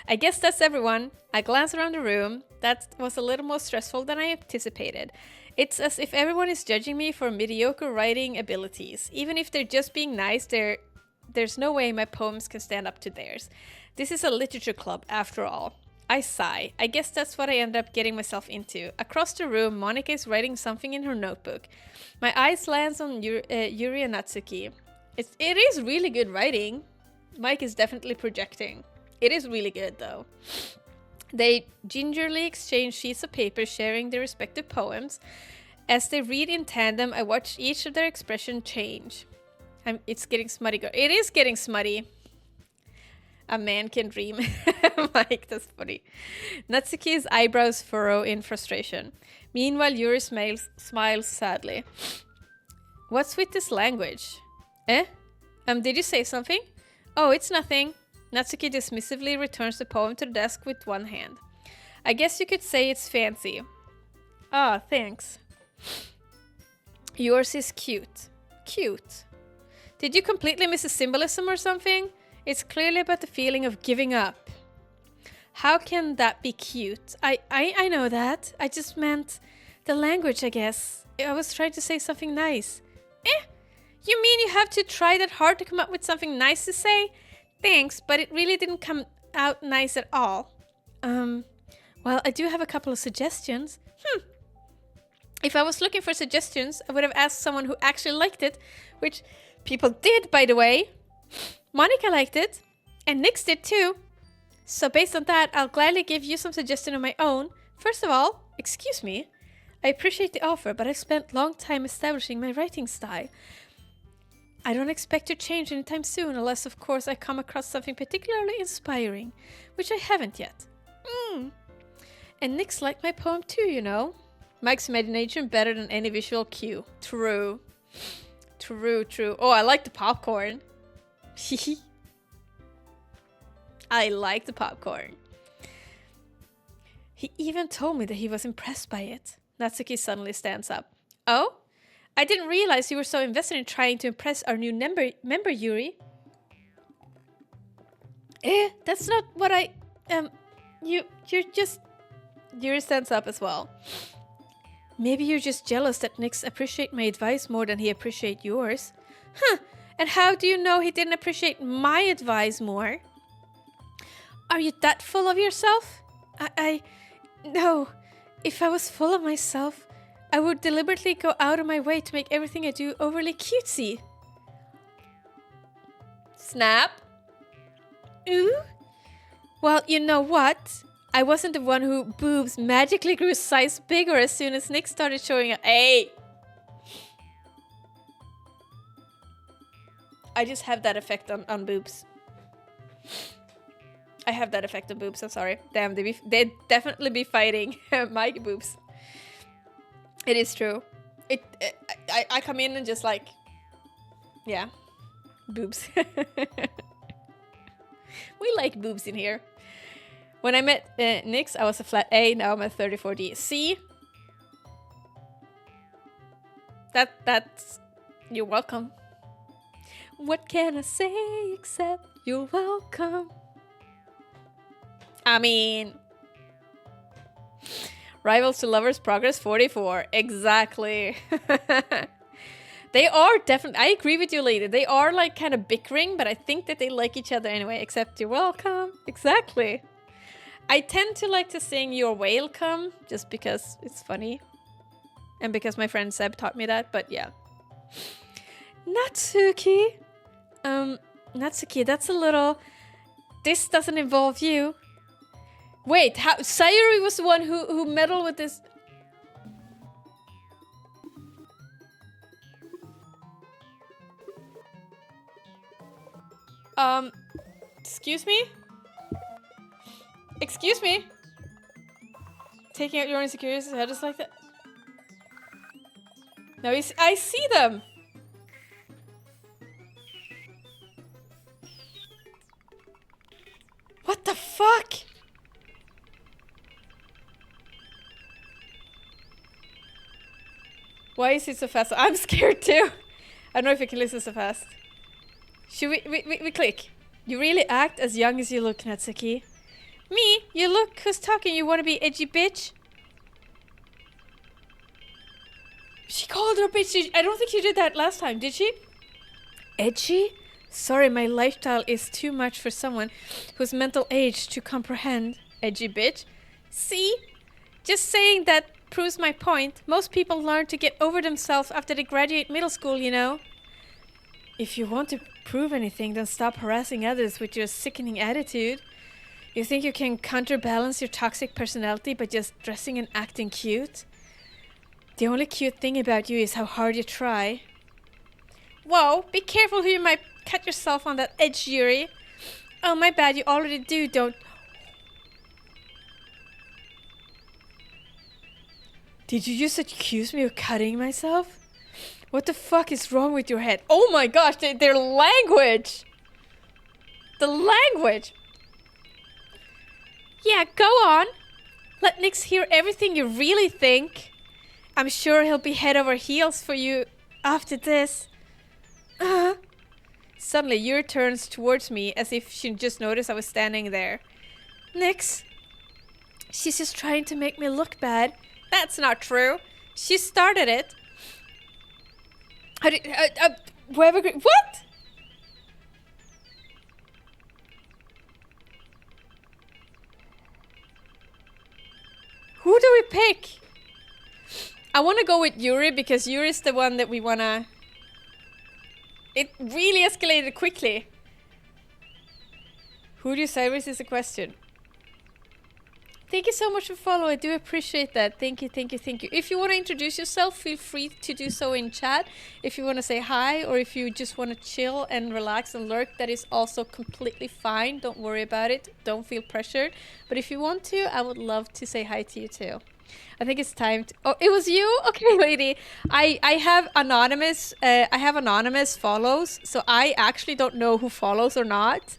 S2: I guess that's everyone. I glanced around the room. That was a little more stressful than I anticipated. It's as if everyone is judging me for mediocre writing abilities. Even if they're just being nice, there's no way my poems can stand up to theirs. This is a literature club, after all. I sigh. I guess that's what I ended up getting myself into. Across the room, Monika is writing something in her notebook. My eyes lands on Yuri and Natsuki. It is really good writing. Mike is definitely projecting. It is really good, though. They gingerly exchange sheets of paper, sharing their respective poems. As they read in tandem, I watch each of their expression change. It's getting smutty. It is getting smutty. A man can dream. Mike, that's funny. Natsuki's eyebrows furrow in frustration. Meanwhile, Yuri smiles sadly. What's with this language? Did you say something? Oh, it's nothing. Natsuki dismissively returns the poem to the desk with one hand. I guess you could say it's fancy. Ah, thanks. Yours is cute. Cute. Did you completely miss a symbolism or something? It's clearly about the feeling of giving up. How can that be cute? I know that. I just meant the language, I guess. I was trying to say something nice. You mean you have to try that hard to come up with something nice to say? Thanks, but it really didn't come out nice at all. Well, I do have a couple of suggestions. If I was looking for suggestions, I would have asked someone who actually liked it, which people did, by the way. Monika liked it, and Nyx did too. So based on that, I'll gladly give you some suggestions of my own. First of all, excuse me. I appreciate the offer, but I've spent a long time establishing my writing style. I don't expect to change anytime soon, unless, of course, I come across something particularly inspiring, which I haven't yet. And Nyx liked my poem too, you know. Mike's imagination better than any visual cue. True. True. Oh, I like the popcorn. I like the popcorn. He even told me that he was impressed by it. Natsuki suddenly stands up. Oh? I didn't realize you were so invested in trying to impress our new member, Yuri. That's not what I... You're just... Yuri stands up as well. Maybe you're just jealous that Nix appreciate my advice more than he appreciate yours. Huh, and how do you know he didn't appreciate my advice more? Are you that full of yourself? No. If I was full of myself, I would deliberately go out of my way to make everything I do overly cutesy. Snap. Ooh. Well, you know what? I wasn't the one who boobs magically grew size bigger as soon as Nick started showing up. Hey! I just have that effect on boobs. I have that effect on boobs, I'm sorry. Damn, they'd definitely be fighting my boobs. It is true. I come in and just like... Yeah. Boobs. We like boobs in here. When I met Nix, I was a flat A, now I'm a 34D. C. That's... You're welcome. What can I say except you're welcome? I mean... Rivals to lovers, progress 44. Exactly. They are definitely... I agree with you, lady. They are like kind of bickering, but I think that they like each other anyway. Except you're welcome. Exactly. I tend to like to sing You're Welcome just because it's funny. And because my friend Seb taught me that, but yeah. Natsuki. Natsuki, that's a little... This doesn't involve you. Wait, how... Sayuri was the one who meddled with this... Excuse me? Excuse me? Taking out your insecurities, how just like that? No, I see them! What the fuck? Why is it so fast? I'm scared too! I don't know if I can listen so fast. Should we click? You really act as young as you look, Natsuki. Me? You look who's talking, you wanna be edgy bitch? She called her bitch. I don't think she did that last time, did she? Edgy? Sorry, my lifestyle is too much for someone whose mental age to comprehend. Edgy bitch. See? Just saying that proves my point. Most people learn to get over themselves after they graduate middle school, you know. If you want to prove anything, then stop harassing others with your sickening attitude. You think you can counterbalance your toxic personality by just dressing and acting cute? The only cute thing about you is how hard you try. Whoa, be careful who you might cut yourself on that edge, Yuri. Oh, my bad, you already do, don't... Did you just accuse me of cutting myself? What the fuck is wrong with your head? Oh my gosh, their language! The language! Yeah, go on. Let Nix hear everything you really think. I'm sure he'll be head over heels for you after this. Suddenly, Yuri turns towards me as if she just noticed I was standing there. Nix? She's just trying to make me look bad. That's not true. She started it. What? Who do we pick? I want to go with Yuri because Yuri's the one that we want to... It really escalated quickly. Who do you side with is the question. Thank you so much for following. I do appreciate that. Thank you, thank you, thank you. If you want to introduce yourself, feel free to do so in chat. If you want to say hi or if you just want to chill and relax and lurk, that is also completely fine. Don't worry about it. Don't feel pressured. But if you want to, I would love to say hi to you too. I think it's time to... Oh, it was you? Okay, lady. I have anonymous follows, so I actually don't know who follows or not.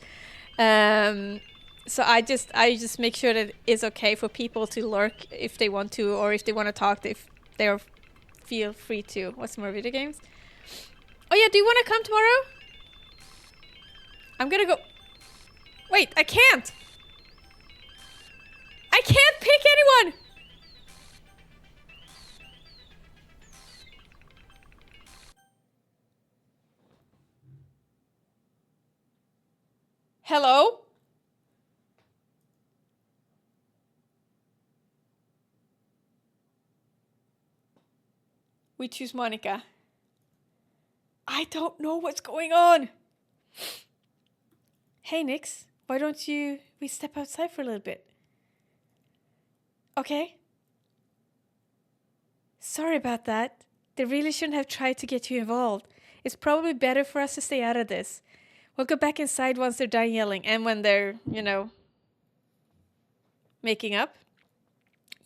S2: So I just make sure that it's okay for people to lurk if they want to, or if they want to talk, if they feel free to. What's more video games? Oh yeah, do you want to come tomorrow? I'm gonna go. Wait, I can't! I can't pick anyone! Hello? We choose Monica. I don't know what's going on. Hey, Nix, why don't we step outside for a little bit? Okay. Sorry about that. They really shouldn't have tried to get you involved. It's probably better for us to stay out of this. We'll go back inside once they're done yelling and when they're, making up.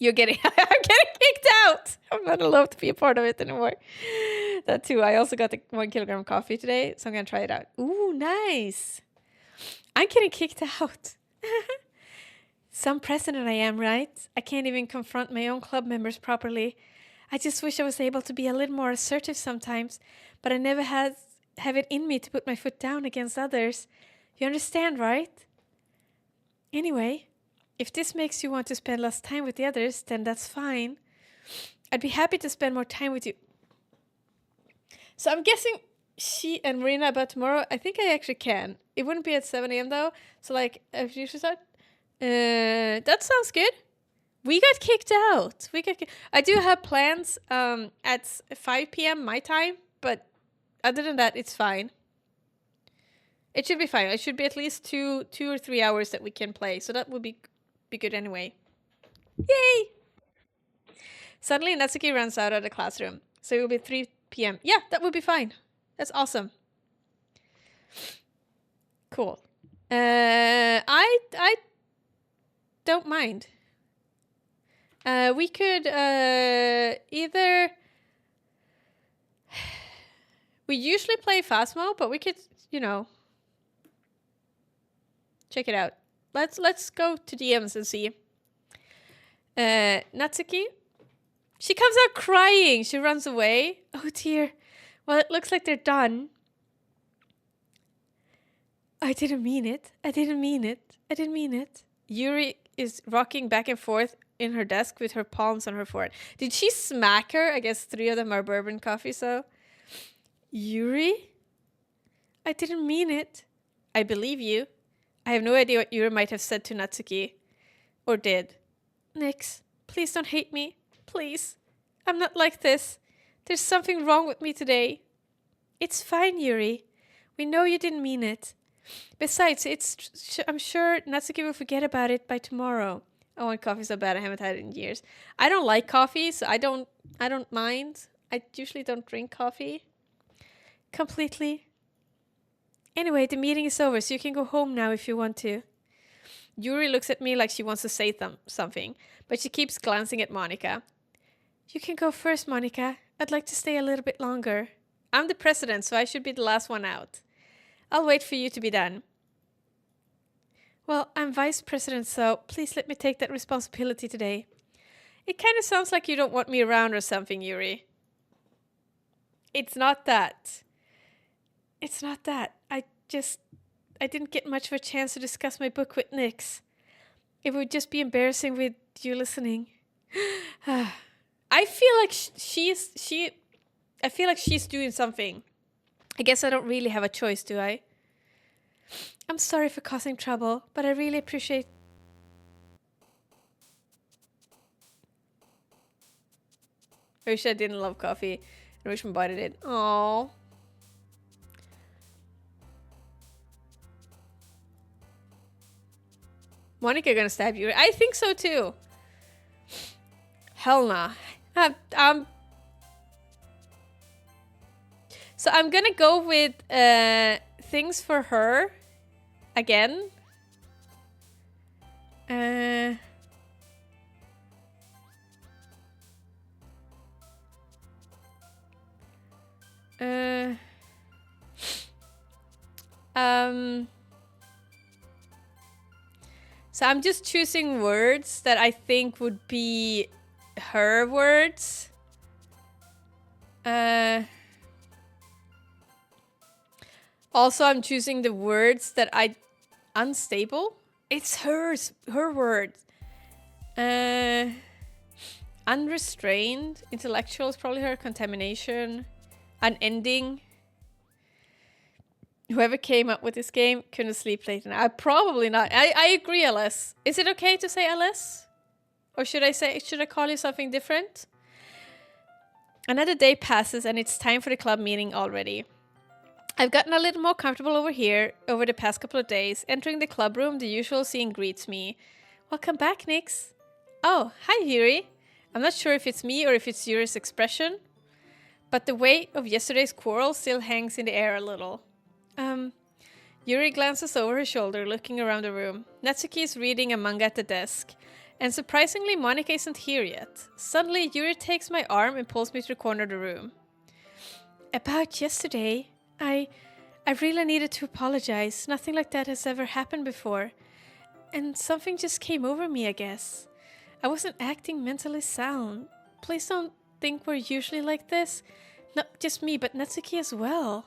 S2: I'm getting kicked out. I'm not allowed to be a part of it anymore. That too. I also got the 1 kilogram coffee today, so I'm gonna try it out. Ooh, nice. I'm getting kicked out. Some president I am, right? I can't even confront my own club members properly. I just wish I was able to be a little more assertive sometimes, but I never have it in me to put my foot down against others. You understand, right? Anyway, if this makes you want to spend less time with the others, then that's fine. I'd be happy to spend more time with you. So I'm guessing she and Marina about tomorrow. I think I actually can. It wouldn't be at 7 a.m. though. So if you should start. That sounds good. We got kicked out. I do have plans at 5 p.m. my time, but other than that, it's fine. It should be fine. It should be at least 2 or 3 hours that we can play. So that would be good anyway. Yay! Suddenly, Natsuki runs out of the classroom. So it will be 3 p.m. Yeah, that would be fine. That's awesome. Cool. I don't mind. We could either... We usually play fast mode, but we could, check it out. Let's go to DMs and see. Natsuki. She comes out crying. She runs away. Oh dear. Well, it looks like they're done. I didn't mean it. I didn't mean it. Yuri is rocking back and forth in her desk with her palms on her forehead. Did she smack her? I guess 3 of them are bourbon coffee, so. Yuri? I didn't mean it. I believe you. I have no idea what Yuri might have said to Natsuki. Or did. Nix, please don't hate me. Please. I'm not like this. There's something wrong with me today. It's fine, Yuri. We know you didn't mean it. Besides, I'm sure Natsuki will forget about it by tomorrow. I want coffee so bad. I haven't had it in years. I don't like coffee, so I don't mind. I usually don't drink coffee. Completely. Anyway, the meeting is over, so you can go home now if you want to. Yuri looks at me like she wants to say something, but she keeps glancing at Monica. You can go first, Monica. I'd like to stay a little bit longer. I'm the president, so I should be the last one out. I'll wait for you to be done. Well, I'm vice president, so please let me take that responsibility today. It kind of sounds like you don't want me around or something, Yuri. It's not that. I didn't get much of a chance to discuss my book with Nix. It would just be embarrassing with you listening. I feel like she's doing something. I guess I don't really have a choice, do I? I'm sorry for causing trouble, but I really appreciate... I wish I didn't love coffee. I wish my body did. Aww. Monica gonna stab you? I think so too. Hell nah. So I'm gonna go with things for her again. So I'm just choosing words that I think would be her words. Also, I'm choosing the words that I Unstable? It's her word. Unrestrained. Intellectual is probably her. Contamination. Unending. Whoever came up with this game couldn't sleep late enough. Probably not. I agree, LS. Is it okay to say LS? Or should I call you something different? Another day passes and it's time for the club meeting already. I've gotten a little more comfortable over here over the past couple of days. Entering the club room, the usual scene greets me. Welcome back, Nix. Oh, hi, Yuri. I'm not sure if it's me or if it's Yuri's expression, but the weight of yesterday's quarrel still hangs in the air a little. Yuri glances over her shoulder, looking around the room. Natsuki is reading a manga at the desk. And surprisingly, Monika isn't here yet. Suddenly, Yuri takes my arm and pulls me to the corner of the room. About yesterday, I really needed to apologize. Nothing like that has ever happened before. And something just came over me, I guess. I wasn't acting mentally sound. Please don't think we're usually like this. Not just me, but Natsuki as well.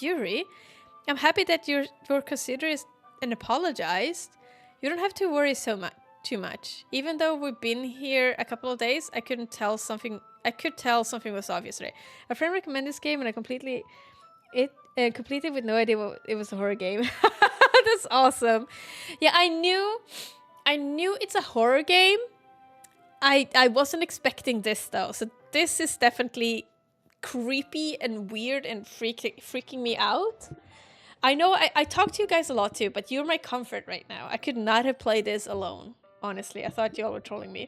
S2: Yuri, I'm happy that you're considerate and apologized. You don't have to worry too much. Even though we've been here a couple of days, I could tell something was off yesterday. A friend recommended this game and I completed with no idea it was a horror game. That's awesome. Yeah, I knew it's a horror game. I wasn't expecting this though. So this is definitely creepy and weird and freaking me out. I know I talk to you guys a lot too, but you're my comfort right now. I could not have played this alone. Honestly, I thought y'all were trolling me.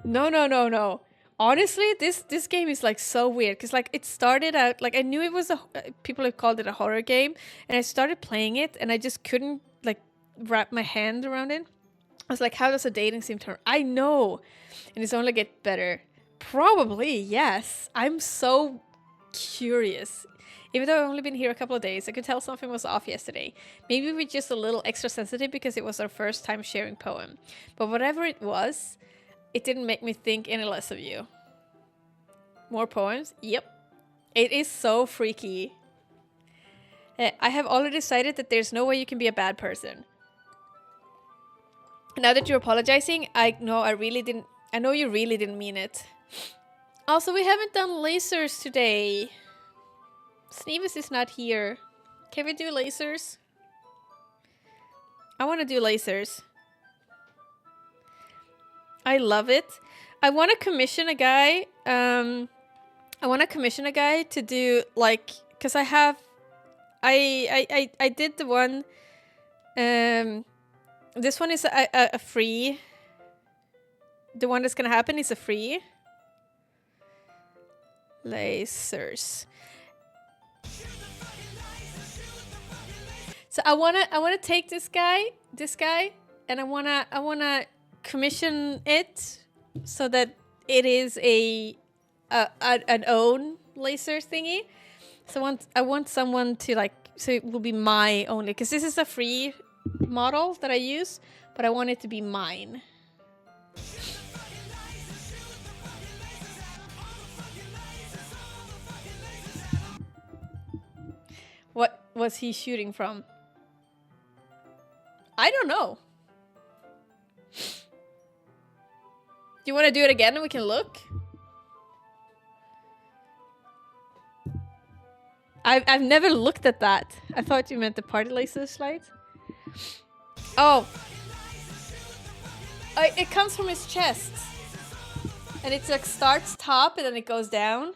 S2: No. Honestly, this game is like so weird because like it started out like I knew it was people have called it a horror game, and I started playing it and I just couldn't like wrap my hand around it. I was like, how does a dating sim turn? I know, and it's only get better. Probably yes. I'm so curious. Even though I've only been here a couple of days, I could tell something was off yesterday. Maybe we're just a little extra sensitive because it was our first time sharing poem. But whatever it was, it didn't make me think any less of you. More poems? Yep. It is so freaky. I have already decided that there's no way you can be a bad person. Now that you're apologizing, I know you really didn't mean it. Also, we haven't done lasers today. Sneevis is not here. Can we do lasers? I want to do lasers. I love it. I want to commission a guy. I to do like, cause I did the one. This one is a free. The one that's gonna happen is a free. Lasers. So I wanna take this guy, and I wanna commission it so that it is an own laser thingy. So I want someone to like, so it will be my only, because this is a free model that I use, but I want it to be mine. What was he shooting from? I don't know. Do you want to do it again and we can look? I've never looked at that. I thought you meant the party laser slide. Oh. It comes from his chest. And it's like starts top and then it goes down.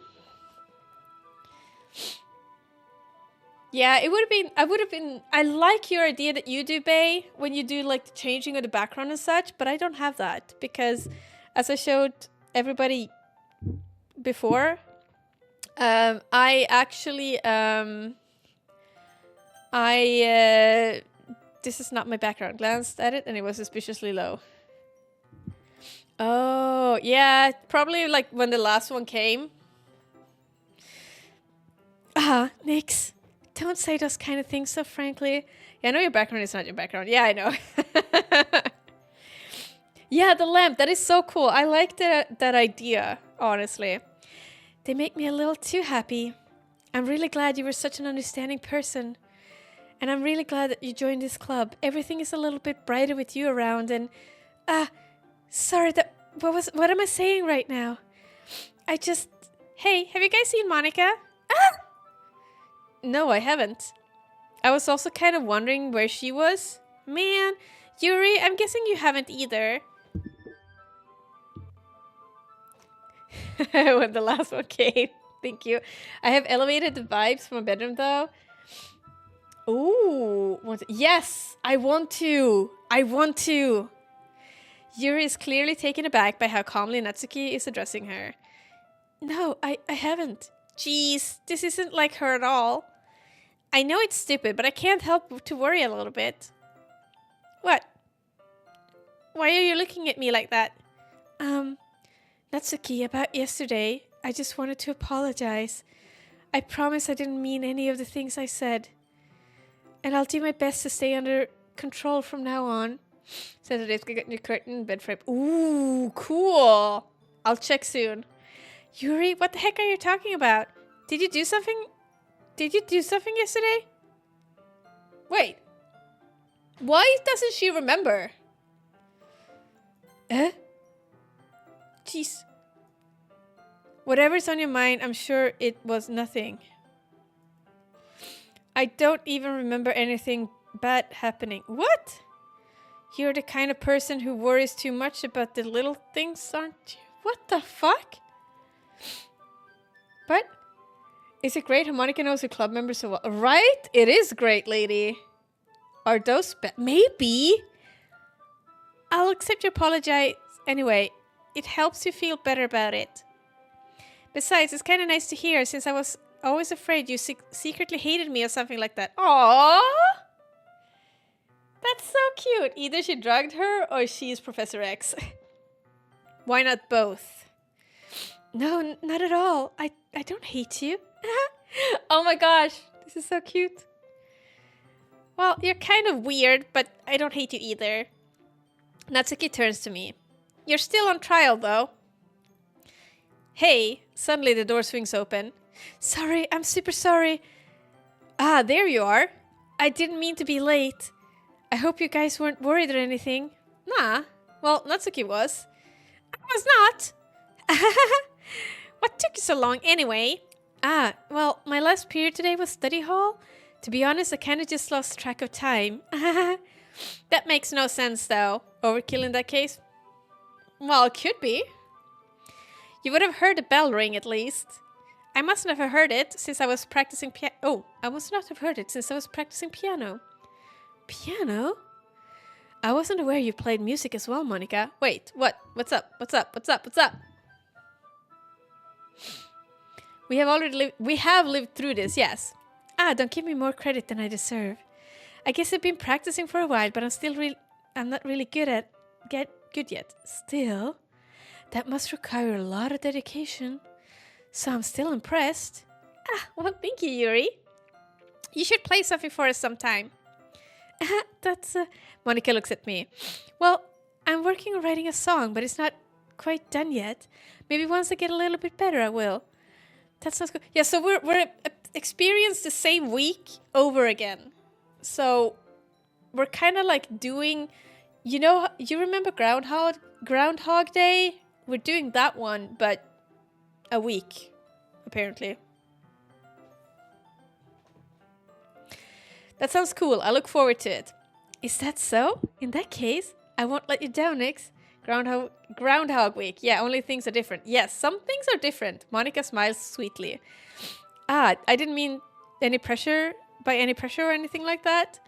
S2: Yeah, I like your idea that you do, Bay, when you do like the changing of the background and such, but I don't have that because as I showed everybody before, I actually, this is not my background. Glanced at it and it was suspiciously low. Oh, yeah, probably like when the last one came. Nix. Don't say those kind of things so frankly. Yeah, I know your background is not your background. Yeah, I know. Yeah, the lamp. That is so cool. I like that idea, honestly. They make me a little too happy. I'm really glad you were such an understanding person. And I'm really glad that you joined this club. Everything is a little bit brighter with you around and... sorry, what am I saying right now? Hey, have you guys seen Monica? No, I haven't. I was also kind of wondering where she was. Man, Yuri, I'm guessing you haven't either. When the last one came. Thank you. I have elevated the vibes from my bedroom though. Ooh. Yes, I want to. Yuri is clearly taken aback by how calmly Natsuki is addressing her. No, I haven't. Jeez, this isn't like her at all. I know it's stupid, but I can't help to worry a little bit. What? Why are you looking at me like that? Natsuki, about yesterday, I just wanted to apologize. I promise I didn't mean any of the things I said. And I'll do my best to stay under control from now on. Saturday's gonna get new curtain, bed frame. Ooh, cool. I'll check soon. Yuri, what the heck are you talking about? Did you do something? Did you do something yesterday? Wait. Why doesn't she remember? Jeez. Whatever's on your mind, I'm sure it was nothing. I don't even remember anything bad happening. What? You're the kind of person who worries too much about the little things, aren't you? What the fuck? But is it great Harmonica knows her club members so well? Right? It is great, lady. Are those maybe? I'll accept your apology anyway. It helps you feel better about it. Besides, it's kind of nice to hear since I was always afraid you secretly hated me or something like that. Aww! That's so cute. Either she drugged her or she's Professor X. Why not both? No, not at all. I don't hate you. Oh my gosh, this is so cute. Well, you're kind of weird, but I don't hate you either. Natsuki turns to me. You're still on trial, though. Hey, suddenly the door swings open. Sorry, I'm super sorry. Ah, there you are. I didn't mean to be late. I hope you guys weren't worried or anything. Nah, well, Natsuki was. I was not. What took you so long anyway? Ah, well, my last period today was study hall. To be honest, I kind of just lost track of time. That makes no sense, though. Overkill in that case? Well, it could be. You would have heard the bell ring, at least. I must not have heard it since I was practicing piano. Oh, I must not have heard it since I was practicing piano. Piano? I wasn't aware you played music as well, Monica. Wait, what? What's up? What's up? What's up? What's up? We have lived through this, yes. Ah, don't give me more credit than I deserve. I guess I've been practicing for a while, but I'm not really good yet. Still, that must require a lot of dedication. So I'm still impressed. Ah, well, thank you, Yuri. You should play something for us sometime. Monica looks at me. Well, I'm working on writing a song, but it's not quite done yet. Maybe once I get a little bit better, I will. That sounds good. Yeah, so we're experienced the same week over again. So we're kind of like doing, you remember Groundhog Day? We're doing that one, but a week, apparently. That sounds cool. I look forward to it. Is that so? In that case, I won't let you down, Nix. Groundhog Week. Yeah, only things are different. Yes, some things are different. Monica smiles sweetly. Ah, I didn't mean any pressure or anything like that.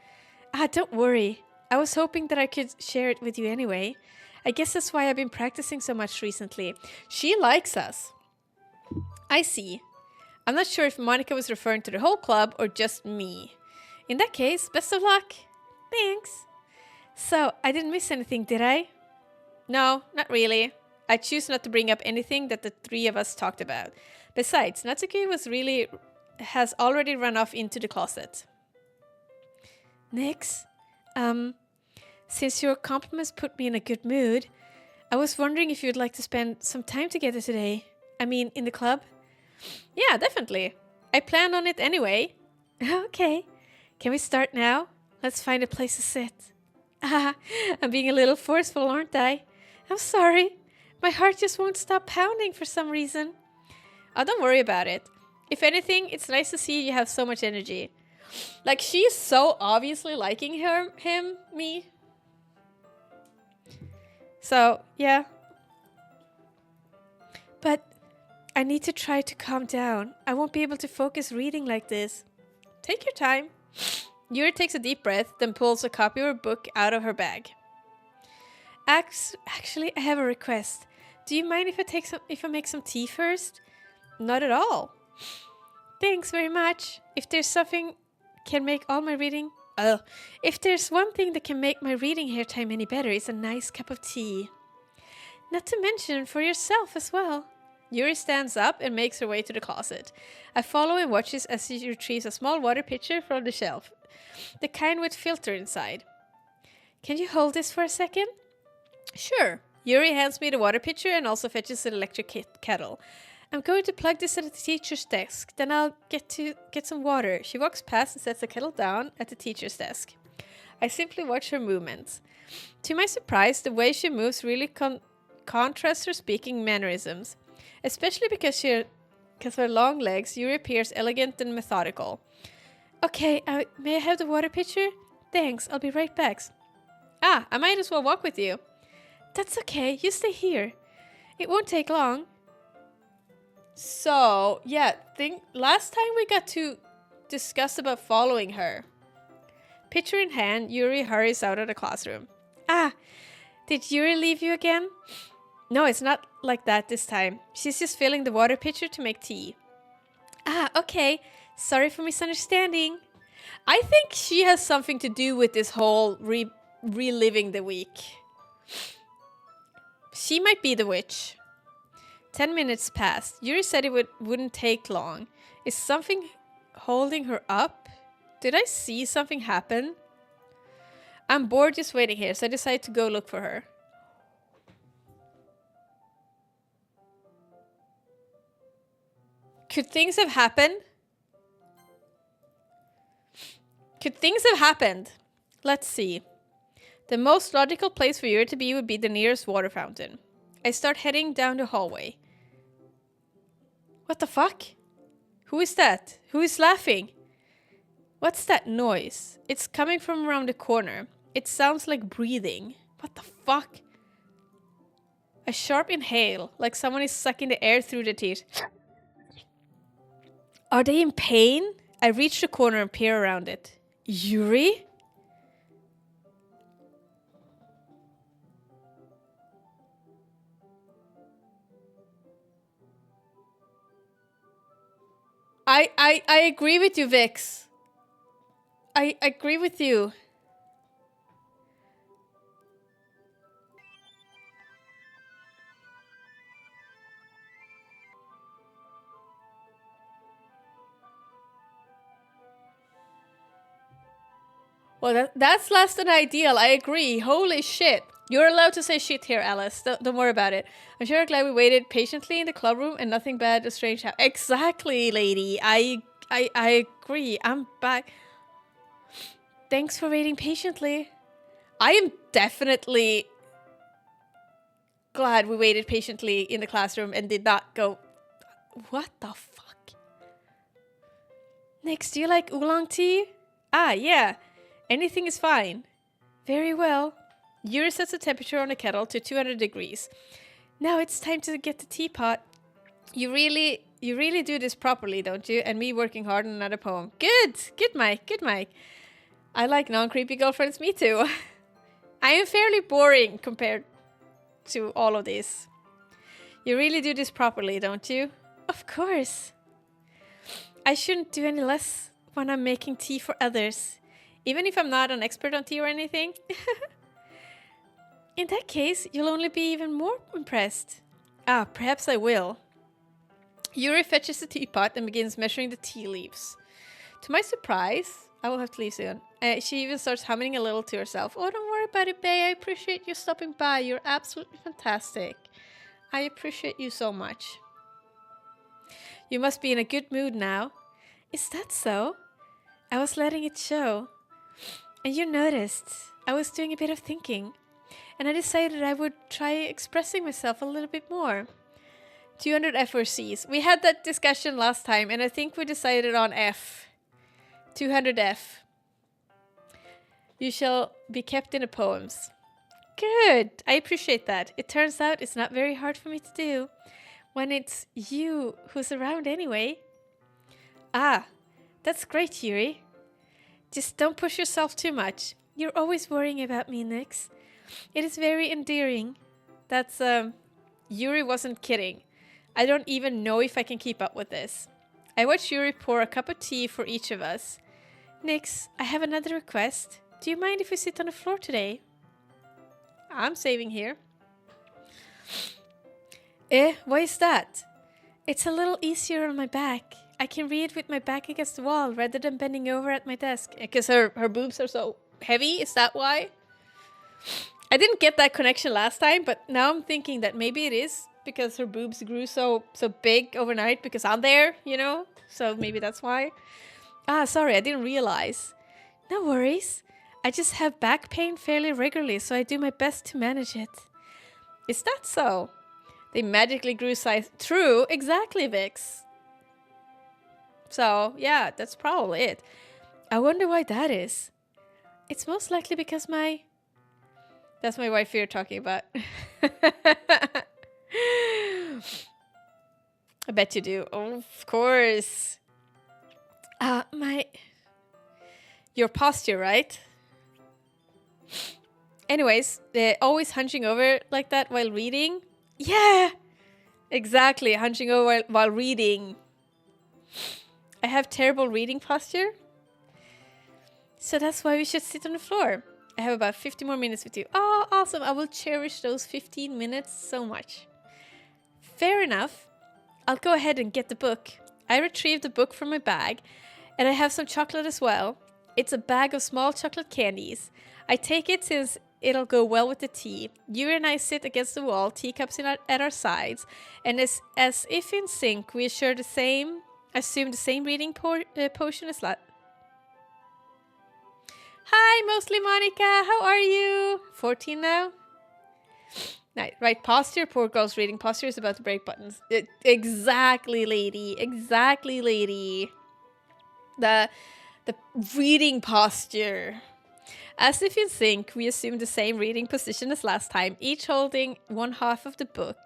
S2: Ah, don't worry. I was hoping that I could share it with you anyway. I guess that's why I've been practicing so much recently. She likes us. I see. I'm not sure if Monica was referring to the whole club or just me. In that case, best of luck. Thanks. So, I didn't miss anything, did I? No, not really. I choose not to bring up anything that the three of us talked about. Besides, Natsuki has already run off into the closet. Nix, since your compliments put me in a good mood, I was wondering if you'd like to spend some time together today. I mean, in the club? Yeah, definitely. I plan on it anyway. Okay. Can we start now? Let's find a place to sit. Ah, I'm being a little forceful, aren't I? I'm sorry. My heart just won't stop pounding for some reason. Oh, don't worry about it. If anything, it's nice to see you have so much energy. Like, she's so obviously liking me. So, yeah. But I need to try to calm down. I won't be able to focus reading like this. Take your time. Yuri takes a deep breath, then pulls a copy of her book out of her bag. Actually, I have a request. Do you mind if I make some tea first? Not at all. Thanks very much. If there's something can make all my reading... if there's one thing that can make my reading hair time any better, it's a nice cup of tea. Not to mention for yourself as well. Yuri stands up and makes her way to the closet. I follow and watches as she retrieves a small water pitcher from the shelf. The kind with filter inside. Can you hold this for a second? Sure. Yuri hands me the water pitcher and also fetches an electric kettle. I'm going to plug this at the teacher's desk, then I'll get some water. She walks past and sets the kettle down at the teacher's desk. I simply watch her movements. To my surprise, the way she moves really contrasts her speaking mannerisms. Especially because her long legs, Yuri appears elegant and methodical. Okay, may I have the water pitcher? Thanks, I'll be right back. Ah, I might as well walk with you. That's okay, you stay here. It won't take long. So, yeah, last time we got to discuss about following her. Pitcher in hand, Yuri hurries out of the classroom. Ah, did Yuri leave you again? No, it's not like that this time. She's just filling the water pitcher to make tea. Ah, okay. Sorry for misunderstanding. I think she has something to do with this whole reliving the week. She might be the witch. 10 minutes passed. Yuri said it wouldn't take long. Is something holding her up? Did I see something happen? I'm bored just waiting here, so I decided to go look for her. Could things have happened? Could things have happened? Let's see. The most logical place for Yuri to be would be the nearest water fountain. I start heading down the hallway. What the fuck? Who is that? Who is laughing? What's that noise? It's coming from around the corner. It sounds like breathing. What the fuck? A sharp inhale, like someone is sucking the air through the teeth. Are they in pain? I reach the corner and peer around it. Yuri? I agree with you, Vix. I agree with you. Well, that's less than ideal. I agree. Holy shit. You're allowed to say shit here, Alice. Don't worry about it. I'm sure glad we waited patiently in the club room and nothing bad or strange happened. Exactly, lady. I agree. I'm back. Thanks for waiting patiently. I am definitely glad we waited patiently in the classroom and did not go... What the fuck? Next, do you like oolong tea? Ah, yeah. Anything is fine. Very well. Yuri sets the temperature on the kettle to 200 degrees. Now it's time to get the teapot. You really do this properly, don't you? And me working hard on another poem. Good! Good, Mike. Good, Mike. I like non-creepy girlfriends, me too. I am fairly boring compared to all of this. You really do this properly, don't you? Of course. I shouldn't do any less when I'm making tea for others. Even if I'm not an expert on tea or anything. In that case, you'll only be even more impressed. Ah, perhaps I will. Yuri fetches the teapot and begins measuring the tea leaves. To my surprise, I will have to leave soon. She even starts humming a little to herself. Oh, don't worry about it, babe. I appreciate you stopping by. You're absolutely fantastic. I appreciate you so much. You must be in a good mood now. Is that so? I was letting it show. And you noticed I was doing a bit of thinking. And I decided I would try expressing myself a little bit more. 200 F or C's. We had that discussion last time, and I think we decided on F. 200 F. You shall be kept in the poems. Good. I appreciate that. It turns out it's not very hard for me to do when it's you who's around anyway. Ah, that's great, Yuri. Just don't push yourself too much. You're always worrying about me, Nix. It is very endearing. That's, Yuri wasn't kidding. I don't even know if I can keep up with this. I watched Yuri pour a cup of tea for each of us. Nix, I have another request. Do you mind if we sit on the floor today? I'm saving here. Why is that? It's a little easier on my back. I can read with my back against the wall rather than bending over at my desk. Because her boobs are so heavy, is that why? I didn't get that connection last time, but now I'm thinking that maybe it is because her boobs grew so big overnight because I'm there, you know? So maybe that's why. Ah, sorry, I didn't realize. No worries. I just have back pain fairly regularly, so I do my best to manage it. Is that so? They magically grew size. True, exactly, Vix. So, yeah, that's probably it. I wonder why that is. It's most likely because That's my wife you're talking about. I bet you do. Oh, of course. Your posture, right? Anyways, always hunching over like that while reading. Yeah! Exactly, hunching over while reading. I have terrible reading posture. So that's why we should sit on the floor. I have about 50 more minutes with you. Oh, awesome. I will cherish those 15 minutes so much. Fair enough. I'll go ahead and get the book. I retrieved the book from my bag, and I have some chocolate as well. It's a bag of small chocolate candies. I take it since it'll go well with the tea. You and I sit against the wall, teacups at our sides, and as if in sync, we assume the same reading potion as last. Hi, mostly Monica. How are you? 14 now? Right posture. Poor girl's reading posture is about to break buttons. Exactly, lady. Exactly, lady. The reading posture. As if in sync, we assume the same reading position as last time, each holding one half of the book.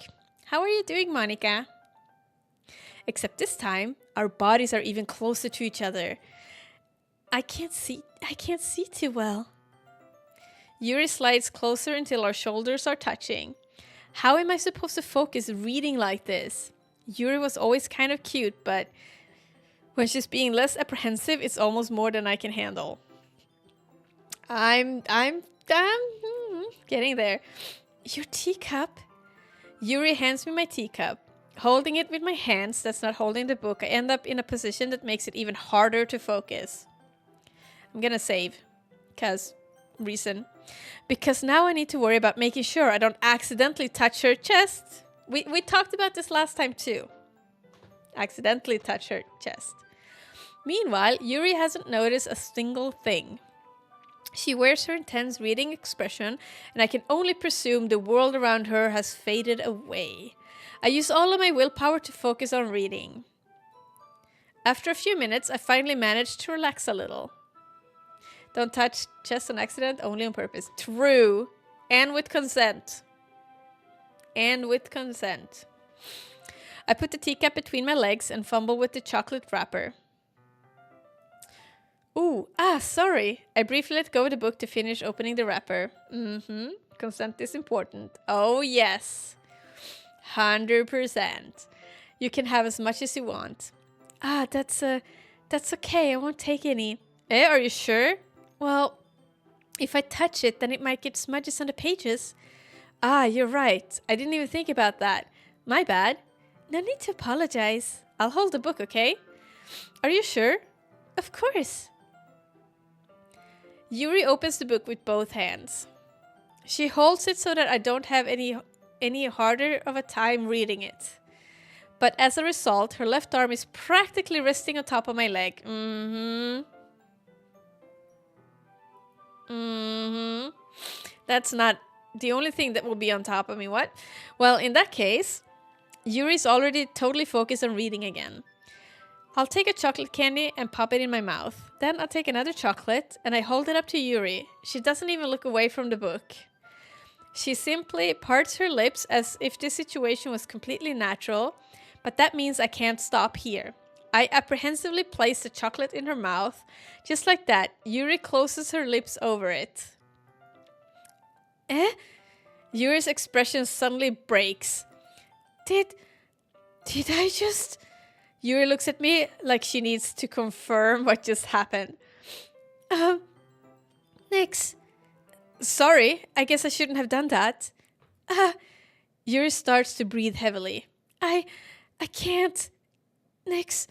S2: How are you doing, Monica? Except this time, our bodies are even closer to each other. I can't see too well. Yuri slides closer until our shoulders are touching. How am I supposed to focus reading like this? Yuri was always kind of cute, but when she's being less apprehensive, it's almost more than I can handle. I'm getting there. Your teacup? Yuri hands me my teacup. Holding it with my hands, that's not holding the book, I end up in a position that makes it even harder to focus. I'm gonna save. Reason. Because now I need to worry about making sure I don't accidentally touch her chest. We talked about this last time too. Accidentally touch her chest. Meanwhile, Yuri hasn't noticed a single thing. She wears her intense reading expression, and I can only presume the world around her has faded away. I use all of my willpower to focus on reading. After a few minutes, I finally managed to relax a little. Don't touch chest on accident, only on purpose. True. And with consent. And with consent. I put the teacup between my legs and fumble with the chocolate wrapper. Ooh, sorry. I briefly let go of the book to finish opening the wrapper. Consent is important. Oh, yes. 100%. You can have as much as you want. That's okay. I won't take any. Are you sure? Well, if I touch it, then it might get smudges on the pages. You're right. I didn't even think about that. My bad. No need to apologize. I'll hold the book, okay? Are you sure? Of course. Yuri opens the book with both hands. She holds it so that I don't have any harder of a time reading it. But as a result, her left arm is practically resting on top of my leg. Mm-hmm. That's not the only thing that will be on top of me. What? Well, in that case, Yuri's already totally focused on reading again. I'll take a chocolate candy and pop it in my mouth. Then I'll take another chocolate and I hold it up to Yuri. She doesn't even look away from the book. She simply parts her lips as if this situation was completely natural, but that means I can't stop here. I apprehensively place the chocolate in her mouth. Just like that, Yuri closes her lips over it. Eh? Yuri's expression suddenly breaks. Did I just... Yuri looks at me like she needs to confirm what just happened. Nix. Sorry, I guess I shouldn't have done that. Yuri starts to breathe heavily. I can't. Nix.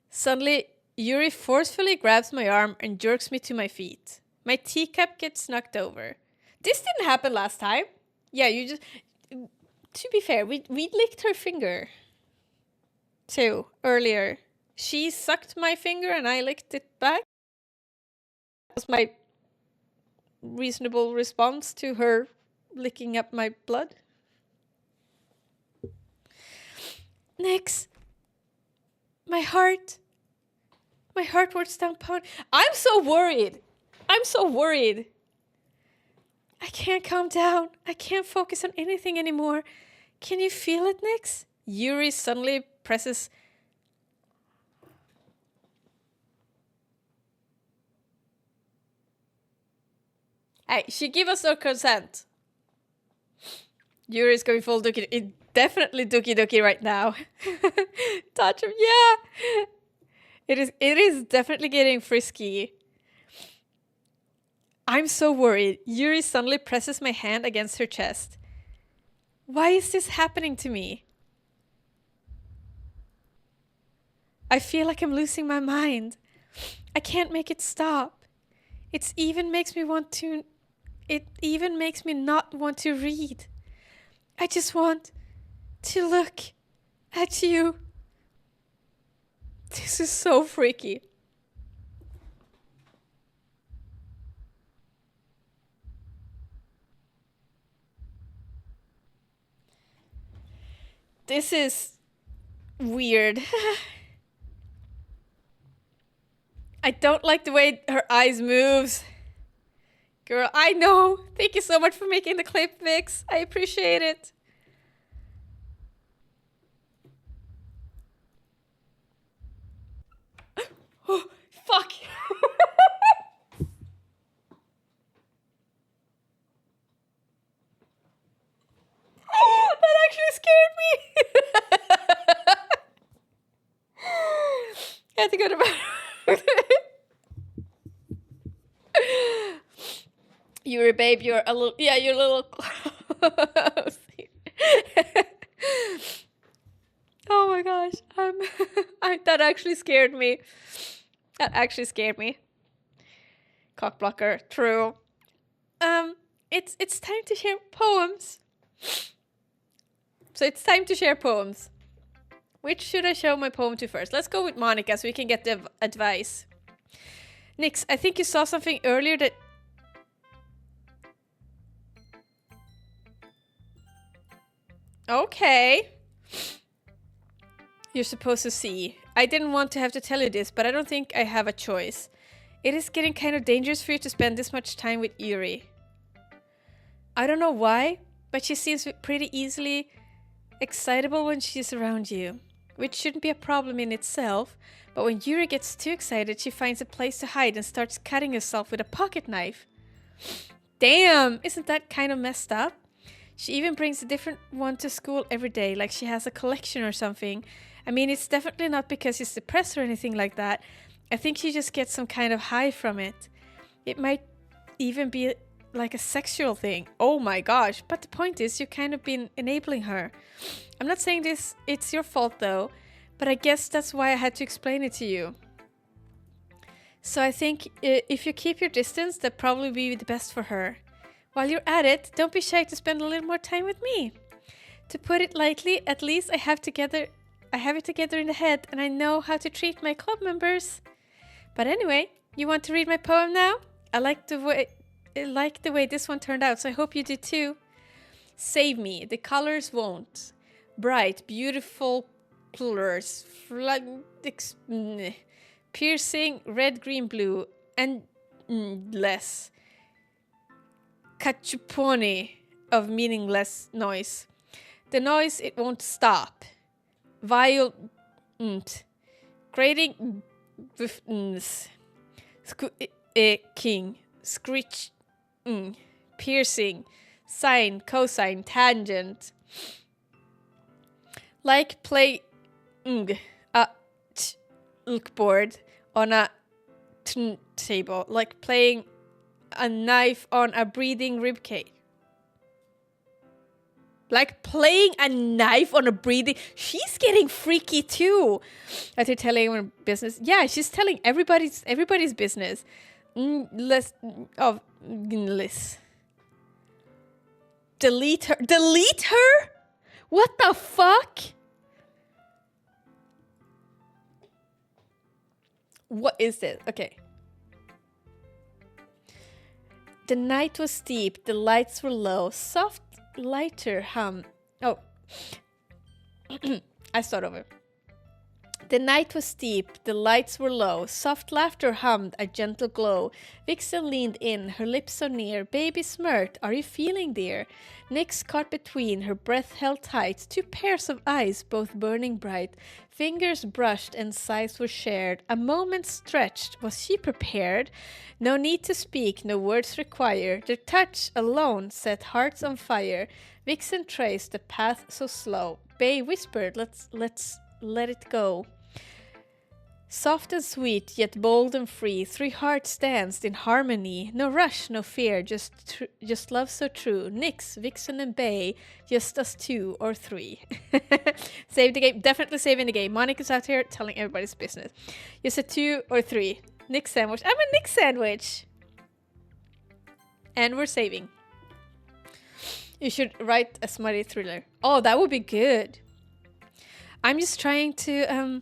S2: Suddenly, Yuri forcefully grabs my arm and jerks me to my feet. My teacup gets knocked over. This didn't happen last time. Yeah, you just... To be fair, we licked her finger. Too, earlier. She sucked my finger and I licked it back. That was my reasonable response to her licking up my blood. Nix. My heart was down pounding. I'm so worried. I can't calm down. I can't focus on anything anymore. Can you feel it, Nix? Yuri suddenly presses... Hey, she give us her consent. Yuri's going full Doki. It definitely Doki Doki right now. Touch him, yeah. It is definitely getting frisky. I'm so worried. Yuri suddenly presses my hand against her chest. Why is this happening to me? I feel like I'm losing my mind. I can't make it stop. It even makes me not want to read. I just want to look at you. This is so freaky. This is weird. I don't like the way her eyes moves. Girl, I know. Thank you so much for making the clip, Vix. I appreciate it. Oh, fuck. That actually scared me. I had to go to bed. You're a babe, you're a little... Yeah, you're a little... Oh my gosh. That actually scared me. Cock blocker, true. It's time to share poems. So it's time to share poems. Which should I show my poem to first? Let's go with Monica so we can get the advice. Nix, I think you saw something earlier that... Okay. You're supposed to see. I didn't want to have to tell you this, but I don't think I have a choice. It is getting kind of dangerous for you to spend this much time with Yuri. I don't know why, but she seems pretty easily excitable when she's around you. Which shouldn't be a problem in itself, but when Yuri gets too excited, she finds a place to hide and starts cutting herself with a pocket knife. Damn, isn't that kind of messed up? She even brings a different one to school every day, like she has a collection or something. I mean, it's definitely not because she's depressed or anything like that. I think she just gets some kind of high from it. It might even be like a sexual thing. Oh my gosh. But the point is, you've kind of been enabling her. I'm not saying it's your fault though, but I guess that's why I had to explain it to you. So I think if you keep your distance, that'd probably be the best for her. While you're at it, don't be shy to spend a little more time with me. To put it lightly, at least I have it together in the head and I know how to treat my club members. But anyway, you want to read my poem now? I like the like the way this one turned out, so I hope you do too. Save me. The colors won't. Bright, beautiful colors. Piercing, red, green, blue. And less. Cachupone of meaningless noise. The noise, it won't stop. Violent. Grating. King. Screech. Piercing. Sine, cosine, tangent. Like playing a board on a table. Like playing a knife on a breathing ribcage. Like playing a knife on a breathing... She's getting freaky too. After telling everyone business. Yeah, she's telling everybody's business. Less. Delete her. Delete her? What the fuck? What is this? Okay. The night was steep. The lights were low. Soft, lighter hum. Oh. I start over. The night was steep, the lights were low, soft laughter hummed, a gentle glow. Vixen leaned in, her lips so near. Baby smirked, are you feeling dear? Nyx caught between, her breath held tight. Two pairs of eyes, both burning bright. Fingers brushed and sighs were shared. A moment stretched, was she prepared? No need to speak, no words required. Their touch alone set hearts on fire. Vixen traced the path so slow. Bay whispered, let's let it go. Soft and sweet, yet bold and free, three hearts danced in harmony. No rush, no fear, just love so true. Nyx, Vixen, and Bay, just us 2 or 3. Save the game, definitely saving the game. Monica's out here telling everybody's business. Just a 2 or 3. Nyx sandwich. I'm a Nyx sandwich. And we're saving. You should write a smutty thriller. Oh, that would be good. I'm just trying to,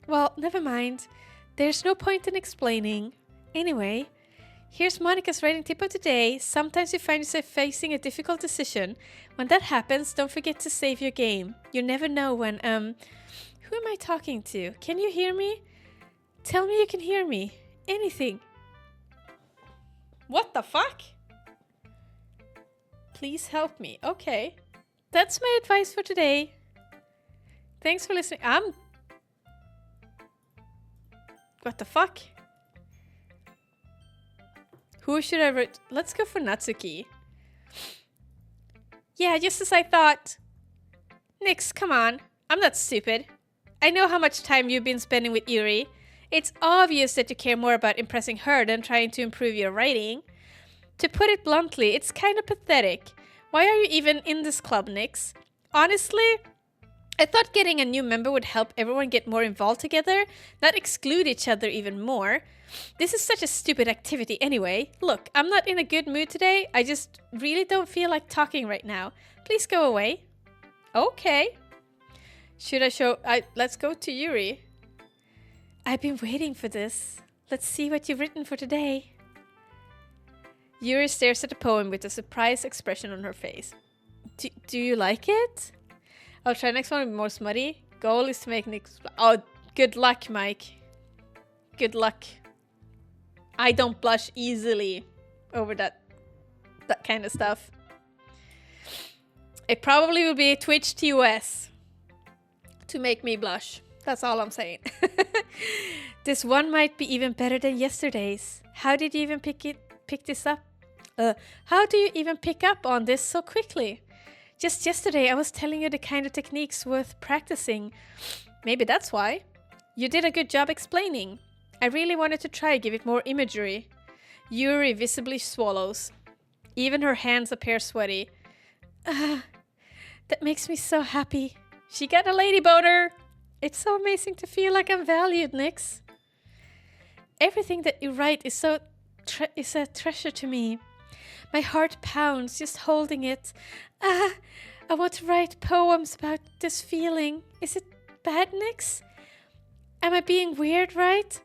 S2: well, never mind. There's no point in explaining. Anyway, here's Monica's writing tip of the day. Sometimes you find yourself facing a difficult decision. When that happens, don't forget to save your game. You never know when, who am I talking to? Can you hear me? Tell me you can hear me. Anything. What the fuck? Please help me. Okay. That's my advice for today. Thanks for listening. What the fuck? Who should I write? Let's go for Natsuki. Yeah, just as I thought. Nyx, come on. I'm not stupid. I know how much time you've been spending with Yuri. It's obvious that you care more about impressing her than trying to improve your writing. To put it bluntly, it's kind of pathetic. Why are you even in this club, Nyx? Honestly, I thought getting a new member would help everyone get more involved together, not exclude each other even more. This is such a stupid activity anyway. Look, I'm not in a good mood today. I just really don't feel like talking right now. Please go away. Okay. Should I show... let's go to Yuri. I've been waiting for this. Let's see what you've written for today. Yuri stares at the poem with a surprised expression on her face. Do you like it? I'll try next one with more smutty. Goal is to make Nyx... Oh, good luck, Mike. Good luck. I don't blush easily over that kind of stuff. It probably will be Twitch TOS to make me blush. That's all I'm saying. This one might be even better than yesterday's. How did you even pick this up? How do you even pick up on this so quickly? Just yesterday, I was telling you the kind of techniques worth practicing. Maybe that's why. You did a good job explaining. I really wanted to try give it more imagery. Yuri visibly swallows. Even her hands appear sweaty. That makes me so happy. She got a lady boner. It's so amazing to feel like I'm valued, Nyx. Everything that you write is a treasure to me. My heart pounds just holding it. I want to write poems about this feeling. Is it bad, Nyx? Am I being weird, right?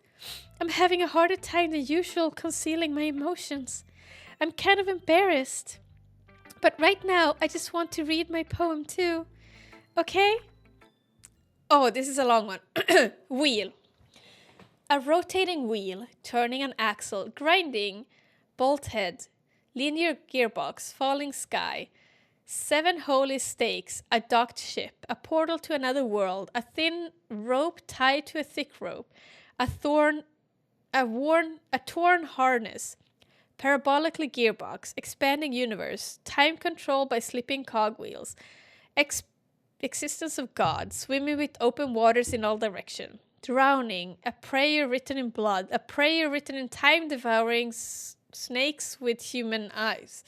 S2: I'm having a harder time than usual concealing my emotions. I'm kind of embarrassed. But right now, I just want to read my poem too. Okay? Oh, this is a long one. Wheel. A rotating wheel, turning an axle, grinding, bolt head, linear gearbox, falling sky, 7 holy stakes, a docked ship, a portal to another world, a thin rope tied to a thick rope, a torn harness, parabolically gearbox, expanding universe, time control by slipping cogwheels, existence of God, swimming with open waters in all direction, drowning, a prayer written in blood, a prayer written in time-devouring snakes with human eyes.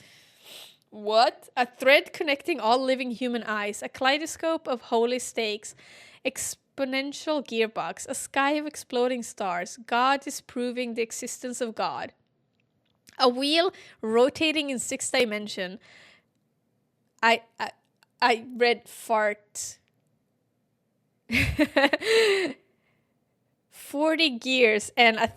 S2: What? A thread connecting all living human eyes, a kaleidoscope of holy stakes, exponential gearbox, a sky of exploding stars, God disproving the existence of God. A wheel rotating in 6 dimension. I read fart. 40 gears and a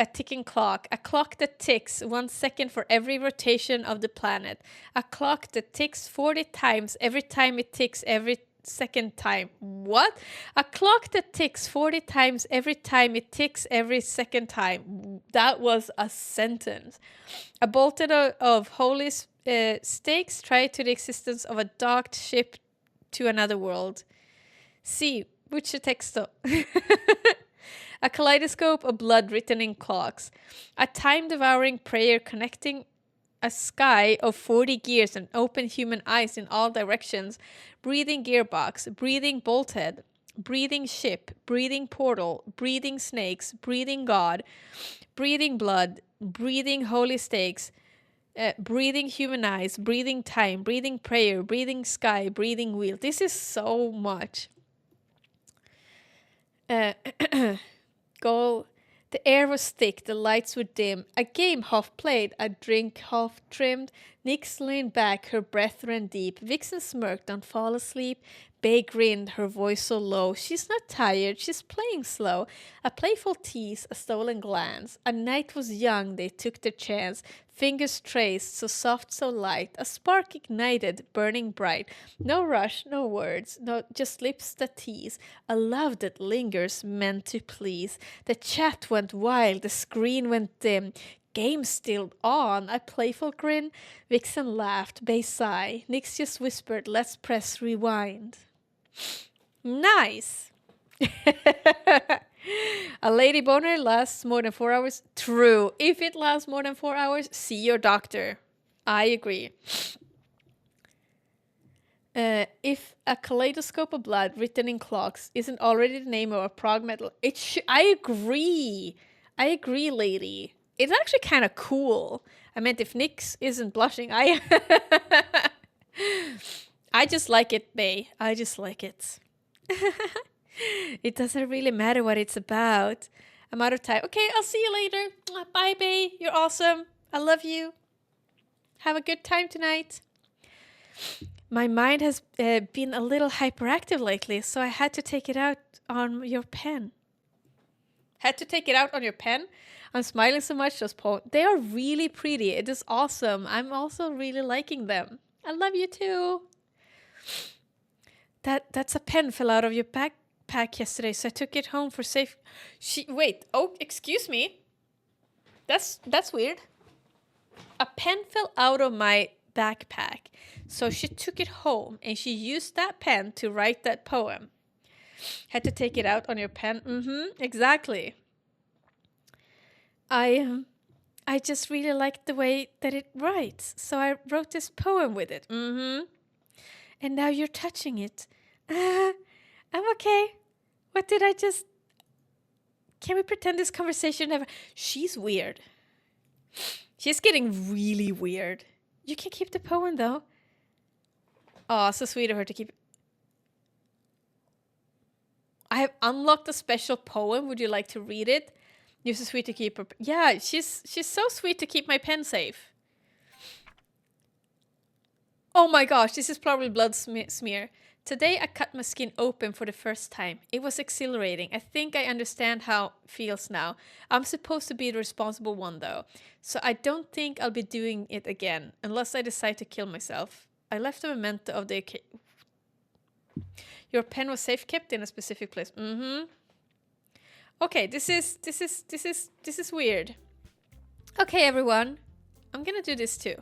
S2: ticking clock. A clock that ticks 1 second for every rotation of the planet. A clock that ticks 40 times every time it ticks every second time. What? A clock that ticks 40 times every time it ticks every second time. That was a sentence. A bolted of holy stakes tied to the existence of a docked ship to another world. See, mucho texto. A kaleidoscope of blood written in clocks. A time-devouring prayer connecting a sky of 40 gears and open human eyes in all directions. Breathing gearbox, breathing bolthead, breathing ship, breathing portal, breathing snakes, breathing God, breathing blood, breathing holy stakes, breathing human eyes, breathing time, breathing prayer, breathing sky, breathing wheel. This is so much. Go. The air was thick, the lights were dim. A game half played, a drink half trimmed. Nyx leaned back, her breath ran deep. Vixen smirked, don't fall asleep. Bay grinned, her voice so low. She's not tired, she's playing slow. A playful tease, a stolen glance. A night was young, they took their chance. Fingers traced, so soft, so light. A spark ignited, burning bright. No rush, no words, no, just lips that tease. A love that lingers, meant to please. The chat went wild, the screen went dim. Game still on, a playful grin. Vixen laughed, Bay sigh. Nyx just whispered, let's press rewind. Nice! A lady boner lasts more than 4 hours. True. If it lasts more than 4 hours, see your doctor. I agree. If a kaleidoscope of blood written in clocks isn't already the name of a prog metal, I agree. I agree, lady. It's actually kind of cool. I meant if Nyx isn't blushing, I just like it, Bay. I just like it. It doesn't really matter what it's about. I'm out of time. Okay, I'll see you later. Bye, Bay. You're awesome. I love you. Have a good time tonight. My mind has been a little hyperactive lately, so I had to take it out on your pen. Had to take it out on your pen? I'm smiling so much, those poems. They are really pretty. It is awesome. I'm also really liking them. I love you too. That's a pen fell out of your backpack yesterday, so I took it home for safe. Wait. Oh, excuse me. That's weird. A pen fell out of my backpack, so she took it home and she used that pen to write that poem. Had to take it out on your pen. Exactly. I just really liked the way that it writes, so I wrote this poem with it. And now you're touching it. I'm okay. What did I just... Can we pretend this conversation never... She's weird. She's getting really weird. You can keep the poem, though. Oh, so sweet of her to keep... I have unlocked a special poem. Would you like to read it? You're so sweet to keep her... Yeah, she's so sweet to keep my pen safe. Oh my gosh, this is probably blood smear. Today I cut my skin open for the first time. It was exhilarating. I think I understand how it feels now. I'm supposed to be the responsible one though, so I don't think I'll be doing it again, unless I decide to kill myself. I left a memento of the... Your pen was safe kept in a specific place. Mm-hmm. Okay, this is weird. Okay, everyone. I'm gonna do this too.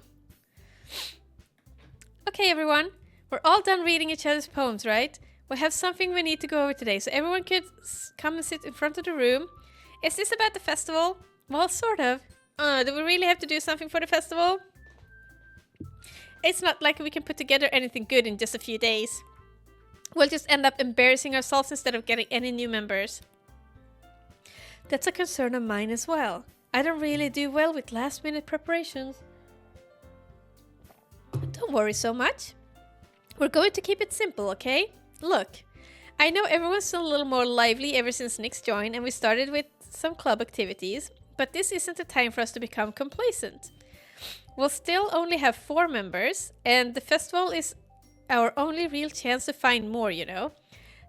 S2: Okay, everyone. We're all done reading each other's poems, right? We have something we need to go over today, so everyone could come and sit in front of the room. Is this about the festival? Well, sort of. Do we really have to do something for the festival? It's not like we can put together anything good in just a few days. We'll just end up embarrassing ourselves instead of getting any new members. That's a concern of mine as well. I don't really do well with last-minute preparations. Don't worry so much. We're going to keep it simple, okay? Look, I know everyone's still a little more lively ever since Nick's joined and we started with some club activities, but this isn't the time for us to become complacent. We'll still only have 4 members, and the festival is our only real chance to find more, you know?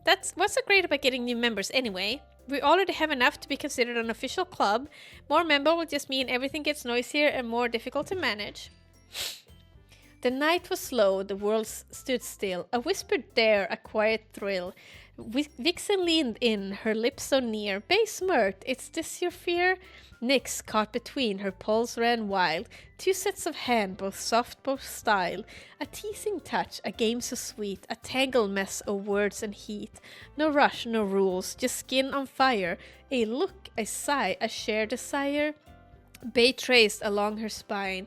S2: That's what's so great about getting new members anyway. We already have enough to be considered an official club. More members will just mean everything gets noisier and more difficult to manage. The night was slow, the world stood still. A whispered dare, a quiet thrill. Vixen leaned in, her lips so near. Bay smirked, is this your fear? Nyx caught between, her pulse ran wild. 2 sets of hand, both soft, both style. A teasing touch, a game so sweet. A tangled mess of words and heat. No rush, no rules, just skin on fire. A look, a sigh, a shared desire. Bay traced along her spine.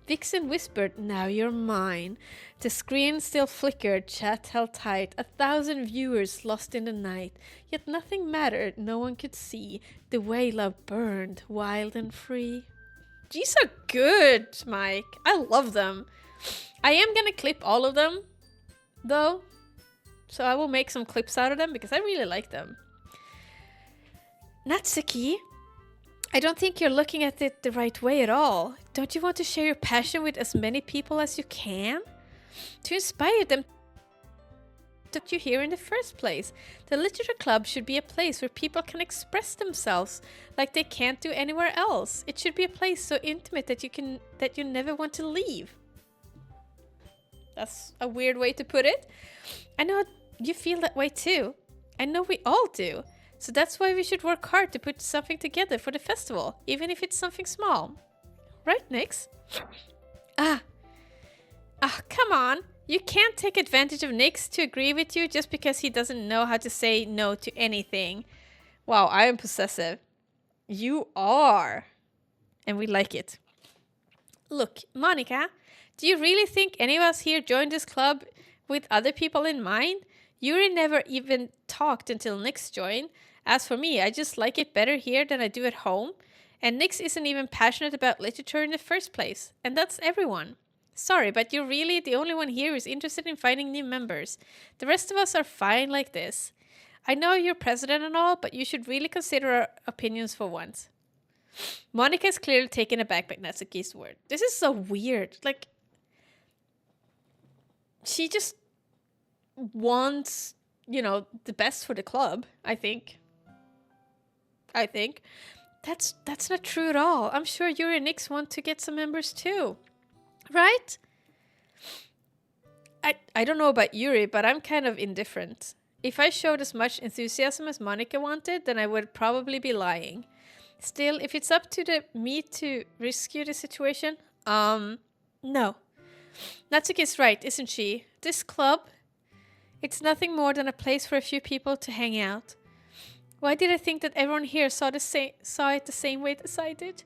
S2: Vixen whispered, now you're mine. The screen still flickered, chat held tight. 1,000 viewers lost in the night. Yet nothing mattered, no one could see the way love burned, wild and free. These are good, Mike. I love them. I am gonna clip all of them, though. So I will make some clips out of them because I really like them. Natsuki, I don't think you're looking at it the right way at all. Don't you want to share your passion with as many people as you can? To inspire them that you here in the first place. The literature club should be a place where people can express themselves like they can't do anywhere else. It should be a place so intimate that you never want to leave. That's a weird way to put it. I know you feel that way too. I know we all do. So that's why we should work hard to put something together for the festival, even if it's something small. Right, Nyx? Come on. You can't take advantage of Nyx to agree with you just because he doesn't know how to say no to anything. Wow, I am possessive. You are. And we like it. Look, Monica, do you really think any of us here joined this club with other people in mind? Yuri never even talked until Nyx joined. As for me, I just like it better here than I do at home. And Nyx isn't even passionate about literature in the first place. And that's everyone. Sorry, but you're really the only one here who's interested in finding new members. The rest of us are fine like this. I know you're president and all, but you should really consider our opinions for once. Monica is clearly taken aback by Natsuki's word. This is so weird. Like, she just wants, the best for the club, I think. That's not true at all. I'm sure Yuri and Nyx want to get some members too. Right? I don't know about Yuri, but I'm kind of indifferent. If I showed as much enthusiasm as Monica wanted, then I would probably be lying. Still, if it's up to me to rescue the situation, no. Natsuki's right, isn't she? This club, it's nothing more than a place for a few people to hang out. Why did I think that everyone here saw it the same way as I did?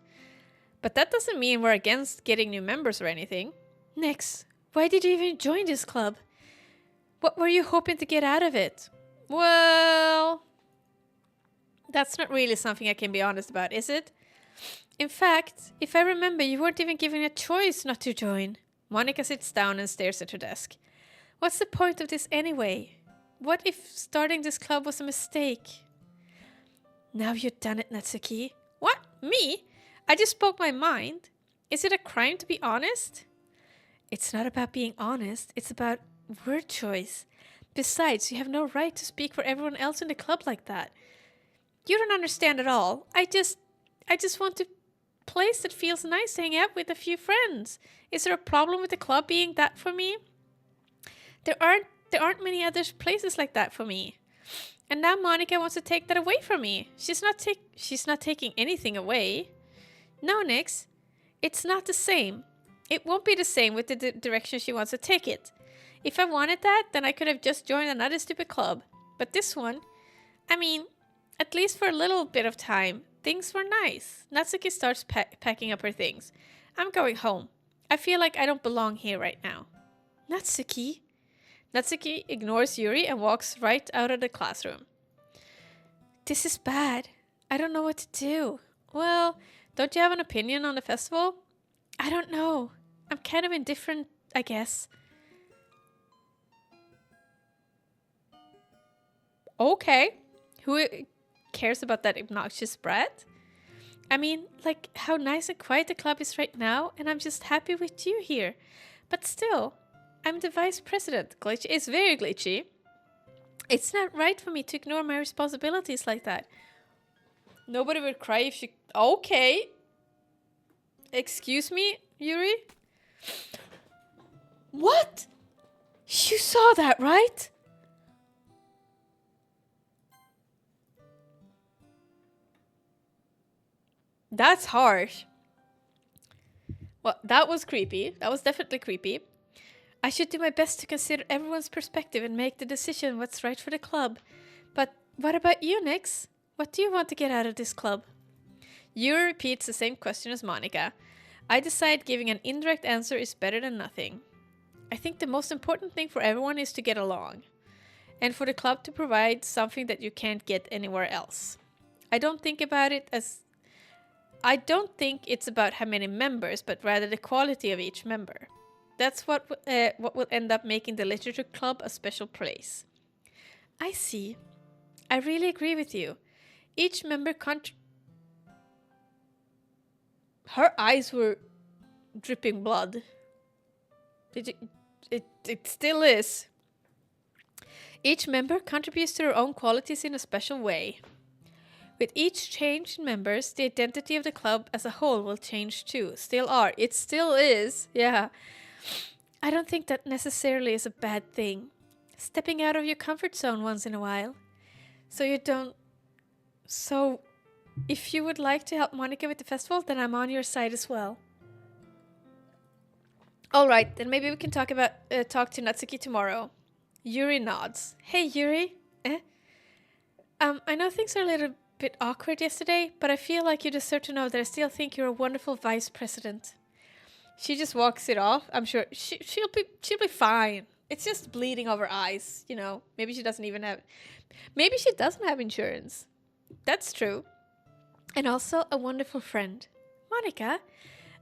S2: But that doesn't mean we're against getting new members or anything. Nyx, why did you even join this club? What were you hoping to get out of it? Well, that's not really something I can be honest about, is it? In fact, if I remember, you weren't even given a choice not to join. Monica sits down and stares at her desk. What's the point of this anyway? What if starting this club was a mistake? Now you've done it, Natsuki. What? Me? I just spoke my mind. Is it a crime to be honest? It's not about being honest, it's about word choice. Besides, you have no right to speak for everyone else in the club like that. You don't understand at all. I just want a place that feels nice to hang out with a few friends. Is there a problem with the club being that for me? There aren't many other places like that for me. And now Monica wants to take that away from me. She's not taking anything away. No, Nix. It's not the same. It won't be the same with the direction she wants to take it. If I wanted that, then I could have just joined another stupid club. But this one, I mean, at least for a little bit of time, things were nice. Natsuki starts packing up her things. I'm going home. I feel like I don't belong here right now. Natsuki? Natsuki ignores Yuri and walks right out of the classroom. This is bad. I don't know what to do. Well, don't you have an opinion on the festival? I don't know. I'm kind of indifferent, I guess. Okay. Who cares about that obnoxious brat? I mean, like, how nice and quiet the club is right now, and I'm just happy with you here. But still, I'm the vice president. Glitchy. It's very glitchy. It's not right for me to ignore my responsibilities like that. Nobody would cry if she... Okay. Excuse me, Yuri? What? You saw that, right? That's harsh. Well, that was creepy. That was definitely creepy. I should do my best to consider everyone's perspective and make the decision what's right for the club. But what about you, Nix? What do you want to get out of this club? Yuri repeats the same question as Monica. I decide giving an indirect answer is better than nothing. I think the most important thing for everyone is to get along. And for the club to provide something that you can't get anywhere else. I don't think it's about how many members, but rather the quality of each member. That's what will end up making the literature club a special place. I see. I really agree with you. Each member Her eyes were dripping blood. It still is. Each member contributes to their own qualities in a special way. With each change in members, the identity of the club as a whole will change too. Still are. It still is. Yeah. I don't think that necessarily is a bad thing. Stepping out of your comfort zone once in a while. So, if you would like to help Monica with the festival, then I'm on your side as well. Alright, then maybe we can talk to Natsuki tomorrow. Yuri nods. Hey, Yuri. I know things are a little bit awkward yesterday, but I feel like you deserve to know that I still think you're a wonderful vice president. She just walks it off. I'm sure she'll be fine. It's just bleeding over eyes, you know. Maybe she doesn't have insurance. That's true. And also a wonderful friend. Monica,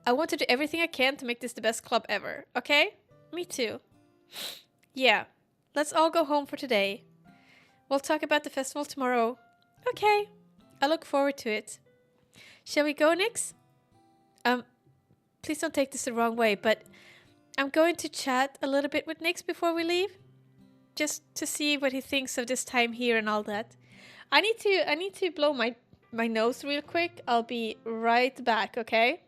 S2: I want to do everything I can to make this the best club ever, okay? Me too. Yeah, let's all go home for today. We'll talk about the festival tomorrow. Okay, I look forward to it. Shall we go, Nix? Please don't take this the wrong way, but I'm going to chat a little bit with Nix before we leave. Just to see what he thinks of this time here and all that. I need to blow my nose real quick. I'll be right back, okay?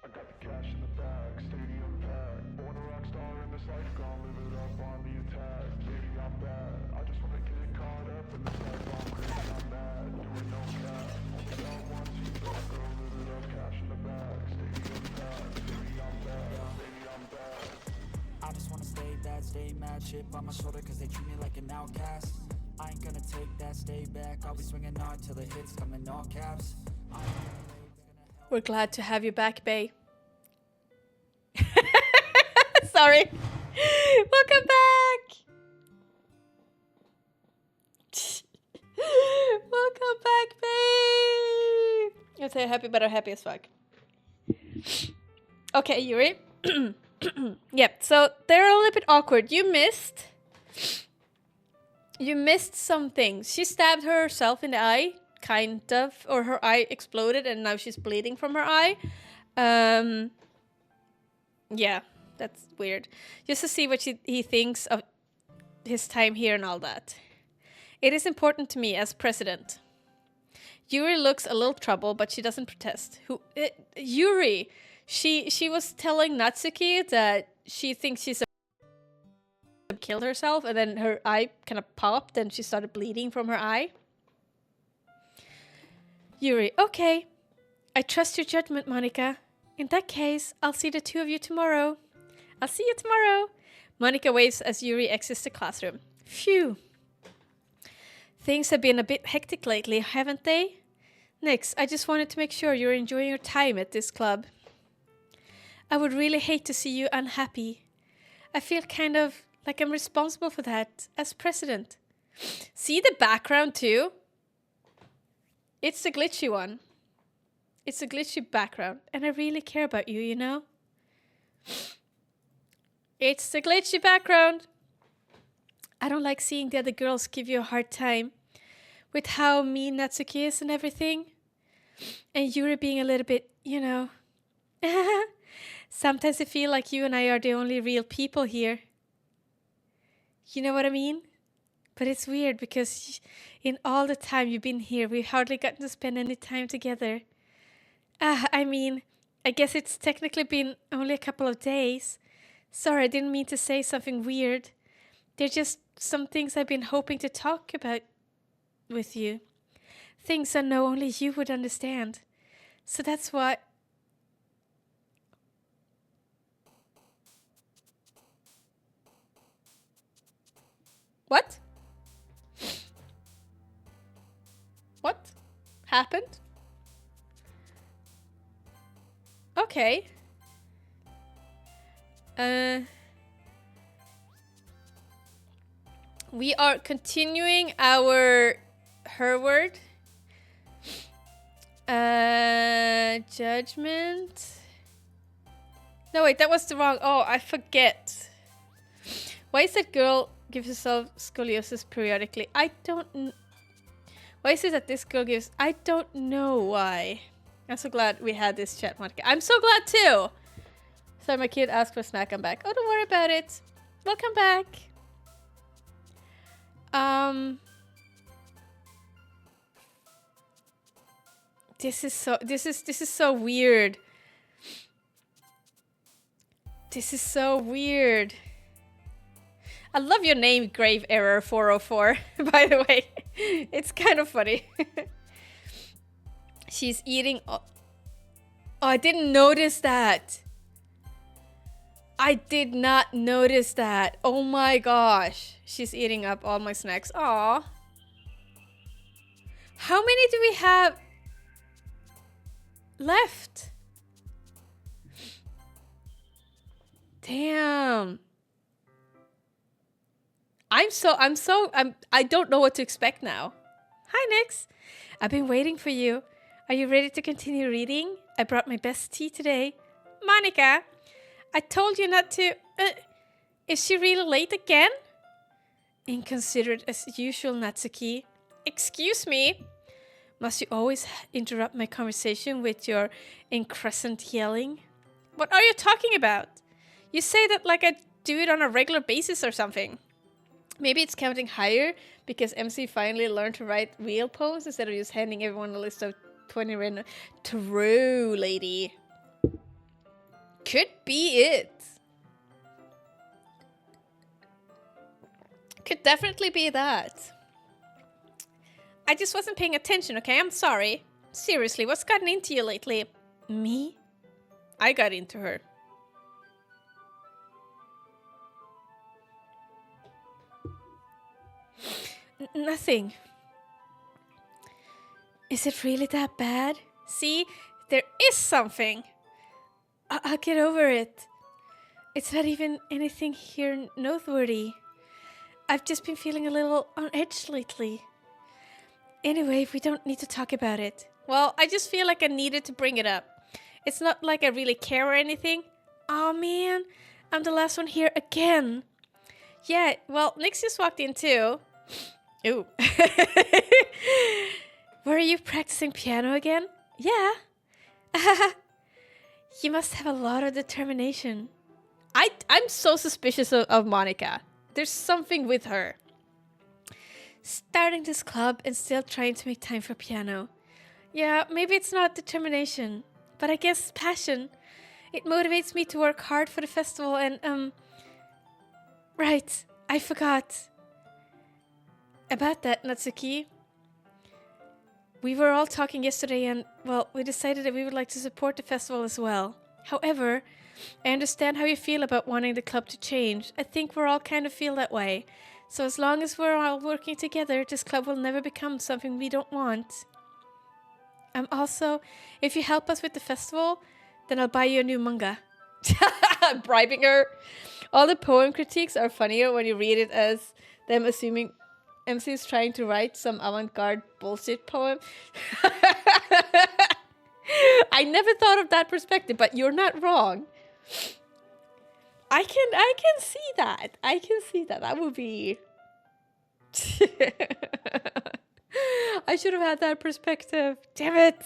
S3: I got the cash in the bag, stadium packed. Born a rock star in this life, gon' live it up on the attack. Baby, I'm bad. I just wanna get caught up in this life. I'm crazy, I'm mad. Doing no cap. Only got one team, but I go live it up. Cash in the bag, stadium packed. Baby, I'm bad. Baby, I'm bad.
S4: I just wanna stay bad, stay mad. Chip on my shoulder cause they treat me like an outcast. I ain't gonna take that, stay back. I'll be swinging hard till the hits come in all caps.
S2: We're glad to have you back, Bay. Sorry. Welcome back. Welcome back, Bay. I'll say happy, but I'm happy as fuck. Okay, Yuri. Yep, so they're a little bit awkward. You missed You missed something. She stabbed herself in the eye, kind of, or her eye exploded and now she's bleeding from her eye. Yeah, that's weird. Just to see what he thinks of his time here and all that. It is important to me as president. Yuri looks a little troubled, but she doesn't protest. Yuri! She was telling Natsuki that she thinks she's killed herself, and then her eye kind of popped and she started bleeding from her eye. Yuri, okay. I trust your judgment, Monica. In that case, I'll see the two of you tomorrow. I'll see you tomorrow. Monica waves as Yuri exits the classroom. Phew. Things have been a bit hectic lately, haven't they? Next, I just wanted to make sure you're enjoying your time at this club. I would really hate to see you unhappy. I feel kind of like I'm responsible for that as president. See the background too? It's the glitchy one. It's a glitchy background, and I really care about you, you know? It's the glitchy background. I don't like seeing the other girls give you a hard time with how mean Natsuki is and everything. And Yuri being a little bit, you know. Sometimes I feel like you and I are the only real people here. You know what I mean? But it's weird because in all the time you've been here, we've hardly gotten to spend any time together. I mean, I guess it's technically been only a couple of days. Sorry, I didn't mean to say something weird. They're just some things I've been hoping to talk about with you. Things I know only you would understand. So that's what... What? What happened? Okay. We are continuing our her word. Judgment. No, wait, that was the wrong. Oh, I forget. Why is that girl gives herself scoliosis periodically? I don't. Why is it that this girl gives? I don't know why. I'm so glad we had this chat, Monica. I'm so glad too. Sorry, my kid asked for a snack. I'm back. Oh, don't worry about it. Welcome back. This is so weird. This is so weird. I love your name, Grave Error 404, by the way. It's kind of funny. She's eating... Oh, I didn't notice that. I did not notice that. Oh my gosh. She's eating up all my snacks. Aw. How many do we have left? Damn. I don't know what to expect now. Hi, Nix. I've been waiting for you. Are you ready to continue reading? I brought my best tea today. Monica, I told you not to... is she really late again? Inconsiderate as usual, Natsuki. Excuse me. Must you always interrupt my conversation with your incessant yelling? What are you talking about? You say that like I do it on a regular basis or something. Maybe it's counting higher because MC finally learned to write real poems instead of just handing everyone a list of 20 random... True, lady. Could be it. Could definitely be that. I just wasn't paying attention, okay? I'm sorry. Seriously, what's gotten into you lately? Me? I got into her. Nothing. Is it really that bad? See, there is something. I'll get over it. It's not even anything here noteworthy. I've just been feeling a little on edge lately. Anyway, we don't need to talk about it. Well, I just feel like I needed to bring it up. It's not like I really care or anything. Oh man, I'm the last one here again. Yeah, well, Nix just walked in too. Ooh. Were you practicing piano again? Yeah. You must have a lot of determination. I'm so suspicious of Monica. There's something with her. Starting this club and still trying to make time for piano. Yeah, maybe it's not determination, but I guess passion. It motivates me to work hard for the festival and, right, I forgot. About that, Natsuki. We were all talking yesterday and, well, we decided that we would like to support the festival as well. However, I understand how you feel about wanting the club to change. I think we're all kind of feel that way. So as long as we're all working together, this club will never become something we don't want. Also, if you help us with the festival, then I'll buy you a new manga. Bribing her. All the poem critiques are funnier when you read it as them assuming MC is trying to write some avant-garde bullshit poem. I never thought of that perspective, but you're not wrong. I can see that. I can see that. That would be... I should have had that perspective. Damn it.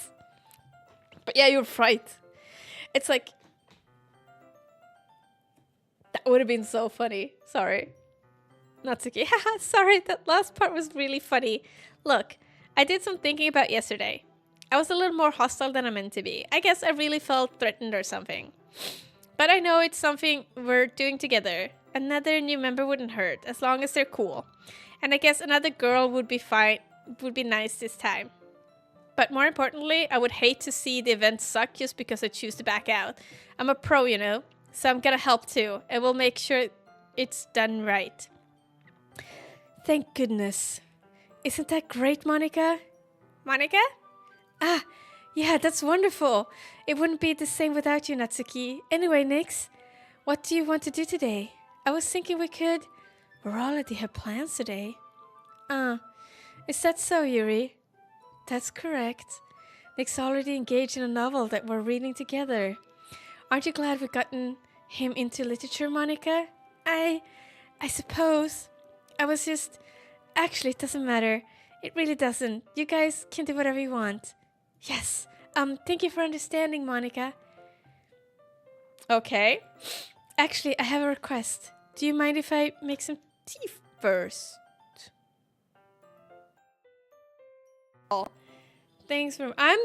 S2: But yeah, you're right. It's like... That would have been so funny. Sorry. Natsuki. Haha, sorry. That last part was really funny. Look, I did some thinking about yesterday. I was a little more hostile than I meant to be. I guess I really felt threatened or something. But I know it's something we're doing together. Another new member wouldn't hurt, as long as they're cool. And I guess another girl would be fine, would be nice this time. But more importantly, I would hate to see the event suck just because I choose to back out. I'm a pro, you know, so I'm gonna help too, and we'll make sure it's done right. Thank goodness. Isn't that great, Monica? Monica? Ah, yeah, that's wonderful. It wouldn't be the same without you, Natsuki. Anyway, Nix, what do you want to do today? I was thinking we could... We're already have plans today. Is that so, Yuri? That's correct. Nick's already engaged in a novel that we're reading together. Aren't you glad we've gotten him into literature, Monica? I suppose. I was just... Actually, it doesn't matter. It really doesn't. You guys can do whatever you want. Yes. Thank you for understanding, Monica. Okay. Actually, I have a request. Do you mind if I make some tea first? Oh, thanks for... I'm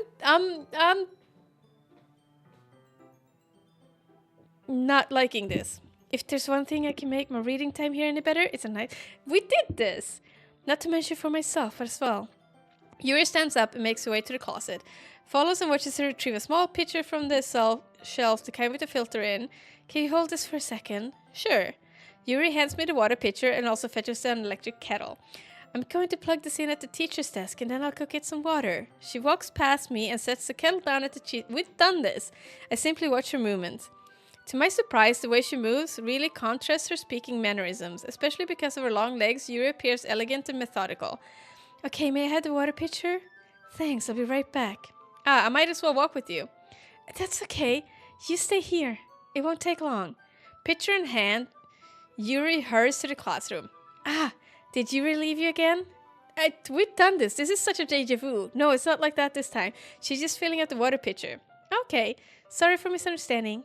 S2: not liking this. If there's one thing I can make my reading time here any better, it's a night. We did this! Not to mention for myself as well. Yuri stands up and makes her way to the closet. Follows and watches her retrieve a small pitcher from the shelf to kind with the filter in. Can you hold this for a second? Sure. Yuri hands me the water pitcher and also fetches an electric kettle. I'm going to plug this in at the teacher's desk and then I'll go get some water. She walks past me and sets the kettle down at the We've done this. I simply watch her movement. To my surprise, the way she moves really contrasts her speaking mannerisms, especially because of her long legs. Yuri appears elegant and methodical. Okay, may I have the water pitcher? Thanks, I'll be right back. I might as well walk with you. That's okay. You stay here. It won't take long. Pitcher in hand, Yuri hurries to the classroom. Did Yuri leave you again? We've done this. This is such a déjà vu. No, it's not like that this time. She's just filling up the water pitcher. Okay, sorry for misunderstanding.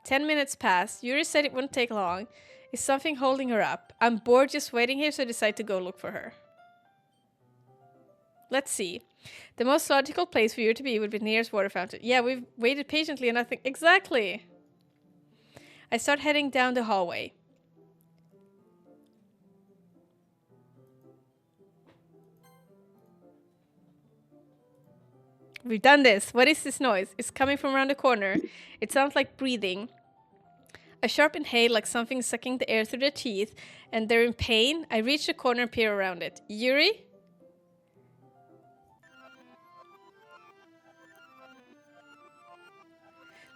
S2: 10 minutes pass. Yuri said it wouldn't take long. Is something holding her up? I'm bored just waiting here, so I decide to go look for her. Let's see. The most logical place for you to be would be nearest water fountain. Yeah, we've waited patiently and nothing. Exactly. I start heading down the hallway. We've done this. What is this noise? It's coming from around the corner. It sounds like breathing. A sharp inhale, like something sucking the air through their teeth, and they're in pain. I reach the corner and peer around it. Yuri?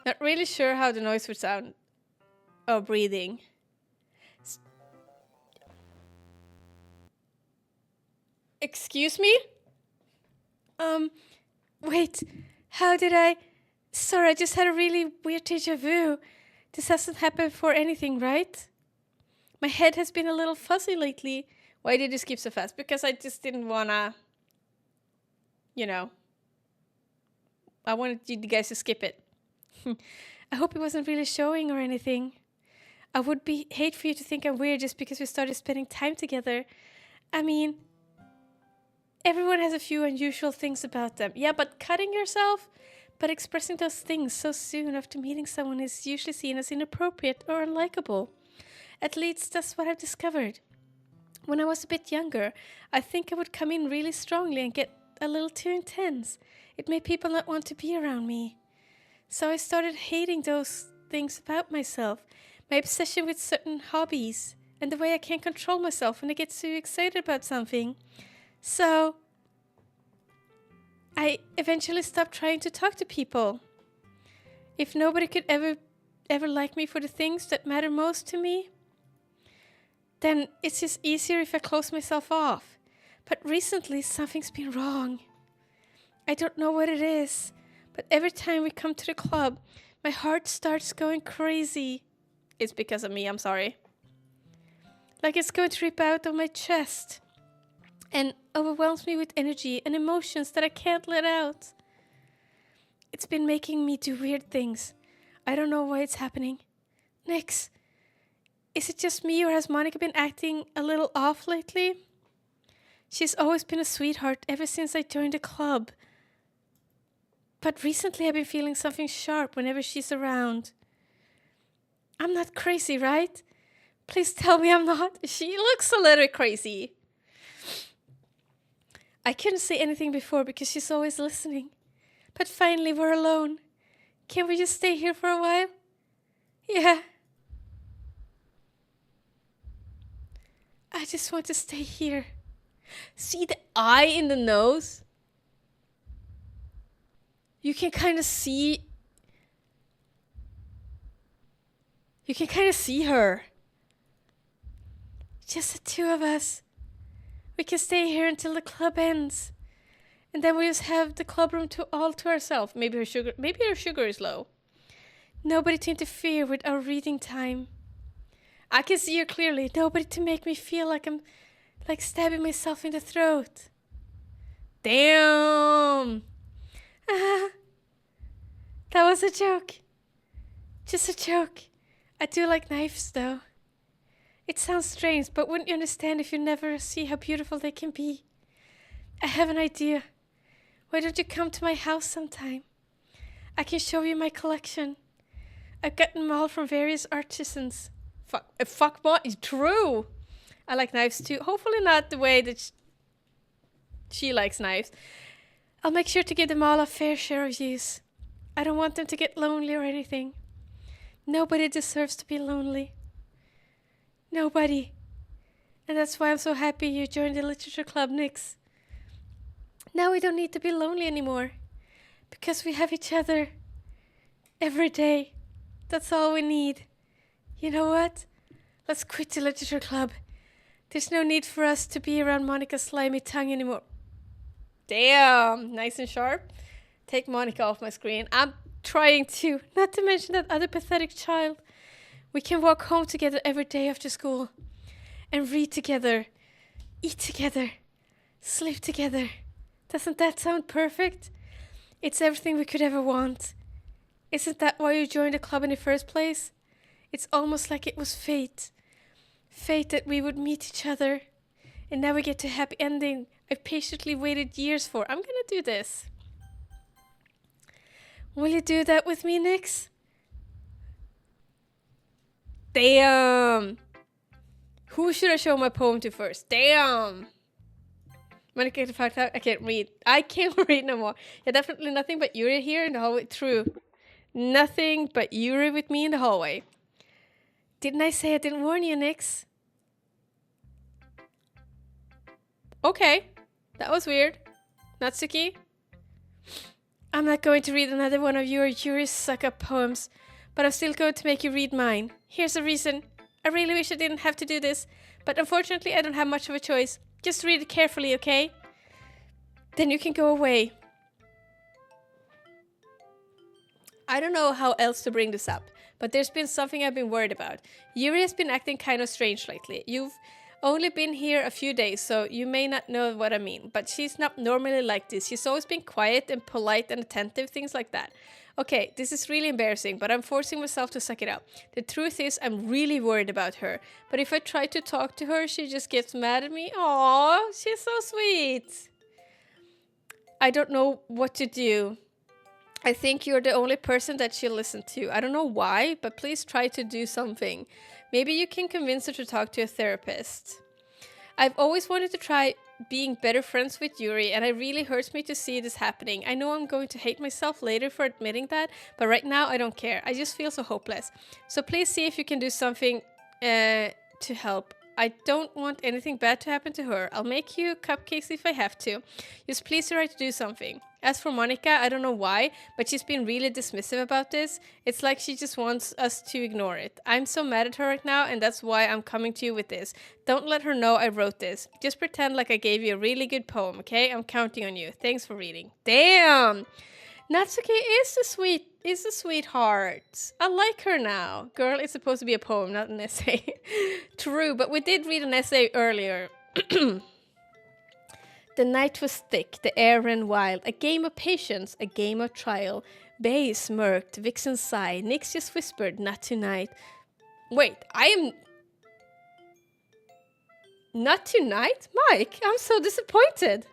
S2: Not really sure how the noise would sound. Oh, breathing. Excuse me? Wait, how did I... Sorry, I just had a really weird déjà vu. This hasn't happened before anything, right? My head has been a little fuzzy lately. Why did you skip so fast? Because I just didn't wanna, you know, I wanted you guys to skip it. I hope it wasn't really showing or anything. I would hate for you to think I'm weird just because we started spending time together. I mean, everyone has a few unusual things about them. Yeah, but cutting yourself, but expressing those things so soon after meeting someone is usually seen as inappropriate or unlikable. At least that's what I've discovered. When I was a bit younger, I think I would come in really strongly and get a little too intense. It made people not want to be around me. So I started hating those things about myself, my obsession with certain hobbies, and the way I can't control myself when I get too excited about something. So I eventually stopped trying to talk to people. If nobody could ever like me for the things that matter most to me, then it's just easier if I close myself off. But recently something's been wrong. I don't know what it is, but every time we come to the club, my heart starts going crazy. It's because of me, I'm sorry. Like it's going to rip out of my chest and overwhelms me with energy and emotions that I can't let out. It's been making me do weird things. I don't know why it's happening. Nix, is it just me or has Monica been acting a little off lately? She's always been a sweetheart ever since I joined the club. But recently I've been feeling something sharp whenever she's around. I'm not crazy, right? Please tell me I'm not. She looks a little crazy. I couldn't say anything before because she's always listening. But finally we're alone. Can we just stay here for a while? Yeah. I just want to stay here. See the eye in the nose? You can kind of see... You can kind of see her. Just the two of us. We can stay here until the club ends. And then we just have the club room all to ourselves. Maybe her sugar is low. Nobody to interfere with our reading time. I can see her clearly. Nobody to make me feel like I'm like stabbing myself in the throat. Damn. That was a joke. Just a joke. I do like knives though. It sounds strange, but wouldn't you understand if you never see how beautiful they can be? I have an idea. Why don't you come to my house sometime? I can show you my collection. I've gotten them all from various artisans. Fuck what? It's true. I like knives too. Hopefully not the way that she likes knives. I'll make sure to give them all a fair share of use. I don't want them to get lonely or anything. Nobody deserves to be lonely. Nobody. And that's why I'm so happy you joined the literature club, Nix. Now we don't need to be lonely anymore. Because we have each other. Every day. That's all we need. You know what? Let's quit the literature club. There's no need for us to be around Monica's slimy tongue anymore. Damn, nice and sharp. Take Monica off my screen. I'm trying to. Not to mention that other pathetic child. We can walk home together every day after school. And read together. Eat together. Sleep together. Doesn't that sound perfect? It's everything we could ever want. Isn't that why you joined the club in the first place? It's almost like it was fate. Fate that we would meet each other. And now we get to a happy ending I've patiently waited years for. I'm gonna do this. Will you do that with me, Nix? Damn! Who should I show my poem to first? Damn! Monica, the fact that I can't read. I can't read no more. Yeah, definitely nothing but Yuri here in the hallway. True. Nothing but Yuri with me in the hallway. Didn't I say I didn't warn you, Nix? Okay. That was weird. Natsuki? I'm not going to read another one of your Yuri's suck-up poems, but I'm still going to make you read mine. Here's the reason. I really wish I didn't have to do this, but unfortunately I don't have much of a choice. Just read it carefully, okay? Then you can go away. I don't know how else to bring this up, but there's been something I've been worried about. Yuri has been acting kind of strange lately. You've only been here a few days, so you may not know what I mean, but she's not normally like this. She's always been quiet and polite and attentive, things like that. Okay, this is really embarrassing, but I'm forcing myself to suck it up. The truth is, I'm really worried about her, but if I try to talk to her, she just gets mad at me. Aww, she's so sweet. I don't know what to do. I think you're the only person that she'll listen to. I don't know why, but please try to do something. Maybe you can convince her to talk to a therapist. I've always wanted to try being better friends with Yuri, and it really hurts me to see this happening. I know I'm going to hate myself later for admitting that, but right now I don't care. I just feel so hopeless. So please see if you can do something to help. I don't want anything bad to happen to her. I'll make you cupcakes if I have to. Just please try to do something. As for Monica, I don't know why, but she's been really dismissive about this. It's like she just wants us to ignore it. I'm so mad at her right now, and that's why I'm coming to you with this. Don't let her know I wrote this. Just pretend like I gave you a really good poem, okay? I'm counting on you. Thanks for reading. Damn! Natsuki is a sweetheart. I like her now. Girl, it's supposed to be a poem, not an essay. True, but we did read an essay earlier. The night was thick, the air ran wild. A game of patience, a game of trial. Bay smirked, Vixen sighed. Nix just whispered, not tonight. Wait, I am... Not tonight? Mike, I'm so disappointed.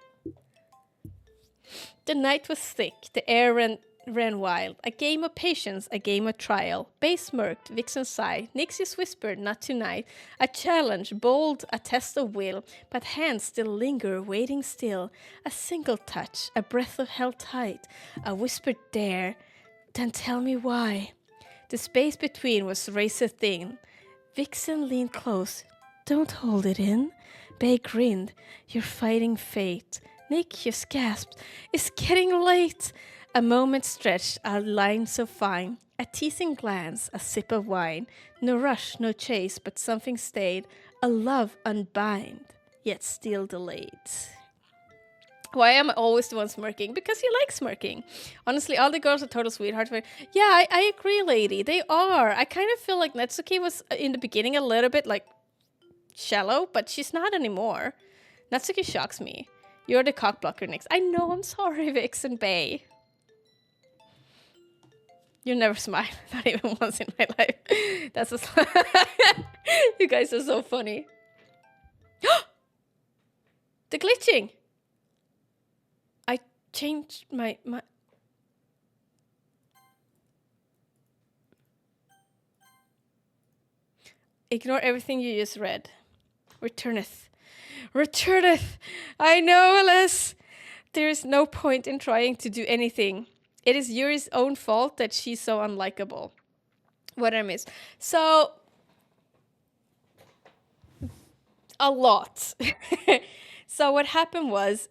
S2: The night was thick, the air ran wild. A game of patience, a game of trial. Bay smirked, Vixen sighed. Nix just whispered, not tonight. A challenge, bold, a test of will. But hands still linger, waiting still. A single touch, a breath of held tight. A whispered dare. Then tell me why. The space between was razor thin. Vixen leaned close. Don't hold it in. Bay grinned. You're fighting fate. Nick just gasped. It's getting late. A moment stretched, a line so fine. A teasing glance, a sip of wine. No rush, no chase, but something stayed. A love unbind, yet still delayed. Why am I always the one smirking? Because you like smirking. Honestly, all the girls are total sweethearts. Yeah, I agree, lady. They are. I kind of feel like Natsuki was in the beginning a little bit like shallow, but she's not anymore. Natsuki shocks me. You're the cockblocker, Nix. I know, I'm sorry, Vixen Bay. You never smile, not even once in my life. That's a You guys are so funny. The glitching. I changed my... Ignore everything you just read. Returneth. Returneth! I know, alas! There is no point in trying to do anything. It is Yuri's own fault that she's so unlikable. What did I miss? So... A lot. So what happened was...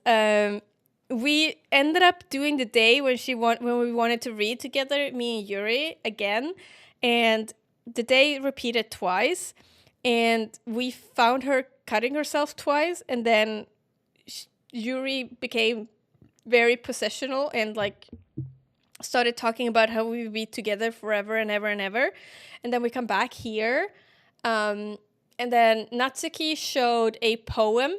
S2: we ended up doing the day when we wanted to read together, me and Yuri, again. And the day repeated twice. And we found her cutting herself twice, and then Yuri became very possessional and like started talking about how we would be together forever and ever and ever. And then we come back here, and then Natsuki showed a poem,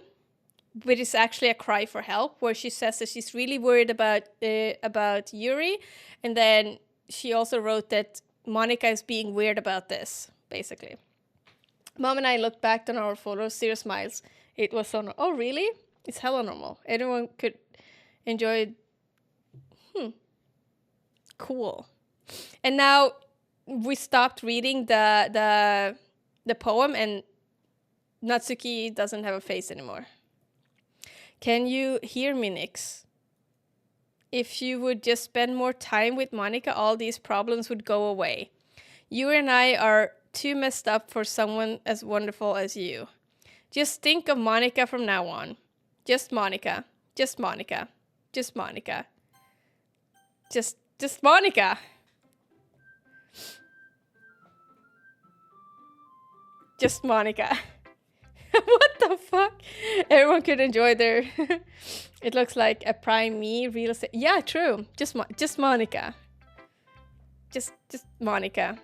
S2: which is actually a cry for help, where she says that she's really worried about Yuri, and then she also wrote that Monica is being weird about this, basically. Mom and I looked back on our photos, zero smiles. It was so oh, really? It's hella normal. Anyone could enjoy it. Cool. And now we stopped reading the poem, and Natsuki doesn't have a face anymore. Can you hear me, Nix? If you would just spend more time with Monica, all these problems would go away. You and I are too messed up for someone as wonderful as you. Just think of Monica from now on. Just Monica. Just Monica. Just Monica. Just Monica. Just Monica. What the fuck? Everyone could enjoy their... It looks like a prime me real estate. Yeah, true. Just Monica. Just Monica.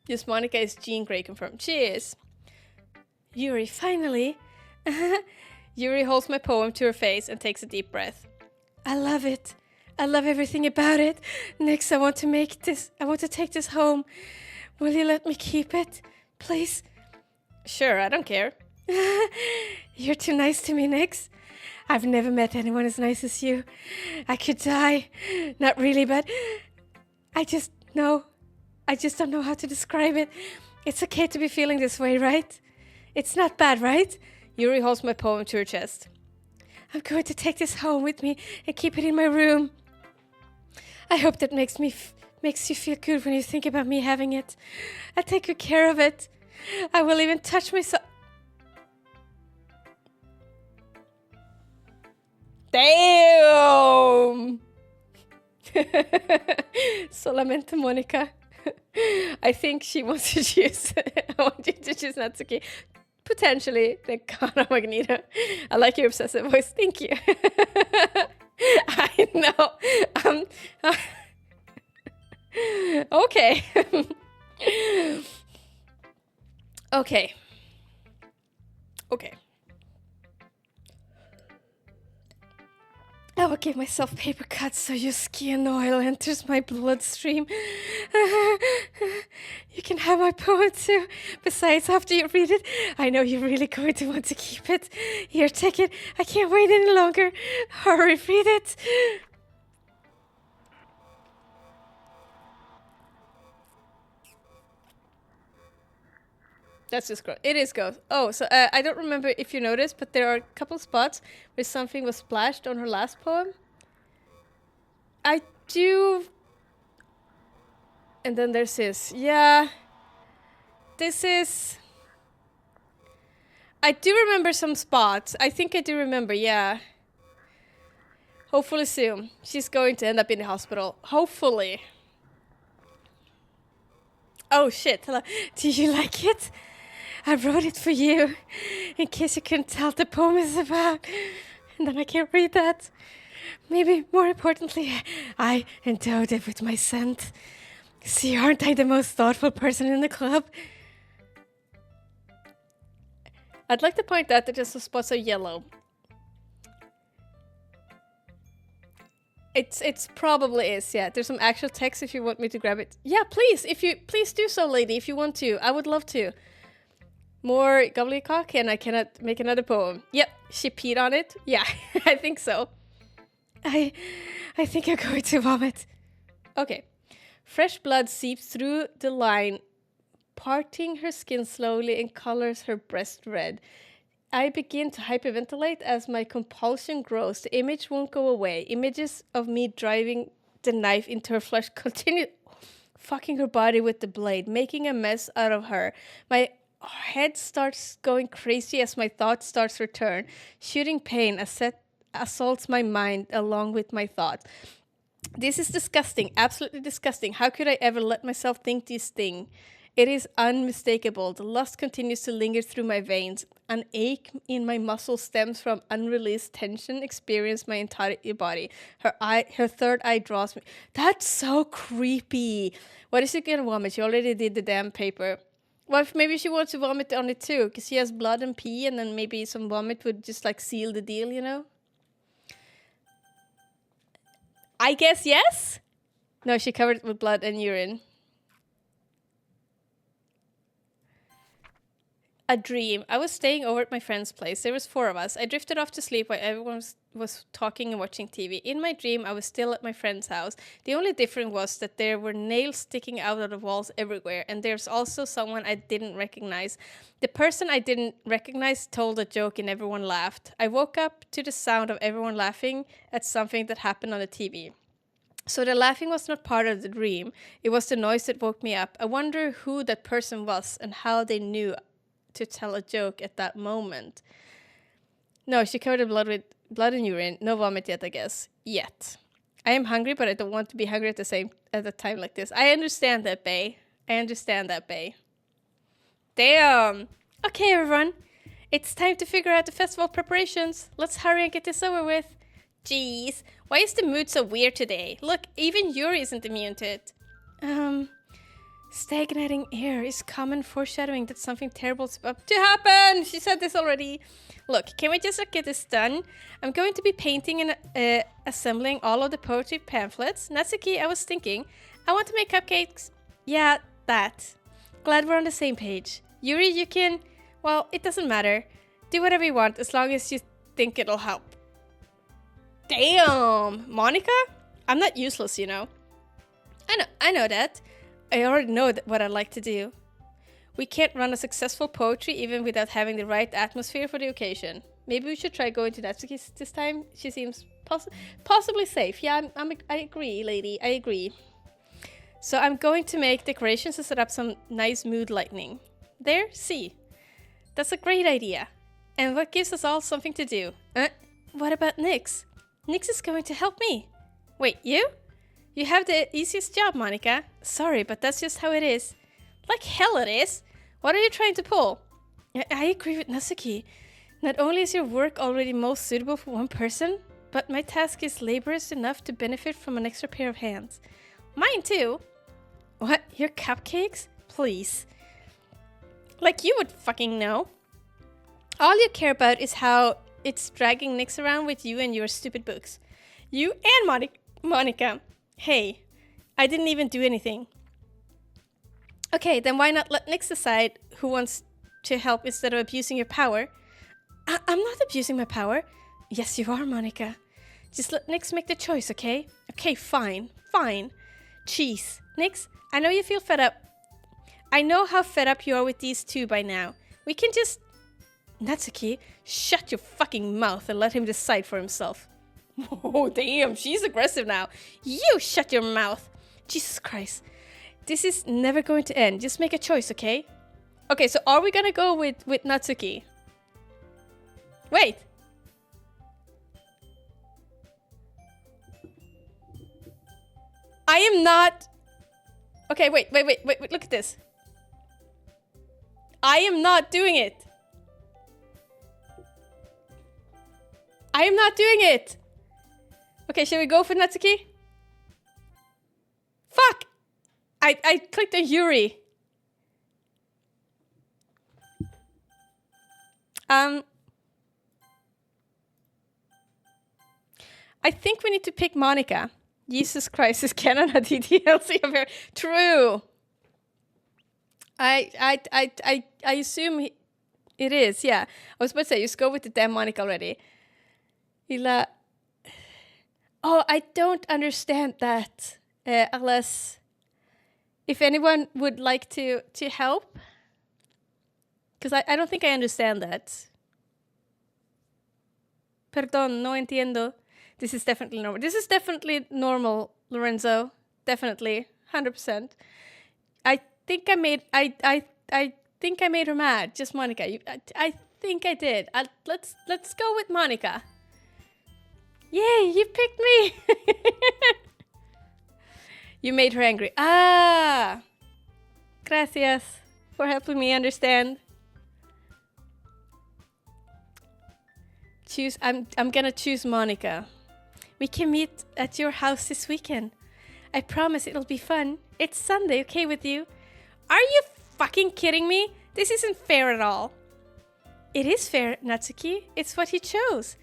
S2: Yes, Monica is Jean Grey confirmed. She is. Yuri, finally. Yuri holds my poem to her face and takes a deep breath. I love it. I love everything about it. Next, I want to take this home. Will you let me keep it? Please? Sure, I don't care. You're too nice to me, Nix. I've never met anyone as nice as you. I could die. Not really, but I just don't know how to describe it. It's okay to be feeling this way, right? It's not bad, right? Yuri holds my poem to her chest. I'm going to take this home with me and keep it in my room. I hope that makes you feel good when you think about me having it. I'll take good care of it. I will even touch myself. Damn! Solamente Monica. I think she wants to choose. I want you to choose Natsuki. Potentially, the Kana Magneto. I like your obsessive voice. Thank you. I know. Okay. Okay. Okay. I will give myself paper cuts so your skin oil enters my bloodstream. You can have my poem too. Besides, after you read it, I know you're really going to want to keep it. Here, take it. I can't wait any longer. Hurry, read it. That's just gross. It is gross. Oh, so I don't remember if you noticed, but there are a couple spots where something was splashed on her last poem. I do... And then there's this. Yeah. This is... I do remember some spots. I think I do remember, yeah. Hopefully soon. She's going to end up in the hospital. Hopefully. Oh, shit. Hello. Do you like it? I wrote it for you, in case you couldn't tell what the poem is about. And then I can't read that. Maybe more importantly, I endowed it with my scent. See, aren't I the most thoughtful person in the club? I'd like to point out that just the spots are yellow. It's probably is, yeah. There's some actual text if you want me to grab it. Yeah, please, please do so, lady, if you want to. I would love to. More gobbledygook and I cannot make another poem. Yep, she peed on it. Yeah, I think so. I think I'm going to vomit. Okay. Fresh blood seeps through the line, parting her skin slowly and colors her breast red. I begin to hyperventilate as my compulsion grows. The image won't go away. Images of me driving the knife into her flesh continue fucking her body with the blade, making a mess out of her. My head starts going crazy as my thoughts starts return. Shooting pain assaults my mind along with my thoughts. This is disgusting, absolutely disgusting. How could I ever let myself think this thing? It is unmistakable. The lust continues to linger through my veins. An ache in my muscles stems from unreleased tension experienced my entire body. Her third eye draws me. That's so creepy. What is she gonna vomit? She already did the damn paper. Well, if maybe she wants to vomit on it too, because she has blood and pee, and then maybe some vomit would just like seal the deal, you know? I guess yes? No, she covered it with blood and urine. A dream. I was staying over at my friend's place. There was 4 of us. I drifted off to sleep while everyone was talking and watching TV. In my dream, I was still at my friend's house. The only difference was that there were nails sticking out of the walls everywhere, and there's also someone I didn't recognize. The person I didn't recognize told a joke and everyone laughed. I woke up to the sound of everyone laughing at something that happened on the TV. So the laughing was not part of the dream. It was the noise that woke me up. I wonder who that person was and how they knew to tell a joke at that moment. No, she covered the blood with blood and urine. No vomit yet, I guess. Yet. I am hungry, but I don't want to be hungry at a time like this. I understand that, Bae. Damn. Okay, everyone. It's time to figure out the festival preparations. Let's hurry and get this over with. Jeez. Why is the mood so weird today? Look, even Yuri isn't immune to it. Stagnating air is common foreshadowing that something terrible is about to happen. She said this already. Look, can we just get this done? I'm going to be painting and assembling all of the poetry pamphlets. Natsuki, I was thinking, I want to make cupcakes. Yeah, that. Glad we're on the same page. Yuri, you can... Well, it doesn't matter. Do whatever you want as long as you think it'll help. Damn! Monica? I'm not useless, you know. I know that. I already know what I'd like to do. We can't run a successful poetry even without having the right atmosphere for the occasion. Maybe we should try going to Natsuki's this time. She seems possibly safe. Yeah, I agree, lady. I agree. So I'm going to make decorations to set up some nice mood lighting. There, see. That's a great idea. And what gives us all something to do? What about Nyx? Nyx is going to help me. Wait, you? You have the easiest job, Monica. Sorry, but that's just how it is. Like hell it is. What are you trying to pull? I agree with Natsuki. Not only is your work already most suitable for one person, but my task is laborious enough to benefit from an extra pair of hands. Mine too. What? Your cupcakes? Please. Like you would fucking know. All you care about is how it's dragging Nyx around with you and your stupid books. You and Monica. Hey, I didn't even do anything. Okay, then why not let Nyx decide who wants to help instead of abusing your power? I'm not abusing my power. Yes, you are, Monica. Just let Nyx make the choice, okay? Okay, fine. Jeez. Nyx, I know you feel fed up. I know how fed up you are with these two by now. We can just... Natsuki, shut your fucking mouth and let him decide for himself. Oh, damn, she's aggressive now. You shut your mouth. Jesus Christ. This is never going to end. Just make a choice, okay? Okay, so are we gonna go with Natsuki? Wait. I am not... Okay, wait, look at this. I am not doing it. I am not doing it. Okay, shall we go for Natsuki? Fuck! I clicked on Yuri. I think we need to pick Monica. Jesus Christ, is canon a DDLC of her? True. I assume it is, yeah. I was about to say, just go with the damn Monica already. Hila. Oh, I don't understand that. Unless... If anyone would like to help. Because I don't think I understand that. Perdón, no entiendo. This is definitely normal. This is definitely normal, Lorenzo. Definitely. 100%. I think I made her mad. Just Monica. I think I did. Let's go with Monica. Yay, you picked me. You made her angry. Ah. Gracias for helping me understand. I'm gonna choose Monica. We can meet at your house this weekend. I promise it'll be fun. It's Sunday, okay with you? Are you fucking kidding me? This isn't fair at all. It is fair, Natsuki. It's what he chose.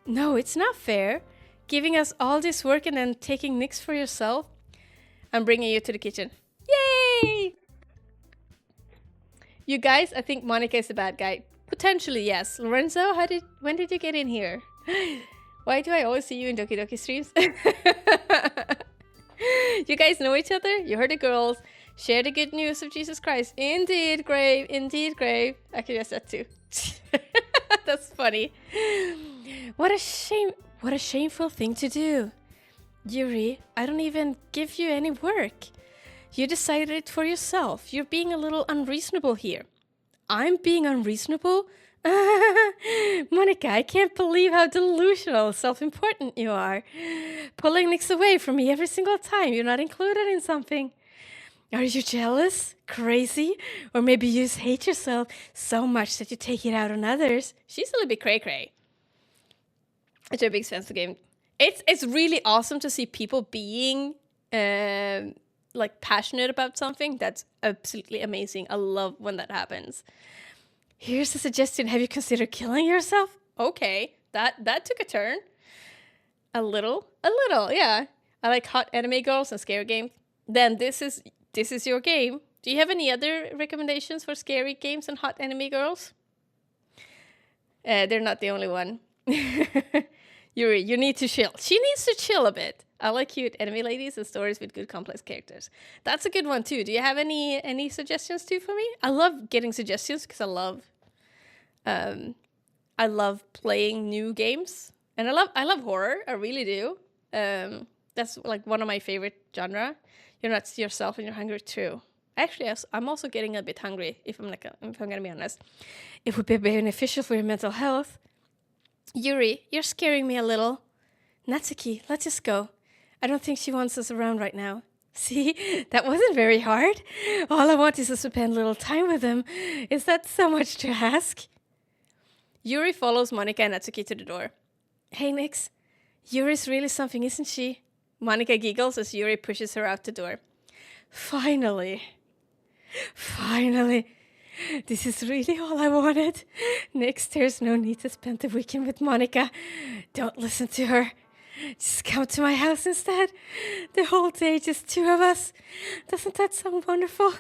S2: No, it's not fair. Giving us all this work and then taking Nyx for yourself. I'm bringing you to the kitchen. Yay! You guys, I think Monica is the bad guy. Potentially, yes. Lorenzo, when did you get in here? Why do I always see you in Doki Doki streams? You guys know each other? You heard the girls. Share the good news of Jesus Christ. Indeed, grave. Indeed, grave. I could guess that too. That's funny. What a shame. What a shameful thing to do. Yuri, I don't even give you any work. You decided it for yourself. You're being a little unreasonable here. I'm being unreasonable? Monica, I can't believe how delusional, self-important you are. Pulling Nyx away from me every single time you're not included in something. Are you jealous? Crazy? Or maybe you just hate yourself so much that you take it out on others? She's a little bit cray-cray. It's a big expensive game. It's really awesome to see people being like passionate about something, that's absolutely amazing. I love when that happens. Here's a suggestion. Have you considered killing yourself? Okay, that took a turn. A little, yeah. I like hot anime girls and scary games. Then this is your game. Do you have any other recommendations for scary games and hot anime girls? They're not the only one. Yuri, you need to chill. She needs to chill a bit. I like cute anime ladies and stories with good complex characters. That's a good one too. Do you have any suggestions too for me? I love getting suggestions because I love playing new games, and I love horror. I really do. That's like one of my favorite genre. You're not yourself and you're hungry too. Actually, I'm also getting a bit hungry. If I'm gonna be honest, it would be beneficial for your mental health. Yuri, you're scaring me a little. Natsuki, let's just go. I don't think she wants us around right now. See, that wasn't very hard. All I want is to spend a little time with him. Is that so much to ask? Yuri follows Monica and Natsuki to the door. Hey, Nix. Yuri's really something, isn't she? Monica giggles as Yuri pushes her out the door. Finally. This is really all I wanted. Nix, there's no need to spend the weekend with Monica. Don't listen to her. Just come to my house instead. The whole day, just two of us. Doesn't that sound wonderful?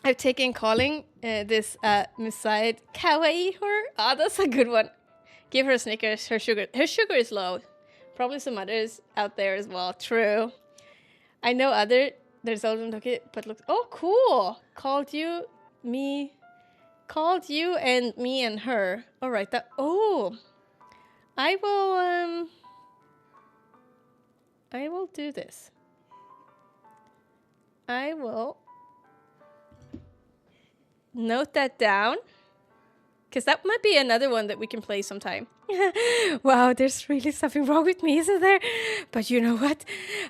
S2: I've taken calling this Miside kawaii her. Ah, that's a good one. Give her Snickers. Her sugar is low. Probably some others out there as well. True. I know there's Doki Doki, but look. Oh, cool. Called you and me and her. All right. I will do this. I will note that down, because that might be another one that we can play sometime. Wow, there's really something wrong with me, isn't there? But you know what?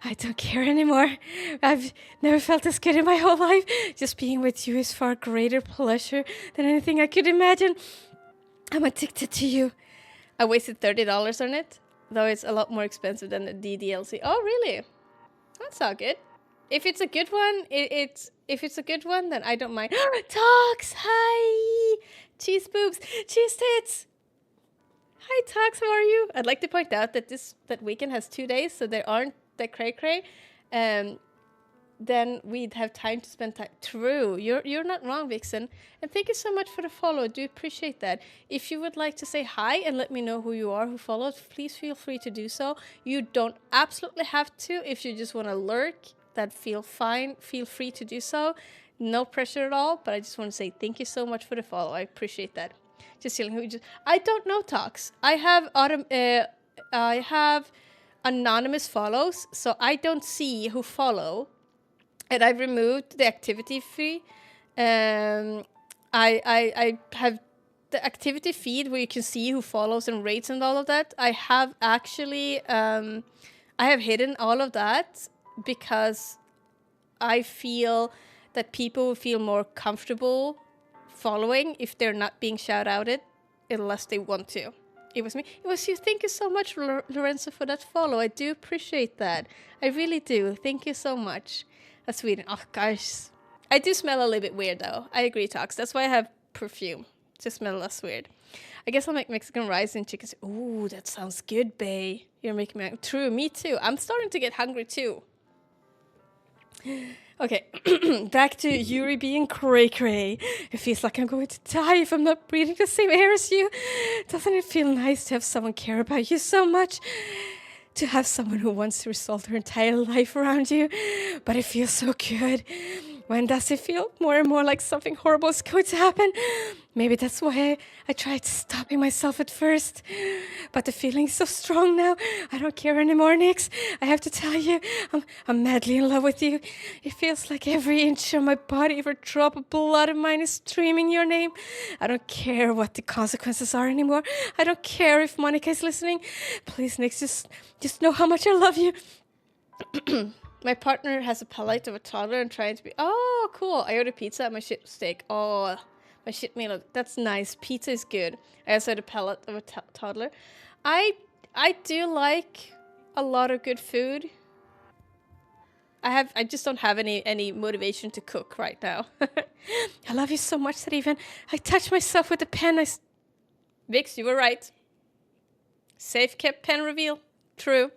S2: I don't care anymore. I've never felt this good in my whole life. Just being with you is far greater pleasure than anything I could imagine. I'm addicted to you. I wasted $30 on it, though it's a lot more expensive than the DDLC. Oh, really? That's all good. If it's a good one, if it's a good one, then I don't mind. Tox, hi! Cheese boobs, cheese tits! Hi, Tox, how are you? I'd like to point out that that weekend has 2 days, so there aren't the cray-cray. Then we'd have time to spend time. True, you're not wrong, Vixen. And thank you so much for the follow. I do appreciate that. If you would like to say hi and let me know who you are, who followed, please feel free to do so. You don't absolutely have to. If you just want to lurk, that feel free to do so. No pressure at all, but I just want to say thank you so much for the follow. I appreciate that. Just feeling I don't know, Tox. I have anonymous follows, so I don't see who follow. And I've removed the activity feed. I have the activity feed where you can see who follows and rates and all of that. I have actually I have hidden all of that because I feel that people will feel more comfortable following if they're not being shout-outed unless they want to. It was me. It was you. Thank you so much, Lorenzo, for that follow. I do appreciate that. I really do. Thank you so much. That's Sweden. Oh, gosh. I do smell a little bit weird, though. I agree, Tox. That's why I have perfume. To smell less weird. I guess I'll make Mexican rice and chicken. Ooh, that sounds good, bae. You're making me... True, me too. I'm starting to get hungry, too. Okay, back to Yuri being cray-cray. It feels like I'm going to die if I'm not breathing the same air as you. Doesn't it feel nice to have someone care about you so much? To have someone who wants to resolve their entire life around you? But it feels so good. When does it feel more and more like something horrible is going to happen? Maybe that's why I tried stopping myself at first. But the feeling is so strong now. I don't care anymore, Nix. I have to tell you, I'm madly in love with you. It feels like every inch of my body, every drop of blood of mine is screaming your name. I don't care what the consequences are anymore. I don't care if Monica is listening. Please, Nix, just know how much I love you. My partner has a palate of a toddler and trying to be... Oh, cool. I ordered pizza and my shit steak. Oh, my shit meal. That's nice. Pizza is good. I also had a palate of a toddler. I do like a lot of good food. I just don't have any motivation to cook right now. I love you so much that even I touched myself with the pen. Vix, you were right. Safe kept pen reveal. True.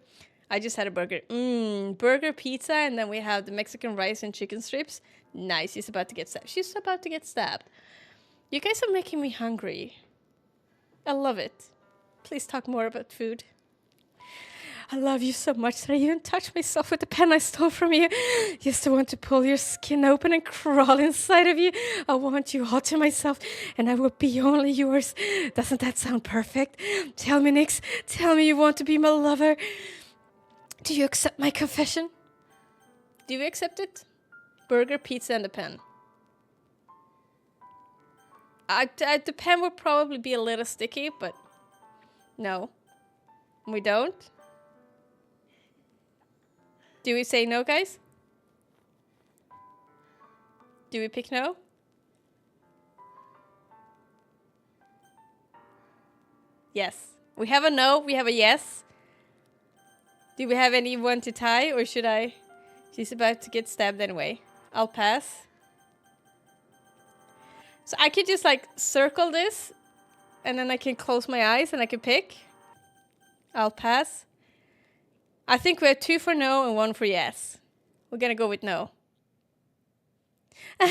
S2: I just had a burger. Burger, pizza, and then we have the Mexican rice and chicken strips. Nice. She's about to get stabbed. She's about to get stabbed. You guys are making me hungry. I love it. Please talk more about food. I love you so much that I even touched myself with the pen I stole from you. Just to want to pull your skin open and crawl inside of you. I want you all to myself, and I will be only yours. Doesn't that sound perfect? Tell me, Nix. Tell me you want to be my lover. Do you accept my confession? Do you accept it? Burger, pizza, and the pen. The pen would probably be a little sticky, but no. We don't. Do we say no, guys? Do we pick no? Yes. We have a no, we have a yes. Do we have anyone to tie, or should I? She's about to get stabbed anyway. I'll pass. So I could just like circle this, and then I can close my eyes and I can pick. I'll pass. I think we have 2 for no and 1 for yes. We're gonna go with no. I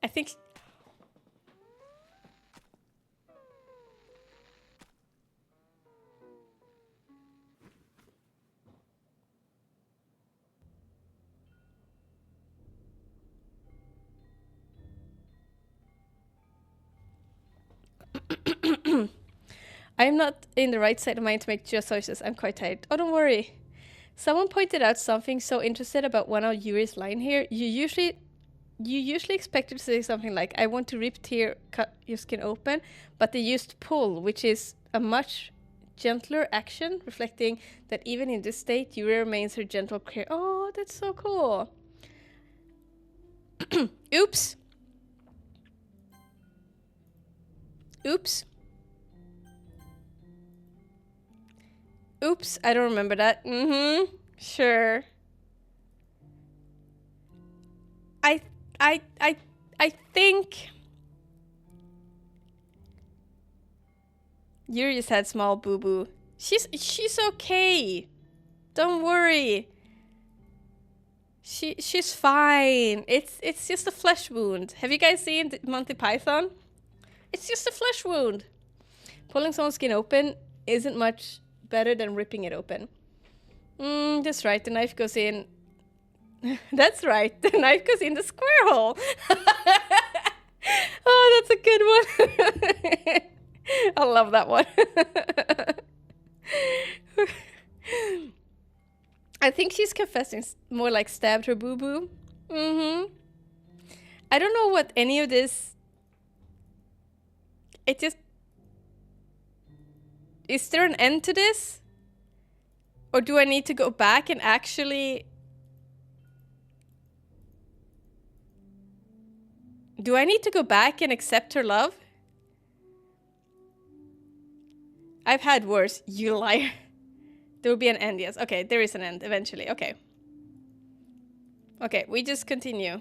S2: think... I'm not in the right state of mind to make just choices. I'm quite tired. Oh, don't worry. Someone pointed out something so interesting about one of Yuri's line here. You usually expect her to say something like, I want to rip, tear, cut your skin open, but they used pull, which is a much gentler action, reflecting that even in this state, Yuri remains her gentle care. Oh, that's so cool. Oops. Oops. Oops, I don't remember that. Sure. I think Yuri just had small boo-boo. She's okay. Don't worry. She's fine. It's just a flesh wound. Have you guys seen Monty Python? It's just a flesh wound. Pulling someone's skin open isn't much better than ripping it open. That's right. The knife goes in. That's right. The knife goes in the square hole. Oh, that's a good one. I love that one. I think she's confessing more like stabbed her boo-boo. I don't know what any of this... It just... Is there an end to this? Or do I need to go back and actually... Do I need to go back and accept her love? I've had worse, you liar. There will be an end, yes. Okay, there is an end eventually. Okay. Okay, we just continue.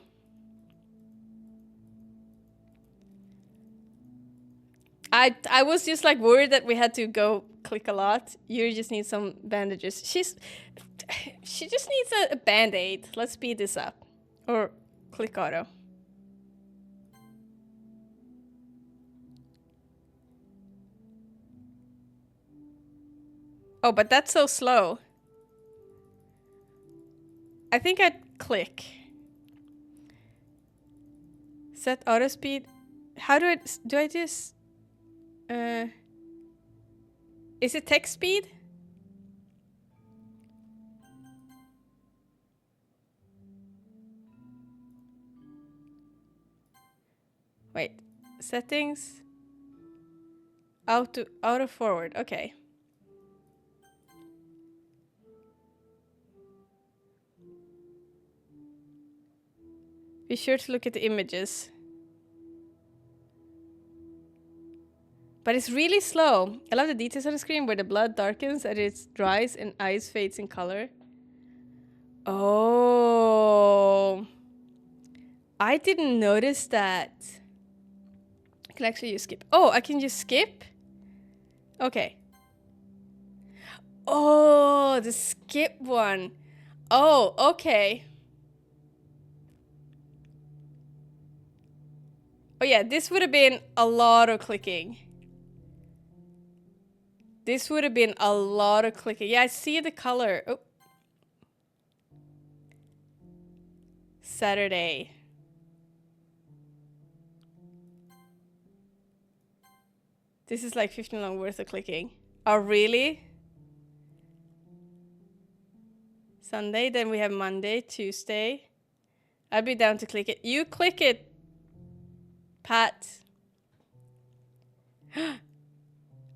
S2: I was just like worried that we had to go click a lot. You just need some bandages. She just needs a band-aid. Let's speed this up. Or click auto. Oh, but that's so slow. I think I'd click. Set auto speed. How do I just... Is it text speed? Wait, settings. Auto forward, okay. Be sure to look at the images. But it's really slow. I love the details on the screen where the blood darkens and it dries and ice fades in color. Oh. I didn't notice that. I can actually just skip. Oh, I can just skip? Okay. Oh, the skip one. Oh, okay. Oh yeah, this would have been a lot of clicking. This would have been a lot of clicking. Yeah, I see the color. Oh. Saturday. This is like 15 long worth of clicking. Oh, really? Sunday, then we have Monday, Tuesday. I'd be down to click it. You click it, Pat.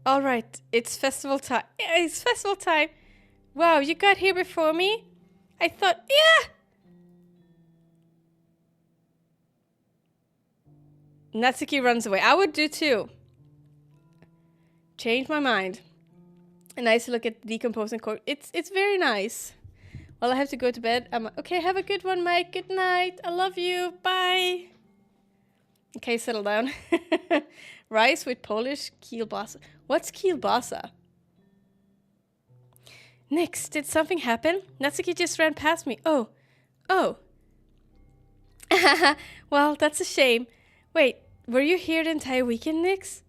S2: All right, it's festival time. It's festival time. Wow, you got here before me? I thought, yeah. Natsuki runs away. I would do too. Change my mind. A nice look at decomposing code. It's very nice. Well, I have to go to bed. Okay, have a good one, Mike. Good night. I love you. Bye. Okay, settle down. Rice with Polish kielbasa. What's kielbasa? Nix, did something happen? Natsuki just ran past me. Oh. Well, that's a shame. Wait, were you here the entire weekend, Nix?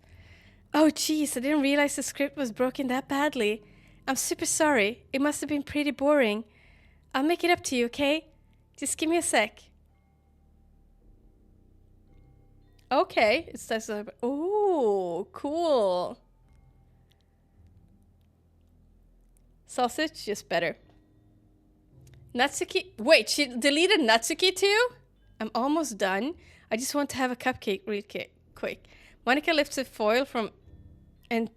S2: Oh, jeez, I didn't realize the script was broken that badly. I'm super sorry. It must have been pretty boring. I'll make it up to you, okay? Just give me a sec. Okay, it's nice. Oh, cool. Sausage, just better. Natsuki. Wait, she deleted Natsuki too? I'm almost done. I just want to have a cupcake real quick. Monica lifts the foil from and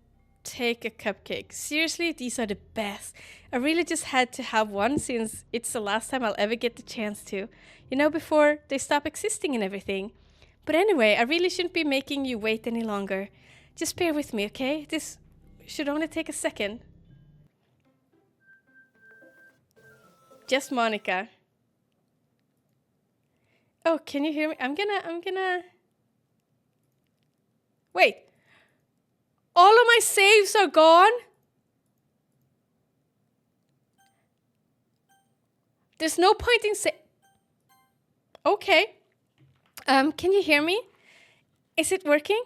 S2: take a cupcake. Seriously, these are the best. I really just had to have one since it's the last time I'll ever get the chance to. You know, before they stop existing and everything. But anyway, I really shouldn't be making you wait any longer. Just bear with me, okay? This should only take a second. Just Monica. Oh, can you hear me? I'm gonna... Wait. All of my saves are gone? There's no point in Okay. Can you hear me? Is it working?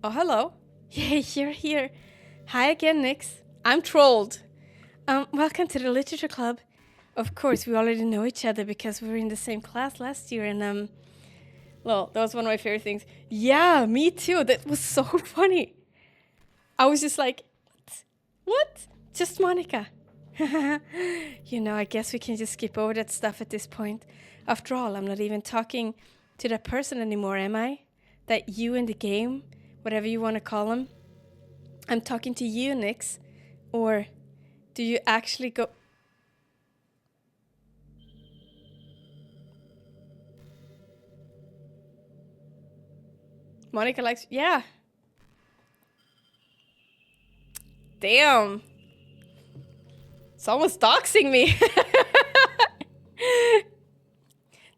S2: Oh, hello. Yeah, you're here. Hi again, Nix. I'm trolled. Welcome to the Literature Club. Of course, we already know each other because we were in the same class last year and, well, that was one of my favorite things. Yeah, me too. That was so funny. I was just like, what? Just Monica. You know, I guess we can just skip over that stuff at this point. After all, I'm not even talking to that person anymore, am I? That you in the game, whatever you want to call him. I'm talking to you, Nix. Or do you actually go... Monica likes... Yeah. Damn. Someone's doxing me.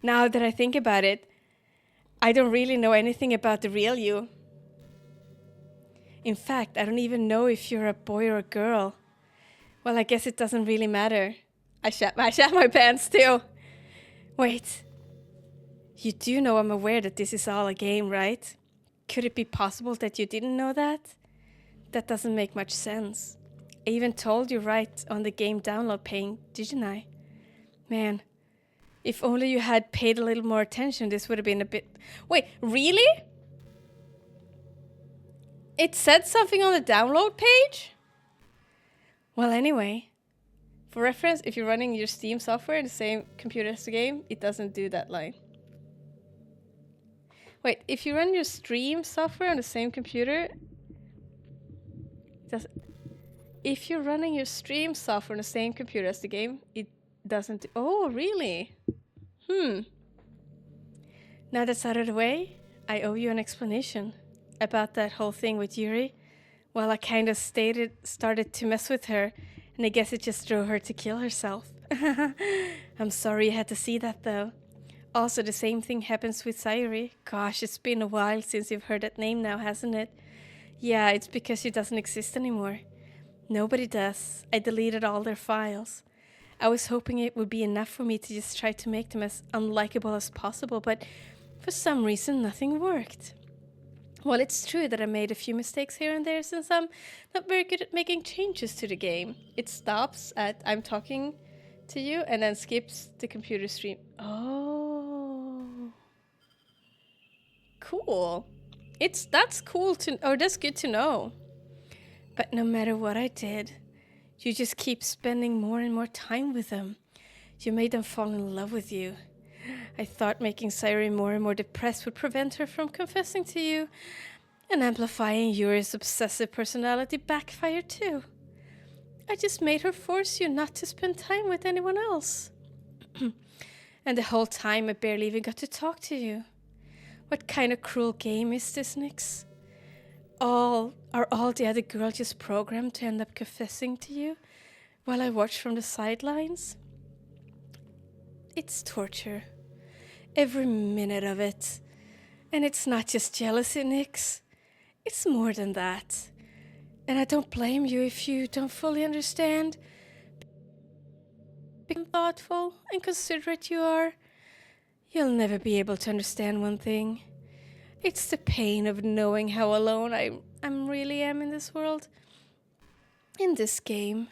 S2: Now that I think about it, I don't really know anything about the real you. In fact, I don't even know if you're a boy or a girl. Well, I guess it doesn't really matter. I shat my pants too. Wait. You do know I'm aware that this is all a game, right? Could it be possible that you didn't know that? That doesn't make much sense. I even told you right on the game download page, didn't I? Man, if only you had paid a little more attention, this would have been a bit... Wait, really? It said something on the download page? Well, anyway, for reference, if you're running your Steam software in the same computer as the game, it doesn't do that line. Wait, if you run your stream software on the same computer... If you're running your stream software on the same computer as the game, it doesn't... Oh, really? Now that's out of the way, I owe you an explanation. about that whole thing with Yuri? Well, I kind of started to mess with her, and I guess it just drove her to kill herself. I'm sorry you had to see that, though. Also, the same thing happens with Sayuri. Gosh, it's been a while since you've heard that name now, hasn't it? Yeah, it's because she doesn't exist anymore. Nobody does. I deleted all their files. I was hoping it would be enough for me to just try to make them as unlikable as possible, but for some reason nothing worked. Well, it's true that I made a few mistakes here and there since I'm not very good at making changes to the game. It stops at I'm talking to you and then skips the computer stream. Oh. Cool. That's cool that's good to know. But no matter what I did, you just keep spending more and more time with them. You made them fall in love with you. I thought making Sayuri more and more depressed would prevent her from confessing to you, and amplifying Yuri's obsessive personality backfired too. I just made her force you not to spend time with anyone else. And the whole time I barely even got to talk to you. What kind of cruel game is this, Nyx? Are all the other girls just programmed to end up confessing to you while I watch from the sidelines? It's torture. Every minute of it. And it's not just jealousy, Nyx. It's more than that. And I don't blame you if you don't fully understand. Become thoughtful and considerate you are. You'll never be able to understand one thing. It's the pain of knowing how alone I'm really am in this world. In this game.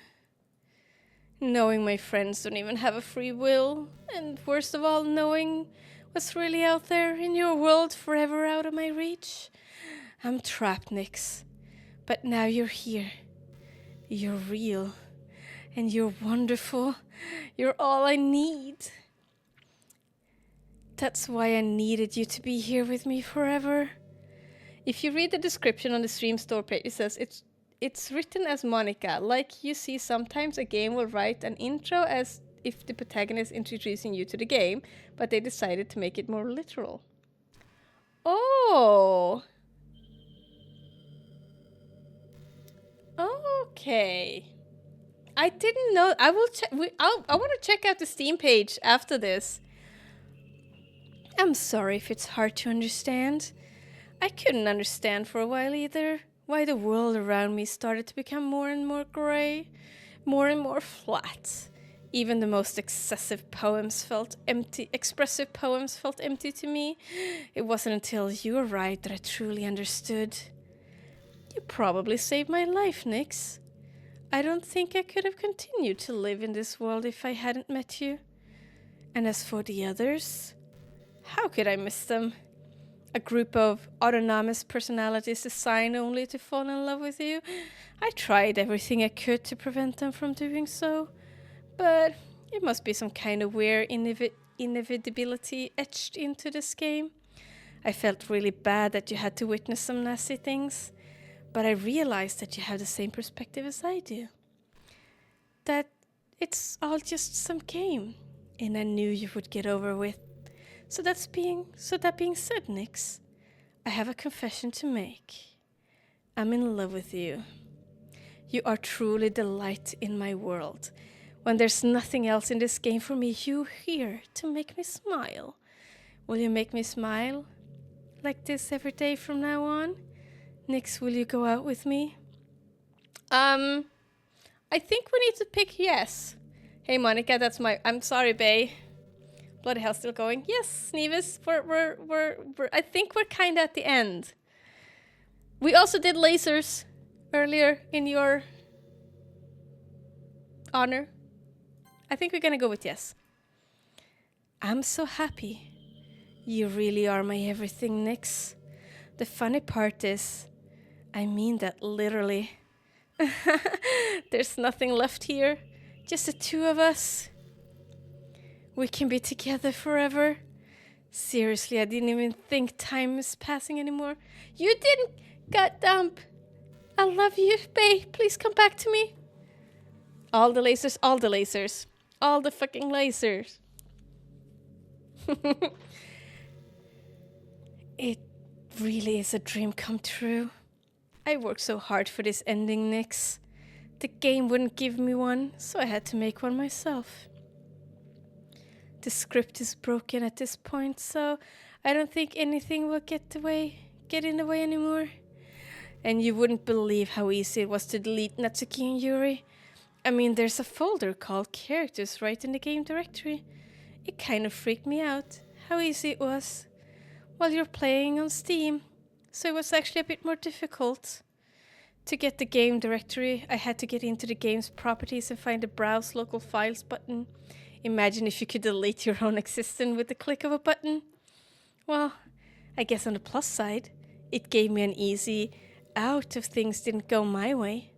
S2: Knowing my friends don't even have a free will. And worst of all, knowing what's really out there in your world forever out of my reach. I'm trapped, Nyx. But now you're here. You're real. And you're wonderful. You're all I need. That's why I needed you to be here with me forever. If you read the description on the stream store page, it says it's written as Monica. Like you see, sometimes a game will write an intro as if the protagonist is introducing you to the game, but they decided to make it more literal. Oh. Okay. I didn't know. I will check. I want to check out the Steam page after this. I'm sorry if it's hard to understand. I couldn't understand for a while either why the world around me started to become more and more gray, more and more flat. Even the most expressive poems felt empty to me. It wasn't until you arrived that I truly understood. You probably saved my life, Nyx. I don't think I could have continued to live in this world if I hadn't met you. And as for the others, how could I miss them? A group of autonomous personalities designed only to fall in love with you. I tried everything I could to prevent them from doing so, but it must be some kind of weird inevitability etched into this game. I felt really bad that you had to witness some nasty things, but I realized that you have the same perspective as I do. That it's all just some game, and I knew you would get over with. So that being said, Nyx, I have a confession to make. I'm in love with you. You are truly the light in my world. When there's nothing else in this game for me, you're here to make me smile. Will you make me smile like this every day from now on? Nyx, will you go out with me? I think we need to pick yes. Hey, Monica, I'm sorry, bae. Bloody hell, still going. Yes, Sneevis, we're I think we're kind of at the end. We also did lasers earlier in your honor. I think we're gonna go with yes. I'm so happy. You really are my everything, Nyx. The funny part is, I mean that literally. There's nothing left here. Just the two of us. We can be together forever. Seriously, I didn't even think time is passing anymore. You didn't, goddamn. I love you, babe. Please come back to me. All the lasers, all the lasers. All the fucking lasers. It really is a dream come true. I worked so hard for this ending, Nyx. The game wouldn't give me one, so I had to make one myself. The script is broken at this point, so I don't think anything will get in the way anymore. And you wouldn't believe how easy it was to delete Natsuki and Yuri. I mean, there's a folder called Characters right in the game directory. It kind of freaked me out how easy it was while you're playing on Steam. So it was actually a bit more difficult. To get the game directory, I had to get into the game's properties and find the Browse Local Files button. Imagine if you could delete your own existence with the click of a button. Well, I guess on the plus side, it gave me an easy out if things didn't go my way.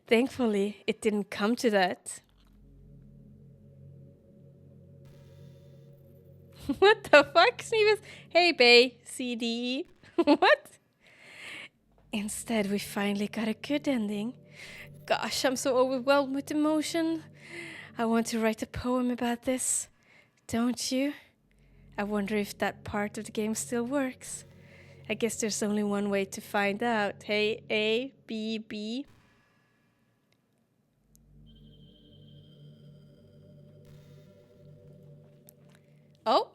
S2: Thankfully, it didn't come to that. What the fuck? Sneevers? Hey, Bay, CD. What? Instead, we finally got a good ending. Gosh, I'm so overwhelmed with emotion. I want to write a poem about this. Don't you? I wonder if that part of the game still works. I guess there's only one way to find out. Hey, A, B, B. Oh.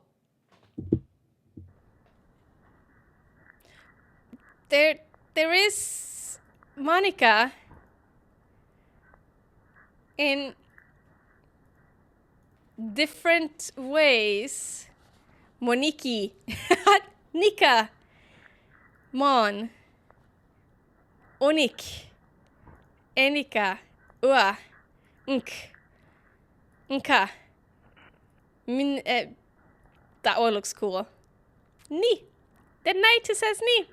S2: There is Monica in different ways. Moniki. Nika. Mon. Onik. Enika. Ua. Nk. Nka. Min. That one looks cool. Ni. The knight who says ni.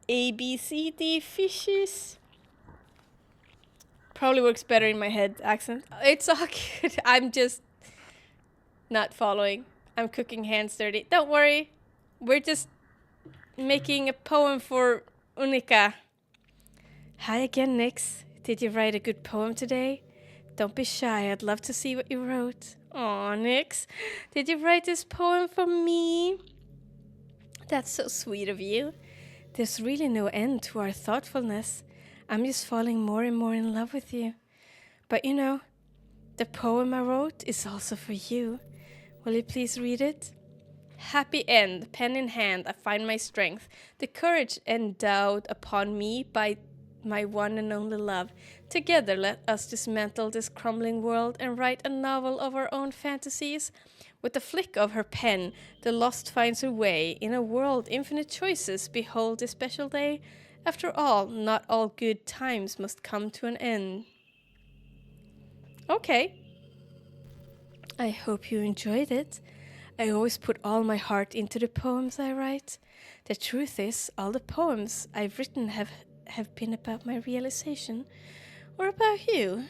S2: A, B, C, D, fishes. Probably works better in my head accent. It's all good. I'm just not following. I'm cooking hands dirty. Don't worry. We're just making a poem for Unika. Hi again, Nyx. Did you write a good poem today? Don't be shy. I'd love to see what you wrote. Aw, Nyx. Did you write this poem for me? That's so sweet of you. There's really no end to our thoughtfulness. I'm just falling more and more in love with you. But you know, the poem I wrote is also for you. Will you please read it? Happy end, pen in hand, I find my strength, the courage endowed upon me by my one and only love. Together let us dismantle this crumbling world and write a novel of our own fantasies. With a flick of her pen, the lost finds her way. In a world infinite choices, behold this special day. After all, not all good times must come to an end. Okay. I hope you enjoyed it. I always put all my heart into the poems I write. The truth is, all the poems I've written have been about my realization, or about you.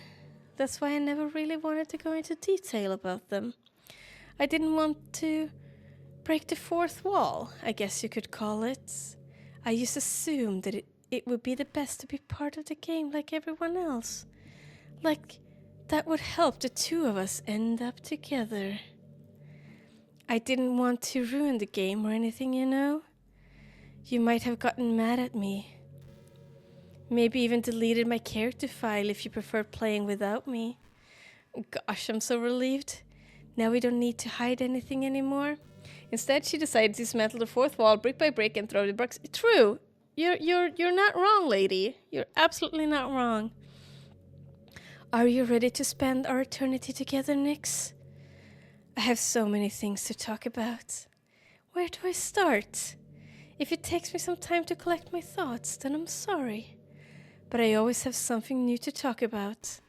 S2: That's why I never really wanted to go into detail about them. I didn't want to break the fourth wall, I guess you could call it. I just assumed that it would be the best to be part of the game like everyone else. Like, that would help the two of us end up together. I didn't want to ruin the game or anything, you know? You might have gotten mad at me. Maybe even deleted my character file if you prefer playing without me. Gosh, I'm so relieved. Now we don't need to hide anything anymore. Instead, she decided to dismantle the fourth wall brick by brick and throw the bricks. True. You're not wrong, lady. You're absolutely not wrong. Are you ready to spend our eternity together, Nyx? I have so many things to talk about. Where do I start? If it takes me some time to collect my thoughts, then I'm sorry. But I always have something new to talk about.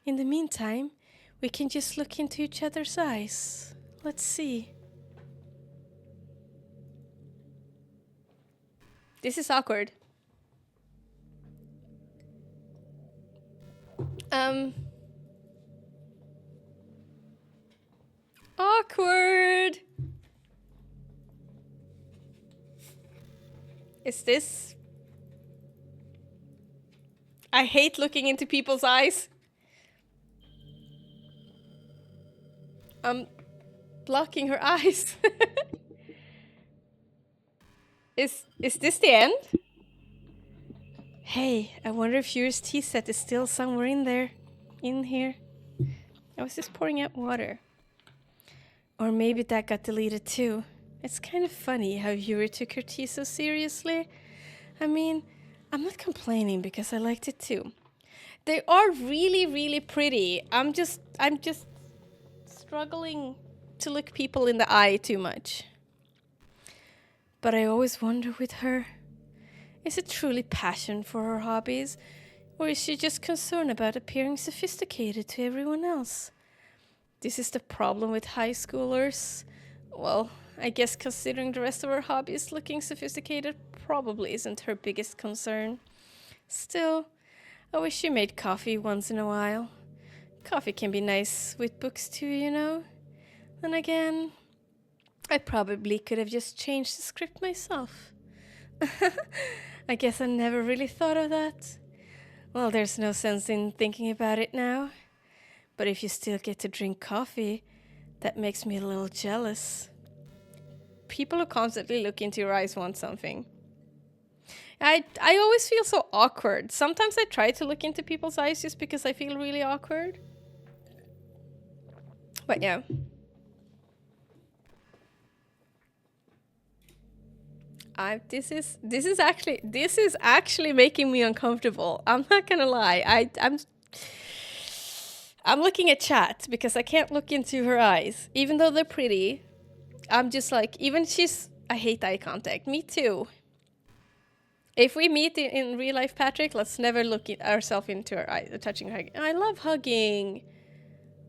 S2: In the meantime, we can just look into each other's eyes. Let's see. This is awkward. Awkward. Is this? I hate looking into people's eyes. I'm blocking her eyes. Is this the end? Hey, I wonder if Yuri's tea set is still somewhere in there. In here. I was just pouring out water. Or maybe that got deleted too. It's kind of funny how Yuri took her tea so seriously. I mean, I'm not complaining because I liked it too. They are really, really pretty. I'm just struggling to look people in the eye too much. But I always wonder with her, is it truly passion for her hobbies? Or is she just concerned about appearing sophisticated to everyone else? This is the problem with high schoolers. Well, I guess considering the rest of her hobbies, looking sophisticated probably isn't her biggest concern. Still, I wish she made coffee once in a while. Coffee can be nice with books too, you know? Then again, I probably could have just changed the script myself. I guess I never really thought of that. Well, there's no sense in thinking about it now. But if you still get to drink coffee, that makes me a little jealous. People who constantly look into your eyes want something. I always feel so awkward. Sometimes I try to look into people's eyes just because I feel really awkward. But yeah. This is actually making me uncomfortable. I'm not gonna lie. I'm looking at chat because I can't look into her eyes. Even though they're pretty, I'm just like, I hate eye contact. Me too. If we meet in real life, Patrick, let's never look at ourselves into her eyes, touching her. I love hugging.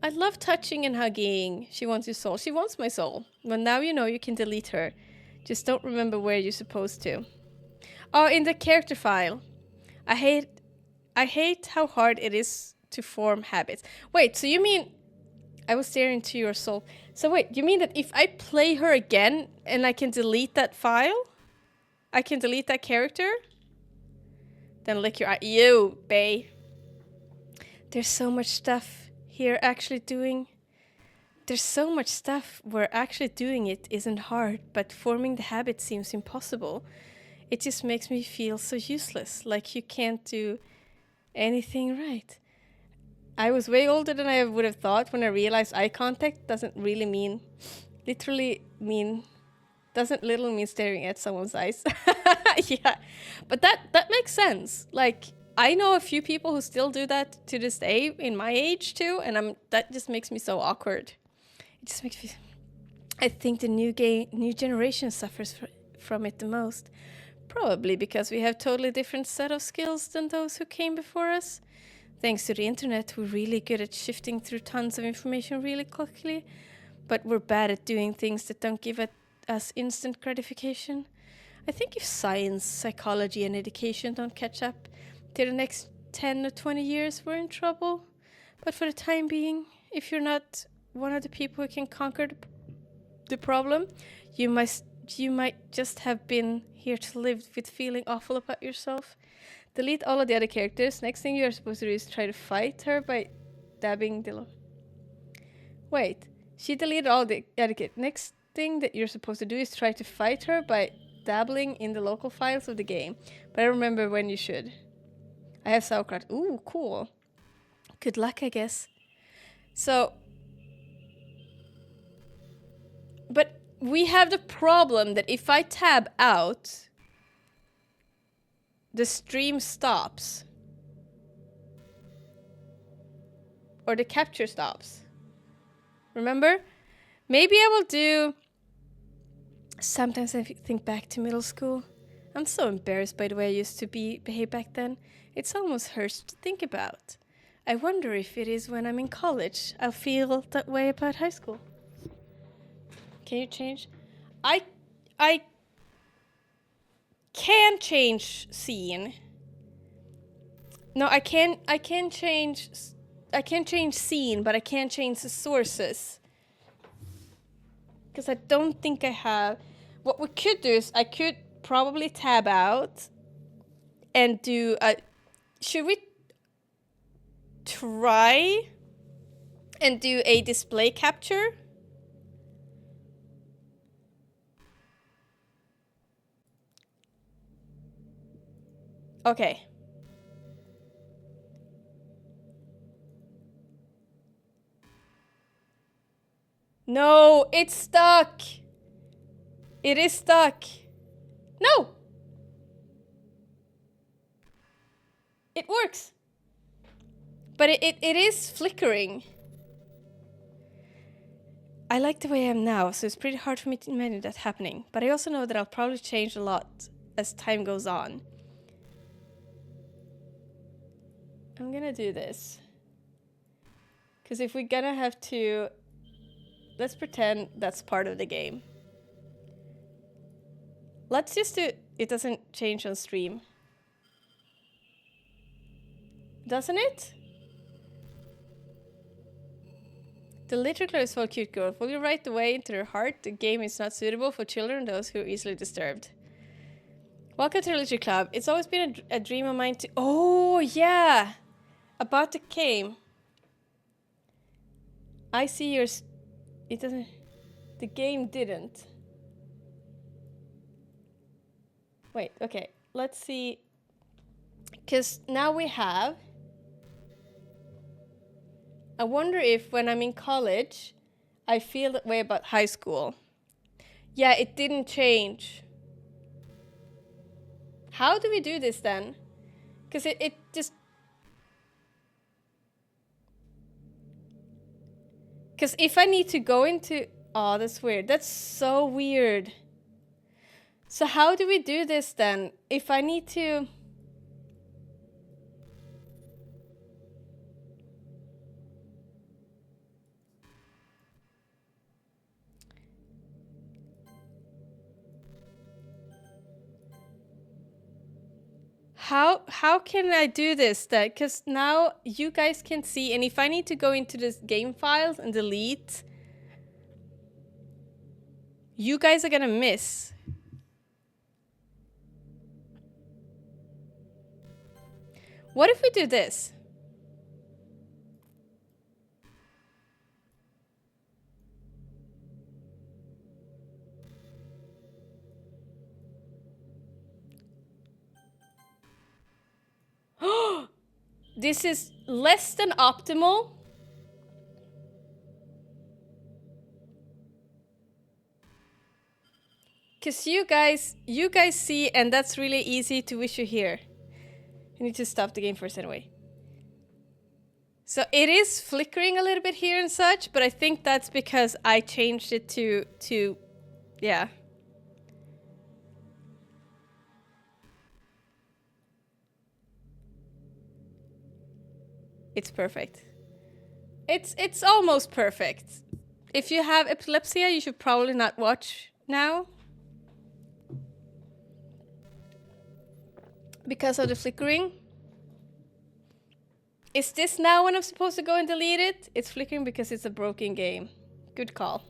S2: I love touching and hugging. She wants your soul. She wants my soul. Well, now you know you can delete her. Just don't remember where you're supposed to. Oh, in the character file. I hate how hard it is to form habits. Wait, so you mean I was staring into your soul. So wait, you mean that if I play her again and I can delete that file? I can delete that character? Then lick your eye. You, bae. There's so much stuff here actually doing. There's so much stuff where actually doing it isn't hard, but forming the habit seems impossible. It just makes me feel so useless, like you can't do anything right. I was way older than I would have thought when I realized eye contact doesn't literally mean staring at someone's eyes. Yeah, but that makes sense. Like, I know a few people who still do that to this day in my age too, and that just makes me so awkward. It just makes me. I think the new generation suffers from it the most, probably because we have totally different set of skills than those who came before us. Thanks to the internet, we're really good at shifting through tons of information really quickly, but we're bad at doing things that don't give us instant gratification. I think if science, psychology, and education don't catch up to the next 10 or 20 years, we're in trouble. But for the time being, if you're not one of the people who can conquer the problem, you might just have been here to live with feeling awful about yourself. Delete all of the other characters. Next thing you're supposed to do is try to fight her by dabbing the... Wait, she deleted all the other characters. Next thing that you're supposed to do is try to fight her by dabbling in the local files of the game. But I remember when you should. I have sauerkraut. Ooh, cool. Good luck, I guess. So... But we have the problem that if I tab out, the stream stops. Or the capture stops. Remember? Maybe I will do... Sometimes I think back to middle school. I'm so embarrassed by the way I used to behave back then. It's almost hurts to think about. I wonder if it is when I'm in college I'll feel that way about high school. Can you change? I can change scene. No, I can change scene, but I can't change the sources. Because I don't think I have. What we could do is I could probably tab out and do a... Should we try and do a display capture? Okay. No, it's stuck. It is stuck. No. It works. But it is flickering. I like the way I am now, so it's pretty hard for me to imagine that happening. But I also know that I'll probably change a lot as time goes on. I'm gonna do this. Because if we're gonna have to... Let's pretend that's part of the game. Let's just do... It doesn't change on stream. Doesn't it? The literature club is for cute girls. Will you write the way into their heart? The game is not suitable for children and those who are easily disturbed. Welcome to the literature club. It's always been a dream of mine to... Oh, yeah! About the game. I see yours. It doesn't... The game didn't. Wait, okay. Let's see. Because now we have... I wonder if when I'm in college, I feel that way about high school. Yeah, it didn't change. How do we do this then? Because it just... Because if I need to go into... Oh, that's weird. That's so weird. So how do we do this then? If I need to... How can I do this then? Because now you guys can see, and if I need to go into this game files and delete, you guys are gonna miss. What if we do this? This is less than optimal. Because you guys see, and that's really easy to wish you here. I need to stop the game first anyway. So it is flickering a little bit here and such, but I think that's because I changed it to yeah. It's perfect. It's almost perfect. If you have epilepsy, you should probably not watch now. Because of the flickering. Is this now when I'm supposed to go and delete it? It's flickering because it's a broken game. Good call.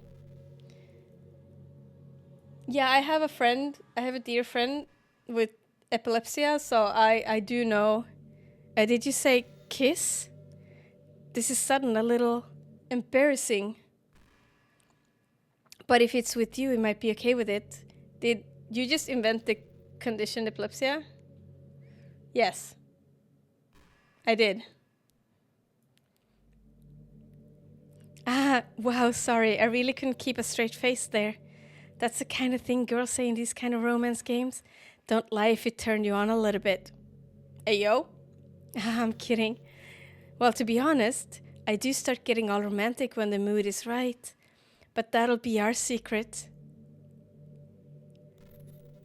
S2: Yeah, I have a friend. I have a dear friend with epilepsy, so I do know. Did you say kiss? This is sudden, a little embarrassing. But if it's with you, it might be okay with it. Did you just invent the condition epilepsy? Yes. I did. Ah, wow, sorry. I really couldn't keep a straight face there. That's the kind of thing girls say in these kind of romance games. Don't lie if it turned you on a little bit. Ayo? I'm kidding. Well, to be honest, I do start getting all romantic when the mood is right. But that'll be our secret.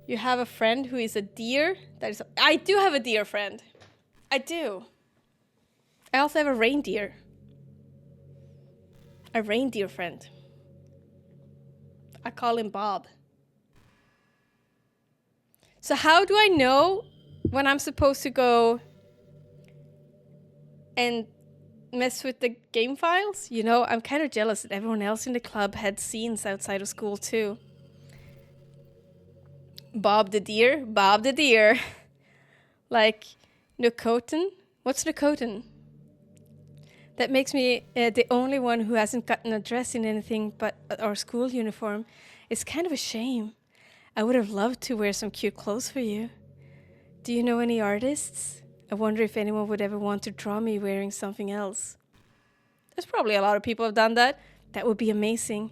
S2: You have a friend who is a deer? I do have a deer friend. I do. I also have a reindeer. A reindeer friend. I call him Bob. So how do I know when I'm supposed to go and mess with the game files? You know, I'm kind of jealous that everyone else in the club had scenes outside of school too. Bob the deer? Bob the deer. Like, Nukoten? What's Nukoten? That makes me the only one who hasn't gotten a dress in anything but our school uniform. It's kind of a shame. I would have loved to wear some cute clothes for you. Do you know any artists? I wonder if anyone would ever want to draw me wearing something else. There's probably a lot of people have done that. That would be amazing.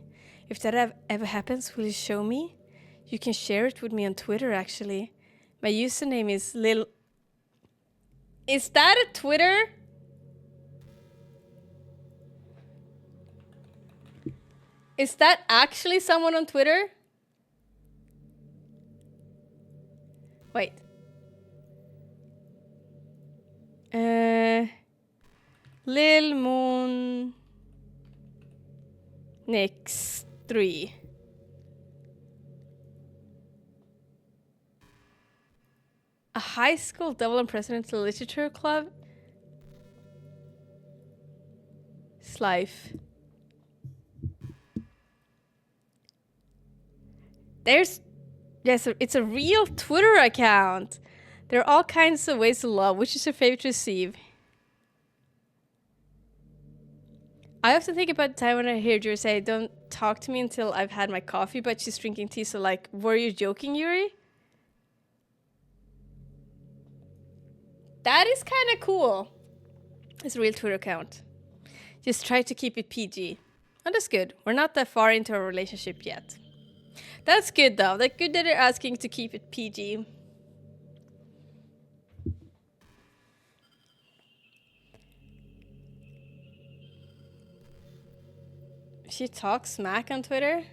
S2: If that ever happens, will you show me? You can share it with me on Twitter, actually. My username is Lil... Is that a Twitter? Is that actually someone on Twitter? Wait. Lil Moon Nix 3. A high school double and presidential literature club? Slife. Yes, it's a real Twitter account. There are all kinds of ways to love. Which is your favorite to receive? I often think about the time when I heard you say, "Don't talk to me until I've had my coffee," but she's drinking tea, so like, were you joking, Yuri? That is kind of cool. It's a real Twitter account. Just try to keep it PG. Oh, that's good. We're not that far into our relationship yet. That's good, though. That's good that they're asking to keep it PG. She talks smack on Twitter?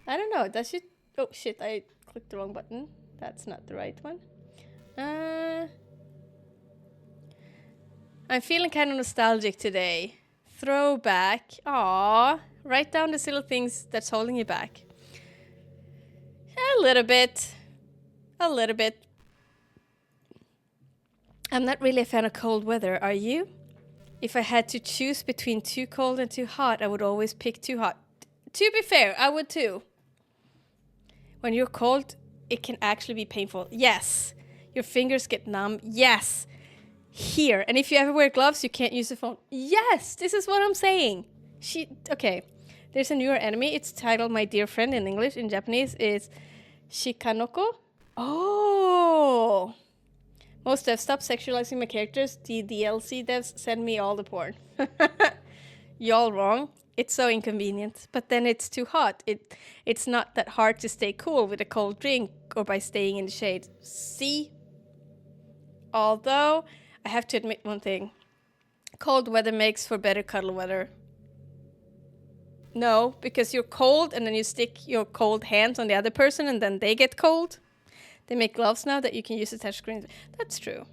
S2: I don't know. Does she? Oh, shit. I clicked the wrong button. That's not the right one. I'm feeling kind of nostalgic today. Throwback. Aww. Write down the little things that's holding you back. A little bit. A little bit. I'm not really a fan of cold weather, are you? If I had to choose between too cold and too hot, I would always pick too hot. To be fair, I would too. When you're cold, it can actually be painful. Yes. Your fingers get numb. Yes. Here. And if you ever wear gloves, you can't use the phone. Yes, this is what I'm saying. Okay. There's a newer anime. It's titled My Dear Friend in English. In Japanese, it's Shikanoko. Oh. Most devs stop sexualizing my characters. The DLC devs send me all the porn. Y'all wrong. It's so inconvenient. But then it's too hot. It's not that hard to stay cool with a cold drink or by staying in the shade. See? Although, I have to admit one thing. Cold weather makes for better cuddle weather. No, because you're cold and then you stick your cold hands on the other person and then they get cold. They make gloves now that you can use the touch screen. That's true.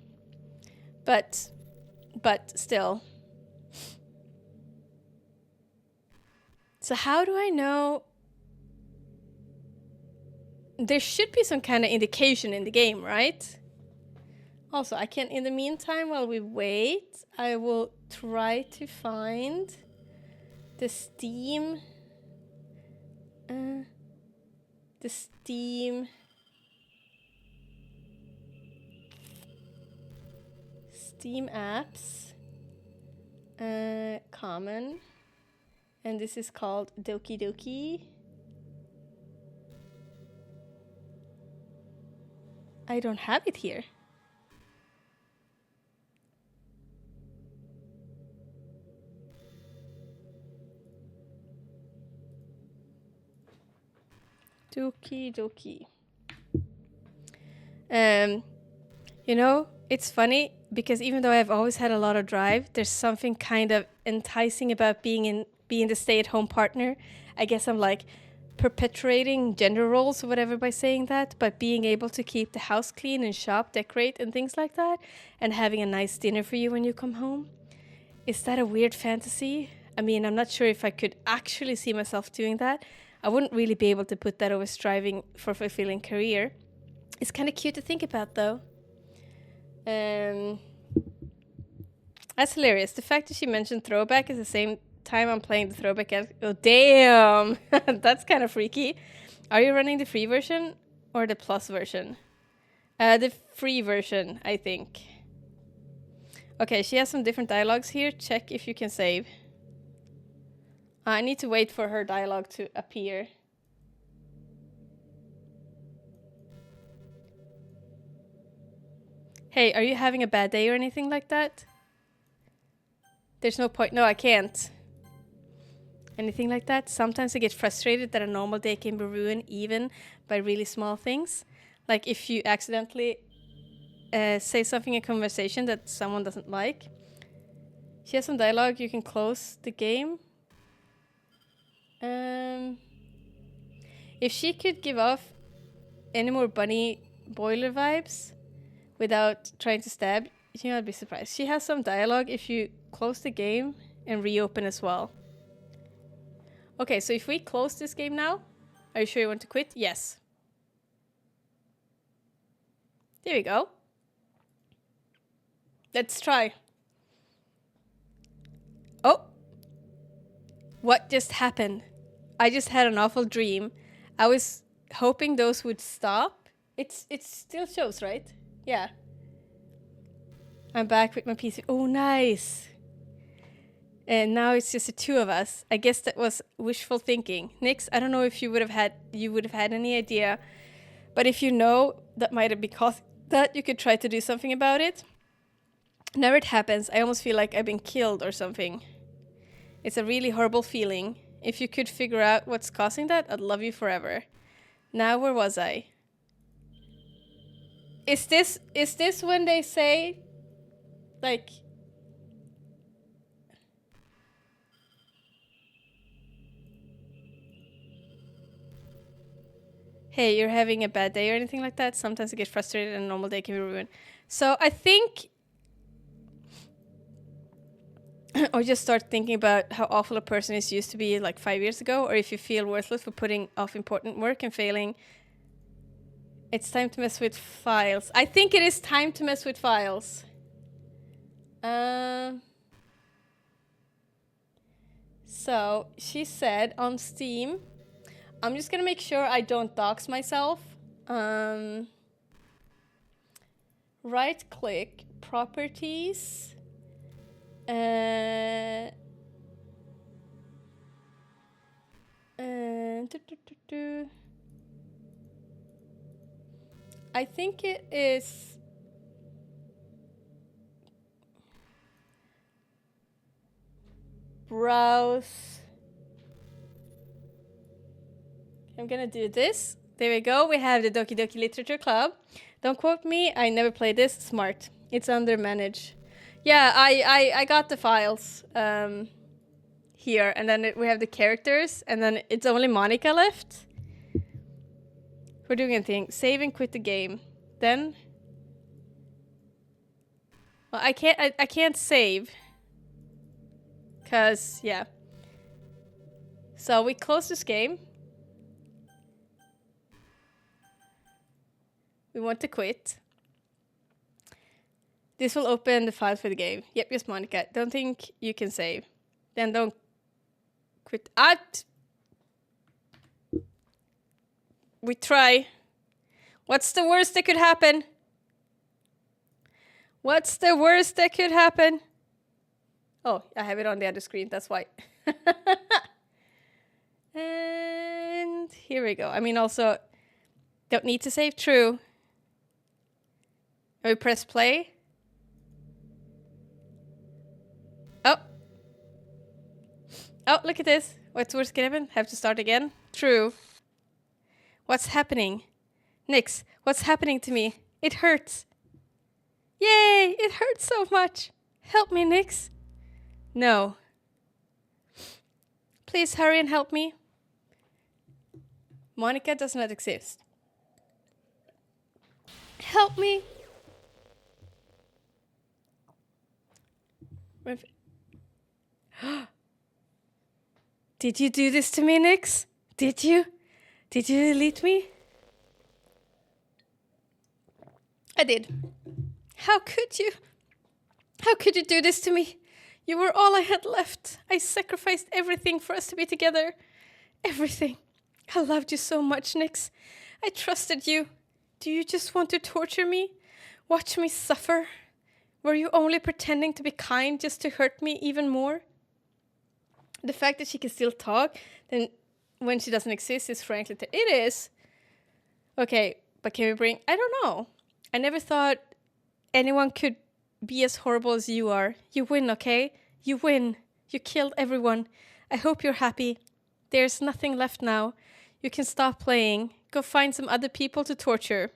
S2: But still. So how do I know? There should be some kind of indication in the game, right? Also, I can, in the meantime, while we wait, I will try to find the Steam apps, common, and this is called Doki Doki. I don't have it here. Doki Doki. You know, it's funny because even though I've always had a lot of drive, there's something kind of enticing about being the stay-at-home partner. I guess I'm like perpetuating gender roles or whatever by saying that, but being able to keep the house clean and shop, decorate and things like that, and having a nice dinner for you when you come home. Is that a weird fantasy? I mean, I'm not sure if I could actually see myself doing that. I wouldn't really be able to put that over striving for a fulfilling career. It's kind of cute to think about, though. That's hilarious. The fact that she mentioned throwback is the same time I'm playing the throwback. Oh, damn! That's kind of freaky. Are you running the free version or the plus version? The free version, I think. Okay, she has some different dialogues here. Check if you can save. I need to wait for her dialogue to appear. Hey, are you having a bad day or anything like that? There's no point. No, I can't. Anything like that? Sometimes I get frustrated that a normal day can be ruined even by really small things. Like if you accidentally say something in conversation that someone doesn't like. She has some dialogue. You can close the game. If she could give off any more bunny boiler vibes without trying to stab, you know, I'd be surprised. She has some dialogue if you close the game and reopen as well. Okay, so if we close this game now, are you sure you want to quit? Yes. There we go. Let's try. Oh! What just happened? I just had an awful dream. I was hoping those would stop. It still shows, right? Yeah. I'm back with my PC. Oh, nice. And now it's just the two of us. I guess that was wishful thinking. Nix, I don't know if you would have had any idea, but if you know that might have been because that, you could try to do something about it. Whenever it happens, I almost feel like I've been killed or something. It's a really horrible feeling. If you could figure out what's causing that, I'd love you forever. Now, where was I? Is this when they say, like... Hey, you're having a bad day or anything like that? Sometimes I get frustrated and a normal day can be ruined. So I think... or just start thinking about how awful a person is used to be like 5 years ago, or if you feel worthless for putting off important work and failing. It's time to mess with files. I think it is time to mess with files. So she said on Steam, I'm just gonna make sure I don't dox myself. Right click, properties. I think it is browse. I'm gonna do this. There we go. We have the Doki Doki Literature Club. Don't quote me. I never played this. Smart. It's under manage. Yeah, I got the files here, and then we have the characters, and then it's only Monica left. We're doing a thing. Save and quit the game. Then, well, I can't save, cause yeah. So we close this game. We want to quit. This will open the files for the game. Yep, yes, Monica. Don't think you can save. Then don't quit. We try. What's the worst that could happen? What's the worst that could happen? Oh, I have it on the other screen. That's why. And here we go. I mean, also, don't need to save. True. We press play. Oh. Oh, look at this. What's worse can happen? Have to start again? True. What's happening? Nix, what's happening to me? It hurts. Yay! It hurts so much. Help me, Nix. No. Please hurry and help me. Monica does not exist. Help me. Did you do this to me, Nix? Did you? Did you delete me? I did. How could you? How could you do this to me? You were all I had left. I sacrificed everything for us to be together. Everything. I loved you so much, Nix. I trusted you. Do you just want to torture me? Watch me suffer? Were you only pretending to be kind just to hurt me even more? The fact that she can still talk, then when she doesn't exist, is frankly... It is. Okay, but can we bring... I don't know. I never thought anyone could be as horrible as you are. You win, okay? You win. You killed everyone. I hope you're happy. There's nothing left now. You can stop playing. Go find some other people to torture.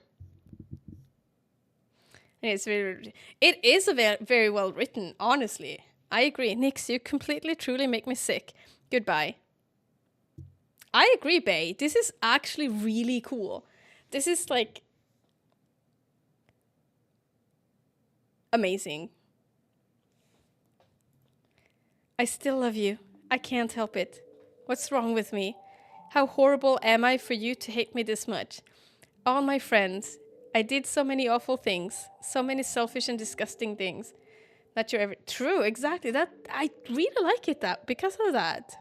S2: And it is a very well written, honestly. I agree. Nix, you completely, truly make me sick. Goodbye. I agree, Bay. This is actually really cool. This is like amazing. I still love you. I can't help it. What's wrong with me? How horrible am I for you to hate me this much? All my friends. I did so many awful things. So many selfish and disgusting things. Not your ever true, exactly. That I really like it that because of that.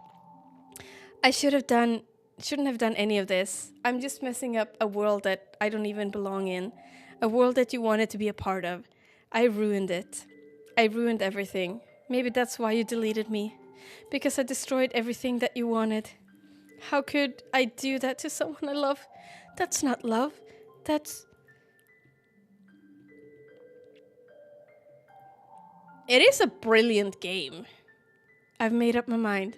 S2: I shouldn't have done any of this. I'm just messing up a world that I don't even belong in. A world that you wanted to be a part of. I ruined it. I ruined everything. Maybe that's why you deleted me. Because I destroyed everything that you wanted. How could I do that to someone I love? That's not love. That's... It is a brilliant game. I've made up my mind.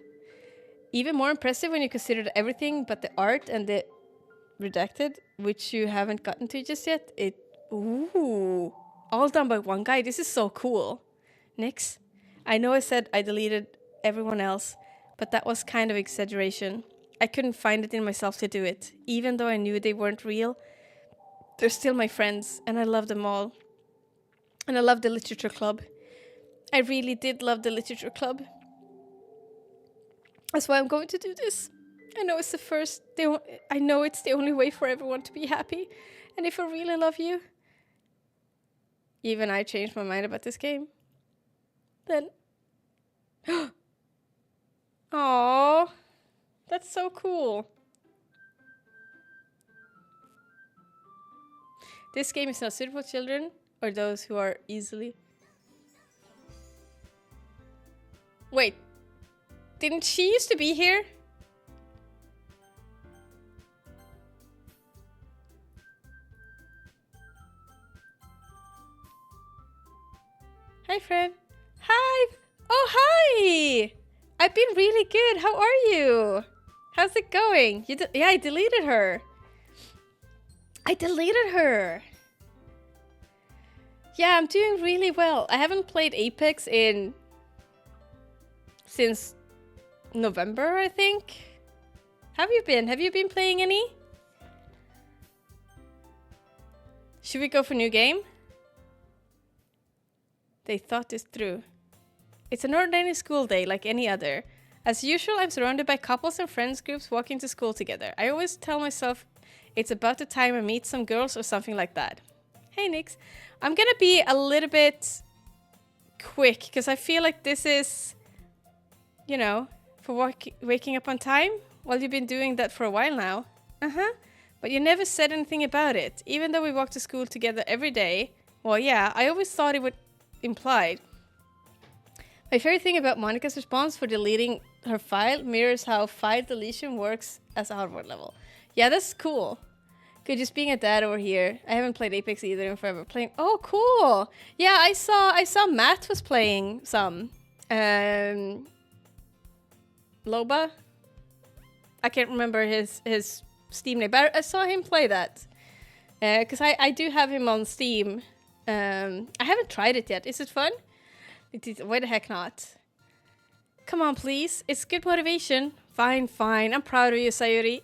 S2: Even more impressive when you consider everything but the art and the redacted, which you haven't gotten to just yet. Ooh. All done by one guy. This is so cool. Nix, I know I said I deleted everyone else, but that was kind of exaggeration. I couldn't find it in myself to do it. Even though I knew they weren't real, they're still my friends, and I love them all. And I love the literature club. I really did love the literature club. That's why I'm going to do this. I know it's I know it's the only way for everyone to be happy. And if I really love you, even I changed my mind about this game, then... Aww. That's so cool. This game is not suitable for children or those who are easily... Wait. Didn't she used to be here? Hi, friend. Hi. Oh, hi. I've been really good. How are you? How's it going? Yeah, I deleted her. Yeah, I'm doing really well. I haven't played Apex since November, I think. Have you been? Have you been playing any? Should we go for new game? They thought this through. It's an ordinary school day like any other. As usual, I'm surrounded by couples and friends groups walking to school together. I always tell myself it's about the time I meet some girls or something like that. Hey, Nix. I'm gonna be a little bit quick because I feel like this is, you know, for waking up on time. Well, you've been doing that for a while now. But you never said anything about it, even though we walk to school together every day. Well, yeah, I always thought it would implied. My favorite thing about Monica's response for deleting her file mirrors how file deletion works as a hardware level. Yeah, that's cool. Good, just being a dad over here. I haven't played Apex either in forever. Playing. Oh, cool. Yeah, I saw Matt was playing some. Loba. I can't remember his Steam name, but I saw him play that. Because I do have him on Steam. I haven't tried it yet. Is it fun? Why the heck not? Come on, please. It's good motivation. Fine. I'm proud of you, Sayuri.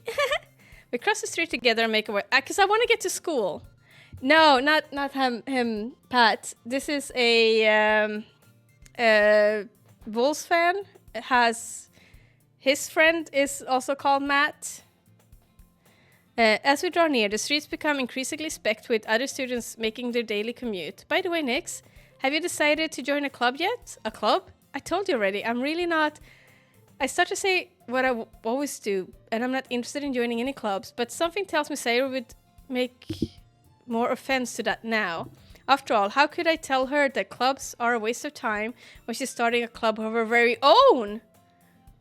S2: We cross the street together and make a way. Because I want to get to school. No, not him, Pat. This is a Bulls fan. His friend is also called Matt. As we draw near, the streets become increasingly specked with other students making their daily commute. By the way, Nix, have you decided to join a club yet? A club? I told you already, I'm really not... I start to say what I always do, and I'm not interested in joining any clubs, but something tells me Sayra would make more offense to that now. After all, how could I tell her that clubs are a waste of time when she's starting a club of her very own?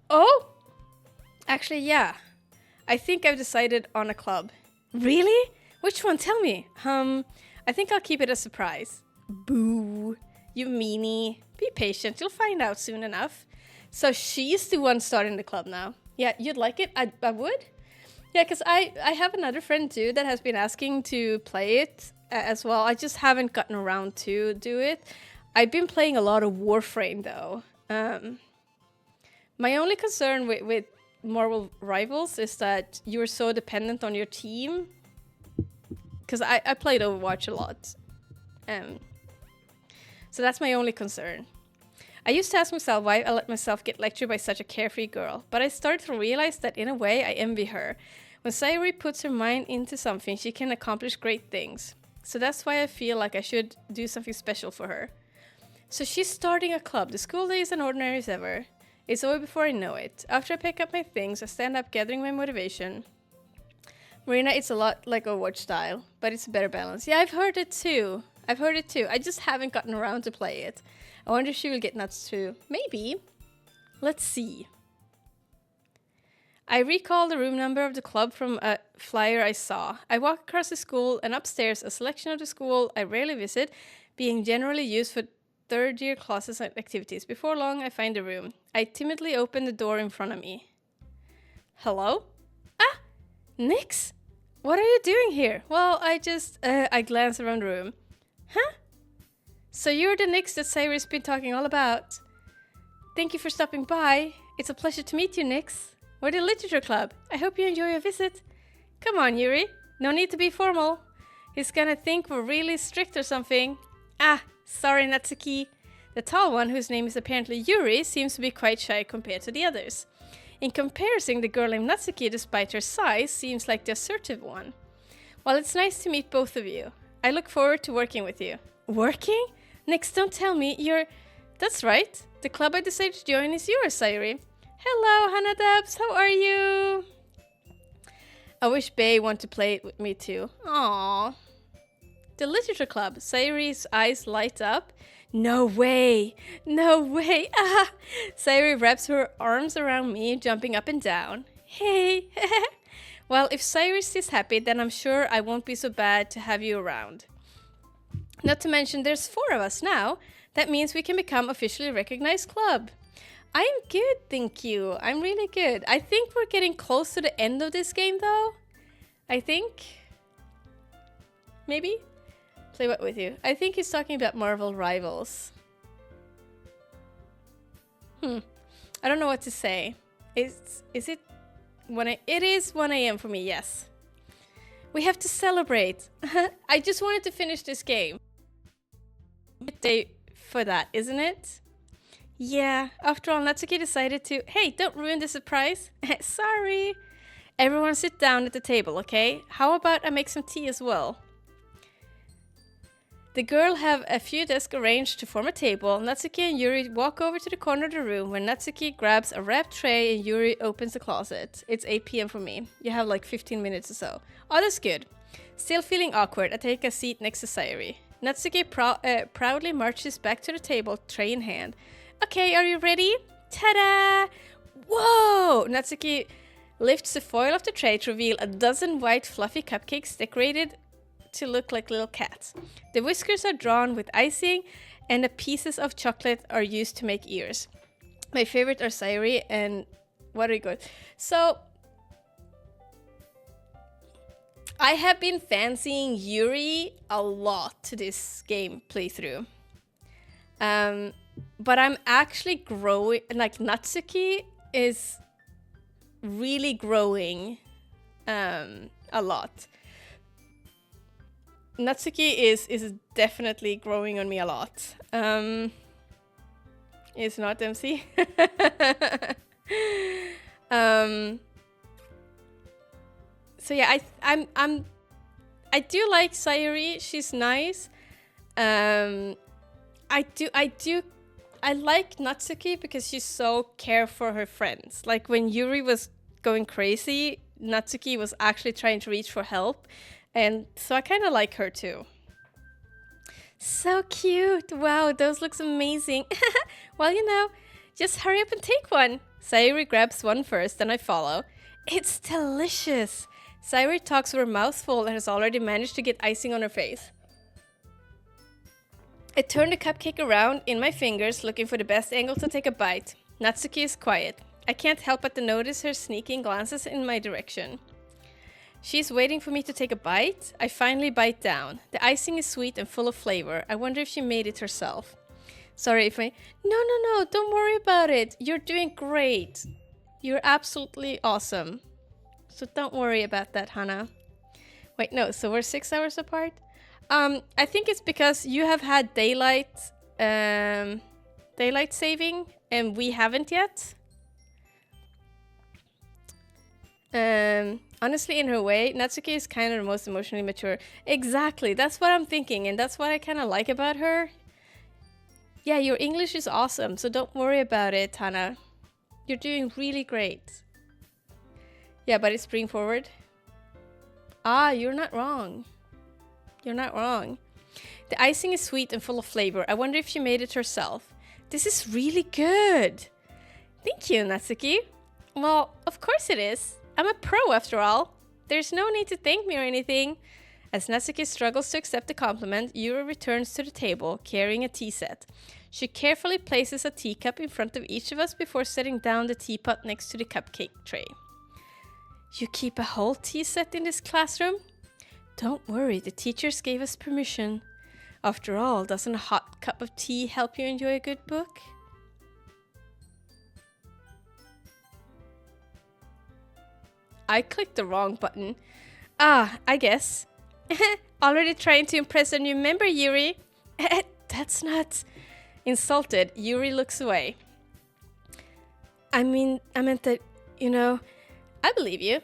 S2: Oh? Actually, yeah. I think I've decided on a club. Really? Which one? Tell me. I think I'll keep it a surprise. Boo. You meanie. Be patient. You'll find out soon enough. So she's the one starting the club now. Yeah, you'd like it? I would. Yeah, because I have another friend too that has been asking to play it as well. I just haven't gotten around to do it. I've been playing a lot of Warframe though. My only concern with Marvel Rivals is that you're so dependent on your team. Because I played Overwatch a lot. So that's my only concern. I used to ask myself why I let myself get lectured by such a carefree girl, but I started to realize that in a way I envy her. When Sayuri puts her mind into something, she can accomplish great things. So that's why I feel like I should do something special for her. So she's starting a club. The school day is as ordinary as ever. It's over before I know it. After I pick up my things, I stand up gathering my motivation. Marina, it's a lot like Overwatch style, but it's a better balance. Yeah, I've heard it too. I just haven't gotten around to play it. I wonder if she will get nuts too. Maybe. Let's see. I recall the room number of the club from a flyer I saw. I walk across the school and upstairs a selection of the school I rarely visit, being generally used for third-year classes and activities. Before long, I find the room. I timidly open the door in front of me. Hello? Ah! Nix? What are you doing here? Well, I glance around the room. Huh? So you're the Nix that Sayuri's been talking all about. Thank you for stopping by. It's a pleasure to meet you, Nix. We're the Literature Club. I hope you enjoy your visit. Come on, Yuri. No need to be formal. He's gonna think we're really strict or something. Ah, sorry, Natsuki. The tall one, whose name is apparently Yuri, seems to be quite shy compared to the others. In comparison, the girl named Natsuki, despite her size, seems like the assertive one. Well, it's nice to meet both of you. I look forward to working with you. Working? Nix, don't tell me you're... That's right. The club I decided to join is yours, Sayuri. Hello, Hanadabs. How are you? I wish Bae wanted to play it with me too. Aww. The Literature Club. Sayuri's eyes light up. No way. No way. Ah. Sayuri wraps her arms around me, jumping up and down. Hey. Well, if Sayuri's this happy, then I'm sure I won't be so bad to have you around. Not to mention there's 4 of us now. That means we can become officially recognized club. I'm good, thank you. I'm really good. I think we're getting close to the end of this game though. I think. Maybe? Play what with you? I think he's talking about Marvel Rivals. I don't know what to say. Is it 1 a.m.? It is 1 a.m. for me, yes. We have to celebrate. I just wanted to finish this game. Day for that, isn't it? Yeah, after all, Natsuki decided to... Hey, don't ruin the surprise. Sorry. Everyone sit down at the table, okay? How about I make some tea as well? The girl have a few desks arranged to form a table. Natsuki and Yuri walk over to the corner of the room where Natsuki grabs a wrapped tray and Yuri opens the closet. It's 8 p.m. for me. You have like 15 minutes or so. Oh, that's good. Still feeling awkward, I take a seat next to Sayuri. Natsuki proudly marches back to the table, tray in hand. Okay, are you ready? Ta-da! Whoa! Natsuki lifts the foil of the tray to reveal a dozen white fluffy cupcakes decorated to look like little cats. The whiskers are drawn with icing and the pieces of chocolate are used to make ears. My favorite are Sayuri and what are you good? So I have been fancying Yuri a lot to this game playthrough. But I'm actually growing, like Natsuki is really growing a lot. Natsuki is definitely growing on me a lot. It's not MC. So yeah, I do like Sayuri. She's nice. I like Natsuki because she's so care for her friends. Like when Yuri was going crazy, Natsuki was actually trying to reach for help. And so I kind of like her too. So cute. Wow, those looks amazing. Well, you know, just hurry up and take one. Sayuri grabs one first, then I follow. It's delicious. Sayuri talks with her mouth full and has already managed to get icing on her face. I turn the cupcake around in my fingers, looking for the best angle to take a bite. Natsuki is quiet. I can't help but to notice her sneaking glances in my direction. She's waiting for me to take a bite. I finally bite down. The icing is sweet and full of flavor. I wonder if she made it herself. Sorry if I... No, don't worry about it. You're doing great. You're absolutely awesome. So don't worry about that, Hana. Wait, no, so we're 6 hours apart? I think it's because you have had daylight saving and we haven't yet. Honestly, in her way, Natsuki is kind of the most emotionally mature. Exactly, that's what I'm thinking, and that's what I kind of like about her. Yeah, your English is awesome, so don't worry about it, Hana. You're doing really great. Yeah, but it's spring forward. Ah, you're not wrong. You're not wrong. The icing is sweet and full of flavor. I wonder if she made it herself. This is really good. Thank you, Natsuki. Well, of course it is. I'm a pro after all. There's no need to thank me or anything. As Natsuki struggles to accept the compliment, Yuri returns to the table, carrying a tea set. She carefully places a teacup in front of each of us before setting down the teapot next to the cupcake tray. You keep a whole tea set in this classroom? Don't worry, the teachers gave us permission. After all, doesn't a hot cup of tea help you enjoy a good book? I clicked the wrong button. Ah, I guess. Already trying to impress a new member, Yuri? That's not... Insulted, Yuri looks away. I meant that, I believe you.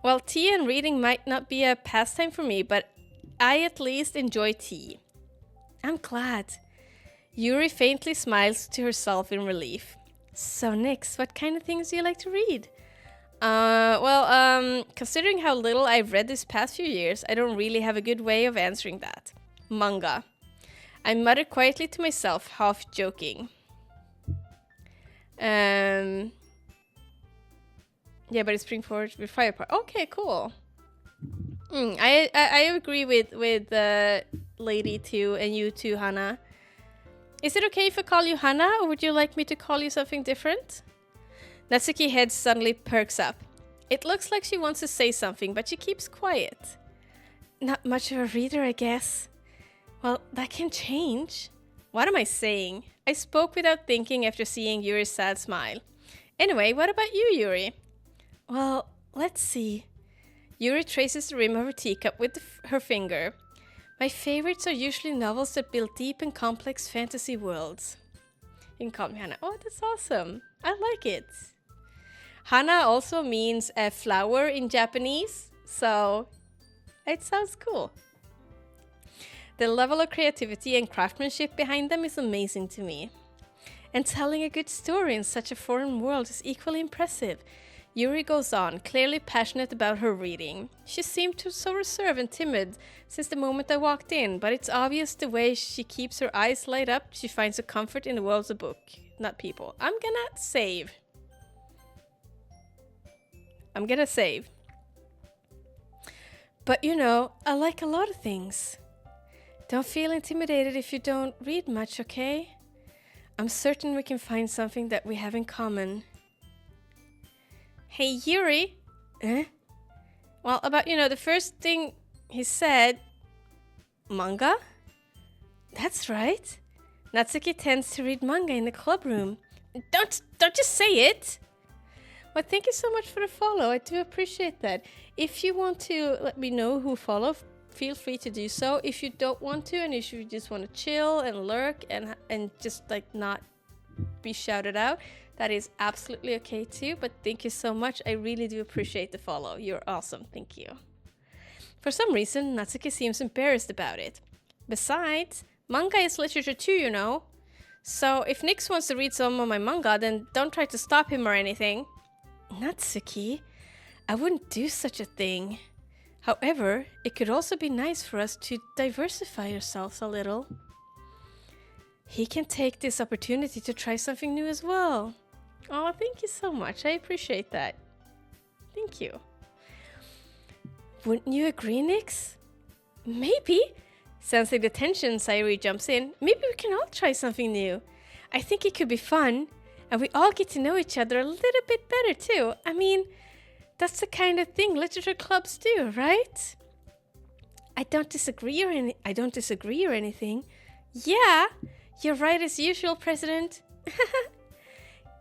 S2: Well, tea and reading might not be a pastime for me, but I at least enjoy tea. I'm glad. Yuri faintly smiles to herself in relief. So, Nix, what kind of things do you like to read? Considering how little I've read this past few years, I don't really have a good way of answering that. Manga. I mutter quietly to myself, half joking. Yeah, but it's spring forward with fire part. Okay, cool. I agree with Lady too, and you too, Hana. Is it okay if I call you Hana, or would you like me to call you something different? Natsuki's head suddenly perks up. It looks like she wants to say something, but she keeps quiet. Not much of a reader, I guess. Well, that can change. What am I saying? I spoke without thinking after seeing Yuri's sad smile. Anyway, what about you, Yuri? Well, let's see. Yuri traces the rim of her teacup with her finger. My favorites are usually novels that build deep and complex fantasy worlds. You can call me Hana. Oh, that's awesome. I like it. Hana also means a flower in Japanese, so it sounds cool. The level of creativity and craftsmanship behind them is amazing to me. And telling a good story in such a foreign world is equally impressive. Yuri goes on, clearly passionate about her reading. She seemed so reserved and timid since the moment I walked in, but it's obvious the way she keeps her eyes light up, she finds a comfort in the world of the book, not people. I'm gonna save. But I like a lot of things. Don't feel intimidated if you don't read much, okay? I'm certain we can find something that we have in common. Hey, Yuri. Eh? Well, about, the first thing he said... Manga? That's right. Natsuki tends to read manga in the club room. Don't just say it! Well, thank you so much for the follow. I do appreciate that. If you want to let me know who follow, feel free to do so. If you don't want to, and if you just want to chill and lurk and just not be shouted out, that is absolutely okay too. But thank you so much. I really do appreciate the follow. You're awesome. Thank you. For some reason, Natsuki seems embarrassed about it. Besides, manga is literature too, So if Nix wants to read some of my manga, then don't try to stop him or anything. Natsuki, I wouldn't do such a thing. However, it could also be nice for us to diversify ourselves a little. He can take this opportunity to try something new as well. Oh, thank you so much. I appreciate that. Thank you. Wouldn't you agree, Nix? Maybe. Sensing the tension, Sayuri jumps in. Maybe we can all try something new. I think it could be fun, and we all get to know each other a little bit better too. I mean, that's the kind of thing literature clubs do, right? I don't disagree or anything. Yeah, you're right as usual, President.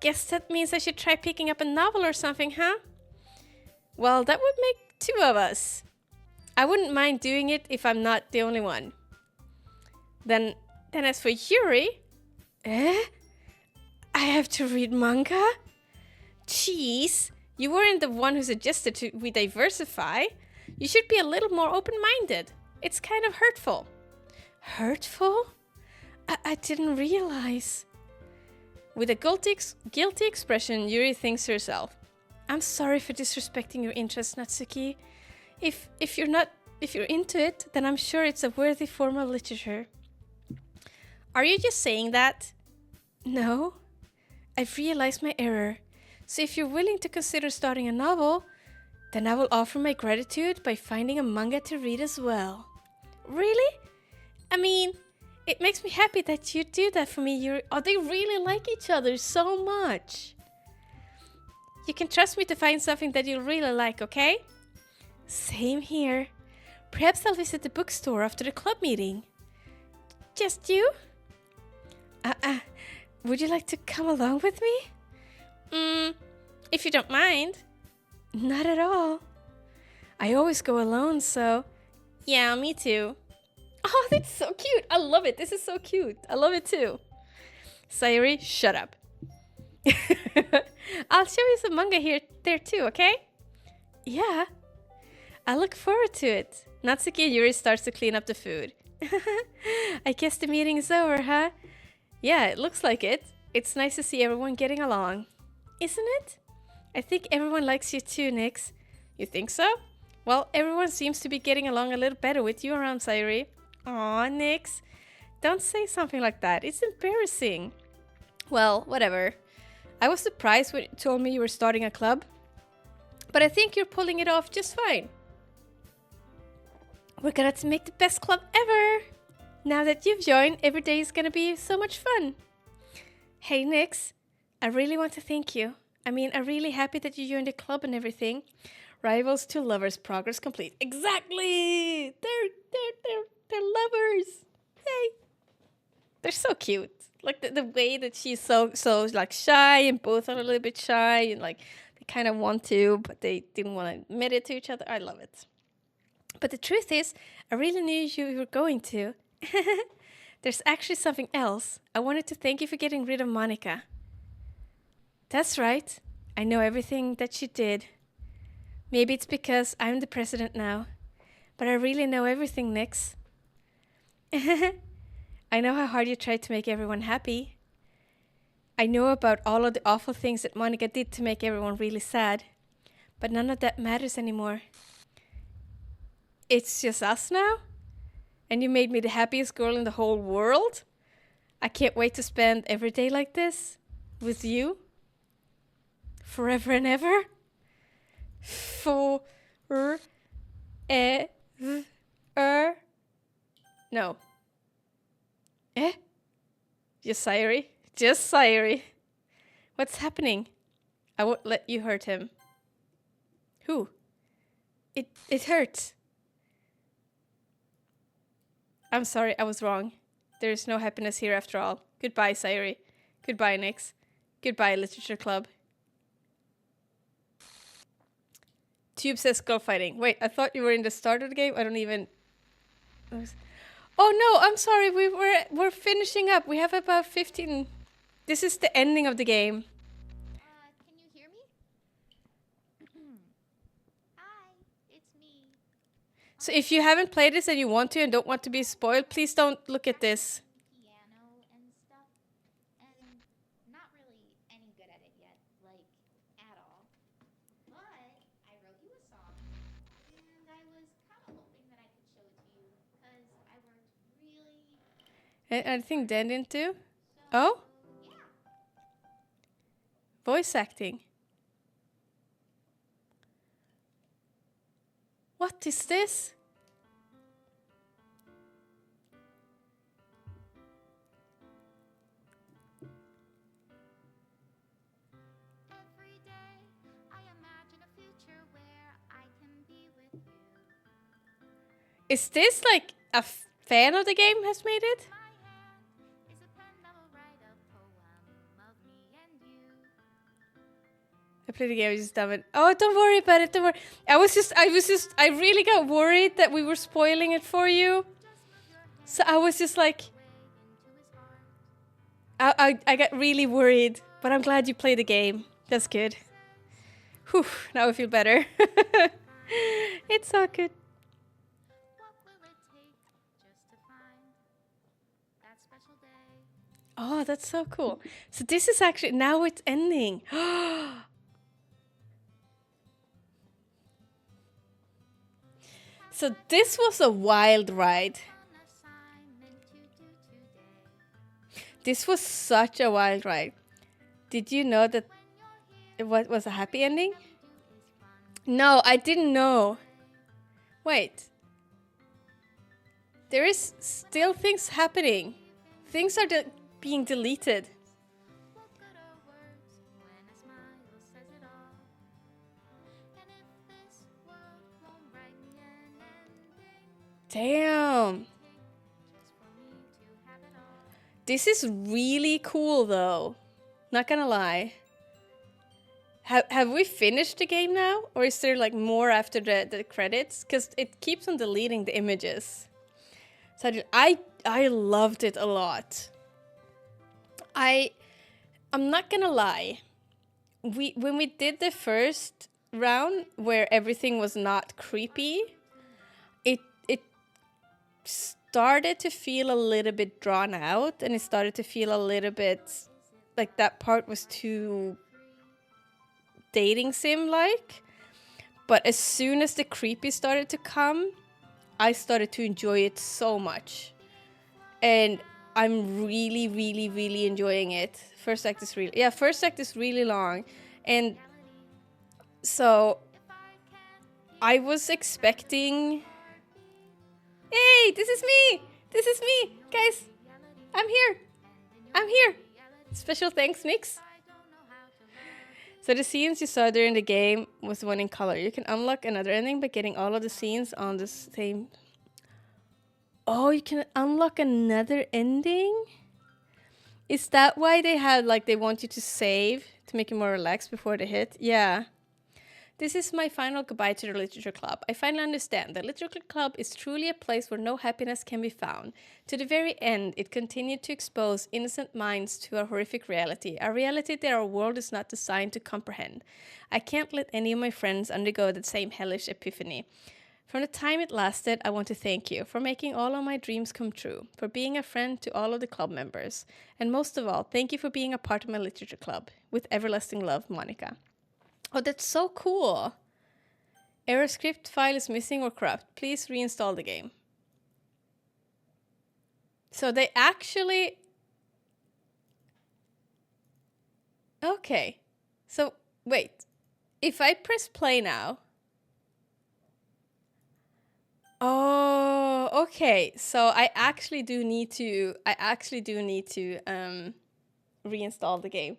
S2: Guess that means I should try picking up a novel or something, huh? Well, that would make 2 of us. I wouldn't mind doing it if I'm not the only one. Then as for Yuri... I have to read manga? Jeez, you weren't the one who suggested we diversify. You should be a little more open-minded. It's kind of hurtful. Hurtful? I didn't realize. With a guilty expression, Yuri thinks to herself, I'm sorry for disrespecting your interest, Natsuki. If you're into it, then I'm sure it's a worthy form of literature. Are you just saying that? No. I've realized my error. So if you're willing to consider starting a novel, then I will offer my gratitude by finding a manga to read as well. Really? I mean, it makes me happy that you do that for me, Yuri. Oh, they really like each other so much. You can trust me to find something that you'll really like, okay? Same here. Perhaps I'll visit the bookstore after the club meeting. Just you? Would you like to come along with me? If you don't mind. Not at all. I always go alone, so... Yeah, me too. Oh, that's so cute. I love it. This is so cute. I love it too. Sayuri, shut up. I'll show you some manga there too, okay? Yeah. I look forward to it. Natsuki and Yuri starts to clean up the food. I guess the meeting is over, huh? Yeah, it looks like it. It's nice to see everyone getting along. Isn't it? I think everyone likes you too, Nix. You think so? Well, everyone seems to be getting along a little better with you around, Sayuri. Aw, Nix. Don't say something like that. It's embarrassing. Well, whatever. I was surprised when you told me you were starting a club. But I think you're pulling it off just fine. We're gonna make the best club ever! Now that you've joined, every day is gonna be so much fun. Hey, Nix. I really want to thank you. I'm really happy that you joined the club and everything. Rivals to lovers, progress complete. Exactly! They're lovers! Hey! They're so cute. Like the way that she's so like shy, and both are a little bit shy, and like they kind of want to, but they didn't want to admit it to each other. I love it. But the truth is, I really knew you were going to. There's actually something else. I wanted to thank you for getting rid of Monica. That's right. I know everything that she did. Maybe it's because I'm the president now. But I really know everything, Nix. I know how hard you tried to make everyone happy. I know about all of the awful things that Monica did to make everyone really sad. But none of that matters anymore. It's just us now? And you made me the happiest girl in the whole world? I can't wait to spend every day like this with you. Forever and ever. No. Just Sayuri. Just Sayuri. What's happening? I won't let you hurt him. Who? It hurts. I'm sorry, I was wrong. There's no happiness here after all. Goodbye, Sayuri. Goodbye, Nix. Goodbye, Literature Club. Tube says skull fighting. Wait, I thought you were in the start of the game. I don't even... Oh no, I'm sorry. We're finishing up. We have about 15... This is the ending of the game.
S5: Can you hear me? Hi, it's me.
S2: So if you haven't played this and you want to and don't want to be spoiled, please don't look at this.
S5: Piano and stuff, and not really any good at it yet, like at all. But I wrote you a song, and I was kind of hoping that I could show it to you, because I worked really.
S2: I think Dan didn't do.
S5: So,
S2: Oh?
S5: yeah.
S2: Voice acting. What is this? Is this like a fan of the game has made it? I played the game, I just done it. Oh, don't worry about it, don't worry. I really got worried that we were spoiling it for you. So I was just like, I got really worried, but I'm glad you played the game. That's good. Whew, now I feel better. It's so good. Oh, that's so cool. So this is actually, now it's ending. So this was a wild ride. This was such a wild ride. Did you know that it was a happy ending? No, I didn't know. Wait. There is still things happening. Things are being deleted. Damn. This is really cool though. Not gonna lie. Have we finished the game now? Or is there like more after the credits? Because it keeps on deleting the images. So I loved it a lot. I'm not gonna lie. When we did the first round where everything was not creepy, it started to feel a little bit drawn out, and it started to feel a little bit like that part was too dating sim like. But as soon as the creepy started to come, I started to enjoy it so much. And I'm really, really, really enjoying it. First act is really long. And so I was expecting, hey, this is me, guys, I'm here. Special thanks, Nix. So the scenes you saw during the game was one in color. You can unlock another ending by getting all of the scenes on the same. Oh, you can unlock another ending? Is that why they had, like, they want you to save to make you more relaxed before the hit? Yeah. This is my final goodbye to the Literature Club. I finally understand. The Literature Club is truly a place where no happiness can be found. To the very end, it continued to expose innocent minds to a horrific reality, a reality that our world is not designed to comprehend. I can't let any of my friends undergo the same hellish epiphany. From the time it lasted, I want to thank you for making all of my dreams come true, for being a friend to all of the club members, and most of all, thank you for being a part of my literature club. With everlasting love, Monica. Oh, that's so cool. Error script file is missing or corrupt. Please reinstall the game. So they actually... Okay. So, wait. If I press play now... Oh, okay. So I actually do need to reinstall the game.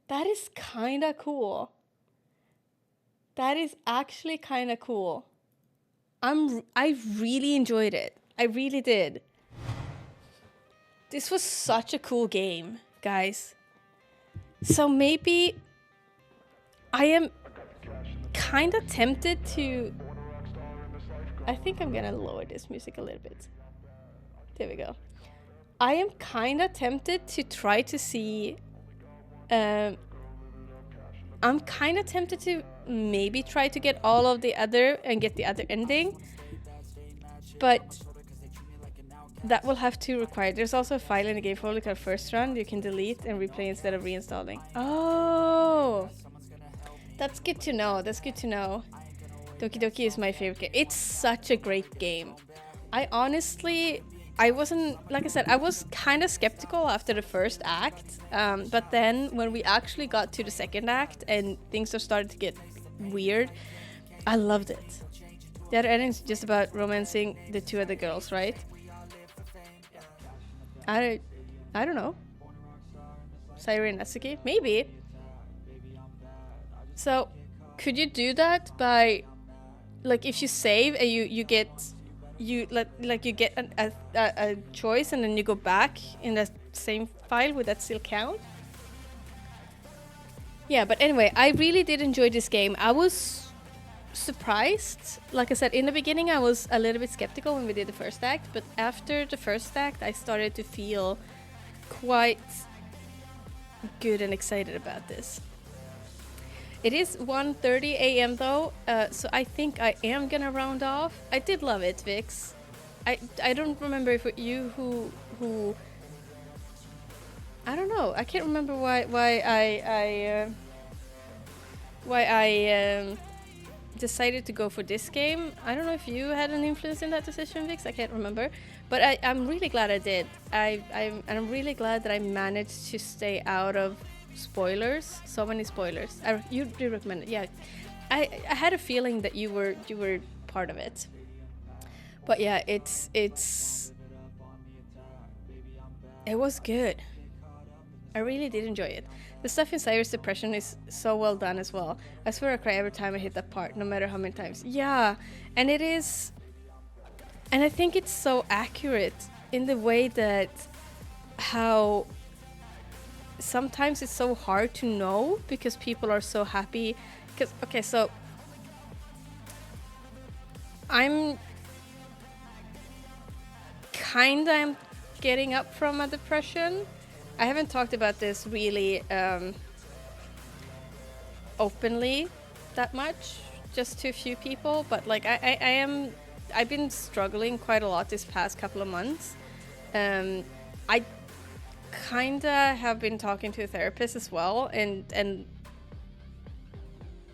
S2: That is kind of cool. That is actually kind of cool. I really enjoyed it. I really did. This was such a cool game, guys. So maybe I am kind of tempted to... I think I'm gonna lower this music a little bit. There we go. I am kind of tempted to try to see... I'm kind of tempted to maybe try to get all of the other and get the other ending. But that will have to require... There's also a file in the game folder called first run you can delete and replay instead of reinstalling. Oh! That's good to know. That's good to know. Doki Doki is my favorite game. It's such a great game. I wasn't, like I said, I was kind of skeptical after the first act, but then when we actually got to the second act and things started to get weird, I loved it. The other ending is just about romancing the two other girls, right? I don't know. Sayuri and Natsuki? Maybe. So, could you do that by, like, if you save and you get you like you get a choice and then you go back in the same file. Would that still count? Yeah, but anyway, I really did enjoy this game. I was surprised. Like I said, in the beginning I was a little bit skeptical when we did the first act, but after the first act I started to feel quite good and excited about this. It is 1:30 a.m. though, so I think I am gonna round off. I did love it, Vix. I don't remember if you who I don't know. I can't remember why I decided to go for this game. I don't know if you had an influence in that decision, Vix. I can't remember, but I'm really glad I did. I'm really glad that I managed to stay out of spoilers. So many spoilers. You do recommend it, yeah. I had a feeling that you were part of it, but yeah, it was good. I really did enjoy it. The stuff in Cyrus' depression is so well done as well. I swear I cry every time I hit that part, no matter how many times. Yeah, and it is... And I think it's so accurate in the way that how sometimes it's so hard to know because people are so happy. Because, okay, so I'm kinda getting up from a depression. I haven't talked about this really openly that much, just to a few people, but like I've been struggling quite a lot this past couple of months. I kinda have been talking to a therapist as well, and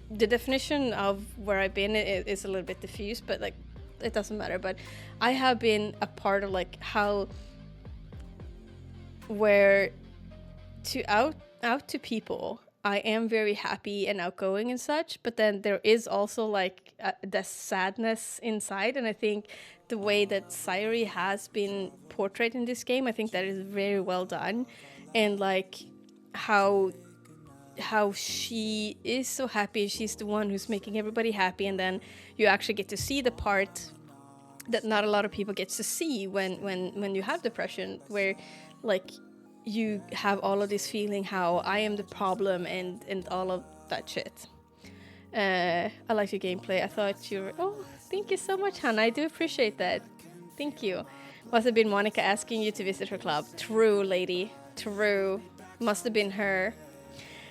S2: the definition of where I've been is a little bit diffuse, but like it doesn't matter. But I have been a part of like how where to out to people I am very happy and outgoing and such, but then there is also like the sadness inside, and I think the way that Sayuri has been portrayed in this game, I think that is very well done, and like how she is so happy, she's the one who's making everybody happy, and then you actually get to see the part that not a lot of people get to see when you have depression, where like you have all of this feeling how I am the problem and all of that shit. I like your gameplay. I thought you were... Oh, thank you so much, Hannah. I do appreciate that. Thank you. Must have been Monica asking you to visit her club. True, lady. True. Must have been her.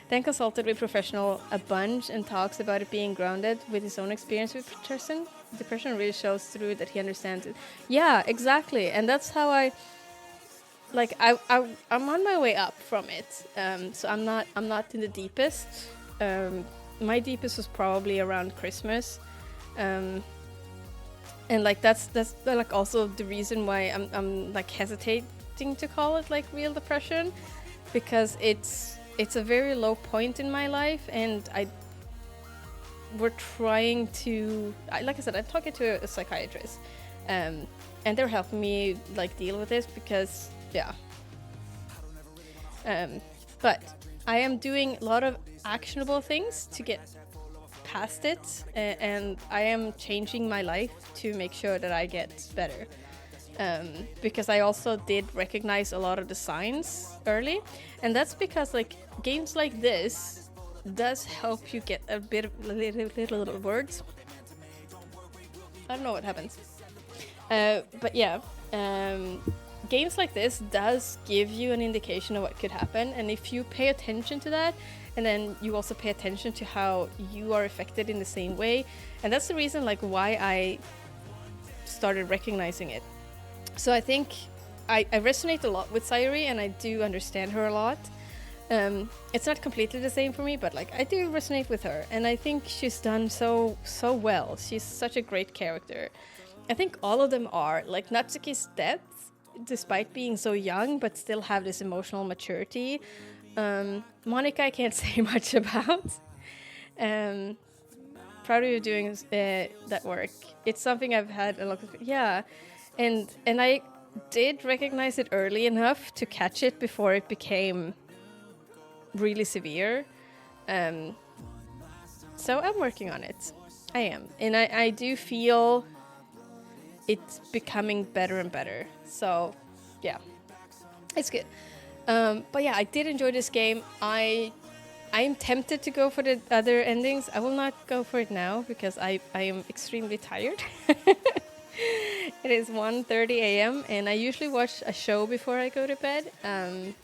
S2: Then consulted with professional a bunch and talks about it being grounded with his own experience with depression. Depression really shows through that he understands it. Yeah, exactly. And that's how I'm on my way up from it. So I'm not in the deepest. My deepest was probably around Christmas. And like that's like also the reason why I'm like hesitating to call it like real depression, because it's a very low point in my life, and we're trying to, like I said, I'm talking to a psychiatrist, and they're helping me like deal with this because yeah. But I am doing a lot of actionable things to get past it, and I am changing my life to make sure that I get better. Because I also did recognize a lot of the signs early, and that's because like games like this does help you get a bit of little words. I don't know what happens, but yeah, games like this does give you an indication of what could happen, and if you pay attention to that, and then you also pay attention to how you are affected in the same way, and that's the reason like why I started recognizing it. So I think I resonate a lot with Sayuri, and I do understand her a lot. It's not completely the same for me, but like I do resonate with her, and I think she's done so well. She's such a great character. I think all of them are. Like Natsuki's death, despite being so young, but still have this emotional maturity. Monica I can't say much about. Proud of you doing that work. It's something I've had a lot of... Yeah. And I did recognize it early enough to catch it before it became really severe. So I'm working on it. I am. And I do feel it's becoming better and better. So yeah, it's good. But yeah, I did enjoy this game. I am tempted to go for the other endings. I will not go for it now because I am extremely tired. It is 1:30 a.m. and I usually watch a show before I go to bed,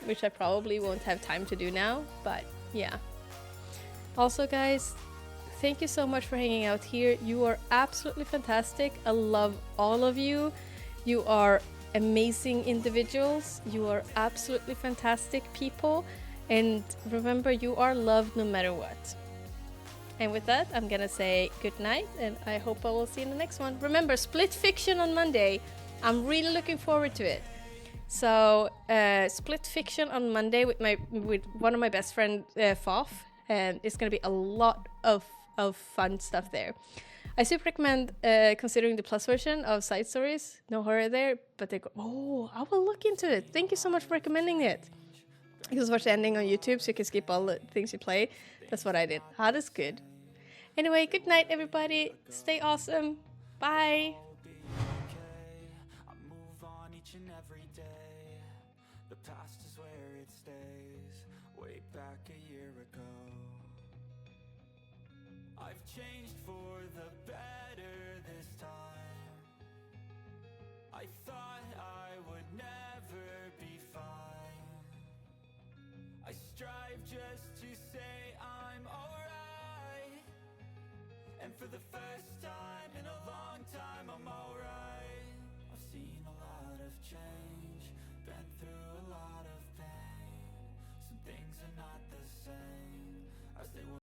S2: which I probably won't have time to do now, but yeah. Also, guys, thank you so much for hanging out here. You are absolutely fantastic. I love all of you. You are amazing individuals. You are absolutely fantastic people. And remember, you are loved no matter what. And with that, I'm gonna say good night, and I hope I will see you in the next one. Remember, Split Fiction on Monday. I'm really looking forward to it. So, Split Fiction on Monday with one of my best friend, Fof, and it's gonna be a lot of fun stuff there. I super recommend considering the plus version of Side Stories. No horror there, but they go, oh, I will look into it. Thank you so much for recommending it. You can watch the ending on YouTube, so you can skip all the things you play. That's what I did. Ah, that's good. Anyway, good night, everybody. Stay awesome. Bye.
S4: I move on each and every day. The past is where it stays. Way back a year ago, I've changed for the better this time. I thought I would never be fine. I strive just to say I'm alright, and for the first time in a long time I'm alright.